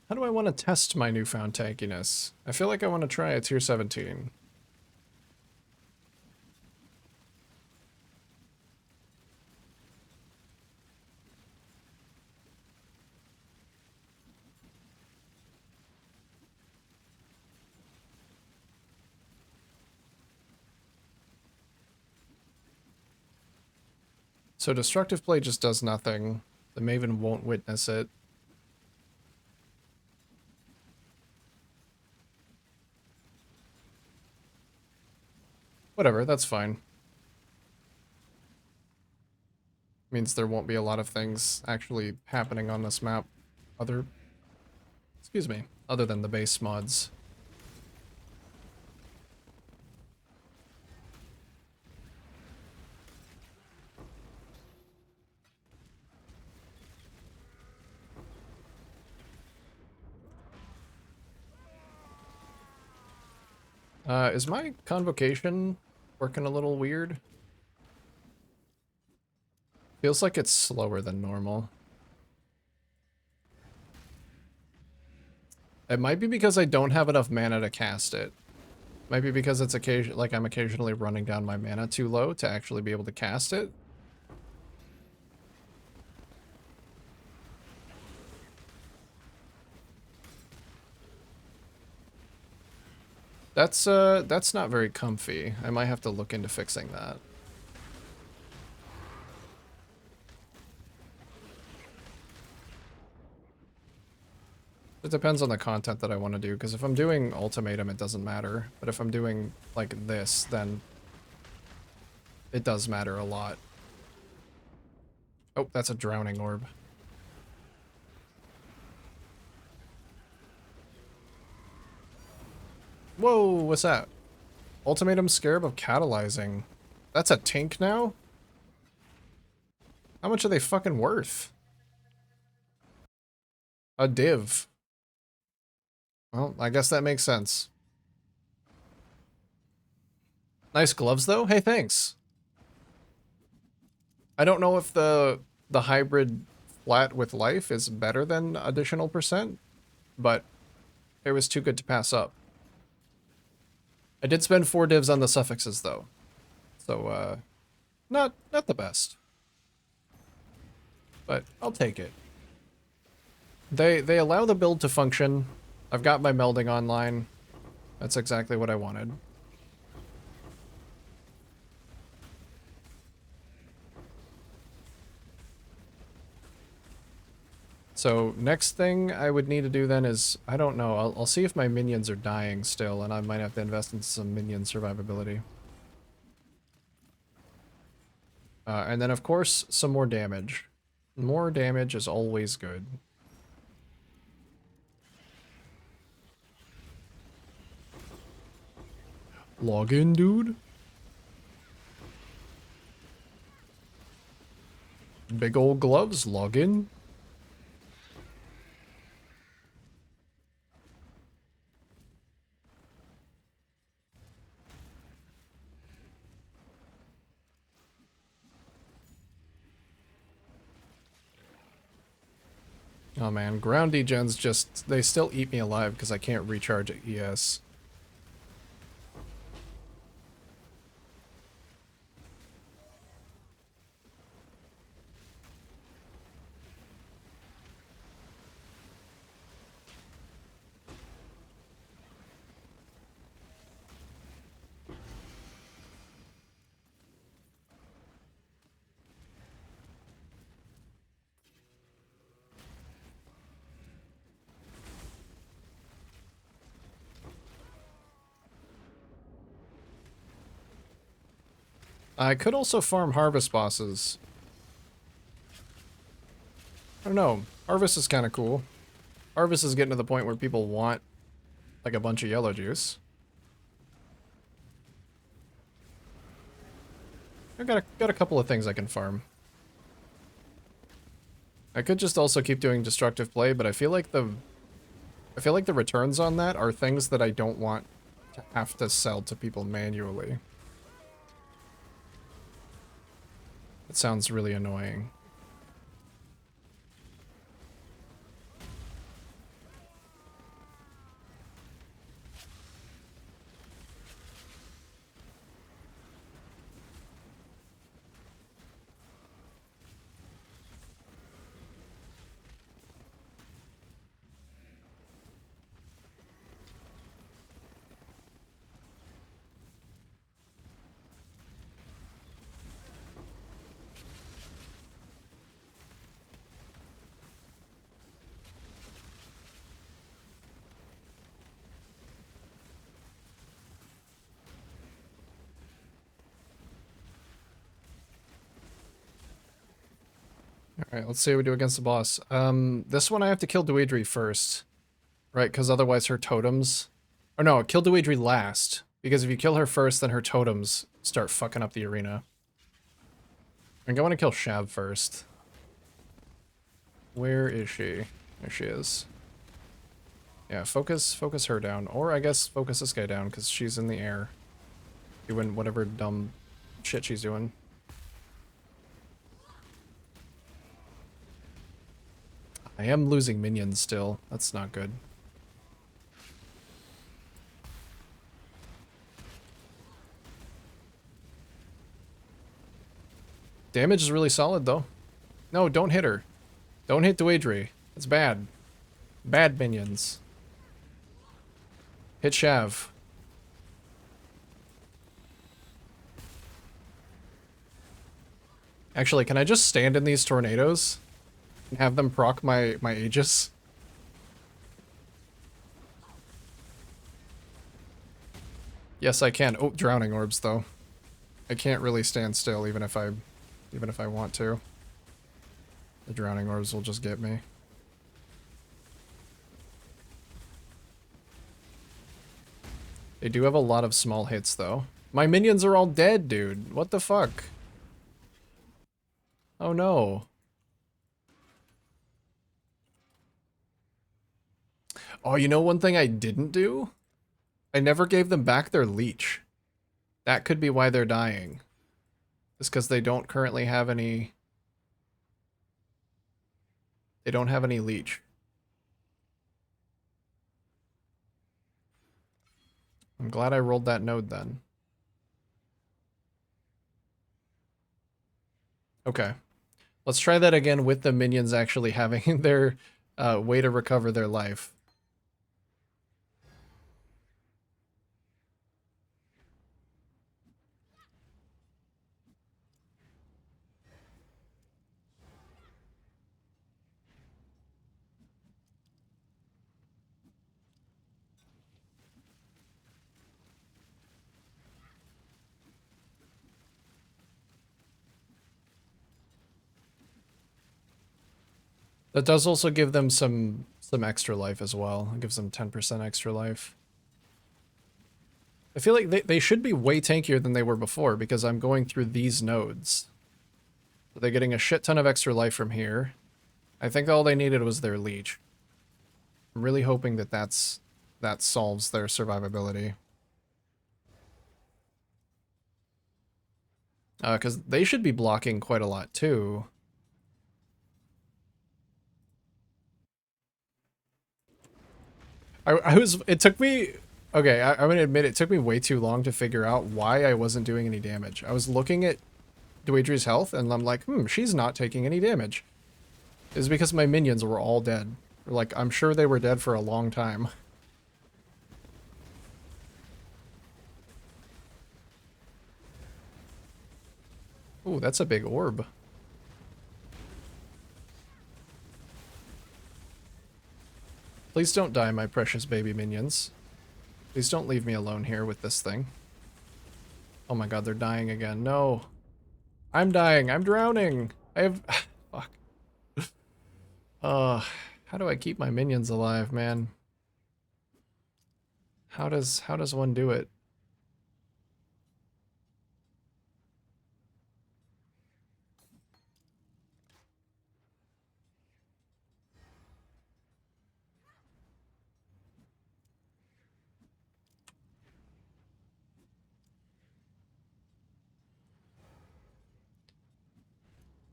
How do I want to test my newfound tankiness? I feel like I want to try a tier 17. So destructive play just does nothing. The Maven won't witness it. Whatever, that's fine. Means there won't be a lot of things actually happening on this map. Excuse me, other than the base mods. Is my convocation working a little weird? Feels like it's slower than normal. It might be because I don't have enough mana to cast it. Might be because it's I'm occasionally running down my mana too low to actually be able to cast it. That's not very comfy. I might have to look into fixing that. It depends on the content that I want to do, because if I'm doing ultimatum, it doesn't matter. But if I'm doing like this, then it does matter a lot. Oh, that's a drowning orb. Whoa, what's that? Ultimatum Scarab of Catalyzing. That's a tink now? How much are they fucking worth? A div. Well, I guess that makes sense. Nice gloves, though. Hey, thanks. I don't know if the hybrid flat with life is better than additional percent, but it was too good to pass up. I did spend 4 divs on the suffixes, though. So, not the best. But I'll take it. They allow the build to function. I've got my melding online. That's exactly what I wanted. So next thing I would need to do then is, I don't know, I'll see if my minions are dying still, and I might have to invest in some minion survivability. And then of course, some more damage. More damage is always good. Log in, dude. Big old gloves, log in. Oh man, ground degens just, they still eat me alive because I can't recharge at ES. I could also farm harvest bosses. I don't know. Harvest is kind of cool. Harvest is getting to the point where people want like a bunch of yellow juice. I've got a couple of things I can farm. I could just also keep doing destructive play, but I feel like the returns on that are things that I don't want to have to sell to people manually. It sounds really annoying. Alright, let's see what we do against the boss. This one I have to kill Dweedri first. Right, because otherwise her totems... Or no, kill Dweedri last. Because if you kill her first, then her totems start fucking up the arena. I think I want to kill Shav first. Where is she? There she is. Yeah, focus her down. Or I guess focus this guy down, because she's in the air. Doing whatever dumb shit she's doing. I am losing minions still. That's not good. Damage is really solid, though. No, don't hit her. Don't hit Dweedri. It's bad. Bad minions. Hit Shav. Actually, can I just stand in these tornadoes? And have them proc my Aegis? Yes, I can. Oh, drowning orbs, though. I can't really stand still, even if I want to. The drowning orbs will just get me. They do have a lot of small hits, though. My minions are all dead, dude. What the fuck? Oh, no. Oh, you know one thing I didn't do? I never gave them back their leech. That could be why they're dying. It's because they don't currently have any... They don't have any leech. I'm glad I rolled that node then. Okay. Let's try that again with the minions actually having their way to recover their life. That does also give them some extra life as well. It gives them 10% extra life. I feel like they should be way tankier than they were before because I'm going through these nodes. So they're getting a shit ton of extra life from here. I think all they needed was their leech. I'm really hoping that that solves their survivability. Because they should be blocking quite a lot too. It took me, okay, I'm gonna admit it took me way too long to figure out why I wasn't doing any damage. I was looking at Dweedri's health and I'm like, she's not taking any damage. It's because my minions were all dead. Like, I'm sure they were dead for a long time. Ooh, that's a big orb. Please don't die, my precious baby minions. Please don't leave me alone here with this thing. Oh my god, they're dying again. No. I'm dying. I'm drowning. I have... Fuck. How do I keep my minions alive, man? How does one do it?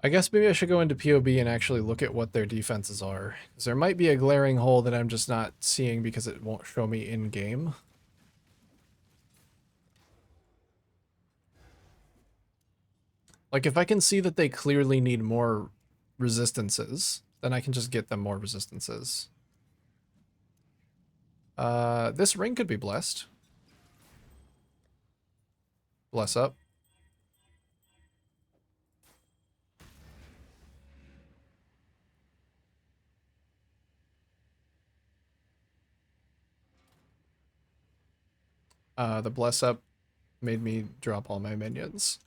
I guess maybe I should go into POB and actually look at what their defenses are. Because there might be a glaring hole that I'm just not seeing because it won't show me in-game. Like, if I can see that they clearly need more resistances, then I can just get them more resistances. This ring could be blessed. Bless up. The bless up made me drop all my minions.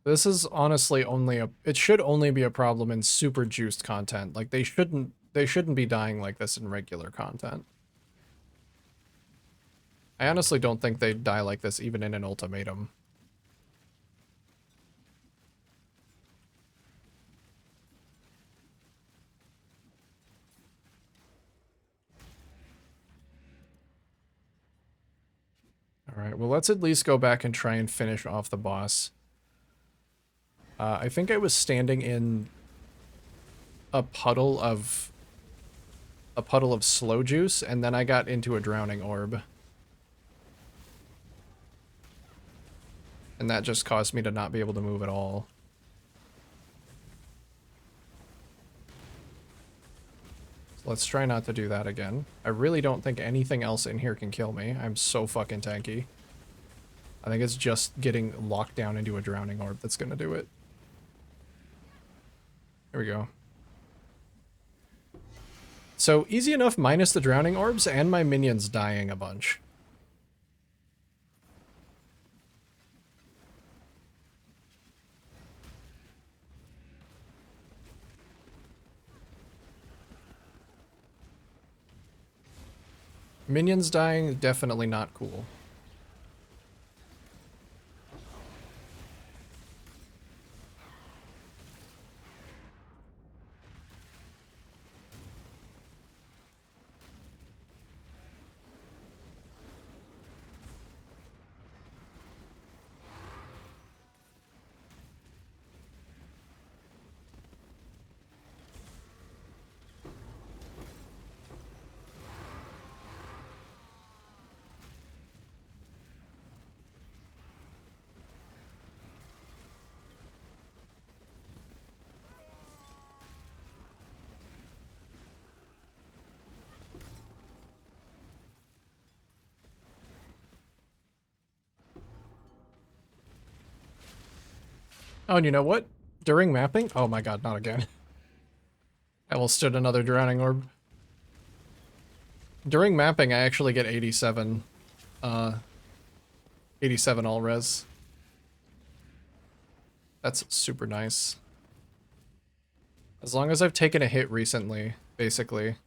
This is honestly only it should only be a problem in super juiced content. Like they shouldn't be dying like this in regular content. I honestly don't think they'd die like this even in an ultimatum. Alright, well let's at least go back and try and finish off the boss. I think I was standing in a puddle of slow juice, and then I got into a drowning orb. And that just caused me to not be able to move at all. So let's try not to do that again. I really don't think anything else in here can kill me. I'm so fucking tanky. I think it's just getting locked down into a drowning orb that's gonna do it. There we go. So easy enough minus the drowning orbs and my minions dying a bunch. Minions dying, definitely not cool. Oh, and you know what? During mapping? Oh my god, not again. I will stood another drowning orb. During mapping, I actually get 87. 87 all res. That's super nice. As long as I've taken a hit recently, basically.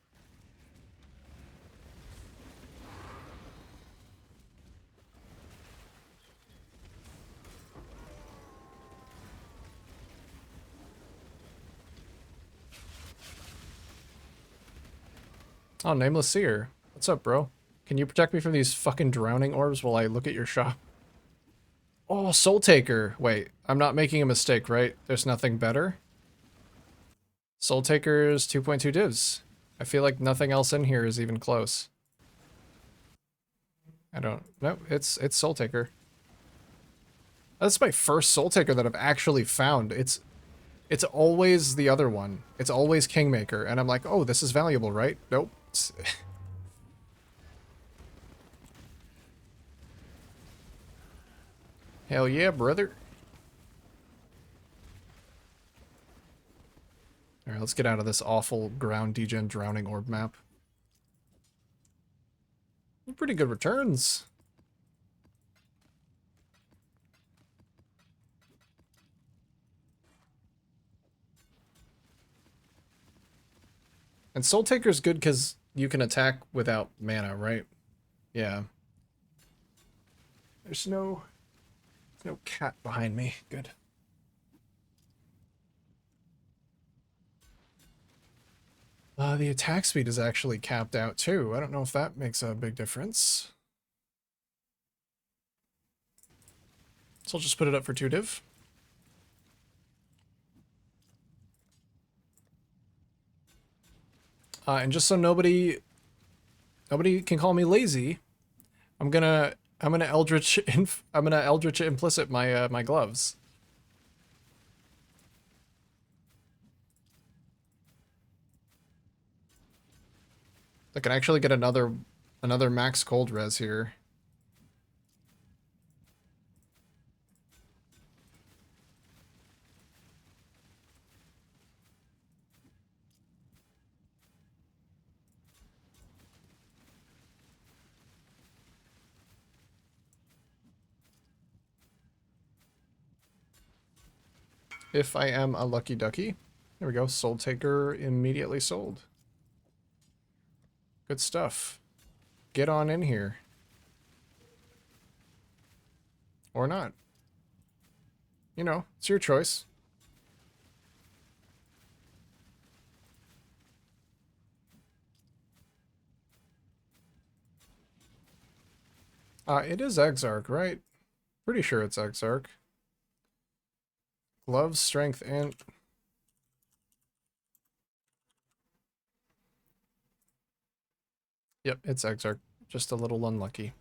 Oh, Nameless Seer. What's up, bro? Can you protect me from these fucking drowning orbs while I look at your shop? Oh, Soul Taker. Wait, I'm not making a mistake, right? There's nothing better? Soul Taker's 2.2 divs. I feel like nothing else in here is even close. I don't... No, it's Soul Taker. That's my first Soul Taker that I've actually found. It's always the other one. It's always Kingmaker, and I'm like, oh, this is valuable, right? Nope. Hell yeah, brother. Alright, let's get out of this awful ground degen drowning orb map. Pretty good returns. And Soul Taker's good because you can attack without mana, right? Yeah. There's no cat behind me. Good. The attack speed is actually capped out too. I don't know if that makes a big difference. So I'll just put it up for 2 div. And just so nobody can call me lazy, I'm gonna Eldritch Implicit my my gloves. I can actually get another max cold res here. If I am a lucky ducky. There we go. Soul Taker immediately sold. Good stuff. Get on in here. Or not. You know, it's your choice. It is Exarch, right? Pretty sure it's Exarch. Gloves, strength, and... Yep, it's Exarch. Just a little unlucky.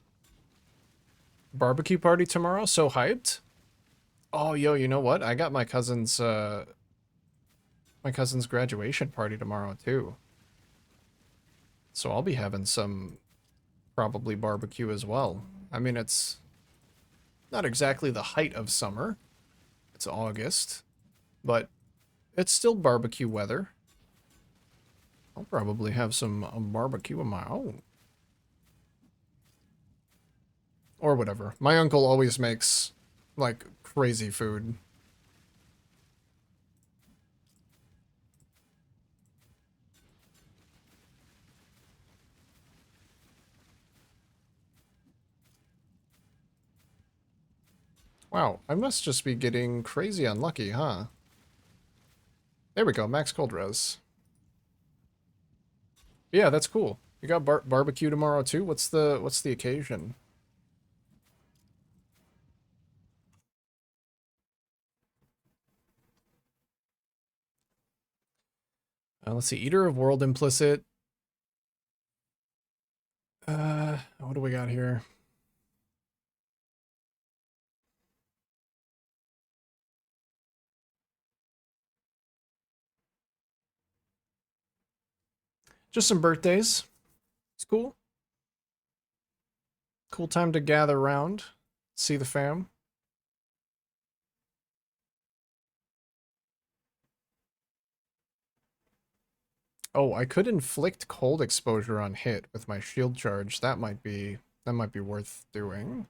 Barbecue party tomorrow? So hyped? Oh, yo, you know what? I got my cousin's graduation party tomorrow, too. So I'll be having some probably barbecue as well. I mean, it's not exactly the height of summer. It's August, but it's still barbecue weather. I'll probably have some barbecue of my own. Or whatever. My uncle always makes, like, crazy food. Wow, I must just be getting crazy unlucky, huh? There we go, max cold res. Yeah, that's cool. You got barbecue tomorrow too? What's the occasion? Let's see, Eater of World Implicit. What do we got here? Just some birthdays. It's cool. Cool time to gather around, see the fam. Oh, I could inflict cold exposure on hit with my shield charge. That might be worth doing.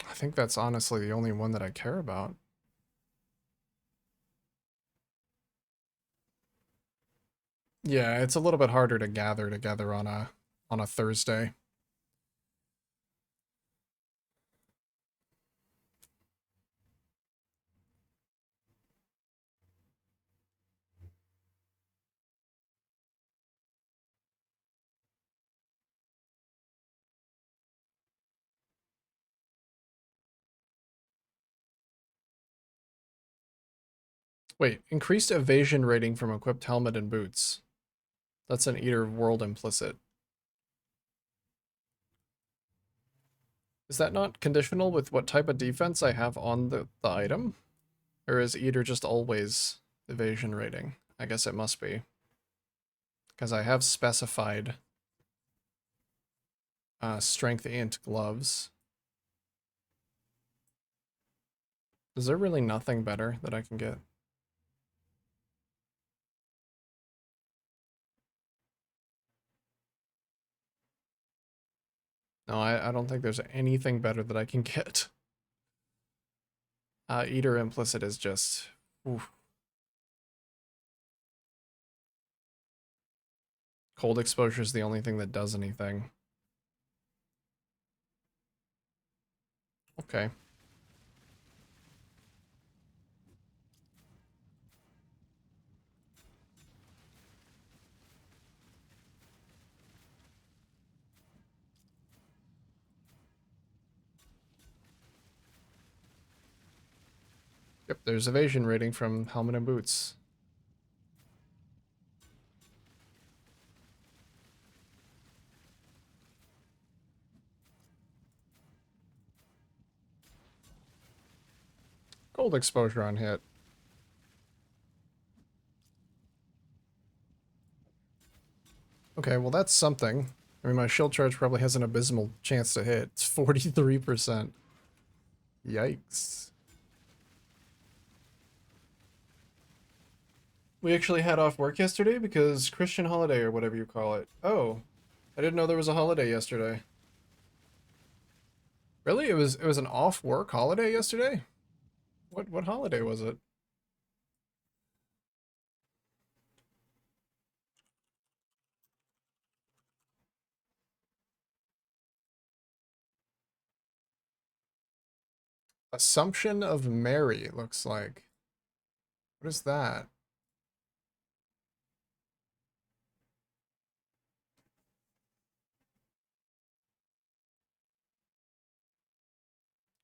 I think that's honestly the only one that I care about. Yeah, it's a little bit harder to gather together on a Thursday. Wait, increased evasion rating from equipped helmet and boots. That's an Eater of World implicit. Is that not conditional with what type of defense I have on the item? Or is Eater just always evasion rating? I guess it must be. Because I have specified strength int gloves. Is there really nothing better that I can get? No, I don't think there's anything better that I can get. Eater implicit is just... Oof. Cold exposure is the only thing that does anything. Okay. Yep, there's evasion rating from helmet and boots. Gold exposure on hit. Okay, well that's something. I mean, my shield charge probably has an abysmal chance to hit. It's 43%. Yikes. We actually had off work yesterday because Christian holiday or whatever you call it. Oh, I didn't know there was a holiday yesterday. Really? It was an off work holiday yesterday? What holiday was it? Assumption of Mary, it looks like. What is that?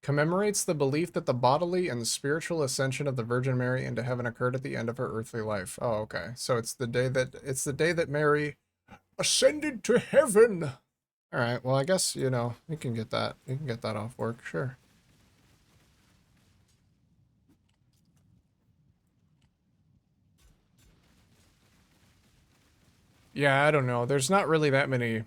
Commemorates the belief that the bodily and spiritual ascension of the Virgin Mary into heaven occurred at the end of her earthly life. Oh, okay. So it's the day that Mary ascended to heaven. All right. Well, I guess, you know, you can get that. You can get that off work, sure. Yeah, I don't know. There's not really that many.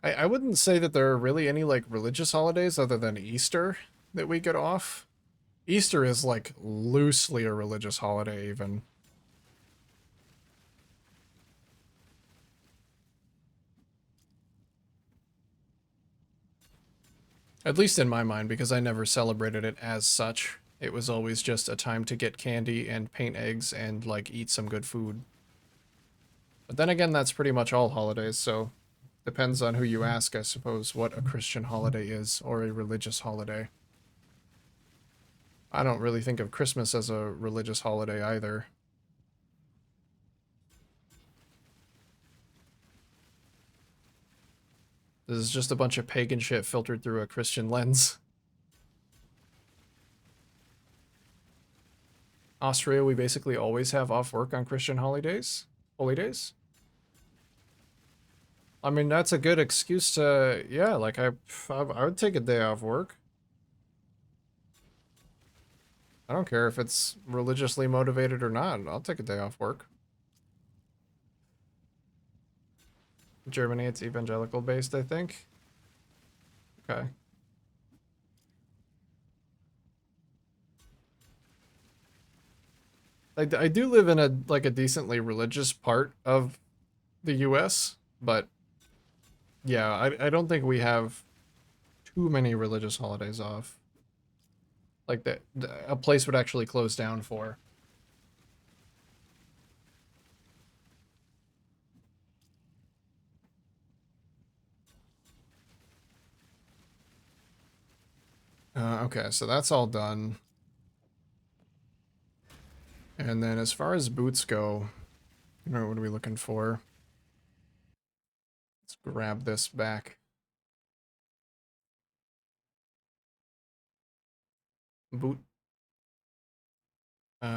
I wouldn't say that there are really any like religious holidays other than Easter that we get off. Easter is like loosely a religious holiday even. At least in my mind, because I never celebrated it as such. It was always just a time to get candy and paint eggs and like eat some good food. But then again, that's pretty much all holidays, so depends on who you ask, I suppose, what a Christian holiday is or a religious holiday. I don't really think of Christmas as a religious holiday either. This is just a bunch of pagan shit filtered through a Christian lens. Austria, we basically always have off work on Christian holidays. Holy days. I mean, that's a good excuse to, yeah, like I would take a day off work. I don't care if it's religiously motivated or not. I'll take a day off work. Germany, it's evangelical based, I think. Okay. I do live in a like a decently religious part of the US, but yeah, I don't think we have too many religious holidays off. Like that a place would actually close down for. Okay, so that's all done. And then as far as boots go, you know, what are we looking for? Let's grab this back. Boot.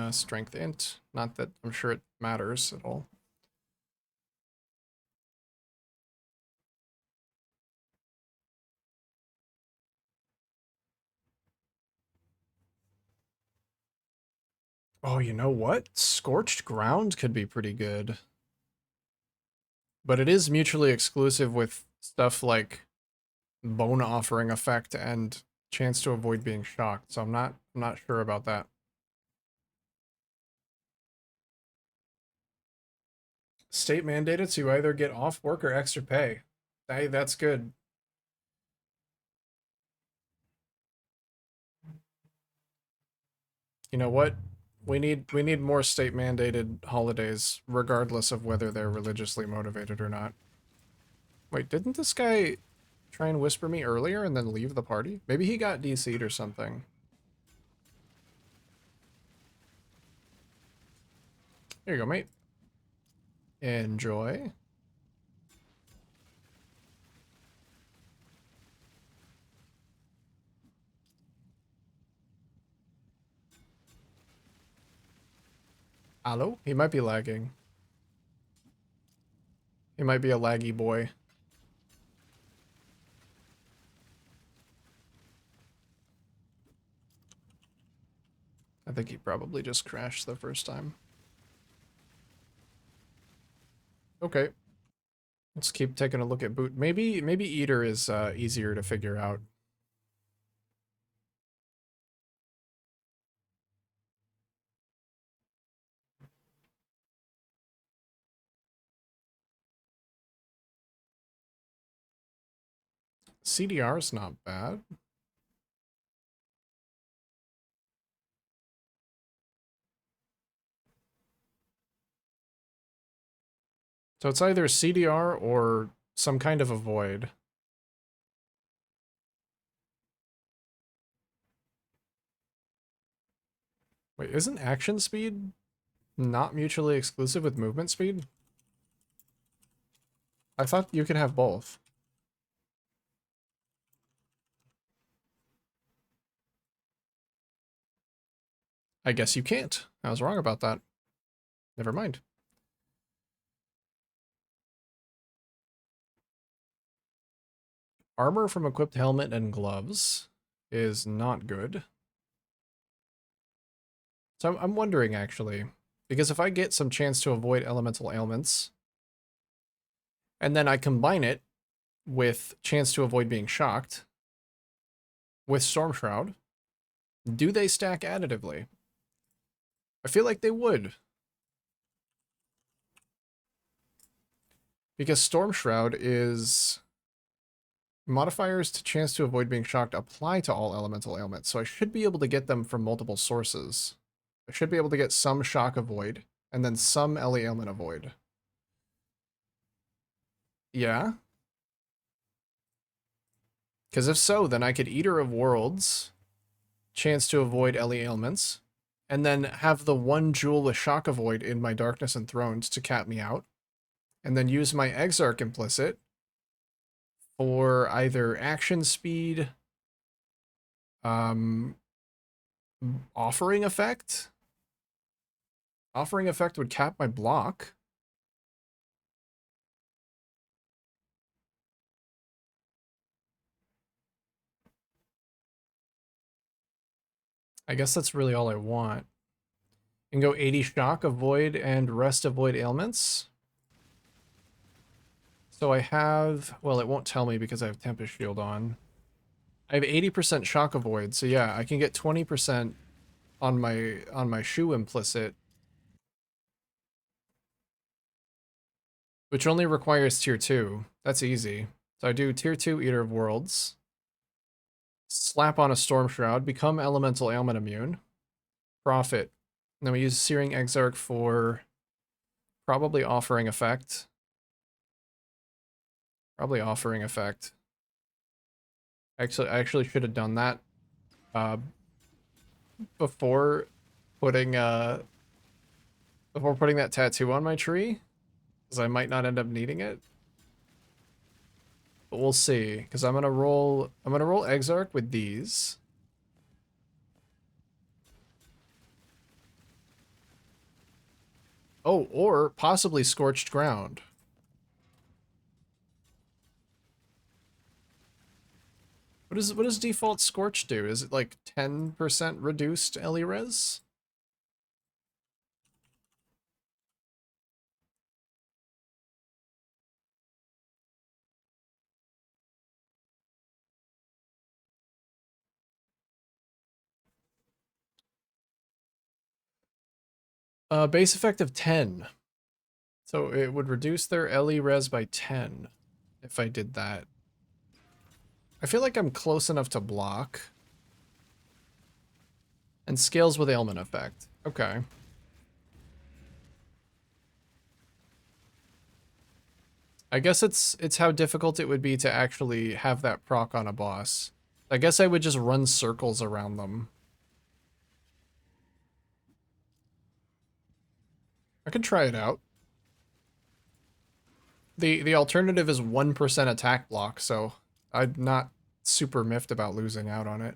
Strength int. Not that I'm sure it matters at all. Oh, you know what? Scorched Ground could be pretty good. But it is mutually exclusive with stuff like Bone Offering Effect and chance to avoid being shocked, so I'm not sure about that. State mandated, so you either get off work or extra pay. Hey, that's good. You know what? We need more state mandated holidays, regardless of whether they're religiously motivated or not. Wait, didn't this guy try and whisper me earlier and then leave the party? Maybe he got DC'd or something. Here you go, mate. Enjoy. Hello? He might be lagging. He might be a laggy boy. I think he probably just crashed the first time. Okay. Let's keep taking a look at boot. Maybe Eater is easier to figure out. CDR is not bad. So it's either CDR or some kind of a void. Wait, isn't action speed not mutually exclusive with movement speed? I thought you could have both. I guess you can't. I was wrong about that. Never mind. Armor from equipped helmet and gloves is not good. So I'm wondering, actually, because if I get some chance to avoid elemental ailments, and then I combine it with chance to avoid being shocked with Storm Shroud, do they stack additively? I feel like they would. Because Storm Shroud is... Modifiers to chance to avoid being shocked apply to all elemental ailments, so I should be able to get them from multiple sources. I should be able to get some shock avoid, and then some LE ailment avoid. Yeah? Because if so, then I could Eater of Worlds, chance to avoid LE ailments, and then have the one jewel with shock avoid in my Darkness Enthroned to cap me out, and then use my Exarch Implicit for either action speed, offering effect. Offering effect would cap my block. I guess that's really all I want. And go 80 shock, avoid, and rest avoid ailments. So I have, well, it won't tell me because I have Tempest Shield on. I have 80% shock avoid, so yeah, I can get 20% on my shoe implicit, which only requires tier 2. That's easy. So I do tier 2 Eater of Worlds, slap on a Storm Shroud, become elemental ailment immune, profit. And then we use Searing Exarch for probably offering effect. Probably offering effect. Actually, I actually should have done that before putting that tattoo on my tree, because I might not end up needing it. But we'll see, because I'm gonna roll Exarch with these. Oh, or possibly Scorched Ground. What does default Scorch do? Is it like 10% reduced LE res? Base effect of 10. So it would reduce their LE res by 10 if I did that. I feel like I'm close enough to block. And scales with ailment effect. Okay. I guess it's how difficult it would be to actually have that proc on a boss. I guess I would just run circles around them. I could try it out. The alternative is 1% attack block, so I'm not super miffed about losing out on it.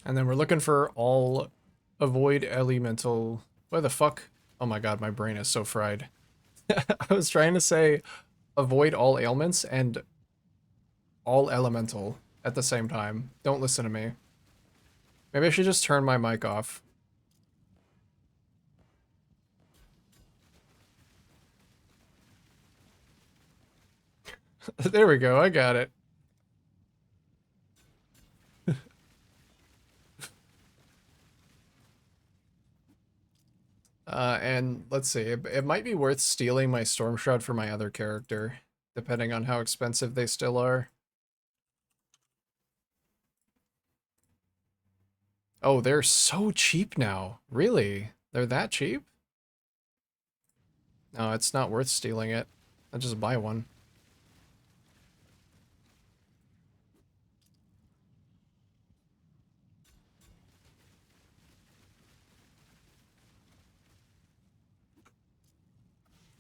And then we're looking for all avoid elemental. Where the fuck? Oh my god, my brain is so fried. I was trying to say avoid all ailments and all elemental at the same time. Don't listen to me. Maybe I should just turn my mic off. There we go, I got it. And let's see, it might be worth stealing my Storm Shroud for my other character, depending on how expensive they still are. Oh, they're so cheap now. Really? They're that cheap? No, it's not worth stealing it. I'll just buy one.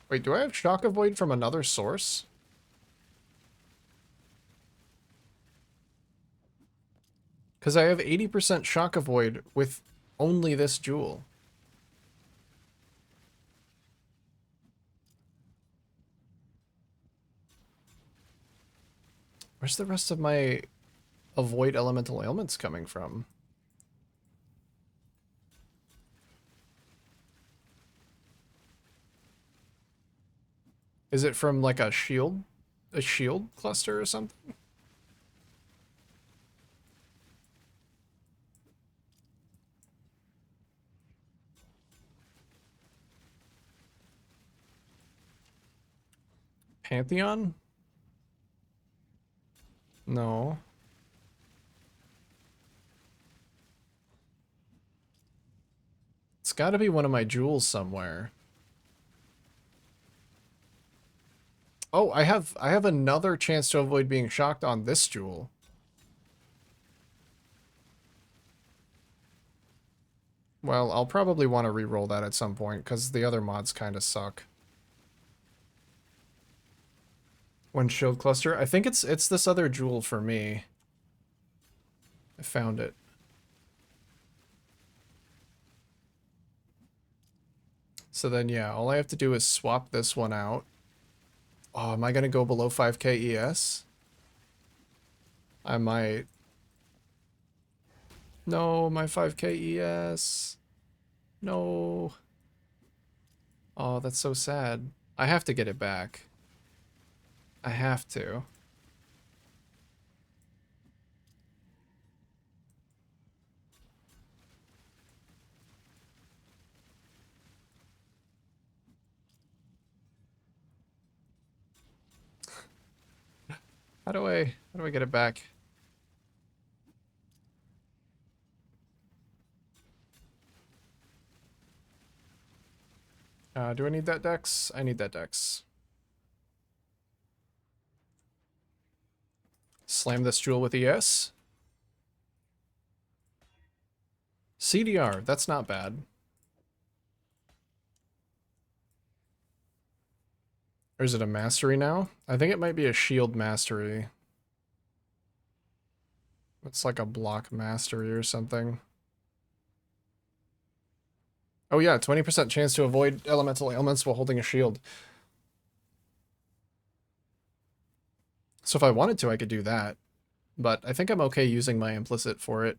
Wait, do I have Shock Avoid from another source? Because I have 80% Shock Avoid with only this jewel. Where's the rest of my Avoid Elemental Ailments coming from? Is it from like a shield cluster or something? Pantheon? No. It's gotta be one of my jewels somewhere. Oh, I have another chance to avoid being shocked on this jewel. Well, I'll probably want to re-roll that at some point, because the other mods kind of suck. One shield cluster. I think it's this other jewel for me. I found it. So then, yeah, all I have to do is swap this one out. Oh, am I going to go below 5k ES? I might. No, my 5k ES. No. Oh, that's so sad. I have to get it back. I have to. How do I get it back? Do I need that dex? I need that dex. Slam this jewel with ES. CDR, that's not bad. Or is it a mastery now? I think it might be a shield mastery. It's like a block mastery or something. Oh yeah, 20% chance to avoid elemental ailments while holding a shield. So if I wanted to, I could do that. But I think I'm okay using my implicit for it.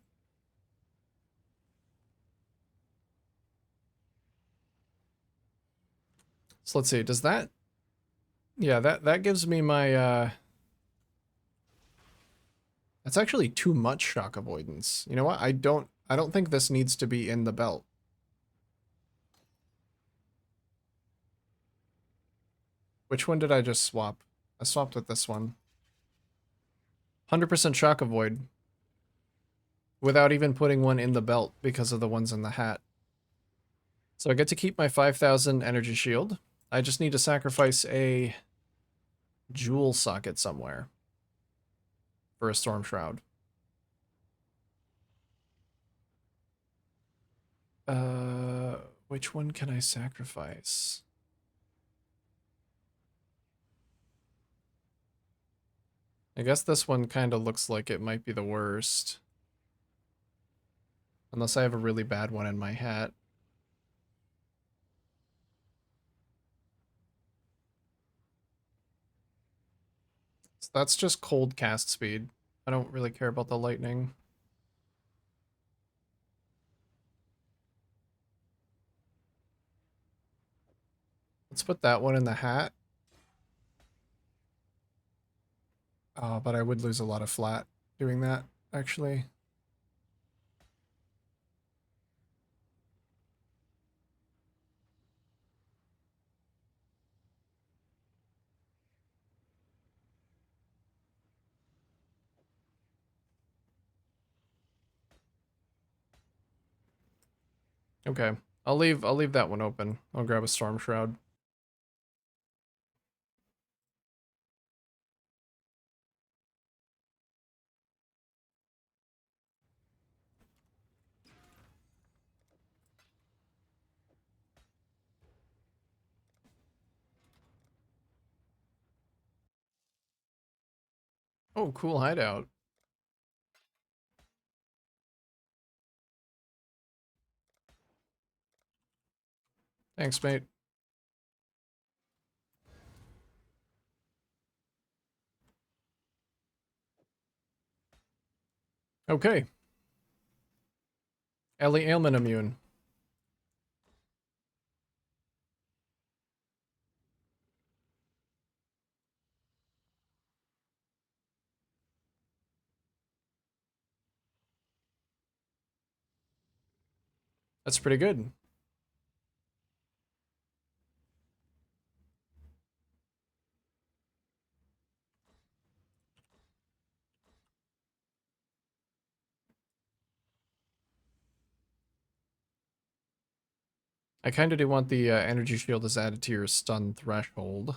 So let's see, does that... Yeah, that gives me my, That's actually too much shock avoidance. You know what? I don't think this needs to be in the belt. Which one did I just swap? I swapped with this one. 100% shock avoid. Without even putting one in the belt because of the ones in the hat. So I get to keep my 5,000 energy shield. I just need to sacrifice a jewel socket somewhere for a storm shroud. Which one can I sacrifice? I guess this one kind of looks like it might be the worst. Unless I have a really bad one in my hat. So that's just cold cast speed. I don't really care about the lightning. Let's put that one in the hat. But I would lose a lot of flat doing that, actually. Okay. I'll leave that one open. I'll grab a storm shroud. Oh, cool hideout. Thanks, mate. Okay. Ellie ailment immune. That's pretty good. I kind of do want the energy shield is added to your stun threshold.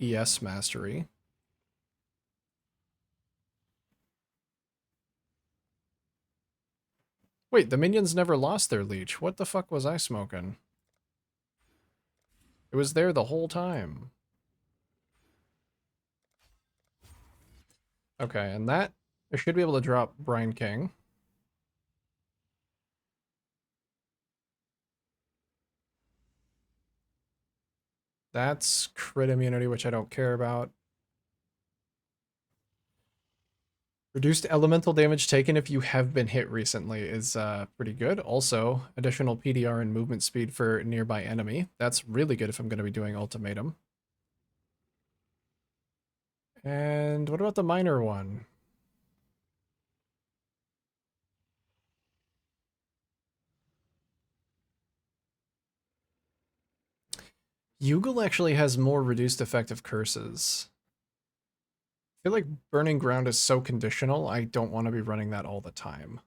ES mastery. Wait, the minions never lost their leech. What the fuck was I smoking? It was there the whole time. Okay, and that I should be able to drop Brine King. That's crit immunity, which I don't care about. Reduced elemental damage taken if you have been hit recently is pretty good. Also, additional PDR and movement speed for nearby enemy. That's really good if I'm going to be doing ultimatum. And what about the minor one? Yugal actually has more reduced effective curses. I feel like Burning Ground is so conditional, I don't want to be running that all the time.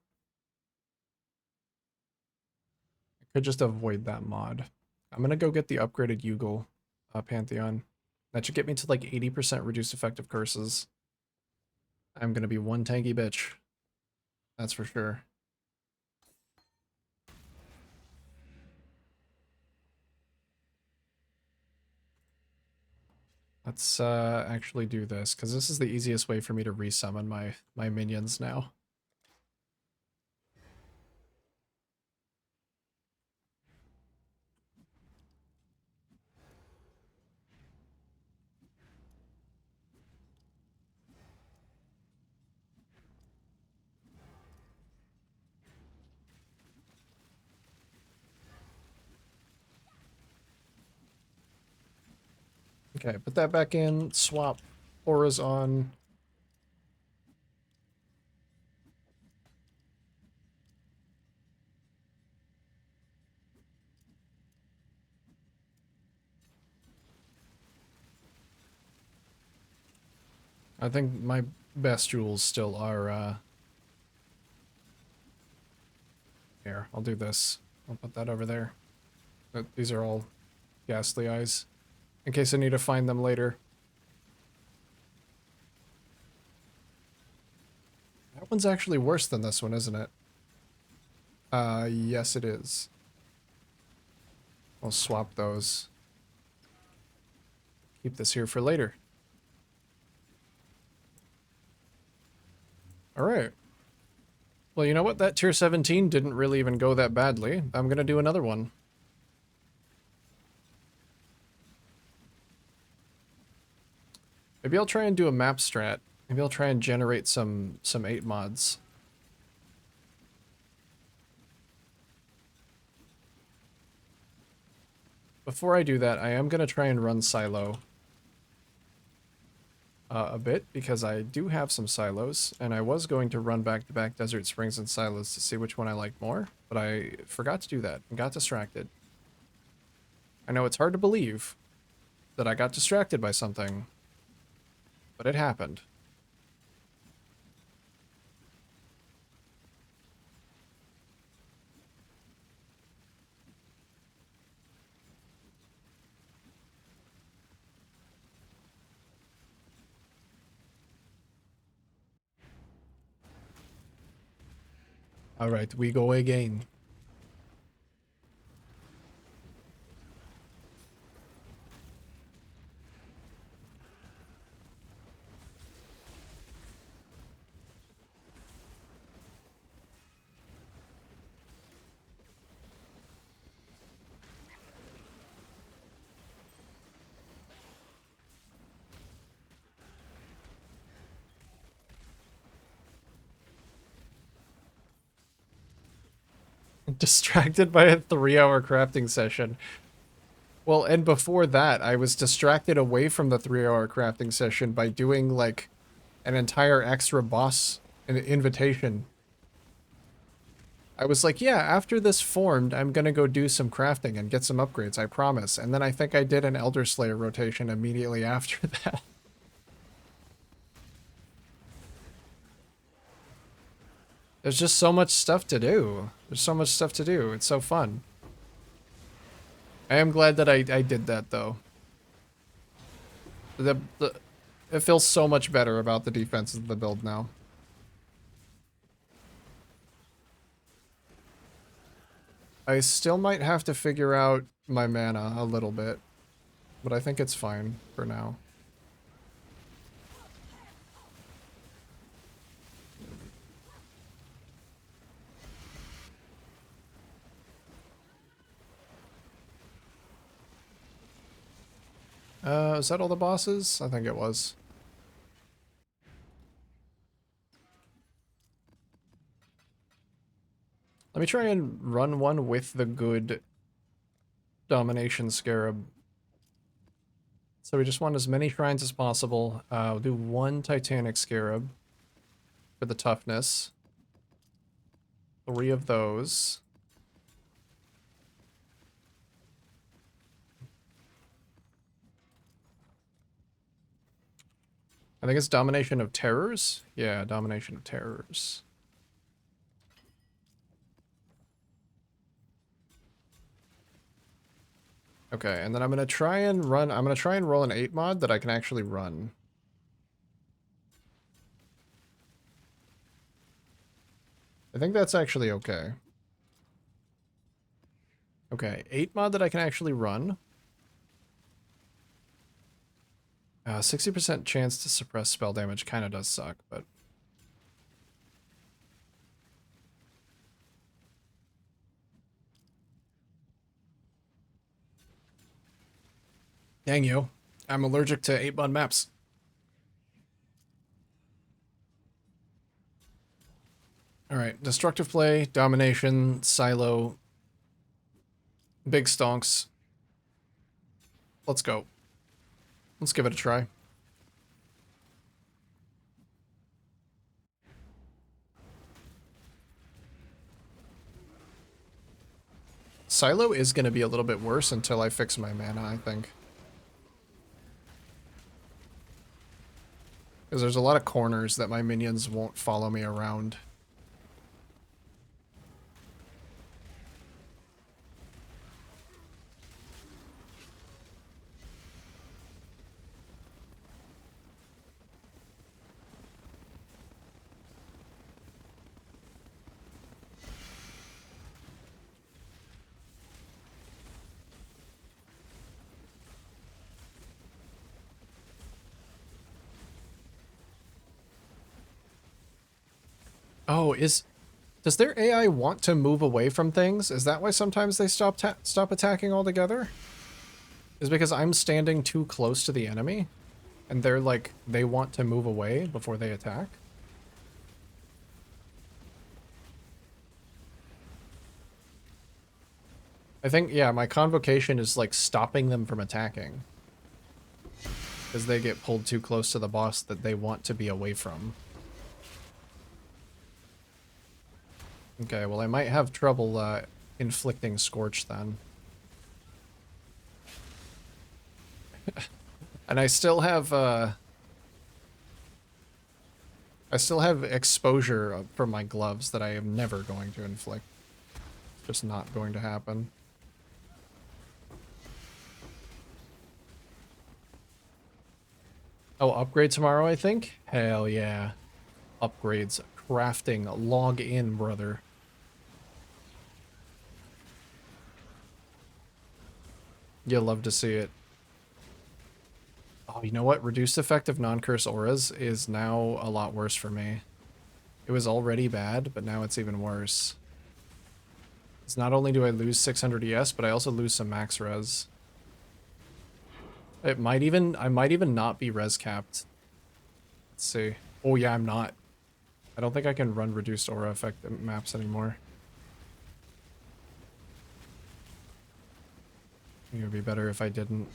I could just avoid that mod. I'm gonna go get the upgraded Yugal Pantheon. That should get me to like 80% reduced effective curses. I'm gonna be one tanky bitch. That's for sure. Let's actually do this, because this is the easiest way for me to resummon my minions now. Okay, put that back in, swap auras on. I think my best jewels still are, here, I'll do this. I'll put that over there. But these are all ghastly eyes, in case I need to find them later. That one's actually worse than this one, isn't it? Yes it is. I'll swap those. Keep this here for later. Alright. Well, you know what? That tier 17 didn't really even go that badly. I'm gonna do another one. Maybe I'll try and do a map strat. Maybe I'll try and generate some 8 mods. Before I do that, I am gonna try and run Silo a bit, because I do have some silos, and I was going to run back-to-back Desert Springs and silos to see which one I like more, but I forgot to do that and got distracted. I know it's hard to believe that I got distracted by something, but it happened. Alright, we go again. Distracted by a 3-hour crafting session. Well, and before that, I was distracted away from the 3-hour crafting session by doing, like, an entire extra boss invitation. I was like, yeah, after this formed, I'm gonna go do some crafting and get some upgrades, I promise. And then I think I did an Elder Slayer rotation immediately after that. There's just so much stuff to do. There's so much stuff to do. It's so fun. I am glad that I did that, though. It feels so much better about the defense of the build now. I still might have to figure out my mana a little bit, but I think it's fine for now. Is that all the bosses? I think it was. Let me try and run one with the good Domination Scarab. So we just want as many shrines as possible. We'll do one Titanic Scarab for the toughness. 3 of those. I think it's Domination of Terrors? Yeah, Domination of Terrors. Okay, and then I'm gonna try and roll an 8 mod that I can actually run. I think that's actually okay. Okay, 8 mod that I can actually run. 60% chance to suppress spell damage kind of does suck, but... Dang you. I'm allergic to 8 mod maps. Alright, Destructive Play, Domination, Silo, Big Stonks. Let's go. Let's give it a try. Silo is going to be a little bit worse until I fix my mana, I think. Because there's a lot of corners that my minions won't follow me around. Oh, is Does their AI want to move away from things? Is that why sometimes they stop attacking altogether? Is because I'm standing too close to the enemy? And they're like, they want to move away before they attack? I think, yeah, my convocation is like stopping them from attacking. Because they get pulled too close to the boss that they want to be away from. Okay, well I might have trouble inflicting Scorch then. And I still have exposure from my gloves that I am never going to inflict. Just not going to happen. Oh, upgrade tomorrow, I think? Hell yeah. Upgrades. Crafting. Log in, brother. You'll love to see it. Oh, you know what? Reduced effect of non-curse auras is now a lot worse for me. It was already bad, but now it's even worse. It's not only do I lose 600 ES, but I also lose some max res. I might even not be res capped. Let's see. Oh yeah, I'm not. I don't think I can run reduced aura effect maps anymore. It would be better if I didn't.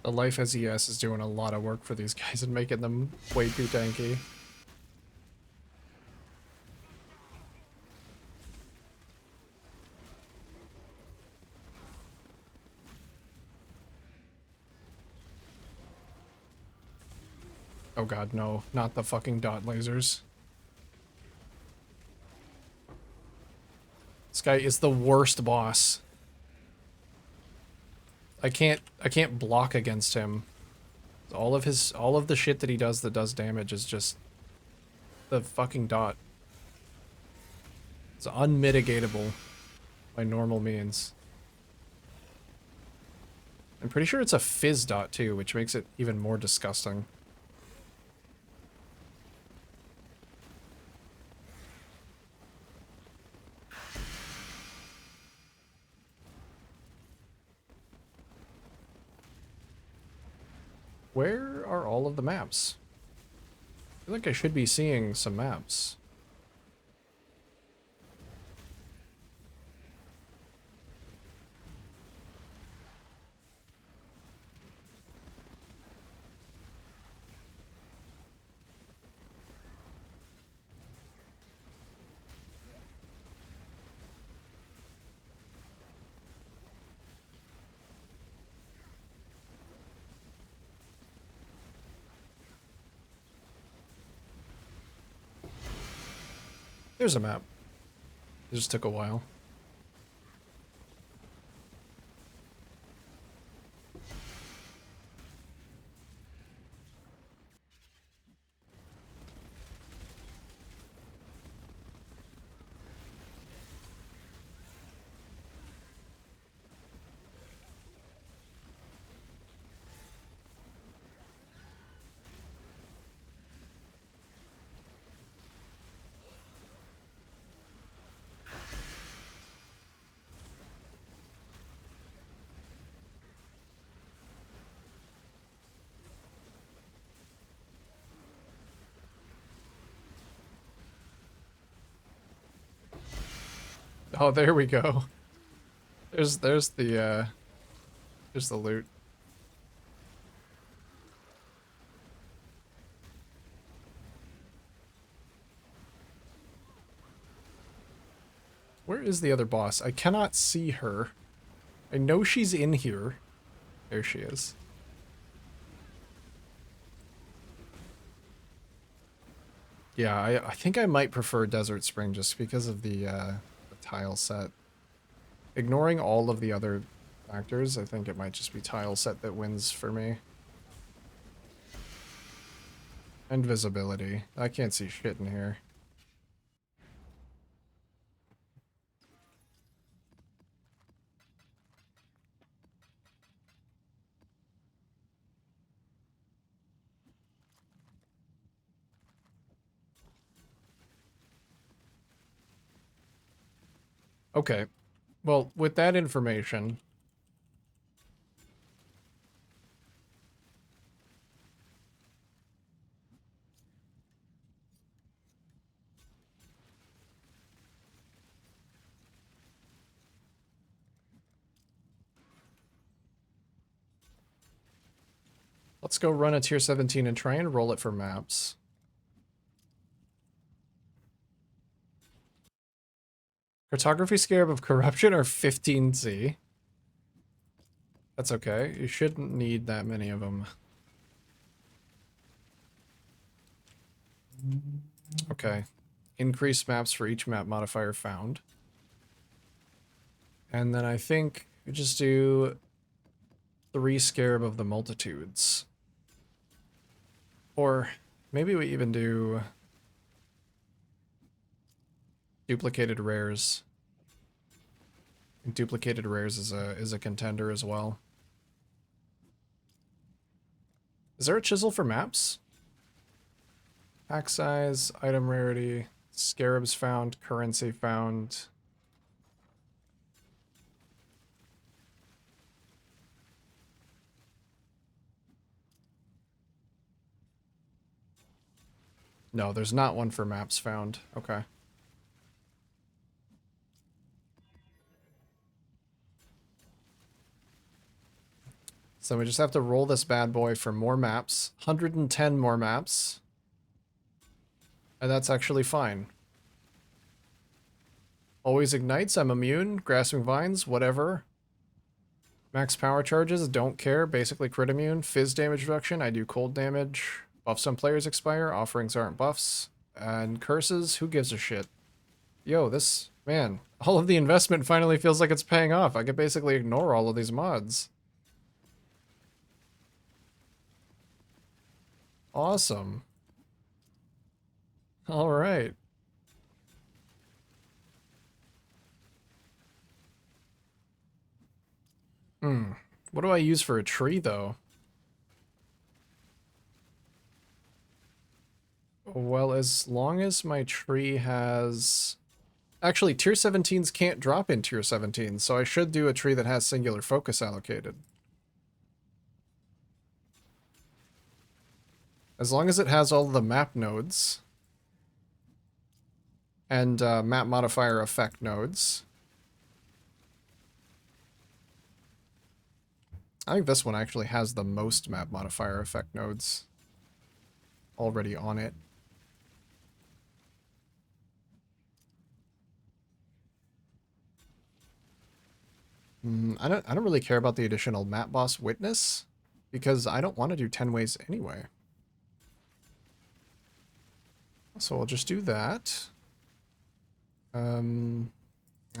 The Life as ES is doing a lot of work for these guys and making them way too tanky. Oh god, no. Not the fucking dot lasers. This guy is the worst boss. I can't block against him. All of the shit that he does that does damage is just the fucking dot. It's unmitigatable by normal means. I'm pretty sure it's a fizz dot too, which makes it even more disgusting. Where are all of the maps? I feel like I should be seeing some maps. There's a map. It just took a while. Oh, there we go. There's the loot. Where is the other boss? I cannot see her. I know she's in here. There she is. Yeah, I think I might prefer Desert Spring just because of the tile set. Ignoring all of the other factors, I think it might just be tile set that wins for me. And visibility. I can't see shit in here. Okay. Well, with that information, let's go run a tier 17 and try and roll it for maps. Cartography Scarab of Corruption or 15Z? That's okay. You shouldn't need that many of them. Okay. Increase maps for each map modifier found. And then I think we just do 3 Scarab of the Multitudes. Or maybe we even do duplicated rares. And duplicated rares is a contender as well. Is there a chisel for maps? Pack size, item rarity, scarabs found, currency found. No, there's not one for maps found. Okay. So we just have to roll this bad boy for more maps. 110 more maps. And that's actually fine. Always ignites, I'm immune. Grasping vines, whatever. Max power charges, don't care. Basically crit immune. Fizz damage reduction, I do cold damage. Buffs on players expire, offerings aren't buffs. And curses, who gives a shit? Yo, this, man, all of the investment finally feels like it's paying off. I could basically ignore all of these mods. Awesome. All right. What do I use for a tree, though? Well, as long as my tree has... Actually, tier 17s can't drop in tier 17s, so I should do a tree that has singular focus allocated. As long as it has all the map nodes and map modifier effect nodes. I think this one actually has the most map modifier effect nodes already on it. I don't really care about the additional map boss witness because I don't want to do 10 ways anyway. So I'll just do that. I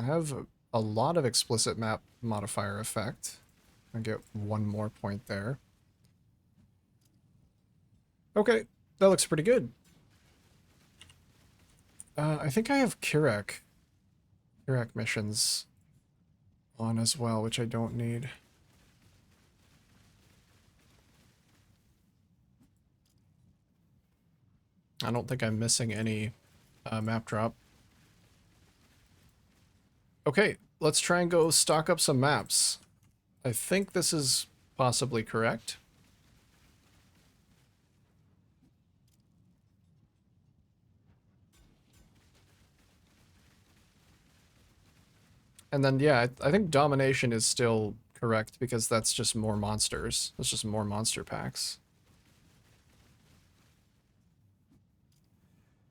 have a lot of explicit map modifier effect. I get 1 more point there. Okay, that looks pretty good. I think I have Kirak missions on as well, which I don't need. I don't think I'm missing any map drop. Okay, let's try and go stock up some maps. I think this is possibly correct. And then, yeah, I think domination is still correct because that's just more monsters. That's just more monster packs.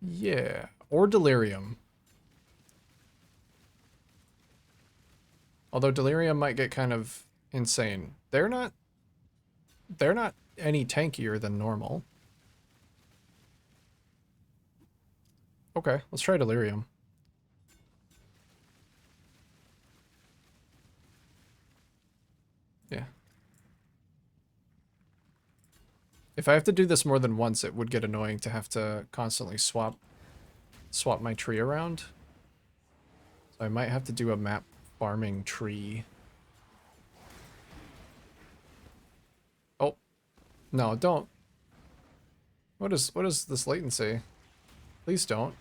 Yeah, or delirium. Although delirium might get kind of insane. They're not any tankier than normal. Okay, let's try delirium. Yeah. If I have to do this more than once, it would get annoying to have to constantly swap my tree around. So I might have to do a map farming tree. Oh. No, don't. What is this latency? Please don't.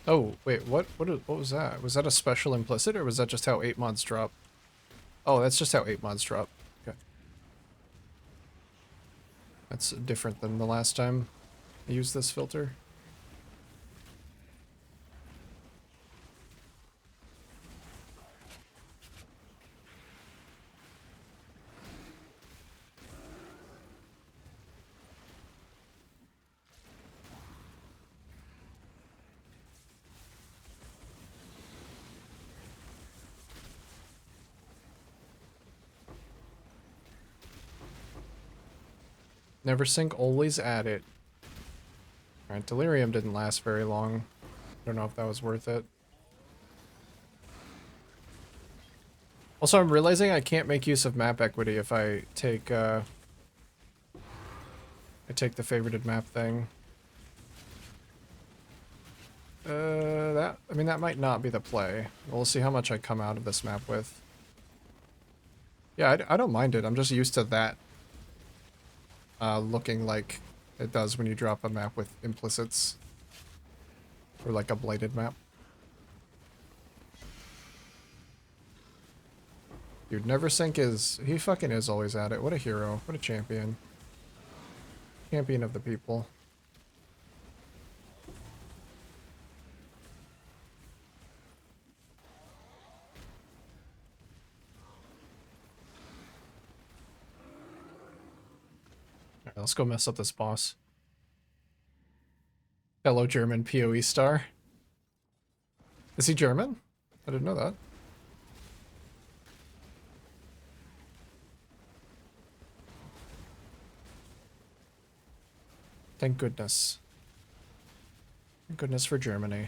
Oh, wait, what was that? Was that a special implicit, or was that just how 8 mods drop? Oh, that's just how 8 mods drop. Okay. That's different than the last time I used this filter. Never sink, always add it. Alright, delirium didn't last very long. Don't know if that was worth it. Also, I'm realizing I can't make use of map equity if I take the favorited map thing. I mean, that might not be the play. We'll see how much I come out of this map with. Yeah, I don't mind it. I'm just used to that looking like it does when you drop a map with implicits. Or like a blighted map. Dude, Neversink he fucking is always at it. What a hero. What a champion. Champion of the people. Alright, let's go mess up this boss. Fellow German PoE star. Is he German? I didn't know that. Thank goodness. Thank goodness for Germany.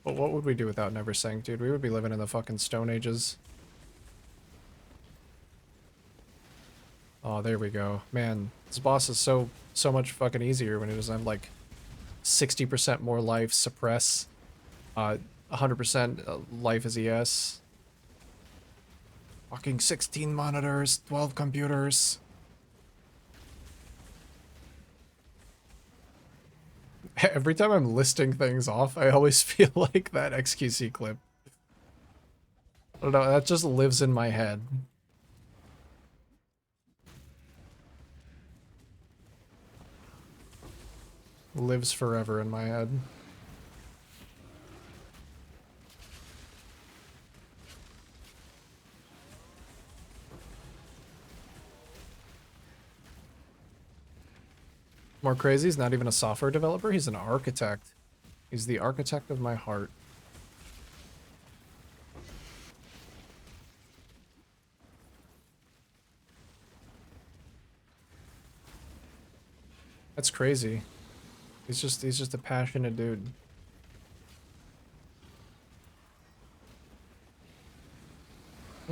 But what would we do without Neversink, dude? We would be living in the fucking Stone Ages. Oh, there we go. Man, this boss is so much fucking easier when it doesn't have like 60% more life, suppress, 100% life as ES. Fucking 16 monitors, 12 computers. Every time I'm listing things off, I always feel like that XQC clip. I don't know, that just lives in my head. Lives forever in my head. More crazy, he's not even a software developer, he's an architect. He's the architect of my heart. That's crazy. He's just a passionate dude.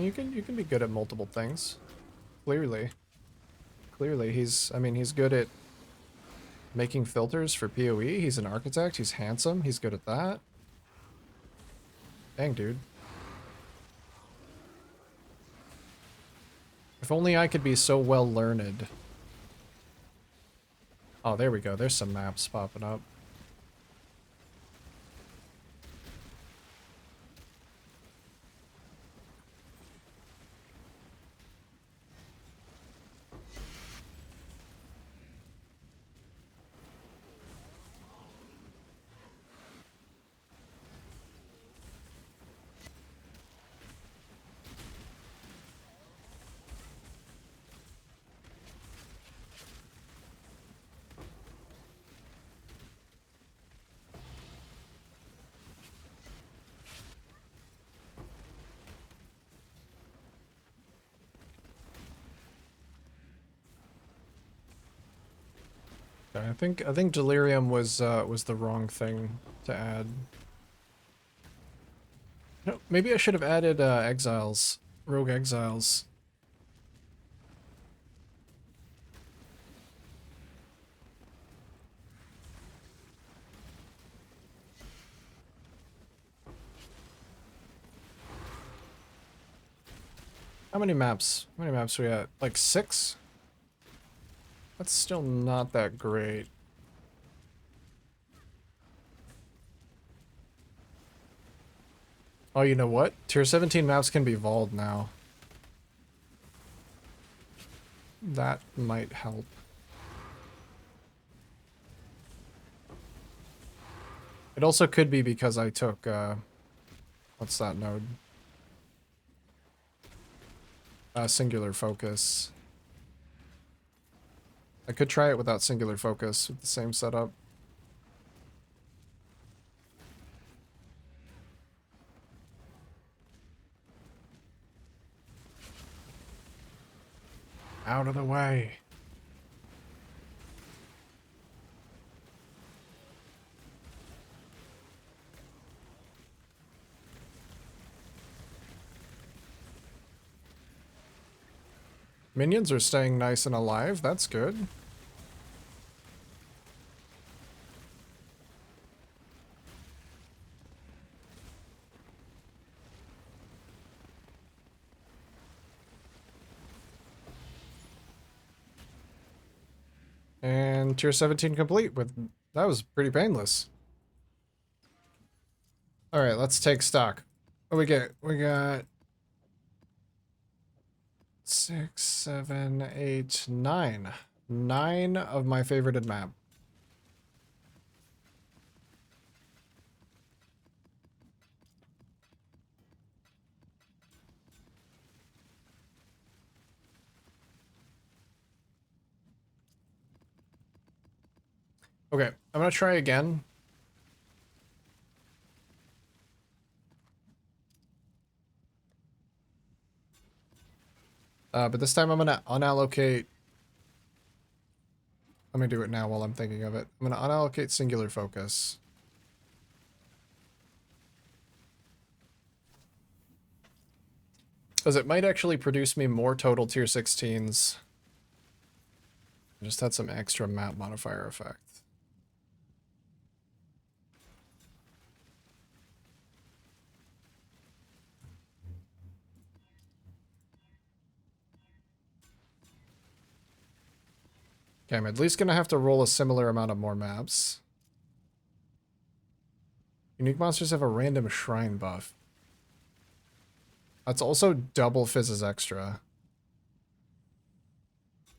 You can be good at multiple things. Clearly. Clearly, I mean, he's good at making filters for PoE. He's an architect. He's handsome. He's good at that. Dang, dude. If only I could be so well learned. Oh, there we go. There's some maps popping up. I think Delirium was the wrong thing to add. No, maybe I should have added Exiles, Rogue Exiles. How many maps? How many maps we at? Like 6? That's still not that great. Oh, you know what? Tier 17 maps can be volled now. That might help. It also could be because I took, what's that node? Singular focus. I could try it without singular focus with the same setup. Out of the way. Minions are staying nice and alive. That's good. And tier 17 complete with that was pretty painless. All right, let's take stock. What we get? We got 6, 7, 8, 9. 9 of my favorited map. Okay, I'm gonna try again. But this time I'm gonna unallocate. Let me do it now while I'm thinking of it. I'm gonna unallocate singular focus. Because it might actually produce me more total tier 16s. I just had some extra map modifier effect. Okay, I'm at least gonna have to roll a similar amount of more maps. Unique monsters have a random shrine buff. That's also double Fizz's extra.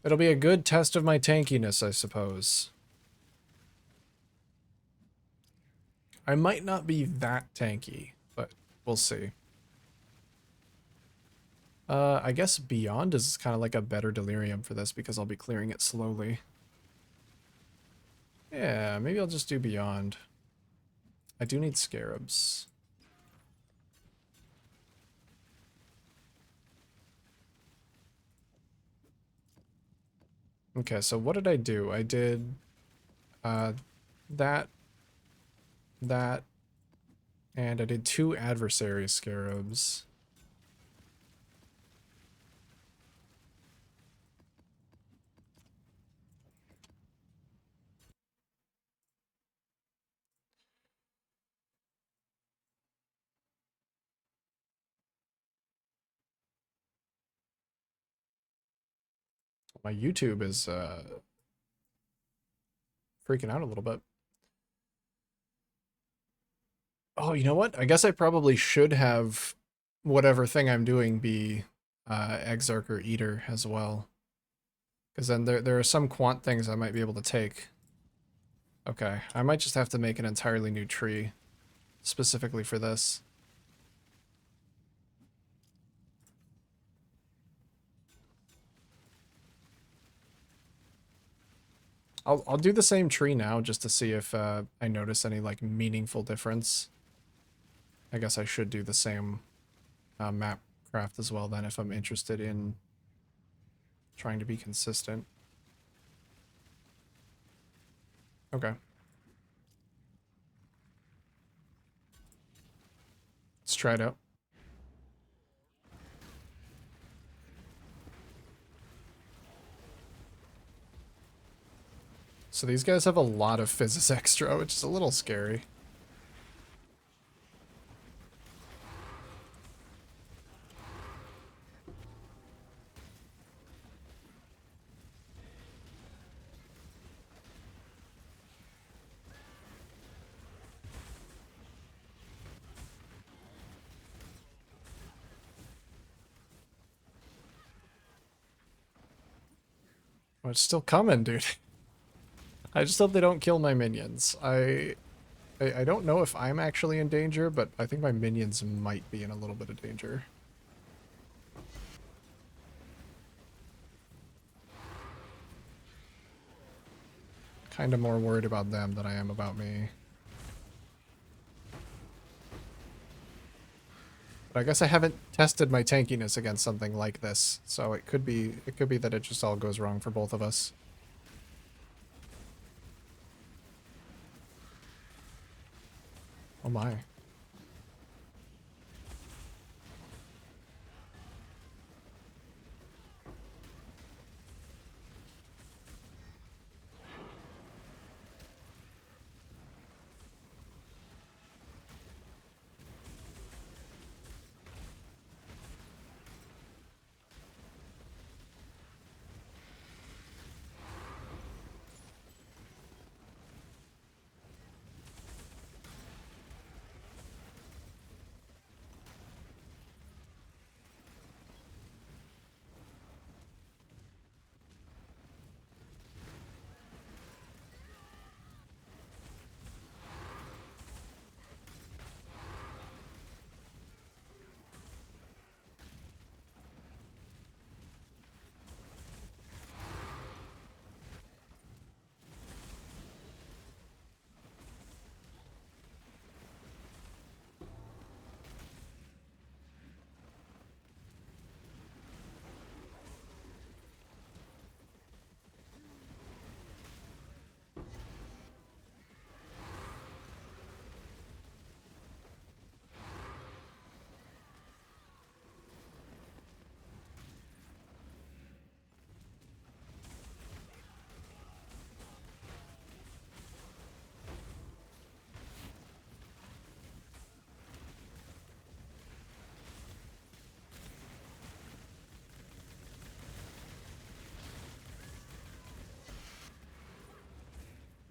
It'll be a good test of my tankiness, I suppose. I might not be that tanky, but we'll see. I guess Beyond is kind of like a better Delirium for this because I'll be clearing it slowly. Yeah, maybe I'll just do Beyond. I do need Scarabs. Okay, so what did I do? I did that, and I did 2 adversary Scarabs. My YouTube is freaking out a little bit. Oh, you know what? I guess I probably should have whatever thing I'm doing be Exarch or Eater as well. Because then there are some quant things I might be able to take. Okay, I might just have to make an entirely new tree specifically for this. I'll do the same tree now just to see if I notice any like meaningful difference. I guess I should do the same map craft as well then if I'm interested in trying to be consistent. Okay. Let's try it out. So these guys have a lot of Physis extra, which is a little scary. Oh, it's still coming, dude. I just hope they don't kill my minions. I don't know if I'm actually in danger, but I think my minions might be in a little bit of danger. Kind of more worried about them than I am about me. But I guess I haven't tested my tankiness against something like this, so it could be that it just all goes wrong for both of us. Oh my.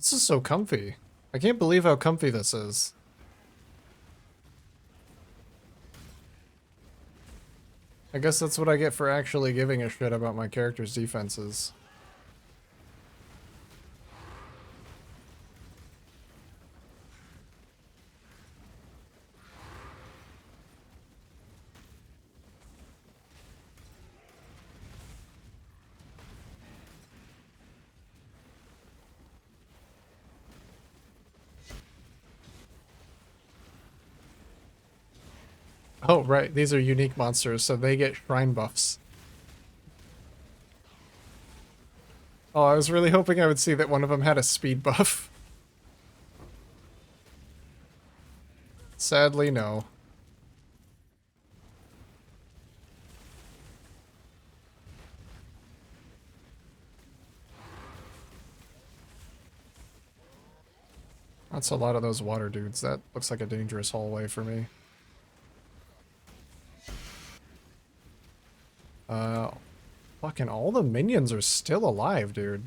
This is so comfy. I can't believe how comfy this is. I guess that's what I get for actually giving a shit about my character's defenses. Oh, right. These are unique monsters, so they get shrine buffs. Oh, I was really hoping I would see that one of them had a speed buff. Sadly, no. That's a lot of those water dudes. That looks like a dangerous hallway for me. Fucking all the minions are still alive, dude.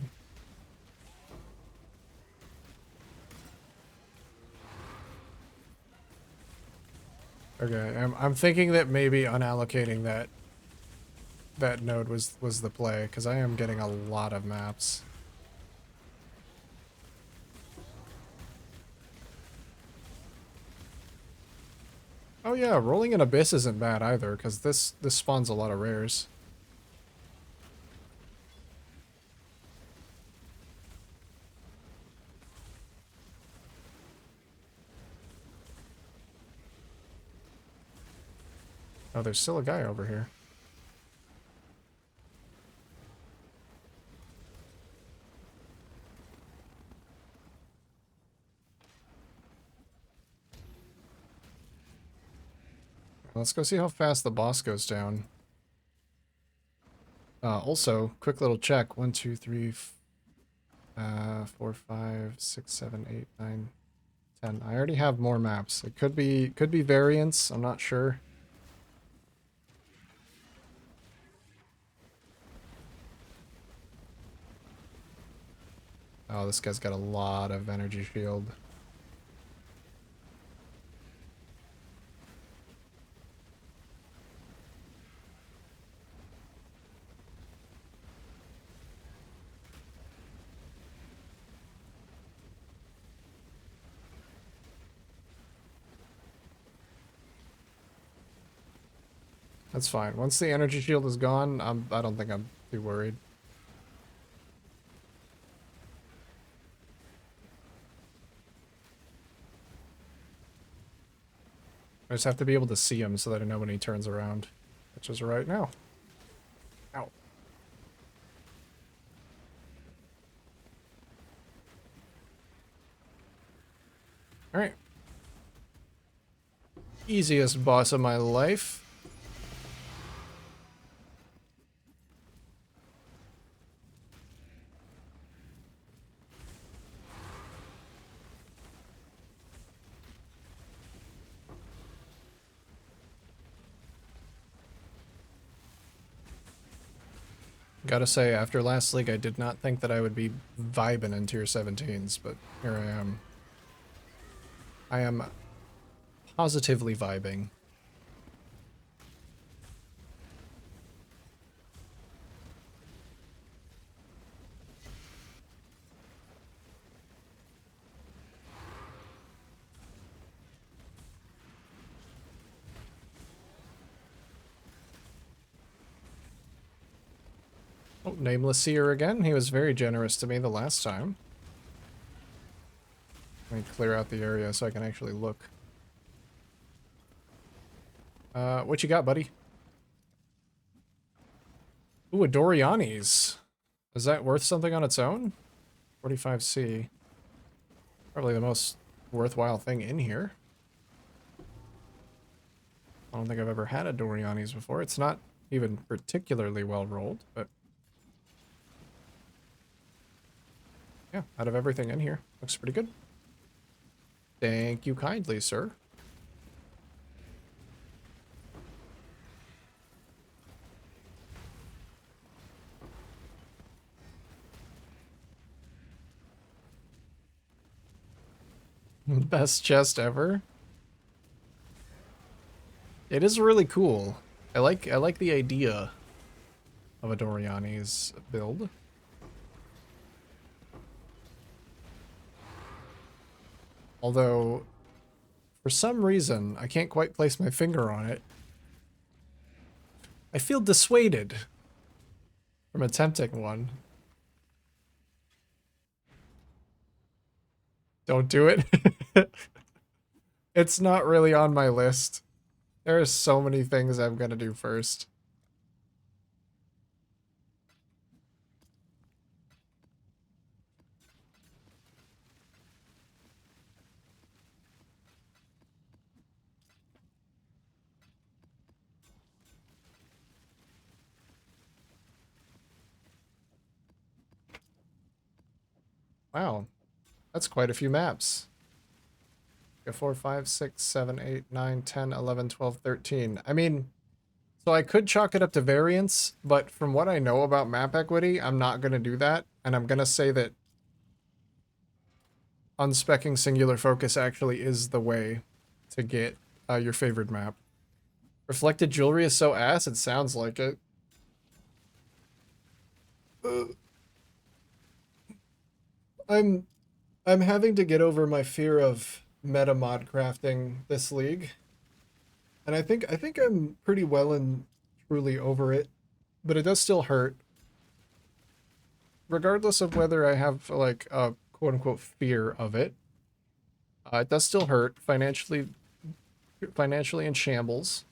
Okay, I'm thinking that maybe unallocating that node was the play, because I am getting a lot of maps. Oh yeah, rolling an abyss isn't bad either, because this spawns a lot of rares. Oh, there's still a guy over here. Let's go see how fast the boss goes down. Also, quick little check. 1, 2, 3, 4, 5, 6, 7, 8, 9, 10. I already have more maps. It could be variants. I'm not sure. Oh, this guy's got a lot of energy shield. That's fine. Once the energy shield is gone, I don't think I'm too worried. I just have to be able to see him so that I know when he turns around, which is right now. Ow. Alright. Easiest boss of my life. Gotta say, after last league, I did not think that I would be vibing in tier 17s, but here I am. I am positively vibing. Oh, Nameless Seer again. He was very generous to me the last time. Let me clear out the area so I can actually look. What you got, buddy? Ooh, a Doriani's. Is that worth something on its own? 45C. Probably the most worthwhile thing in here. I don't think I've ever had a Doriani's before. It's not even particularly well rolled, but yeah, out of everything in here, looks pretty good. Thank you kindly, sir. Best chest ever. It is really cool. I like the idea of a Doriani's build. Although, for some reason, I can't quite place my finger on it. I feel dissuaded from attempting one. Don't do it. It's not really on my list. There are so many things I'm gonna do first. Wow, that's quite a few maps. 4, 5, 6, 7, 8, 9, 10, 11, 12, 13. I mean, So I could chalk it up to variance, but from what I know about map equity, I'm not going to do that. And I'm going to say that unspecking singular focus actually is the way to get your favorite map. Reflected jewelry is so ass, it sounds like it. I'm having to get over my fear of meta mod crafting this league. And I think I'm pretty well and truly over it, but it does still hurt. Regardless of whether I have like a quote unquote fear of it, it does still hurt financially in shambles.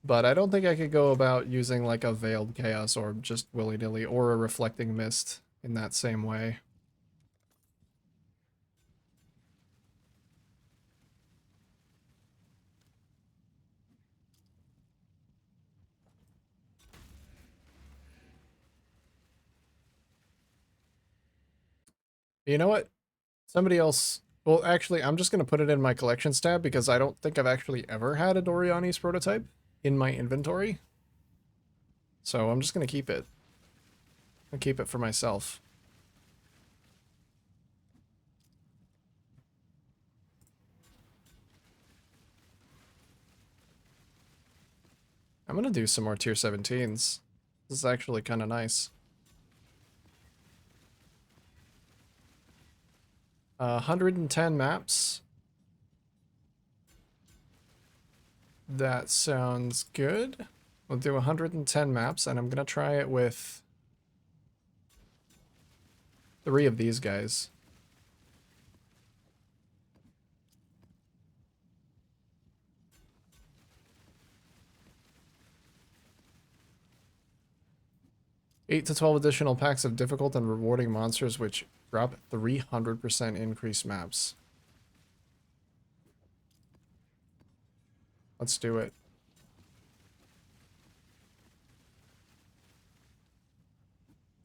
But I don't think I could go about using like a veiled chaos orb just willy-nilly or a reflecting mist in that same way. You know what? Somebody else... Well, actually, I'm just going to put it in my collections tab because I don't think I've actually ever had a Doriani's prototype in my inventory. So I'm just going to keep it. I'll keep it for myself. I'm going to do some more tier 17s. This is actually kind of nice. 110 maps. That sounds good. We'll do 110 maps, and I'm going to try it with 3 of these guys. Eight to 12 additional packs of difficult and rewarding monsters, which drop 300% increased maps. Let's do it.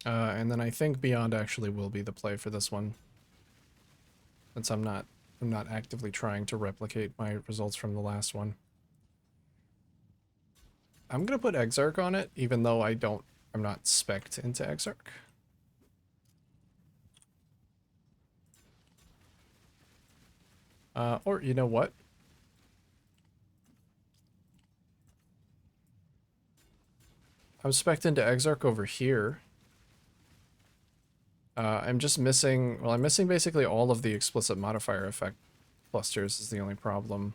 And then I think Beyond actually will be the play for this one, since I'm not actively trying to replicate my results from the last one. I'm gonna put Exarch on it, even though I'm not spec'd into Exarch. Or you know what? I'm spec'd into Exarch over here. I'm just missing, well, I'm missing basically all of the explicit modifier effect clusters is the only problem.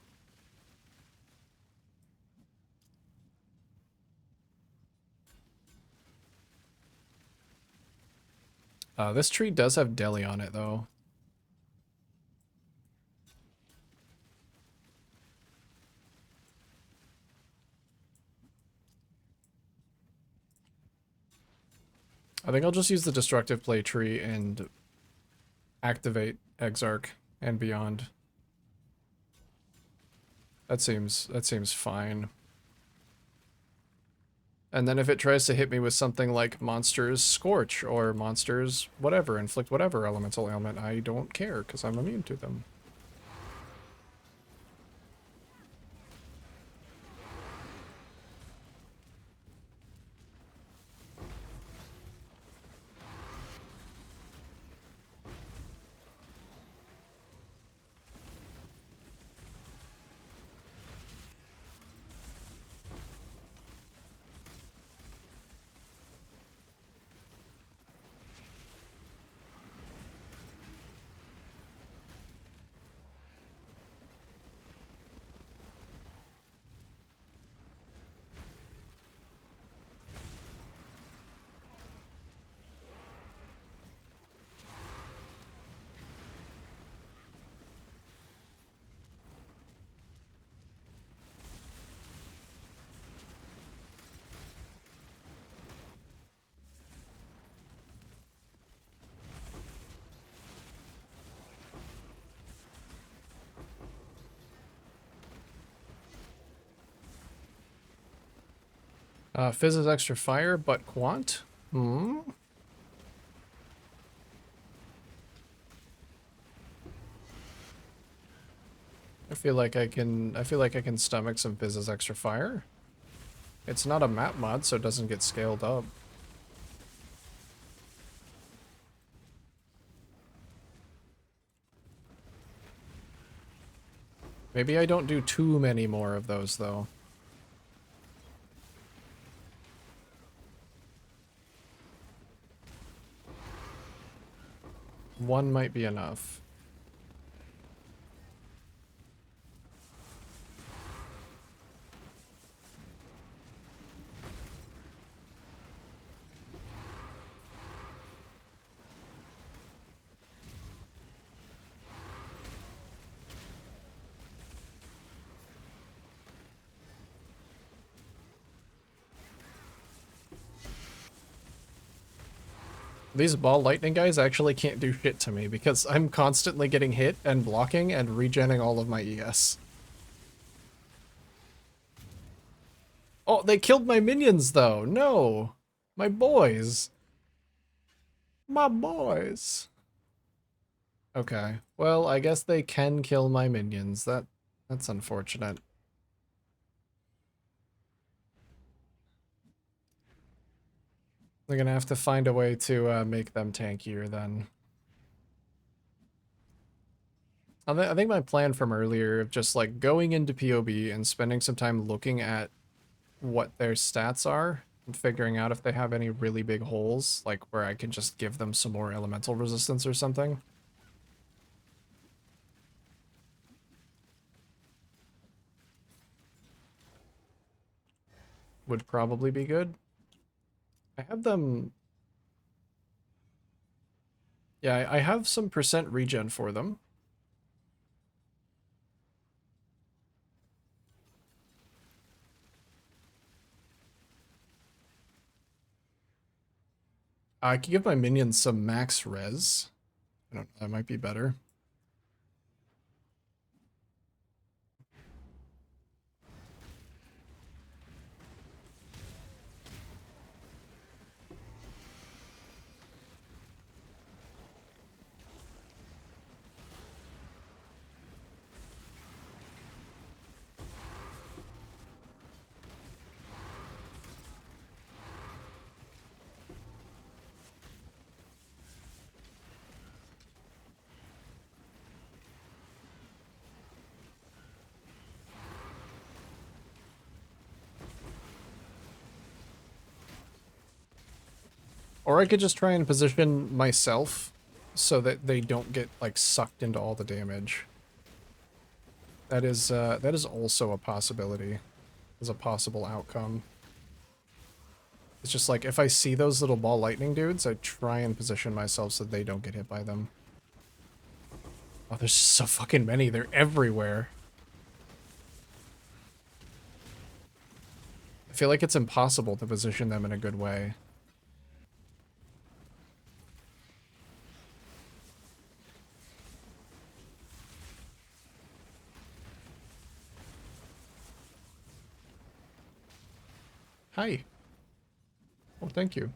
This tree does have deli on it, though. I think I'll just use the destructive play tree and activate Exarch and Beyond. That seems fine. And then if it tries to hit me with something like Monsters Scorch or Monsters whatever, inflict whatever elemental ailment, I don't care because I'm immune to them. Fizz is extra fire, but Quant? Hmm? feel like I can stomach some Fizz's extra fire. It's not a map mod, so it doesn't get scaled up. Maybe I don't do too many more of those, though. One might be enough. These ball lightning guys actually can't do shit to me because I'm constantly getting hit and blocking and regenning all of my ES. Oh, they killed my minions though. No. My boys. My boys. Okay. Well, I guess they can kill my minions. That's unfortunate. They're gonna have to find a way to make them tankier then. I think my plan from earlier of just like going into POB and spending some time looking at what their stats are and figuring out if they have any really big holes, like where I can just give them some more elemental resistance or something. Would probably be good. I have them... Yeah, I have some percent regen for them. I could give my minions some max res. I don't know, that might be better. Or I could just try and position myself so that they don't get like sucked into all the damage. That is also a possibility. As a possible outcome. It's just like if I see those little ball lightning dudes, I try and position myself so they don't get hit by them. Oh, there's just so fucking many. They're everywhere. I feel like it's impossible to position them in a good way. Hi. Oh, thank you.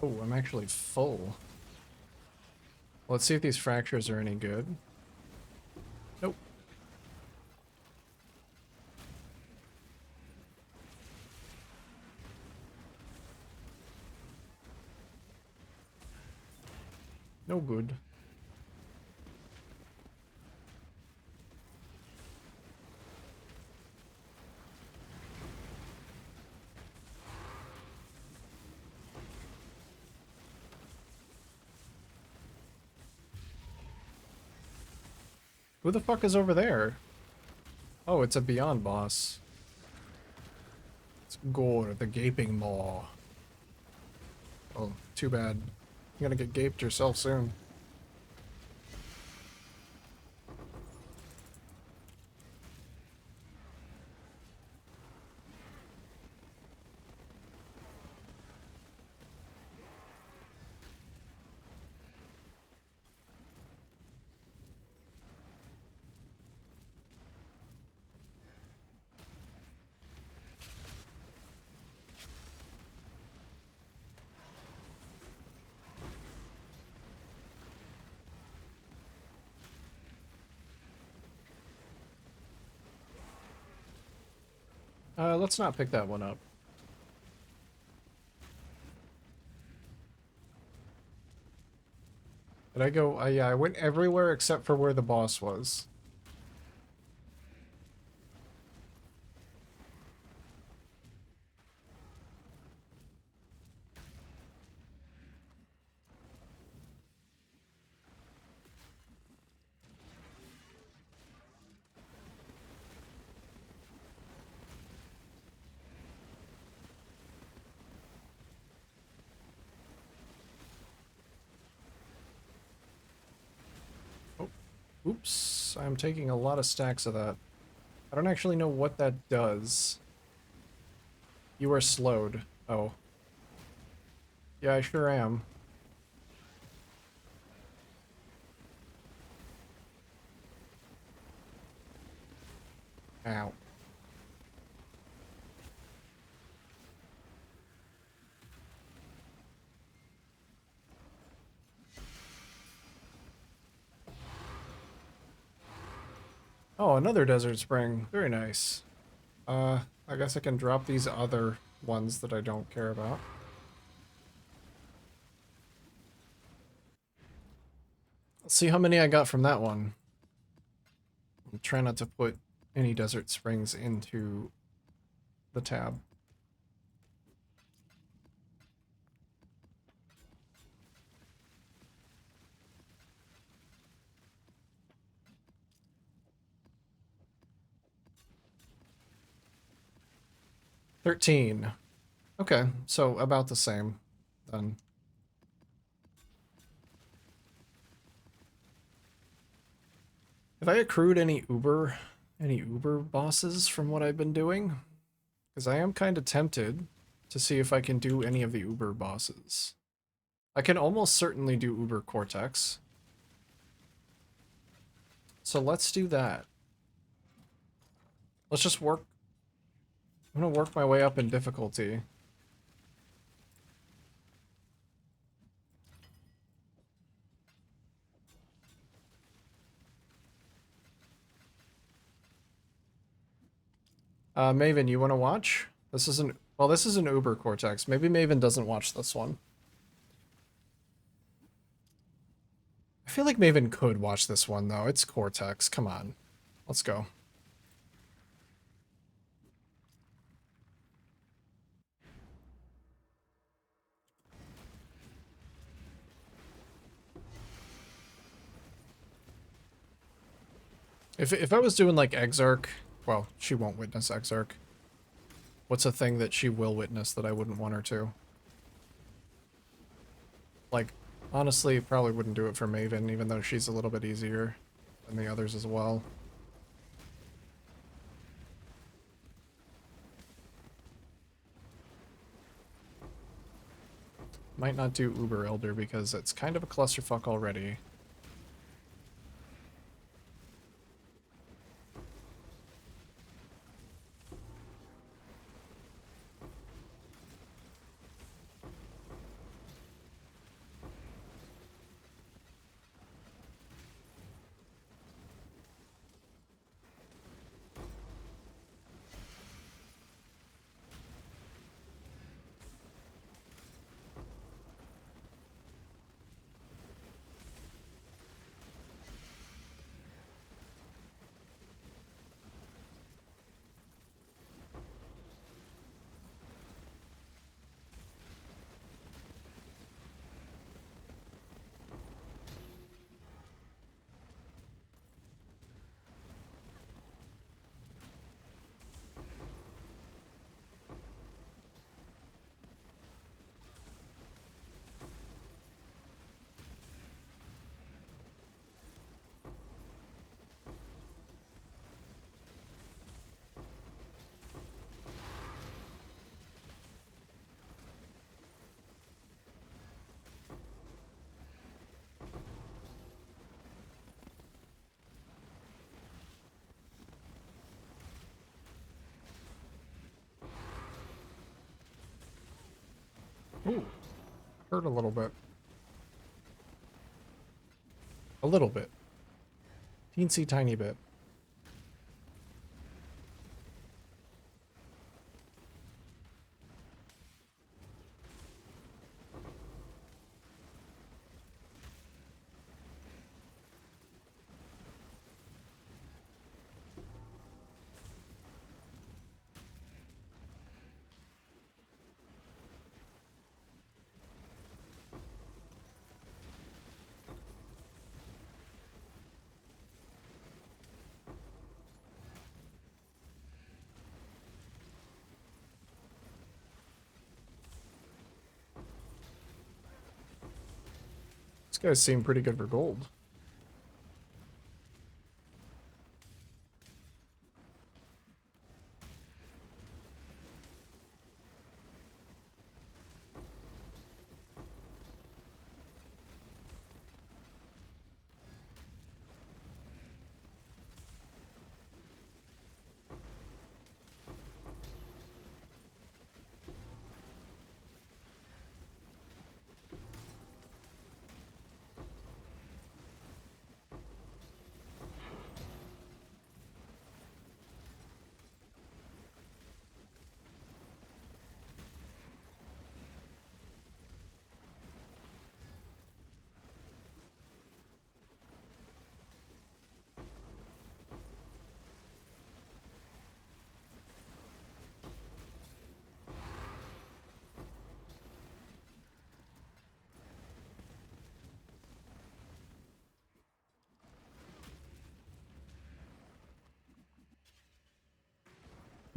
Oh, I'm actually full. Let's see if these fractures are any good. Nope. No good. Who the fuck is over there? Oh, it's a Beyond boss. It's Gore, the Gaping Maw. Oh, too bad. You're gonna get gaped yourself soon. Let's not pick that one up. Did I go? Yeah, I went everywhere except for where the boss was. Oh, oops. I'm taking a lot of stacks of that. I don't actually know what that does. You are slowed. Oh. Yeah, I sure am. Ow. Oh, another desert spring. Very nice. I guess I can drop these other ones that I don't care about. Let's see how many I got from that one. I'll try not to put any desert springs into the tab. $13. Okay, so about the same then. Have I accrued any Uber bosses from what I've been doing? Because I am kind of tempted to see if I can do any of the Uber bosses. I can almost certainly do Uber Cortex. So let's do that. Let's just work. I'm gonna work my way up in difficulty. Maven, you want to watch? This isn't. Well, this is an Uber Cortex. Maybe Maven doesn't watch this one. I feel like Maven could watch this one, though. It's Cortex. Come on. Let's go. If I was doing, like, Exarch... Well, she won't witness Exarch. What's a thing that she will witness that I wouldn't want her to? Like, honestly, probably wouldn't do it for Maven, even though she's a little bit easier than the others as well. Might not do Uber Elder because it's kind of a clusterfuck already. Ooh, hurt a little bit. A little bit. Teensy tiny bit. These guys seem pretty good for gold.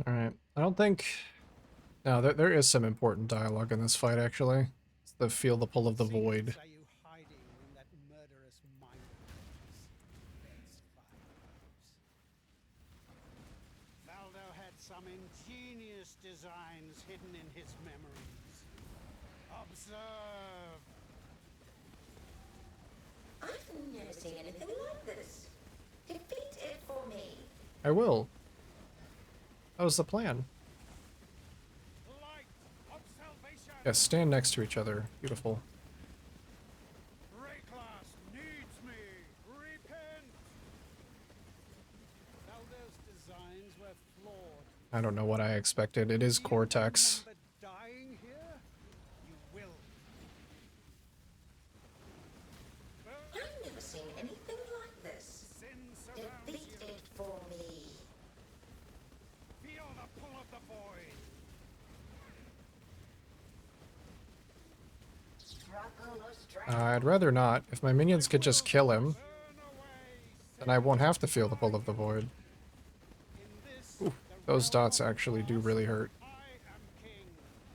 Alright. I don't think... No, there is some important dialogue in this fight, actually. It's the feel the pull of the void.
Are you hiding in that murderous mind of yours? Valdo had some ingenious designs hidden in his memories. Observe!
I've never seen anything like this. Defeat it for me.
I will. That was the plan.
Light of salvation!
Yes, stand next to each other. Beautiful.
Rayclass needs me! Repent! Valdo's designs were flawed.
I don't know what I expected. It is Cortex.
Remember dying here? You will.
I've never seen anything like this.
Sin surrounds
Defeat
you.
it for me.
Feel the pull of the void.
Struggle or strength.
I'd rather not. If my minions could just kill him,
Turn away.
then I won't have to feel the pull of the void.
In this,
Ooh, those dots actually do really hurt.
I am king,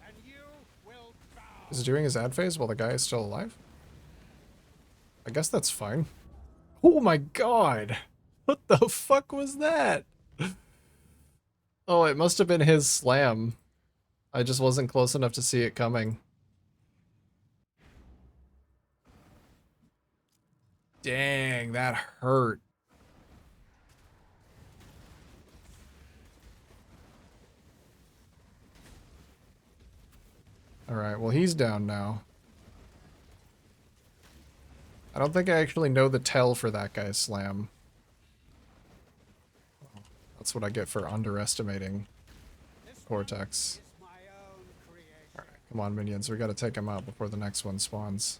and you will bow.
Is it doing his ad phase while the guy is still alive? I guess that's fine. Oh my god! What the fuck was that? Oh, it must have been his slam. I just wasn't close enough to see it coming. Dang, that hurt. Alright, well he's down now. I don't think I actually know the tell for that guy's slam. That's what I get for underestimating Cortex.
It's my own creation.
Alright, come on minions, we gotta take him out before the next one spawns.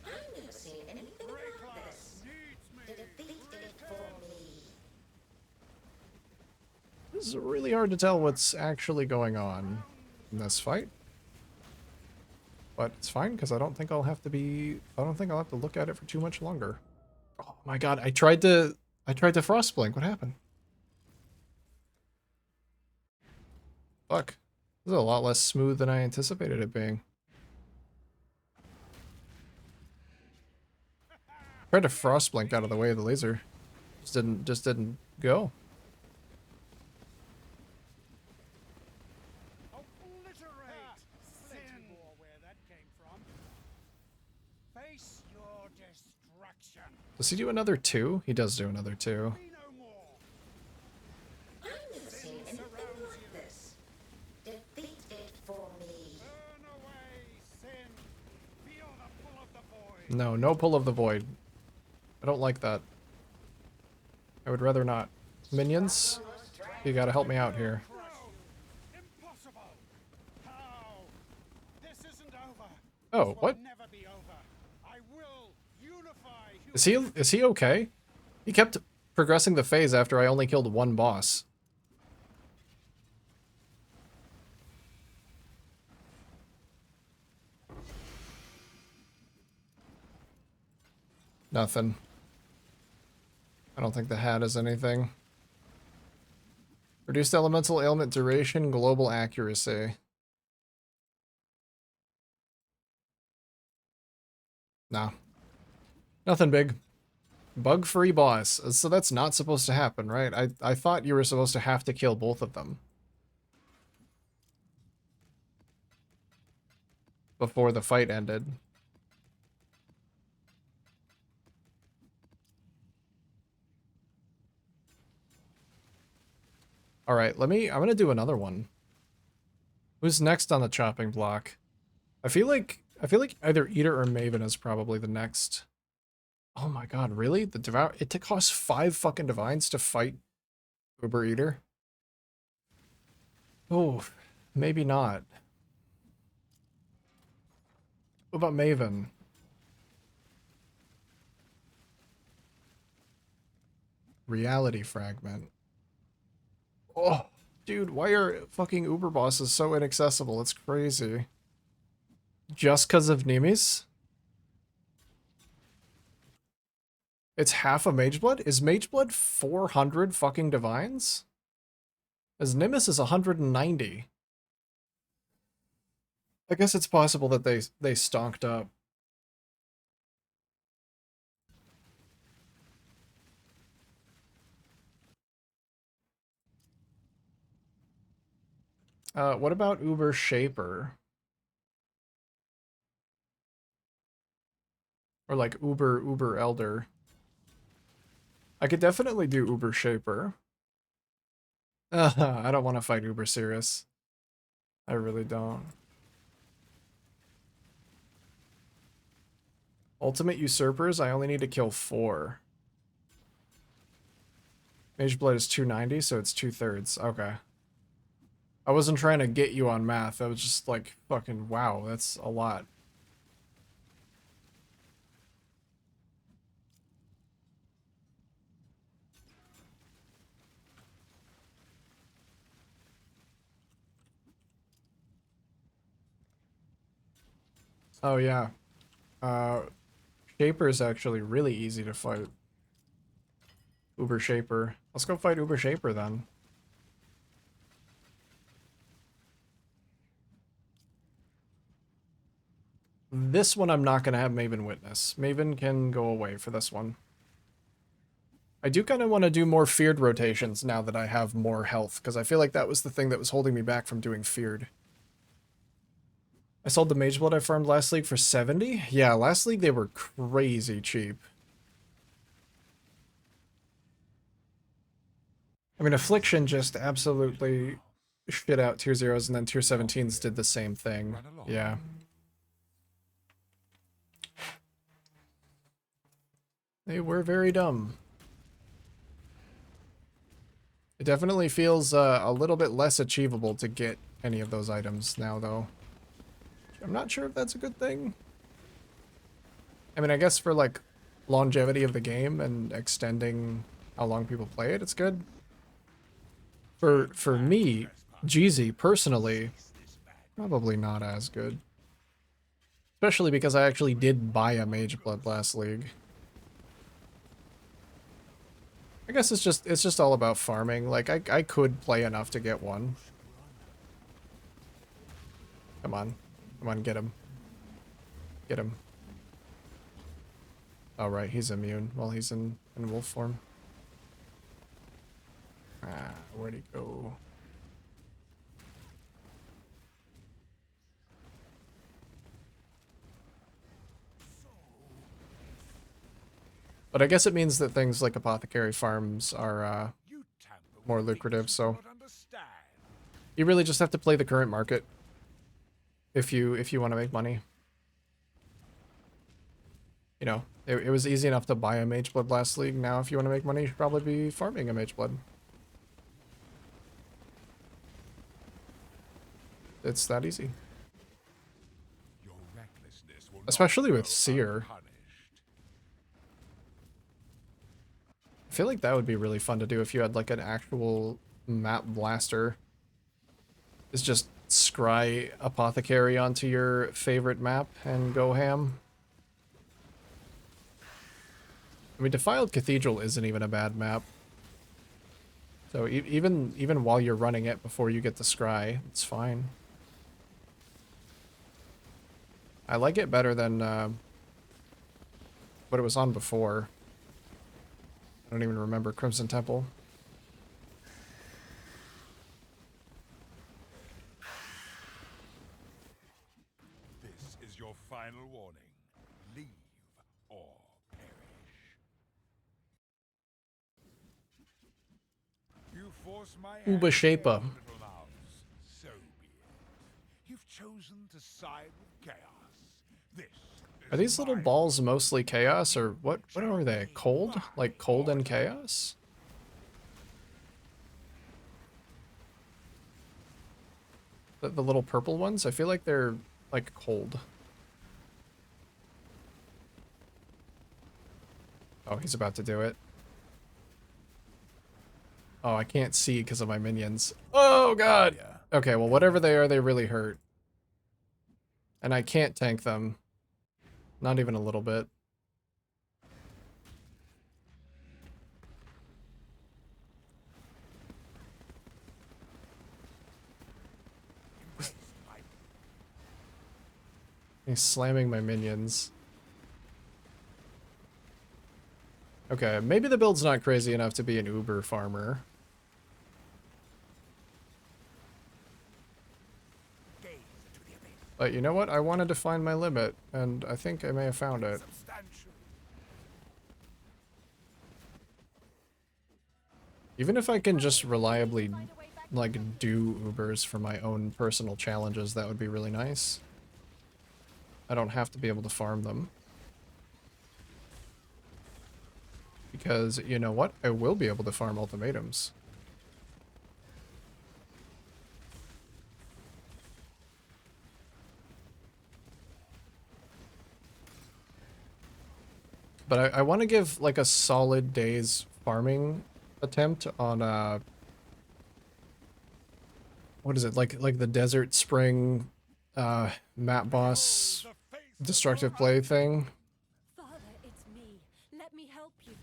I've never seen anything like this.
Needs me.
Defeat it for me.
This is really hard to tell what's actually going on in this fight. But it's fine, because I don't think I'll have to look at it for too much longer. Oh my god, I tried to frost blink. What happened? Fuck. This is a lot less smooth than I anticipated it being. Tried to frost blink out of the way of the laser. Just didn't go.
Obliterate sin. More where that came from. Face your destruction.
Does he do another 2? He does do another 2.
Be no more.
I've never seen anything like this.
No, no pull of the void. I don't like that. I would rather not. Minions, you gotta help me out here.
Impossible! How? This isn't over.
Oh,
This
what?
will never be over. I will unify
Is he okay? He kept progressing the phase after I only killed one boss. Nothing. I don't think the hat is anything. Reduced elemental ailment duration, global accuracy. Nah. Nothing big. Bug-free boss. So that's not supposed to happen, right? I thought you were supposed to have to kill both of them before the fight ended. All right, I'm gonna do another one. Who's next on the chopping block? I feel like either Eater or Maven is probably the next. Oh my god, really? The Devour, it costs 5 fucking divines to fight Uber Eater? Oh, maybe not. What about Maven? Reality Fragment. Oh, dude, why are fucking Uber bosses so inaccessible? It's crazy. Just because of Nemes? It's half a Mageblood? Is Mageblood 400 fucking divines? As Nimbus is 190. I guess it's possible that they stonked up. What about Uber Shaper? Or like Uber Elder. I could definitely do Uber Shaper. I don't want to fight Uber Sirius. I really don't. Ultimate Usurpers, I only need to kill 4. Mageblood is 290, so it's 2/3. Okay. I wasn't trying to get you on math. I was just like, fucking wow, that's a lot. Oh yeah. Shaper is actually really easy to fight. Uber Shaper. Let's go fight Uber Shaper then. This one I'm not going to have Maven witness. Maven can go away for this one. I do kind of want to do more feared rotations now that I have more health, because I feel like that was the thing that was holding me back from doing feared. I sold the Mageblood I farmed last league for 70? Yeah, last league they were crazy cheap. I mean, Affliction just absolutely shit out tier 0s, and then tier 17s did the same thing. Yeah. They were very dumb. It definitely feels a little bit less achievable to get any of those items now, though. I'm not sure if that's a good thing. I mean, I guess for, like, longevity of the game and extending how long people play it, it's good. For me, Jeezy, personally, probably not as good. Especially because I actually did buy a Mageblood last league. I guess it's just all about farming. Like, I could play enough to get one. Come on. Come on, get him. Get him. Oh, right, he's immune while he's in wolf form. Ah, where'd he go? But I guess it means that things like apothecary farms are more lucrative, so you really just have to play the current market if you want to make money. You know, it was easy enough to buy a Mage Blood last league. Now, if you want to make money, you should probably be farming a Mage Blood. It's that easy.
Your recklessness will not
Especially with
go
Seer.
unpunished.
I feel like that would be really fun to do if you had like an actual map blaster. Is just scry Apothecary onto your favorite map and go ham. I mean, Defiled Cathedral isn't even a bad map. So even while you're running it before you get the scry, it's fine. I like it better than what it was on before. I don't even remember Crimson Temple.
This is your final warning. Leave or perish. You force my hand,
Uba Shaper.
little mouse. So be it. You've chosen to side with chaos. This
Are these little
my
balls mostly chaos, or what are they? Cold? Like cold and chaos? The little purple ones? I feel like they're like cold. Oh, he's about to do it. Oh, I can't see because of my minions. Oh god! Okay, well whatever they are, they really hurt. And I can't tank them. Not even a little bit. He's slamming my minions. Okay, maybe the build's not crazy enough to be an Uber farmer. But you know what? I wanted to find my limit, and I think I may have found it. Even if I can just reliably, like, do Ubers for my own personal challenges, that would be really nice. I don't have to be able to farm them. Because, you know what? I will be able to farm ultimatums. But I want to give, like, a solid day's farming attempt on, what is it? Like the Desert Spring, map boss destructive play thing.
Father, it's me. Let me help you.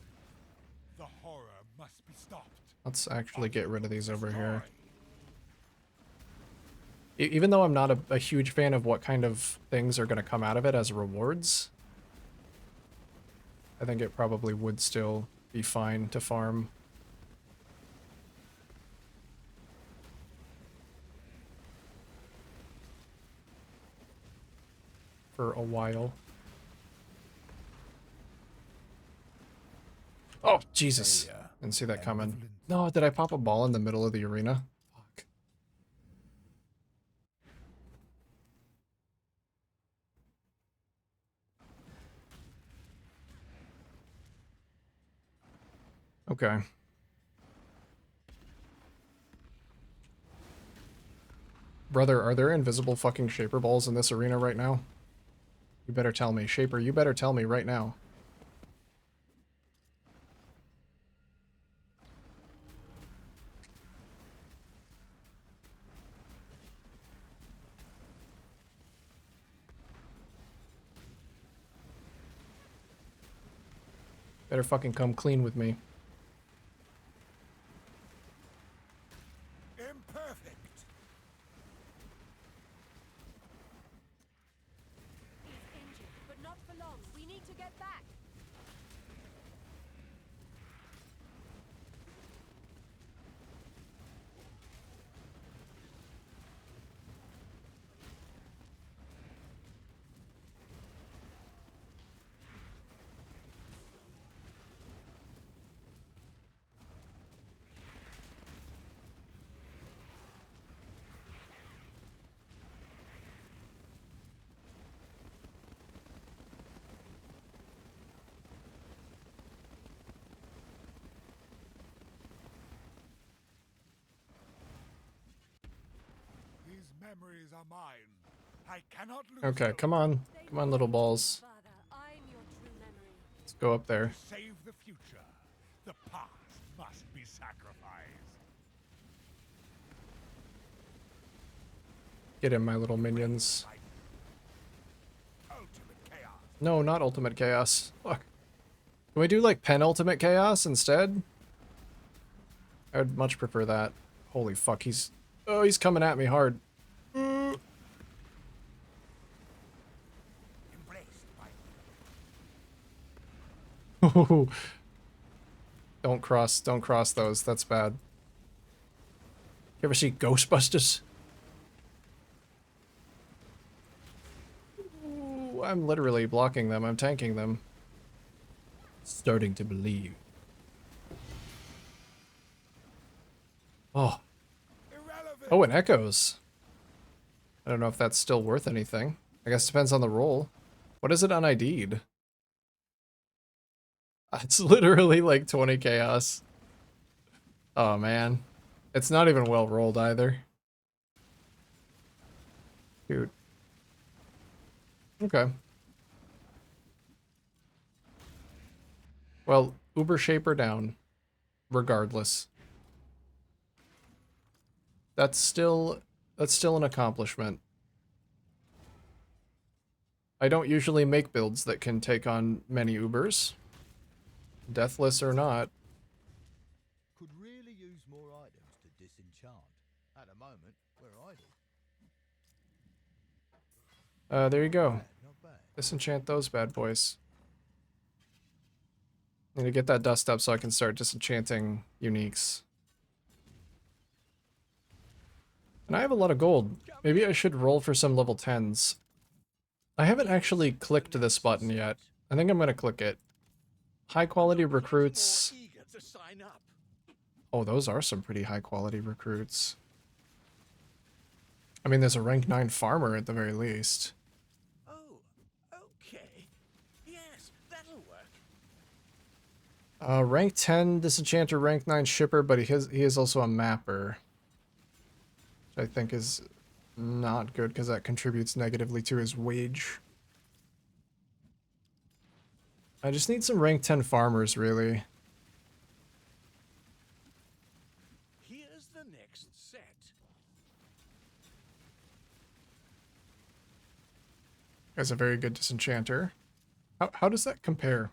The horror must be stopped.
Let's actually get rid of these over here. Even though I'm not a huge fan of what kind of things are going to come out of it as rewards, I think it probably would still be fine to farm. For a while. Oh, Jesus. Didn't see that coming. No, did I pop a ball in the middle of the arena? Fuck. Okay. Brother, are there invisible fucking Shaper balls in this arena right now? You better tell me. Shaper, you better tell me right now. Better fucking come clean with me.
Imperfect.
He's injured, but not for long. We need to get back.
memories are mine. I cannot lose
Okay,
them.
come on. Come on, little balls.
Father, I'm your true memory.
Let's go up there.
To save the future, the past must be sacrificed.
Get in, my little minions.
Ultimate chaos.
No, not ultimate chaos. Fuck. Can we do like penultimate chaos instead? I would much prefer that. Holy fuck, he's... Oh, he's coming at me hard.
Embraced by
Don't cross those. That's bad. You ever see Ghostbusters? Ooh, I'm literally blocking them. I'm tanking them. Starting to believe. Oh.
irrelevant.
Oh, it echoes. I don't know if that's still worth anything. I guess it depends on the roll. What is it on ID'd? It's literally like 20 chaos. Oh man. It's not even well rolled either. Dude. Okay. Well, Uber Shaper down. Regardless. That's still an accomplishment. I don't usually make builds that can take on many Ubers. Deathless or not.
Could really use more items to disenchant. At the moment, we're idle.
There you go.
Not bad.
Disenchant those bad boys. Need to get that dust up so I can start disenchanting uniques. And I have a lot of gold. Maybe I should roll for some level 10s. I haven't actually clicked this button yet. I think I'm gonna click it. High quality recruits.
Eager to sign up.
Oh, those are some pretty high quality recruits. I mean, there's a rank 9 farmer at the very least.
Oh, okay. Yes, that'll work.
Rank 10 disenchanter, rank 9 shipper, but he is also a mapper. Which I think is not good because that contributes negatively to his wage. I just need some rank 10 farmers, really.
Here's the next set.
Guy's a very good disenchanter. How does that compare?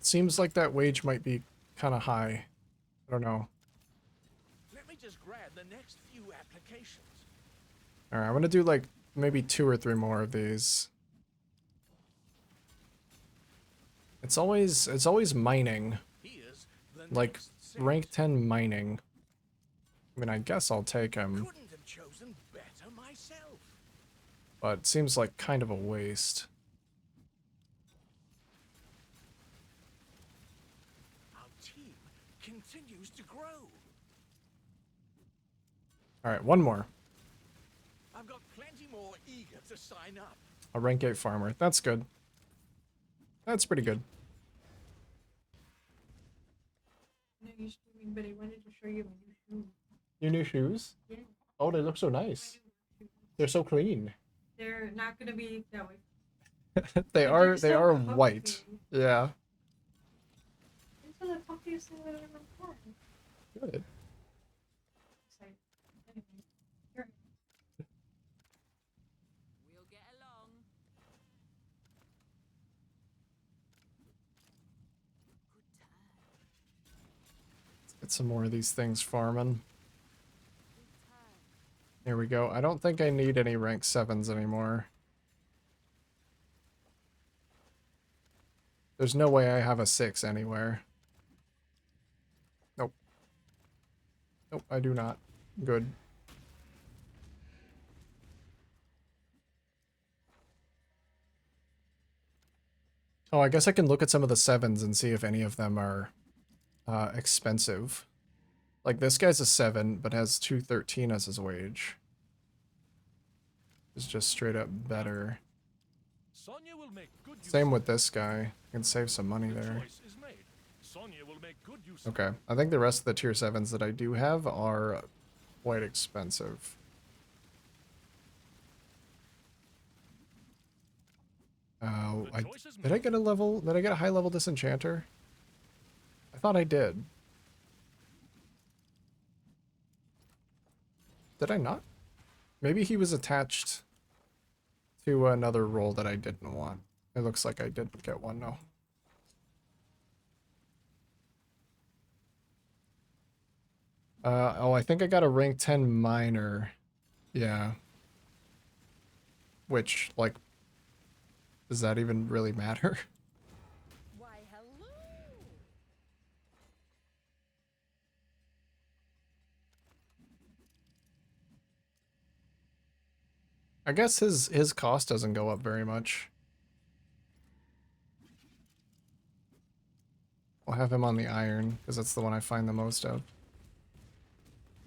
Seems like that wage might be kind of high. I don't know.
Let me just grab the next few applications.
Alright, I'm gonna do like maybe 2 or 3 more of these. It's always mining.
Here's the
Like
next set.
rank 10 mining. I mean, I guess I'll take him,
Couldn't have chosen better myself.
but it seems like kind of a waste.
Our team continues to grow.
Alright, one more.
I've got plenty more eager to sign up.
A rank 8 farmer. That's good. That's pretty good.
No, you're streaming, but I wanted to show you my new shoes.
Your new shoes?
Yeah.
Oh, they look so nice. They're so clean.
They're not gonna be that way.
they
They're
are
so
white.
comfy.
Yeah.
These are the comfiest thing I've ever worn.
Good.
It's like, anyway, here.
We'll get along. Good time.
Get some more of these things farming.
Good time.
Here we go. I don't think I need any rank 7s anymore. There's no way I have a 6 anywhere. Nope. Nope, I do not. Good. Oh, I guess I can look at some of the 7s and see if any of them are expensive. Like this guy's a 7, but has 213 as his wage. It's just straight up better.
Sonya will make good use
Same
of
with this guy. I can save some money
it. The
there.
choice is made. Sonya will make good use
Okay, I think the rest of the tier 7s that I do have are quite expensive. Did I get a level? Did I get a high level disenchanter? I thought I did. Did I not? Maybe he was attached to another role that I didn't want. It looks like I didn't get one, no. Oh, I think I got a rank 10 minor. Yeah. Which, like, does that even really matter?
Why, hello.
I guess his cost doesn't go up very much. I'll have him on the iron, because that's the one I find the most of.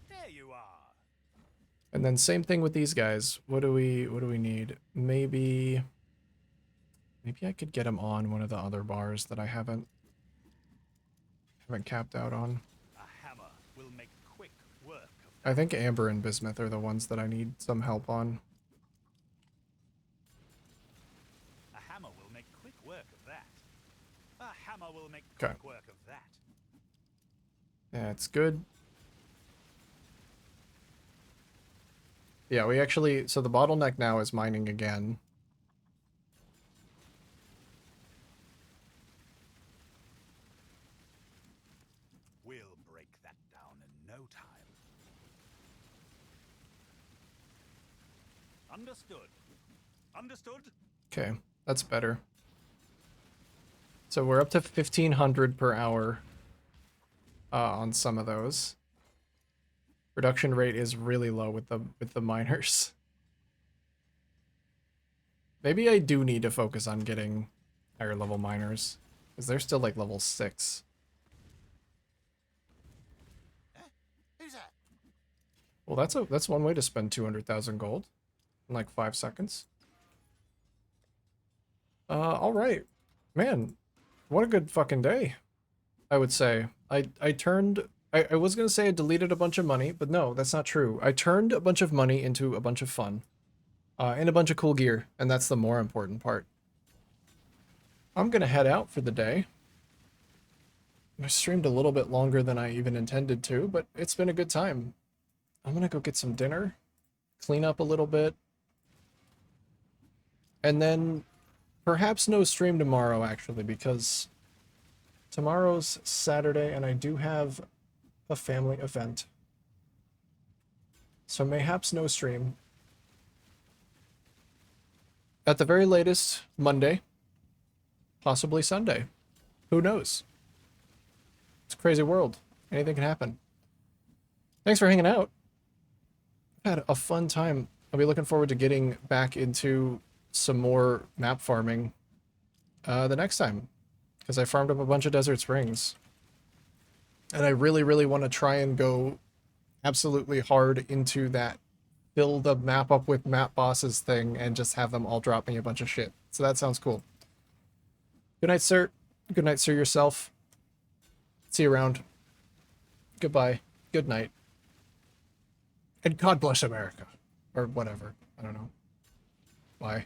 There you are.
And then same thing with these guys. What do we need? Maybe I could get him on one of the other bars that I haven't capped out on.
A hammer will make quick work of
I think Amber and Bismuth are the ones that I need some help on.
A hammer will make quick work of that. A hammer will make
Okay.
quick work of that.
Yeah, it's good. Yeah, we actually, so the bottleneck now is mining again.
We'll break that down in no time. Understood. Understood?
Okay, that's better. So we're up to 1500 per hour on some of those. Production rate is really low with the miners. Maybe I do need to focus on getting higher level miners, because they're still like level 6.
Who's that?
Well, that's one way to spend 200,000 gold in like 5 seconds. All right, man, what a good fucking day. I would say I was gonna say I deleted a bunch of money, but no, that's not true. I turned a bunch of money into a bunch of fun, and a bunch of cool gear, and that's the more important part. I'm gonna head out for the day. I streamed a little bit longer than I even intended to, but it's been a good time. I'm gonna go get some dinner, clean up a little bit, and then perhaps no stream tomorrow, actually, because tomorrow's Saturday and I do have a family event. So mayhaps no stream. At the very latest, Monday, possibly Sunday. Who knows? It's a crazy world. Anything can happen. Thanks for hanging out. I've had a fun time. I'll be looking forward to getting back into some more map farming the next time, because I farmed up a bunch of Desert Springs. And I really, really want to try and go absolutely hard into that fill the map up with map bosses thing and just have them all drop me a bunch of shit. So that sounds cool. Good night, sir. Good night, sir, yourself. See you around. Goodbye. Good night. And God bless America. Or whatever. I don't know. Bye.